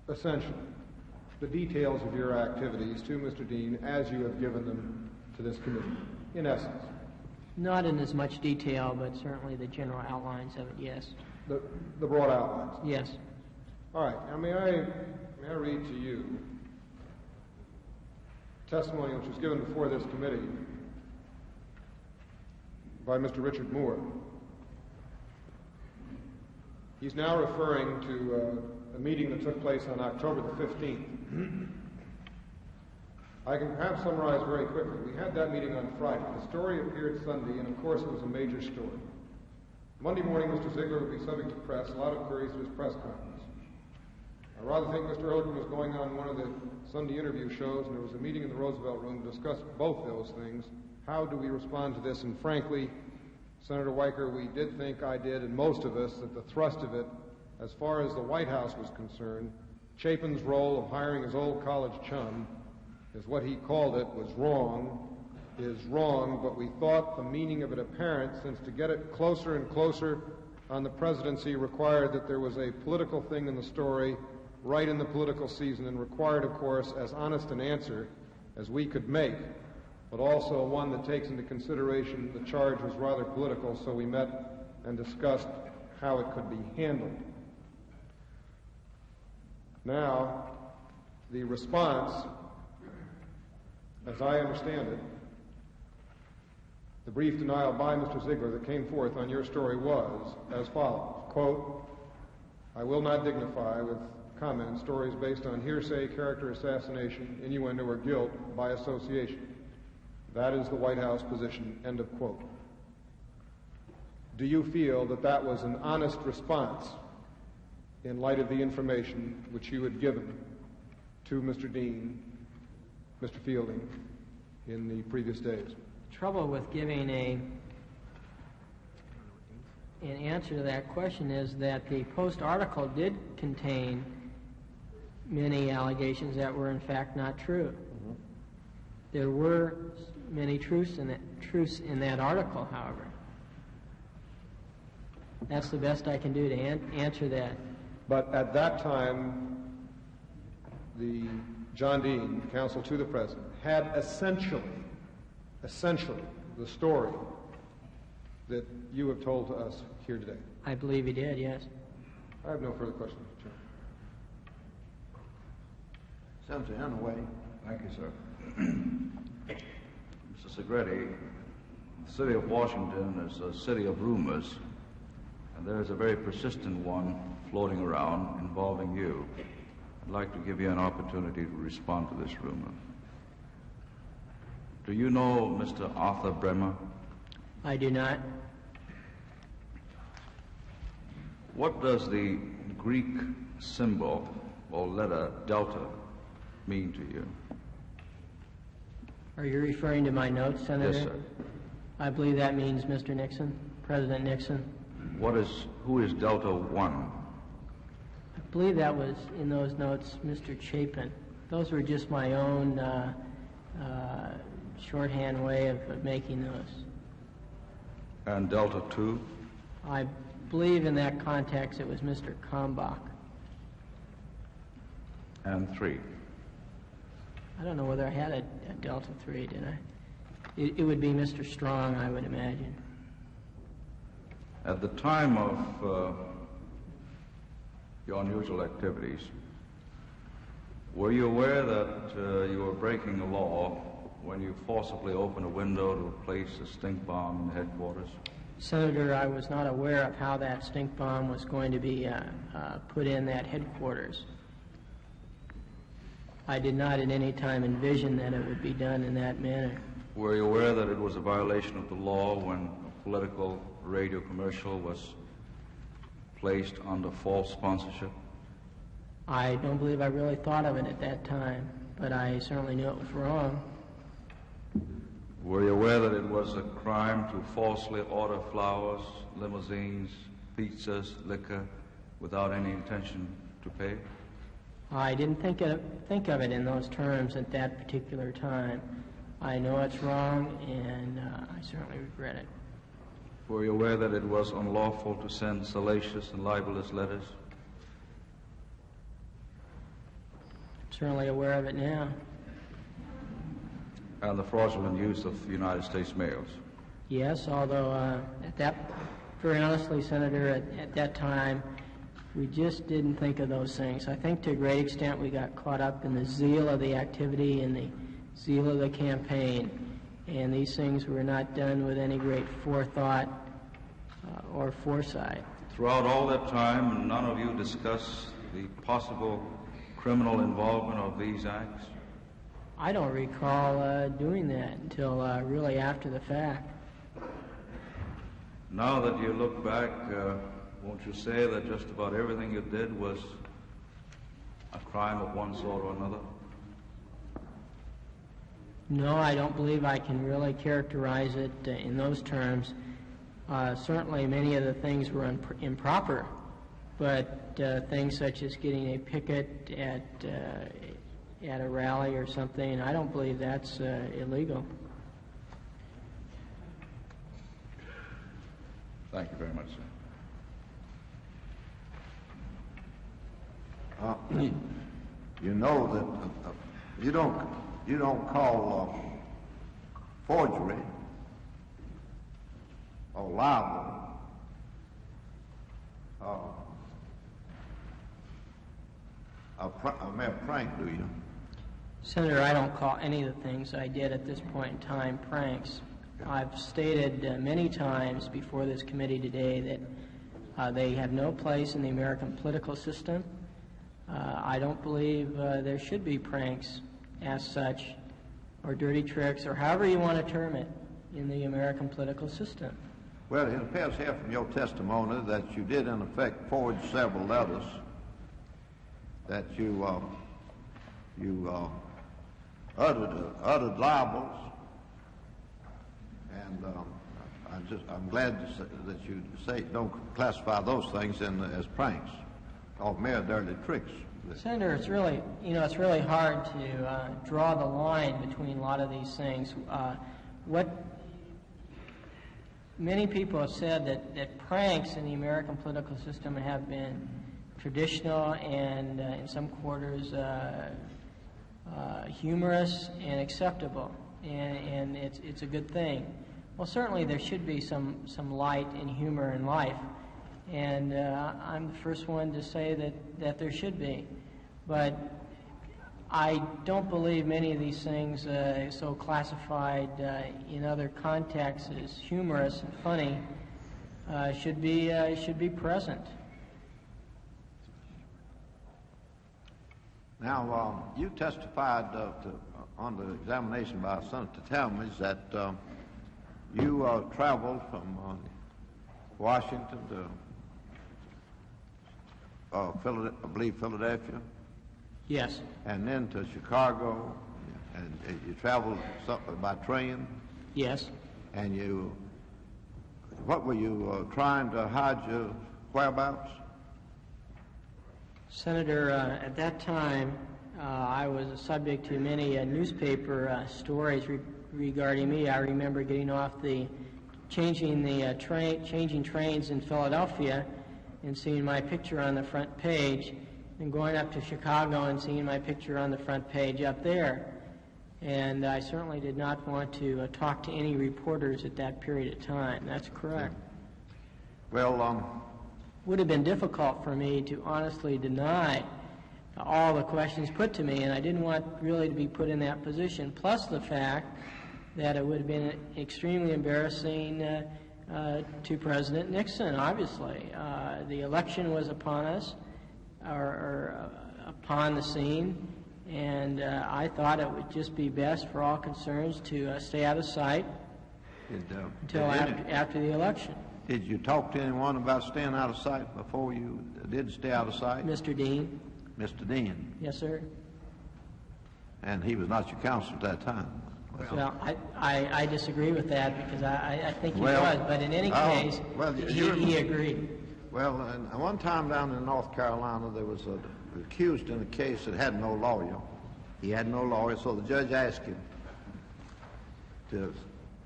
essentially the details of your activities to Mr. Dean as you have given them to this committee, in essence? Not in as much detail, but certainly the general outlines of it, yes. The broad outlines? Yes. All right. Now, may I read to you testimony which was given before this committee by Mr. Richard Moore. He's now referring to a meeting that took place on October the 15th. I can perhaps summarize very quickly. We had that meeting on Friday. The story appeared Sunday, and of course it was a major story. Monday morning, Mr. Ziegler would be subject to press, a lot of queries to his press conference. I rather think Mr. Ehrlichman was going on one of the Sunday interview shows, and there was a meeting in the Roosevelt Room to discuss both those things. How do we respond to this? And frankly, Senator Weicker, we did think, I did, and most of us, that the thrust of it, as far as the White House was concerned, Chapin's role of hiring his old college chum, is what he called it, was wrong, is wrong, but we thought the meaning of it apparent, since to get it closer and closer on the presidency required that there was a political thing in the story right in the political season, and required, of course, as honest an answer as we could make, but also one that takes into consideration the charge was rather political, so we met and discussed how it could be handled. Now, the response, as I understand it, the brief denial by Mr. Ziegler that came forth on your story was as follows, quote, I will not dignify with comment stories based on hearsay, character assassination, innuendo, or guilt by association. That is the White House position, end of quote. Do you feel that that was an honest response in light of the information which you had given to Mr. Dean, Mr. Fielding, in the previous days? The trouble with giving an answer to that question is that the Post article did contain many allegations that were in fact not true. Mm-hmm. There were many truths in that article, however. That's the best I can do to answer that. But at that time, the John Dean, counsel to the president, had essentially the story that you have told to us here today. I believe he did, yes. I have no further questions, Mr. Chairman. Senator Hanaway. Thank you, sir. Mr. Segretti, the city of Washington is a city of rumors, and there is a very persistent one floating around involving you. I'd like to give you an opportunity to respond to this rumor. Do you know Mr. Arthur Bremer? I do not. What does the Greek symbol or letter delta mean to you? Are you referring to my notes, Senator? Yes, sir. I believe that means Mr. Nixon, President Nixon. Who is Delta 1? I believe that was, in those notes, Mr. Chapin. Those were just my own shorthand way of making those. And Delta 2? I believe in that context it was Mr. Kalmbach. And 3? I don't know whether I had a Delta 3, did I? It would be Mr. Strong, I would imagine. At the time of your unusual activities, were you aware that you were breaking the law when you forcibly opened a window to place a stink bomb in headquarters? Senator, I was not aware of how that stink bomb was going to be put in that headquarters. I did not at any time envision that it would be done in that manner. Were you aware that it was a violation of the law when a political radio commercial was placed under false sponsorship? I don't believe I really thought of it at that time, but I certainly knew it was wrong. Were you aware that it was a crime to falsely order flowers, limousines, pizzas, liquor, without any intention to pay? I didn't think of it in those terms at that particular time. I know it's wrong, and I certainly regret it. Were you aware that it was unlawful to send salacious and libelous letters? Certainly aware of it now. And the fraudulent use of United States mails? Yes, although very honestly, Senator, at that time, we just didn't think of those things. I think to a great extent we got caught up in the zeal of the activity and the zeal of the campaign, and these things were not done with any great forethought or foresight. Throughout all that time, none of you discussed the possible criminal involvement of these acts? I don't recall doing that until really after the fact. Now that you look back, won't you say that just about everything you did was a crime of one sort or another? No, I don't believe I can really characterize it in those terms. Certainly many of the things were improper, but things such as getting a picket at a rally or something, I don't believe that's illegal. Thank you very much, sir. You know that you don't call forgery or libel a mere prank, do you? Senator, I don't call any of the things I did at this point in time pranks. I've stated many times before this committee today that they have no place in the American political system. I don't believe there should be pranks as such, or dirty tricks, or however you want to term it, in the American political system. Well, it appears here from your testimony that you did in effect forge several letters, that you uttered libels, and I'm glad that you say don't classify those things as pranks or mere dirty tricks. Senator, it's really hard to draw the line between a lot of these things. What many people have said that pranks in the American political system have been traditional and in some quarters humorous and acceptable, and it's a good thing. Well, certainly there should be some light and humor in life, and I'm the first one to say that there should be. But I don't believe many of these things so classified in other contexts as humorous and funny should be present. Now, you testified on the examination by Senator Talmadge that you traveled from Washington to, I believe, Philadelphia. Yes. And then to Chicago, and you traveled by train. Yes. And what were you trying to hide your whereabouts? Senator, at that time, I was subject to many newspaper stories regarding me. I remember getting off changing trains in Philadelphia and seeing my picture on the front page, and going up to Chicago and seeing my picture on the front page up there. And I certainly did not want to talk to any reporters at that period of time. That's correct. Well, would have been difficult for me to honestly deny all the questions put to me, and I didn't want really to be put in that position, plus the fact that it would have been extremely embarrassing to President Nixon, obviously. The election was upon us, or upon the scene, and I thought it would just be best for all concerns to stay out of sight until after the election. Did you talk to anyone about staying out of sight before you did stay out of sight? Mr. Dean. Mr. Dean? Yes, sir. And he was not your counsel at that time? Well, I disagree with that because I think he was, but in any case, he agreed. Well, and one time down in North Carolina, there was an accused in a case that had no lawyer. He had no lawyer, so the judge asked him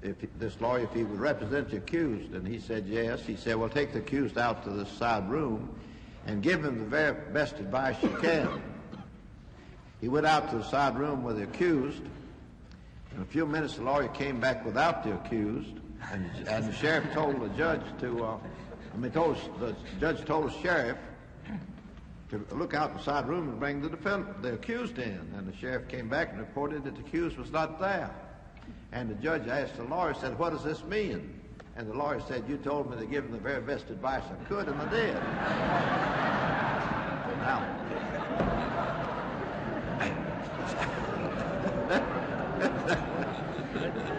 if he would represent the accused, and he said yes. He said, well, take the accused out to the side room and give him the very best advice you can. He went out to the side room with the accused. In a few minutes, the lawyer came back without the accused, and the sheriff told the judge the judge told the sheriff to look out the side room and bring the accused in. And the sheriff came back and reported that the accused was not there. And the judge asked the lawyer, said, what does this mean? And the lawyer said, you told me to give him the very best advice I could, and I did.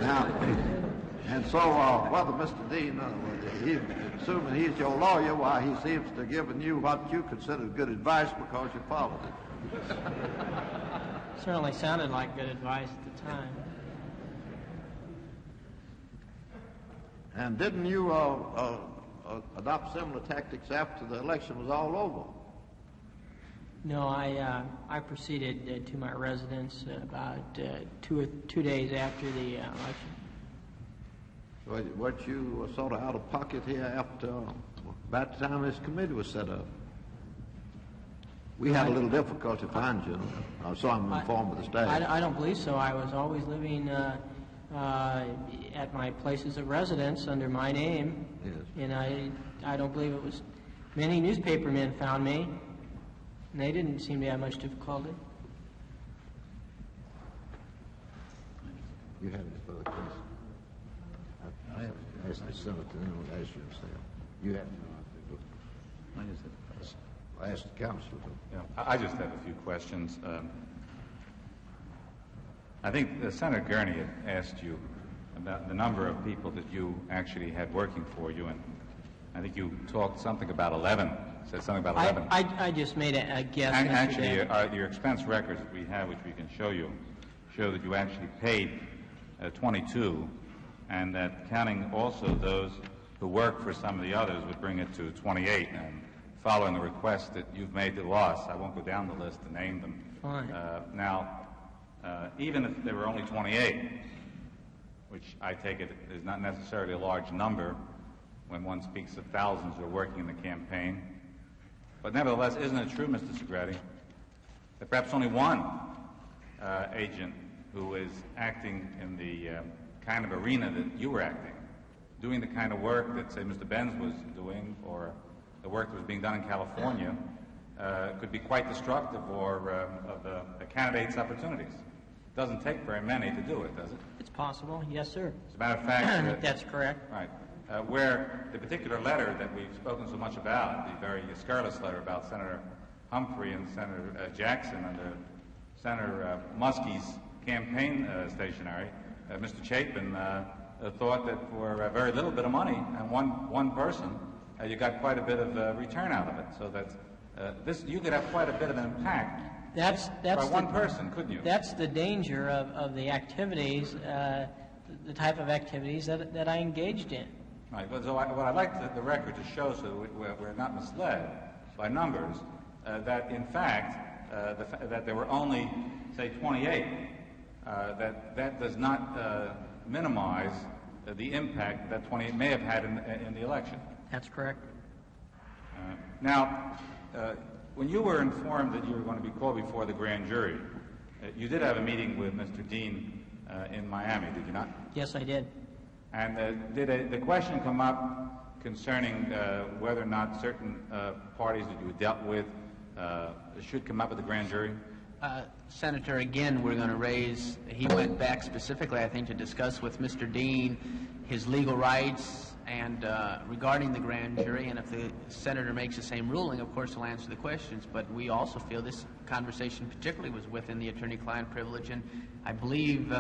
Now, and so whether Mr. Dean, assuming he's your lawyer, why he seems to have given you what you consider good advice because you followed it. Certainly sounded like good advice at the time. And didn't you adopt similar tactics after the election was all over? No, I proceeded to my residence about 2 days after the election. Weren't you sort of out of pocket here after about the time this committee was set up? We had a little difficulty finding you, so I'm informed of the staff. I don't believe so. I was always living at my places of residence under my name, yes. And I don't believe it was. Many newspaper men found me, and they didn't seem to have much difficulty. You have any further questions? I have asked the Senator, and then I'll ask you yourself. You have I asked the council. Yeah, I just have a few questions. I think Senator Gurney had asked you about the number of people that you actually had working for you, and I think you talked something about 11. Said something about 11. I just made a guess. Actually, your expense records that we have, which we can show you, show that you actually paid 22, and that counting also those who work for some of the others would bring it to 28. And following the request that you've made to us, I won't go down the list to name them. Fine. Even if there were only 28, which I take it is not necessarily a large number when one speaks of thousands who are working in the campaign, but nevertheless, isn't it true, Mr. Segretti, that perhaps only one agent who is acting in the kind of arena that you were acting, doing the kind of work that, say, Mr. Benz was doing, or the work that was being done in California, could be quite destructive of the candidate's opportunities? It doesn't take very many to do it, does it? It's possible, yes, sir. As a matter of fact... That's correct. Right. Where the particular letter that we've spoken so much about, the very scurrilous letter about Senator Humphrey and Senator Jackson under Senator Muskie's campaign stationery, Mr. Chapin thought that for a very little bit of money and one person, you got quite a bit of return out of it. So that you could have quite a bit of an impact by one person, couldn't you? That's the danger of the activities, the type of activities that I engaged in. Right. So what I'd like the record to show, so we're not misled by numbers, that in fact that there were only, say, 28. That does not minimize the impact that 28 may have had in the election. That's correct. Now, when you were informed that you were going to be called before the grand jury, you did have a meeting with Mr. Dean in Miami, did you not? Yes, I did. And did the question come up concerning whether or not certain parties that you dealt with should come up with the grand jury? Senator, again, we're going to raise, he went back specifically, I think, to discuss with Mr. Dean his legal rights and regarding the grand jury, and if the senator makes the same ruling, of course, he'll answer the questions. But we also feel this conversation particularly was within the attorney-client privilege, and I believe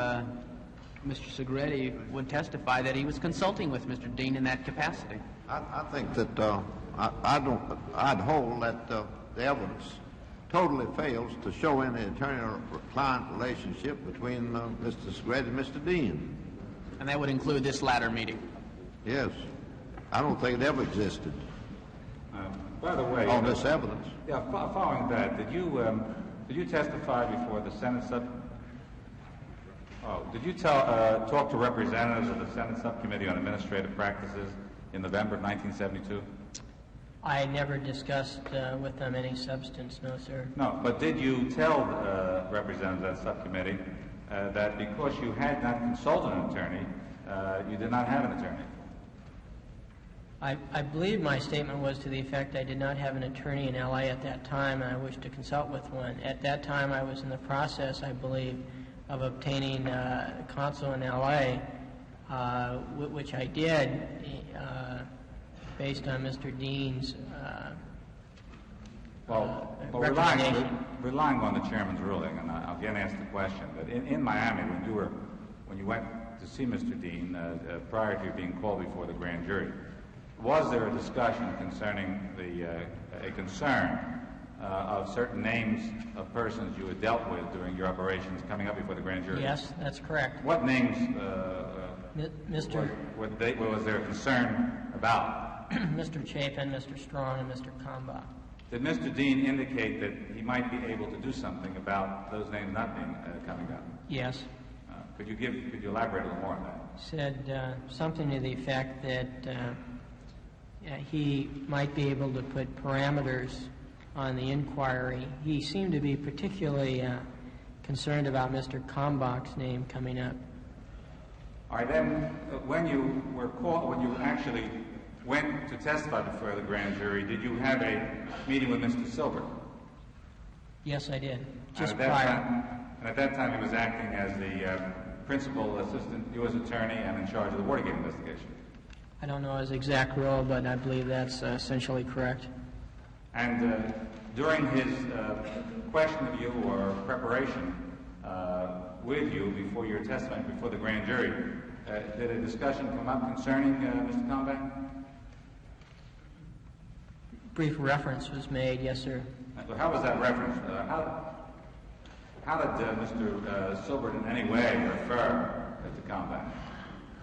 Mr. Segretti would testify that he was consulting with Mr. Dean in that capacity. I think that I'd hold that the evidence totally fails to show any attorney-client relationship between Mr. Segretti and Mr. Dean. And that would include this latter meeting? Yes. I don't think it ever existed. By the way, on this evidence. Yeah. Following that, did you testify before the Senate sub? Oh, did you talk to representatives of the Senate Subcommittee on Administrative Practices in November of 1972? I never discussed with them any substance, no, sir. No, but did you tell representatives of that subcommittee that because you had not consulted an attorney, you did not have an attorney? I believe my statement was to the effect I did not have an attorney in L.A. at that time, and I wished to consult with one. At that time, I was in the process, I believe, of obtaining counsel in L.A., which I did based on Mr. Dean's relying on the chairman's ruling, and I'll again ask the question, but in Miami, when you went to see Mr. Dean prior to being called before the grand jury, was there a discussion concerning a concern of certain names of persons you had dealt with during your operations coming up before the grand jury? Yes, that's correct. What names was there a concern about? Mr. Chapin, Mr. Strong, and Mr. Kalmbach. Did Mr. Dean indicate that he might be able to do something about those names not being coming up? Yes. Could you elaborate a little more on that? Said something to the effect that he might be able to put parameters on the inquiry. He seemed to be particularly concerned about Mr. Kalmbach's name coming up. All right, then, when you actually went to testify before the grand jury, did you have a meeting with Mr. Silbert? Yes, I did. Just prior. And at that time, he was acting as the principal assistant U.S. attorney and in charge of the Watergate investigation. I don't know his exact role, but I believe that's essentially correct. And during his question of you or preparation with you before your testimony before the grand jury, did a discussion come up concerning Mr. Kalmbach? Brief reference was made, yes, sir. So how was that reference? How did Mr. Silbert in any way refer to Kalmbach?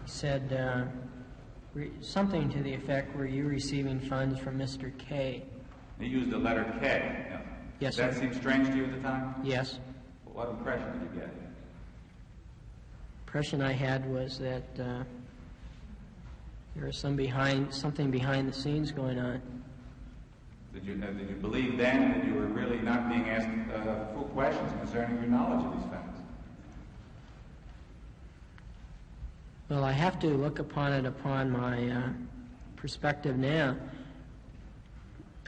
He said something to the effect, were you receiving funds from Mr. K? He used the letter K. Yes, sir. Did that seem strange to you at the time? Yes. What impression did you get? Impression I had was that there was something behind the scenes going on. Did you believe then that you were really not being asked full questions concerning your knowledge of these facts? Well, I have to look upon it upon my perspective now.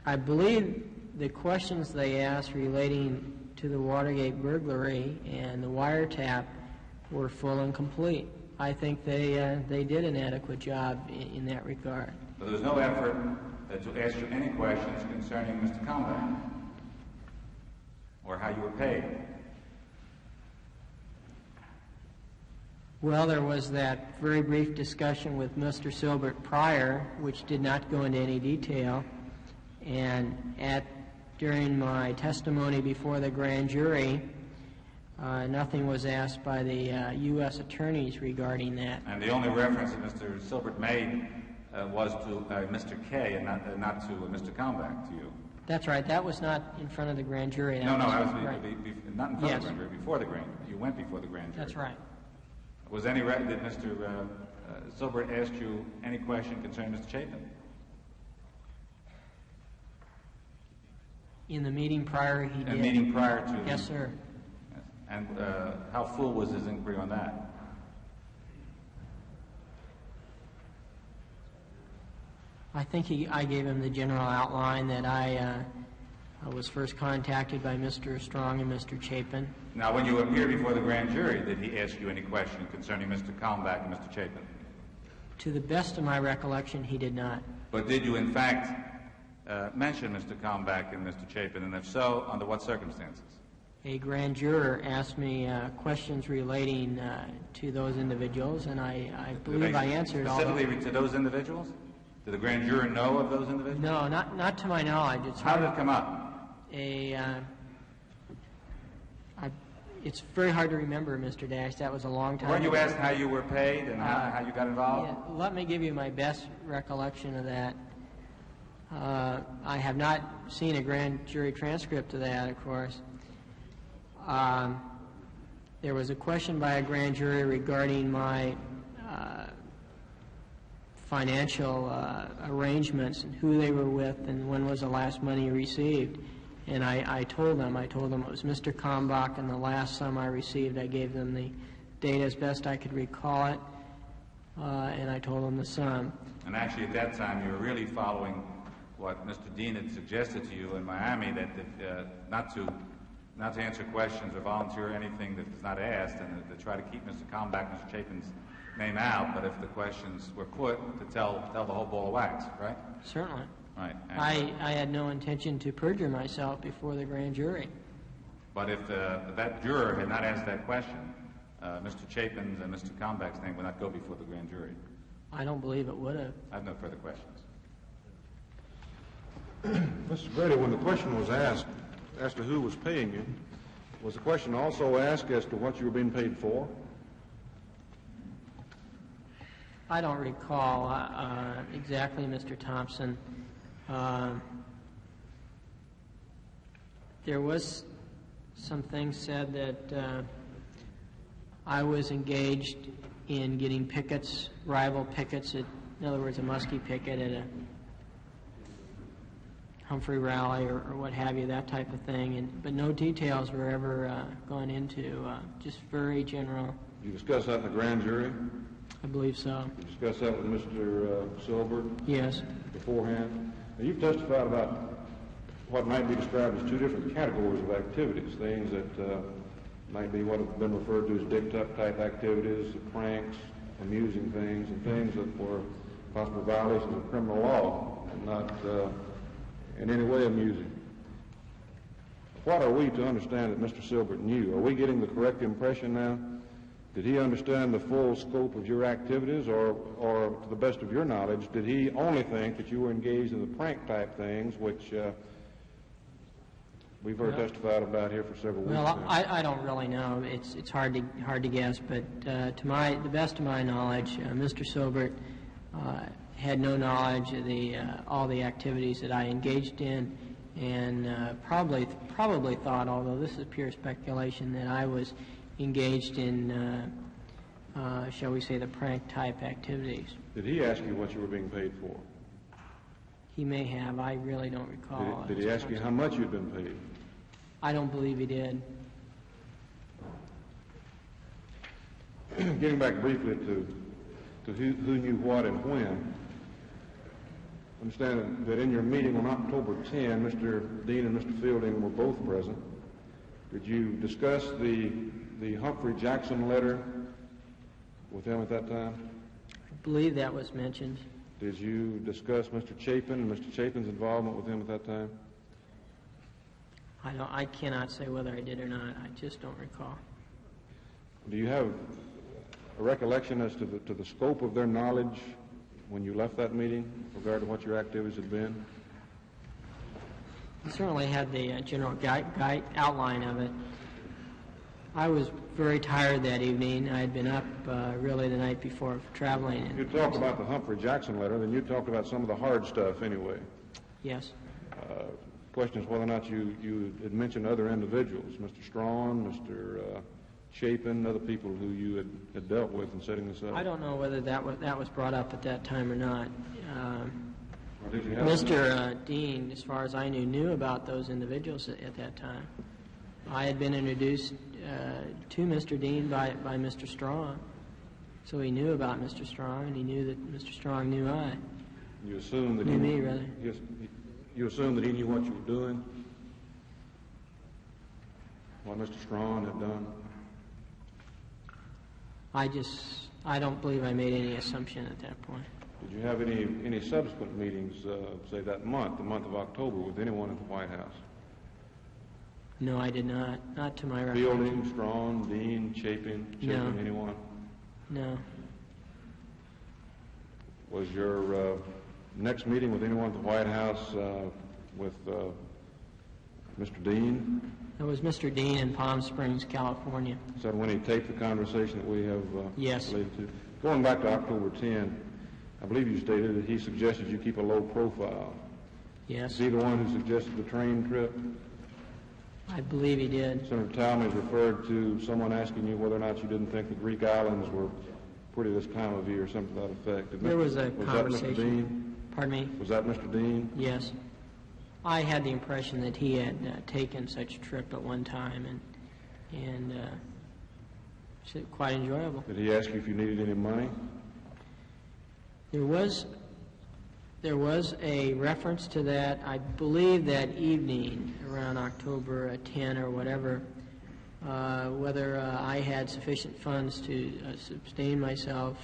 I believe the questions they asked relating to the Watergate burglary and the wiretap were full and complete. I think they did an adequate job in that regard. But there was no effort to ask you any questions concerning Mr. Kalmbach or how you were paid. Well, there was that very brief discussion with Mr. Silbert prior, which did not go into any detail. And during my testimony before the grand jury, nothing was asked by the U.S. attorneys regarding that. And the only reference that Mr. Silbert made was to Mr. K and not to Mr. Kalmbach, to you. That's right. That was not in front of the grand jury. I was not in front of the grand jury, before the grand jury. You went before the grand jury. That's right. Did Mr. Silbert ask you any question concerning Mr. Chapin? In the meeting prior, he did. In the meeting prior to? Yes, sir. And how full was his inquiry on that? I think I gave him the general outline that I was first contacted by Mr. Strong and Mr. Chapin. Now, when you appeared before the grand jury, did he ask you any question concerning Mr. Kalmbach and Mr. Chapin? To the best of my recollection, he did not. But did you, in fact, mention Mr. Kalmbach and Mr. Chapin, and if so, under what circumstances? A grand juror asked me questions relating to those individuals, and I believe I answered all of them. Specifically to those individuals? Did the grand juror know of those individuals? No, not to my knowledge. How did it come up? It's very hard to remember, Mr. Dash. That was a long time Weren't you ago. asked how you were paid and how you got involved? Yeah, let me give you my best recollection of that. I have not seen a grand jury transcript of that, of course. There was a question by a grand jury regarding my financial arrangements and who they were with and when was the last money received. And I told them it was Mr. Kalmbach, and the last sum I received, I gave them the date as best I could recall it, and I told them the sum. And actually at that time you were really following what Mr. Dean had suggested to you in Miami, that not to answer questions or volunteer anything that is not asked, and to try to keep Mr. Kalmbach, Mr. Chapin's name out, but if the questions were put, to tell the whole ball of wax, right? Certainly. Right. I had no intention to perjure myself before the grand jury. But if that juror had not asked that question, Mr. Chapin's and Mr. Kalmbach's name would not go before the grand jury. I don't believe it would have. I have no further questions. Mr. Segretti, when the question was asked as to who was paying you, was the question also asked as to what you were being paid for? I don't recall exactly, Mr. Thompson. There was some things said that I was engaged in getting pickets, rival pickets, in other words, a muskie picket at a Humphrey rally or what have you, that type of thing. But no details were ever gone into, just very general. Did you discuss that in the grand jury? I believe so. Did you discuss that with Mr. Silbert? Yes. Beforehand? Now, you've testified about what might be described as two different categories of activities, things that might be what have been referred to as dick-tuck-type activities, pranks, amusing things, and things that were possible violations of criminal law and not in any way amusing. What are we to understand that Mr. Silbert knew? Are we getting the correct impression now? Did he understand the full scope of your activities, or to the best of your knowledge, did he only think that you were engaged in the prank-type things, which we've heard testified about here for several weeks now? Well, I don't really know. It's hard to guess, but to the best of my knowledge, Mr. Silbert had no knowledge of all the activities that I engaged in, and probably thought, although this is pure speculation, that I was engaged in, shall we say, the prank-type activities. Did he ask you what you were being paid for? He may have. I really don't recall. Did he ask you how much you'd been paid? I don't believe he did. Getting back briefly to who knew what and when, understand that in your meeting on October 10, Mr. Dean and Mr. Fielding were both present. Did you discuss the Humphrey Jackson letter with them at that time? I believe that was mentioned. Did you discuss Mr. Chapin and Mr. Chapin's involvement with him at that time? I cannot say whether I did or not. I just don't recall. Do you have a recollection as to the scope of their knowledge when you left that meeting with regard to what your activities had been? I certainly had the general outline of it. I was very tired that evening. I had been up really the night before traveling. You talked about the Humphrey Jackson letter, then you talked about some of the hard stuff anyway. Yes. The question is whether or not you had mentioned other individuals, Mr. Strachan, Mr. Chapin, other people who you had dealt with in setting this up. I don't know whether that was brought up at that time or not. Mr. Dean, as far as I knew about those individuals at that time. I had been introduced to Mr. Dean by Mr. Strong, so he knew about Mr. Strong, and he knew that Mr. Strong knew I. You assume that knew me, rather. You assume that he knew what you were doing, what Mr. Strong had done. I don't believe I made any assumption at that point. Did you have any subsequent meetings, say that month, the month of October, with anyone at the White House? No, I did not. Not to my recollection. Fielding, Strong, Dean, Chapin, No. Anyone? No. Was your next meeting with anyone at the White House with Mr. Dean? It was Mr. Dean in Palm Springs, California. Is that when he taped the conversation that we have Yes. related to? Going back to October 10, I believe you stated that he suggested you keep a low profile. Yes. Is he the one who suggested the train trip? I believe he did. Senator Talmadge has referred to someone asking you whether or not you didn't think the Greek islands were pretty this time of year, something to that effect. There was a conversation. Was that Mr. Dean? Pardon me? Was that Mr. Dean? Yes. I had the impression that he had taken such a trip at one time, and it's quite enjoyable. Did he ask you if you needed any money? There was a reference to that, I believe, that evening around October 10 or whatever, whether I had sufficient funds to sustain myself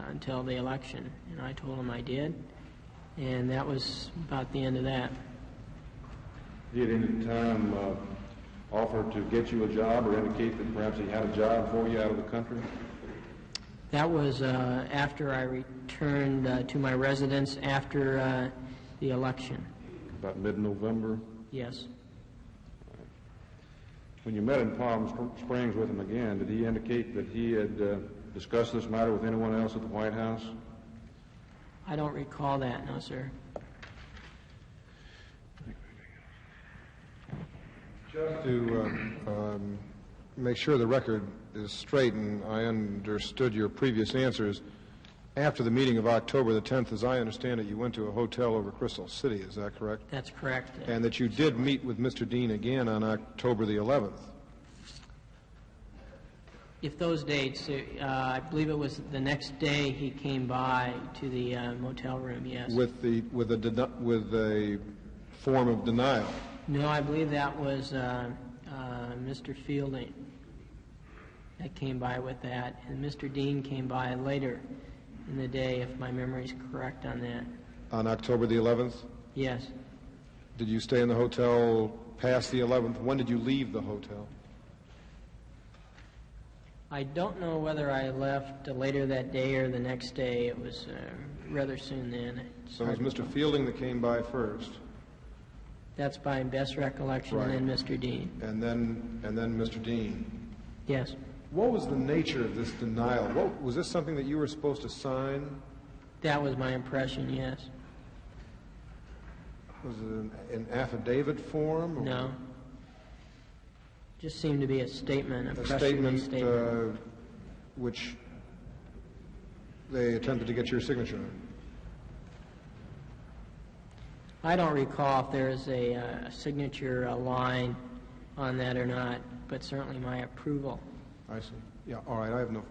until the election, and I told him I did, and that was about the end of that. He at any time offer to get you a job or indicate that perhaps he had a job for you out of the country? That was after I returned to my residence after the election. About mid-November? Yes. When you met in Palm Springs with him again, did he indicate that he had discussed this matter with anyone else at the White House? I don't recall that, no, sir. Just to make sure the record is straight, and I understood your previous answers, after the meeting of October the 10th, as I understand it, you went to a hotel over Crystal City, is that correct? That's correct. And that you did meet with Mr. Dean again on October the 11th? If those dates, I believe it was the next day he came by to the motel room, yes. With a form of denial? No, I believe that was Mr. Fielding that came by with that, and Mr. Dean came by later in the day, if my memory is correct on that. On October the 11th? Yes. Did you stay in the hotel past the 11th? When did you leave the hotel? I don't know whether I left later that day or the next day. It was rather soon then. So it was Mr. Fielding that came by first? That's by best recollection, right. And then Mr. Dean. And then Mr. Dean. Yes. What was the nature of this denial? Was this something that you were supposed to sign? That was my impression, yes. Was it an affidavit form? Or? No. Just seemed to be a statement, a statement. Which they attempted to get your signature on. I don't recall if there is a signature line on that or not, but certainly my approval. I see. Yeah, all right, I have no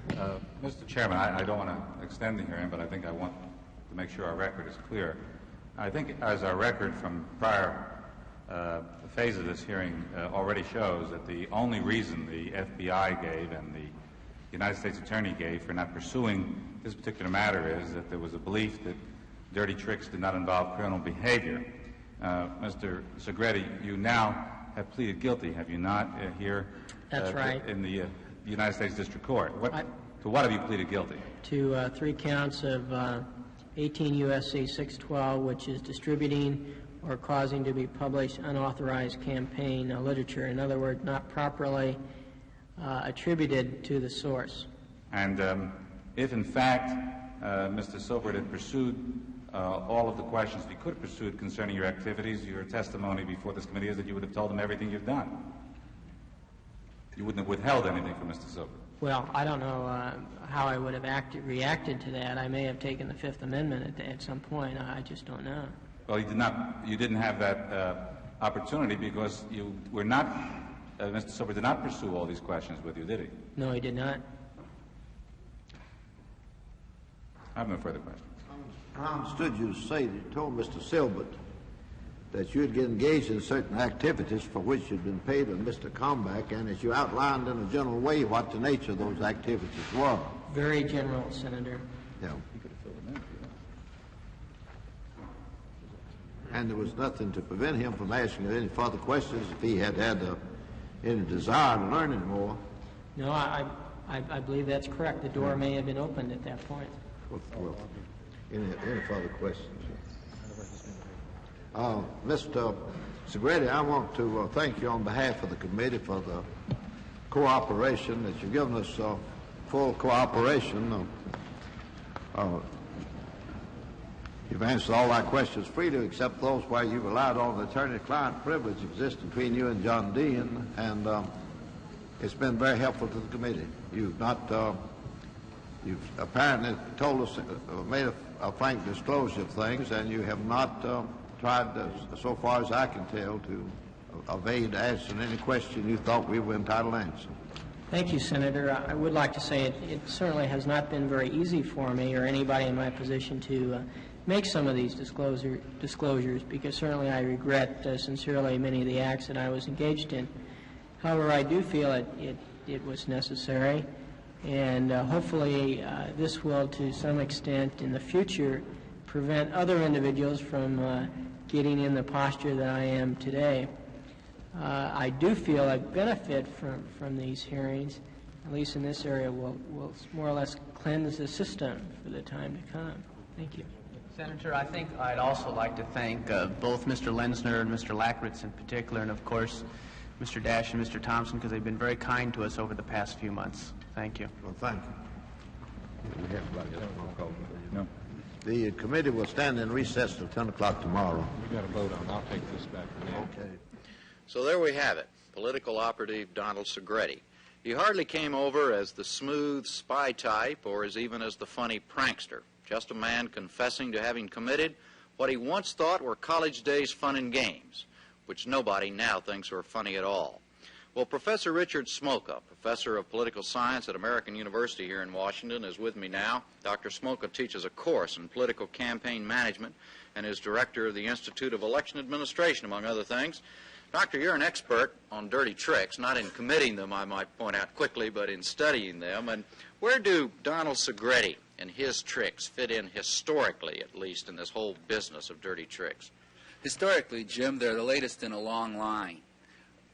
further. Mr. Chairman, I don't want to extend the hearing, but I think I want to make sure our record is clear. I think as our record from prior phase of this hearing already shows that the only reason the FBI gave and the United States Attorney gave for not pursuing this particular matter is that there was a belief that dirty tricks did not involve criminal behavior. Mr. Segretti, you now have pleaded guilty, have you not, here? That's right. In the United States District Court. To what have you pleaded guilty? To 3 counts of 18 U.S.C. 612, which is distributing or causing to be published unauthorized campaign literature. In other words, not properly attributed to the source. And if, in fact, Mr. Sobert had pursued all of the questions that he could have pursued concerning your activities, your testimony before this committee is that you would have told him everything you've done. You wouldn't have withheld anything from Mr. Sobert. Well, I don't know how I would have reacted to that. I may have taken the Fifth Amendment at some point. I just don't know. Well, you didn't have that opportunity because you were not, Mr. Sobert did not pursue all these questions with you, did he? No, he did not. I have no further questions. I understood you to say that you told Mr. Silbert that you had get engaged in certain activities for which you'd been paid by Mr. Comback, and as you outlined in a general way what the nature of those activities were. Very general, Senator. Yeah. And there was nothing to prevent him from asking any further questions if he had any desire to learn any more. No, I believe that's correct. The door may have been opened at that point. Well, any further questions? Mr. Segretti, I want to thank you on behalf of the committee for the cooperation that you've given us, full cooperation. You've answered all our questions freely except those where you've allowed on the attorney-client privilege exist between you and John Dean, and it's been very helpful to the committee. You've apparently told us, made a frank disclosure of things, and you have not tried, so far as I can tell, to evade answering any question you thought we were entitled to answer. Thank you, Senator. I would like to say it certainly has not been very easy for me or anybody in my position to make some of these disclosures, because certainly I regret sincerely many of the acts that I was engaged in. However, I do feel it was necessary, and hopefully this will, to some extent in the future, prevent other individuals from getting in the posture that I am today. I do feel a benefit from these hearings, at least in this area, will more or less cleanse the system for the time to come. Thank you. Senator, I think I'd also like to thank both Mr. Lenzner and Mr. Lackritz in particular, and of course Mr. Dash and Mr. Thompson, because they've been very kind to us over the past few months. Thank you. Well, thank you. No. The committee will stand in recess till 10 o'clock tomorrow. We've got a vote on. I'll take this back now. Okay. So there we have it, political operative Donald Segretti. He hardly came over as the smooth spy type or as even as the funny prankster, just a man confessing to having committed what he once thought were college days fun and games, which nobody now thinks are funny at all. Well, Professor Richard Smoka, professor of political science at American University here in Washington, is with me now. Dr. Smoka teaches a course in political campaign management and is director of the Institute of Election Administration, among other things. Doctor, you're an expert on dirty tricks, not in committing them, I might point out quickly, but in studying them. And where do Donald Segretti and his tricks fit in historically, at least, in this whole business of dirty tricks? Historically, Jim, they're the latest in a long line.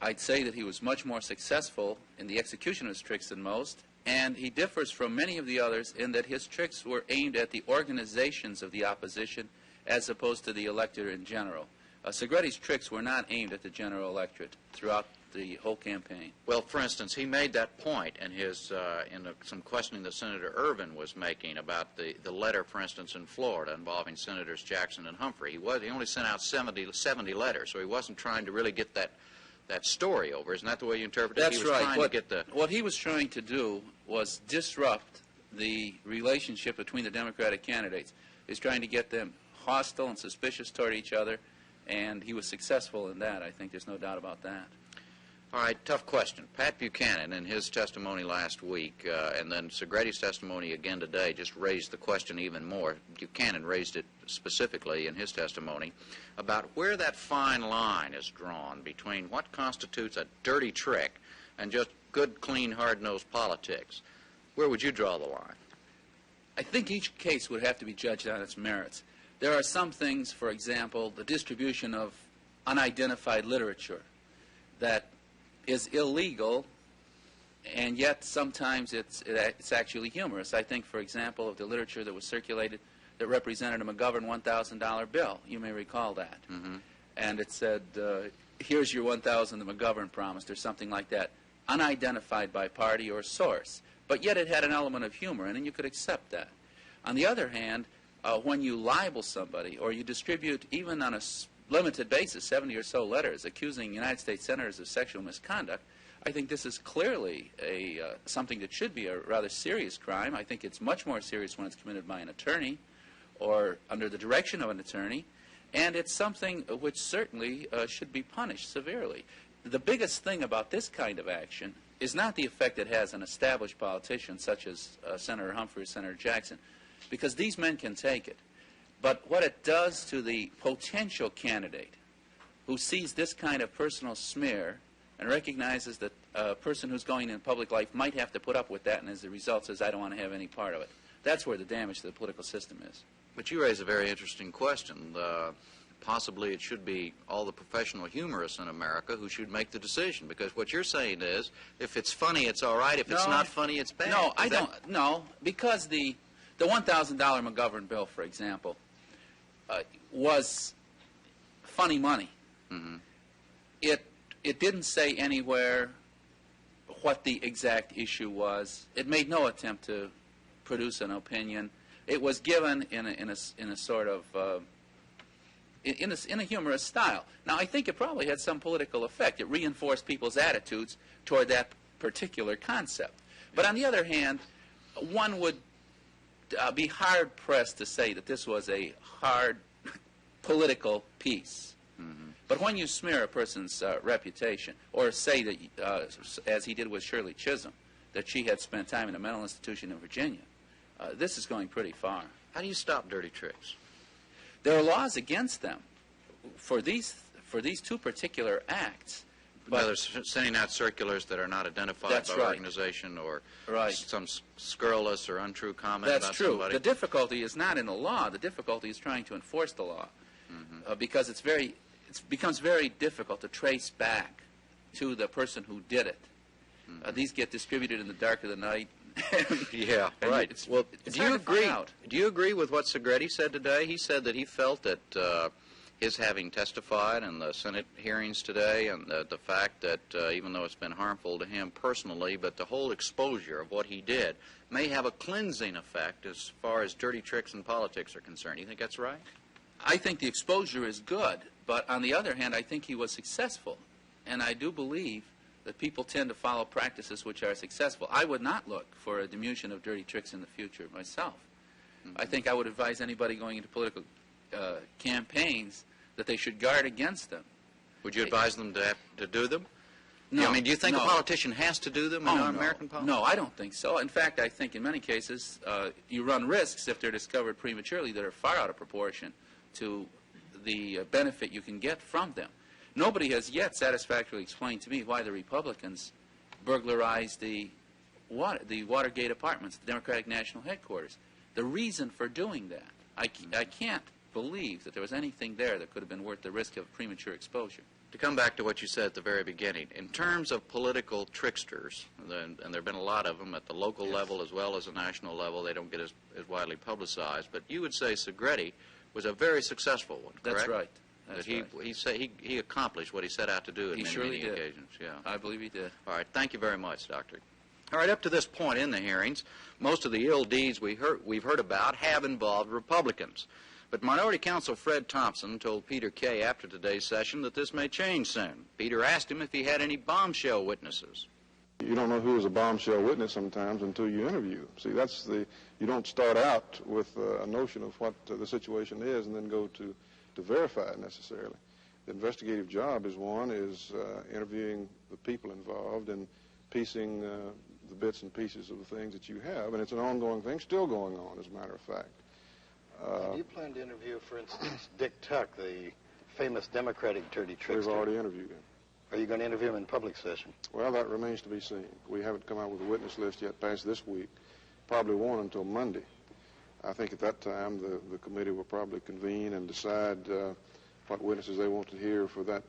I'd say that he was much more successful in the execution of his tricks than most, and he differs from many of the others in that his tricks were aimed at the organizations of the opposition as opposed to the electorate in general. Segretti's tricks were not aimed at the general electorate throughout the whole campaign. Well, for instance, he made that point in his some questioning that Senator Ervin was making about the letter, for instance, in Florida involving Senators Jackson and Humphrey. He only sent out 70 letters, so he wasn't trying to really get that story over. Isn't that the way you interpret it? That's right. What he was trying to do was disrupt the relationship between the Democratic candidates. He was trying to get them hostile and suspicious toward each other, and he was successful in that. I think there's no doubt about that. All right, tough question. Pat Buchanan, in his testimony last week, and then Segretti's testimony again today, just raised the question even more. Buchanan raised it specifically in his testimony about where that fine line is drawn between what constitutes a dirty trick and just good, clean, hard-nosed politics. Where would you draw the line? I think each case would have to be judged on its merits. There are some things, for example, the distribution of unidentified literature that is illegal, and yet sometimes it's actually humorous. I think, for example, of the literature that was circulated that represented a McGovern $1,000 bill. You may recall that. Mm-hmm. And it said, here's your $1,000 the McGovern promised, or something like that, unidentified by party or source. But yet it had an element of humor, and you could accept that. On the other hand, when you libel somebody or you distribute, even on a limited basis, 70 or so letters accusing United States senators of sexual misconduct, I think this is clearly something that should be a rather serious crime. I think it's much more serious when it's committed by an attorney or under the direction of an attorney, and it's something which certainly should be punished severely. The biggest thing about this kind of action is not the effect it has on established politicians such as Senator Humphrey or Senator Jackson, because these men can take it. But what it does to the potential candidate who sees this kind of personal smear and recognizes that a person who's going in public life might have to put up with that, and as a result says, I don't want to have any part of it. That's where the damage to the political system is. But you raise a very interesting question. Possibly it should be all the professional humorists in America who should make the decision, because what you're saying is, if it's funny, it's all right. If it's not funny, it's bad. No, I don't. No, because the $1,000 McGovern bill, for example, was funny money. Mm-hmm. It didn't say anywhere what the exact issue was. It made no attempt to produce an opinion. It was given in a sort of in a humorous style. Now, I think it probably had some political effect. It reinforced people's attitudes toward that particular concept. But on the other hand, one would be hard-pressed to say that this was a hard political piece. But when you smear a person's reputation, or say that, as he did with Shirley Chisholm, that she had spent time in a mental institution in Virginia, this is going pretty far. How do you stop dirty tricks? There are laws against them for these two particular acts. But they're sending out circulars that are not identified by organization, or some scurrilous or untrue comment about somebody. That's true. The difficulty is not in the law. The difficulty is trying to enforce the law, because it becomes very difficult to trace back to the person who did it. These get distributed in the dark of the night. Yeah, right. Well, do you agree with what Segretti said today? He said that he felt that his having testified in the Senate hearings today, and the fact that even though it's been harmful to him personally, but the whole exposure of what he did may have a cleansing effect as far as dirty tricks in politics are concerned. You think that's right? I think the exposure is good, but on the other hand, I think he was successful. And I do believe that people tend to follow practices which are successful. I would not look for a diminution of dirty tricks in the future myself. I think I would advise anybody going into political campaigns that they should guard against them. Would you advise them to do them? No. I mean, do you think a politician has to do them in American politics? No, I don't think so. In fact, I think in many cases you run risks if they're discovered prematurely that are far out of proportion to the benefit you can get from them. Nobody has yet satisfactorily explained to me why the Republicans burglarized the Watergate apartments, the Democratic National Headquarters. The reason for doing that, I can't believe that there was anything there that could have been worth the risk of premature exposure. To come back to what you said at the very beginning, in terms of political tricksters, and there have been a lot of them at the local level as well as the national level, they don't get as widely publicized, but you would say Segretti was a very successful one, correct? That's right. He accomplished what he set out to do at many occasions. Yeah, I believe he did. All right, thank you very much, Doctor. All right, up to this point in the hearings, most of the ill deeds we've heard about have involved Republicans. But Minority Counsel Fred Thompson told Peter Kay after today's session that this may change soon. Peter asked him if he had any bombshell witnesses. You don't know who is a bombshell witness sometimes until you interview. See, you don't start out with a notion of what the situation is and then go to verify it necessarily. The investigative job is interviewing the people involved and piecing the bits and pieces of the things that you have, and it's an ongoing thing, still going on, as a matter of fact. Do you plan to interview, for instance, Dick Tuck, the famous Democratic dirty trickster? We've already interviewed him. Are you going to interview him in public session? Well, that remains to be seen. We haven't come out with a witness list yet past this week. Probably won't until Monday. I think at that time the committee will probably convene and decide what witnesses they want to hear for that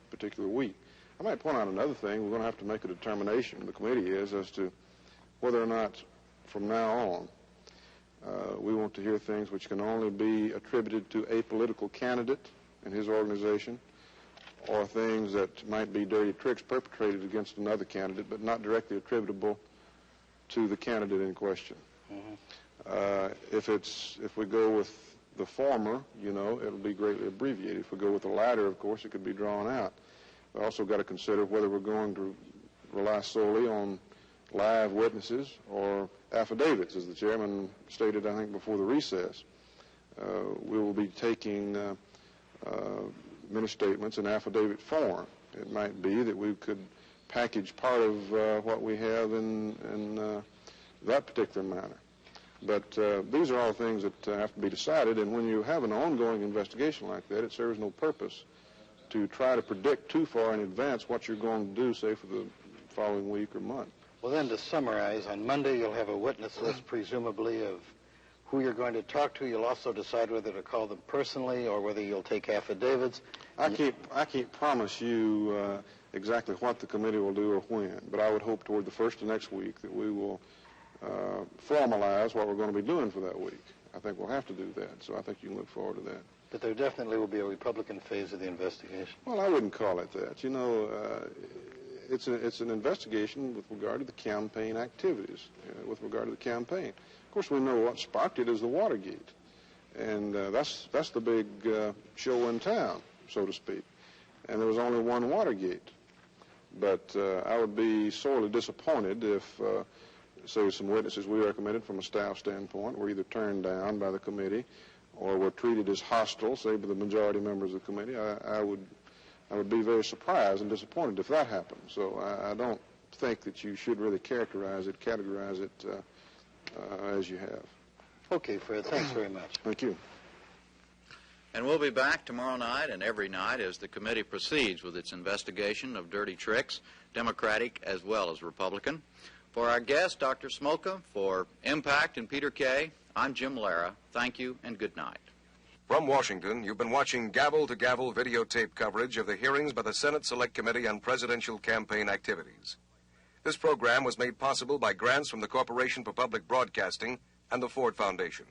particular week. I might point out another thing. We're going to have to make a determination, the committee is, as to whether or not from now on we want to hear things which can only be attributed to a political candidate and his organization, or things that might be dirty tricks perpetrated against another candidate but not directly attributable to the candidate in question. If we go with the former, it'll be greatly abbreviated. If we go with the latter, of course, it could be drawn out. We also got to consider whether we're going to rely solely on live witnesses or affidavits, as the chairman stated, I think, before the recess. We will be taking many statements in affidavit form. It might be that we could package part of what we have in that particular manner. But these are all things that have to be decided, and when you have an ongoing investigation like that, it serves no purpose to try to predict too far in advance what you're going to do, say, for the following week or month. Well, then, to summarize, on Monday you'll have a witness list, presumably, of who you're going to talk to. You'll also decide whether to call them personally or whether you'll take affidavits. I can't promise you exactly what the committee will do or when, but I would hope toward the first of next week that we will formalize what we're going to be doing for that week. I think we'll have to do that, so I think you can look forward to that. But there definitely will be a Republican phase of the investigation. Well, I wouldn't call it that. You know, it's an investigation with regard to the campaign activities, with regard to the campaign. Of course, we know what sparked it is the Watergate. And that's the big show in town, so to speak. And there was only one Watergate. But I would be sorely disappointed if, say, some witnesses we recommended from a staff standpoint were either turned down by the committee or were treated as hostile, say, by the majority members of the committee. I would be very surprised and disappointed if that happened. So I don't think that you should really categorize it as you have. Okay, Fred, thanks very much. Thank you. And we'll be back tomorrow night and every night as the committee proceeds with its investigation of dirty tricks, Democratic as well as Republican. For our guest, Dr. Smolka, for Impact and Peter Kay, I'm Jim Lara. Thank you and good night. From Washington, you've been watching gavel-to-gavel videotape coverage of the hearings by the Senate Select Committee on Presidential Campaign Activities. This program was made possible by grants from the Corporation for Public Broadcasting and the Ford Foundation.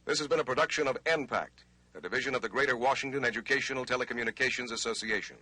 This has been a production of NPACT, a division of the Greater Washington Educational Telecommunications Association.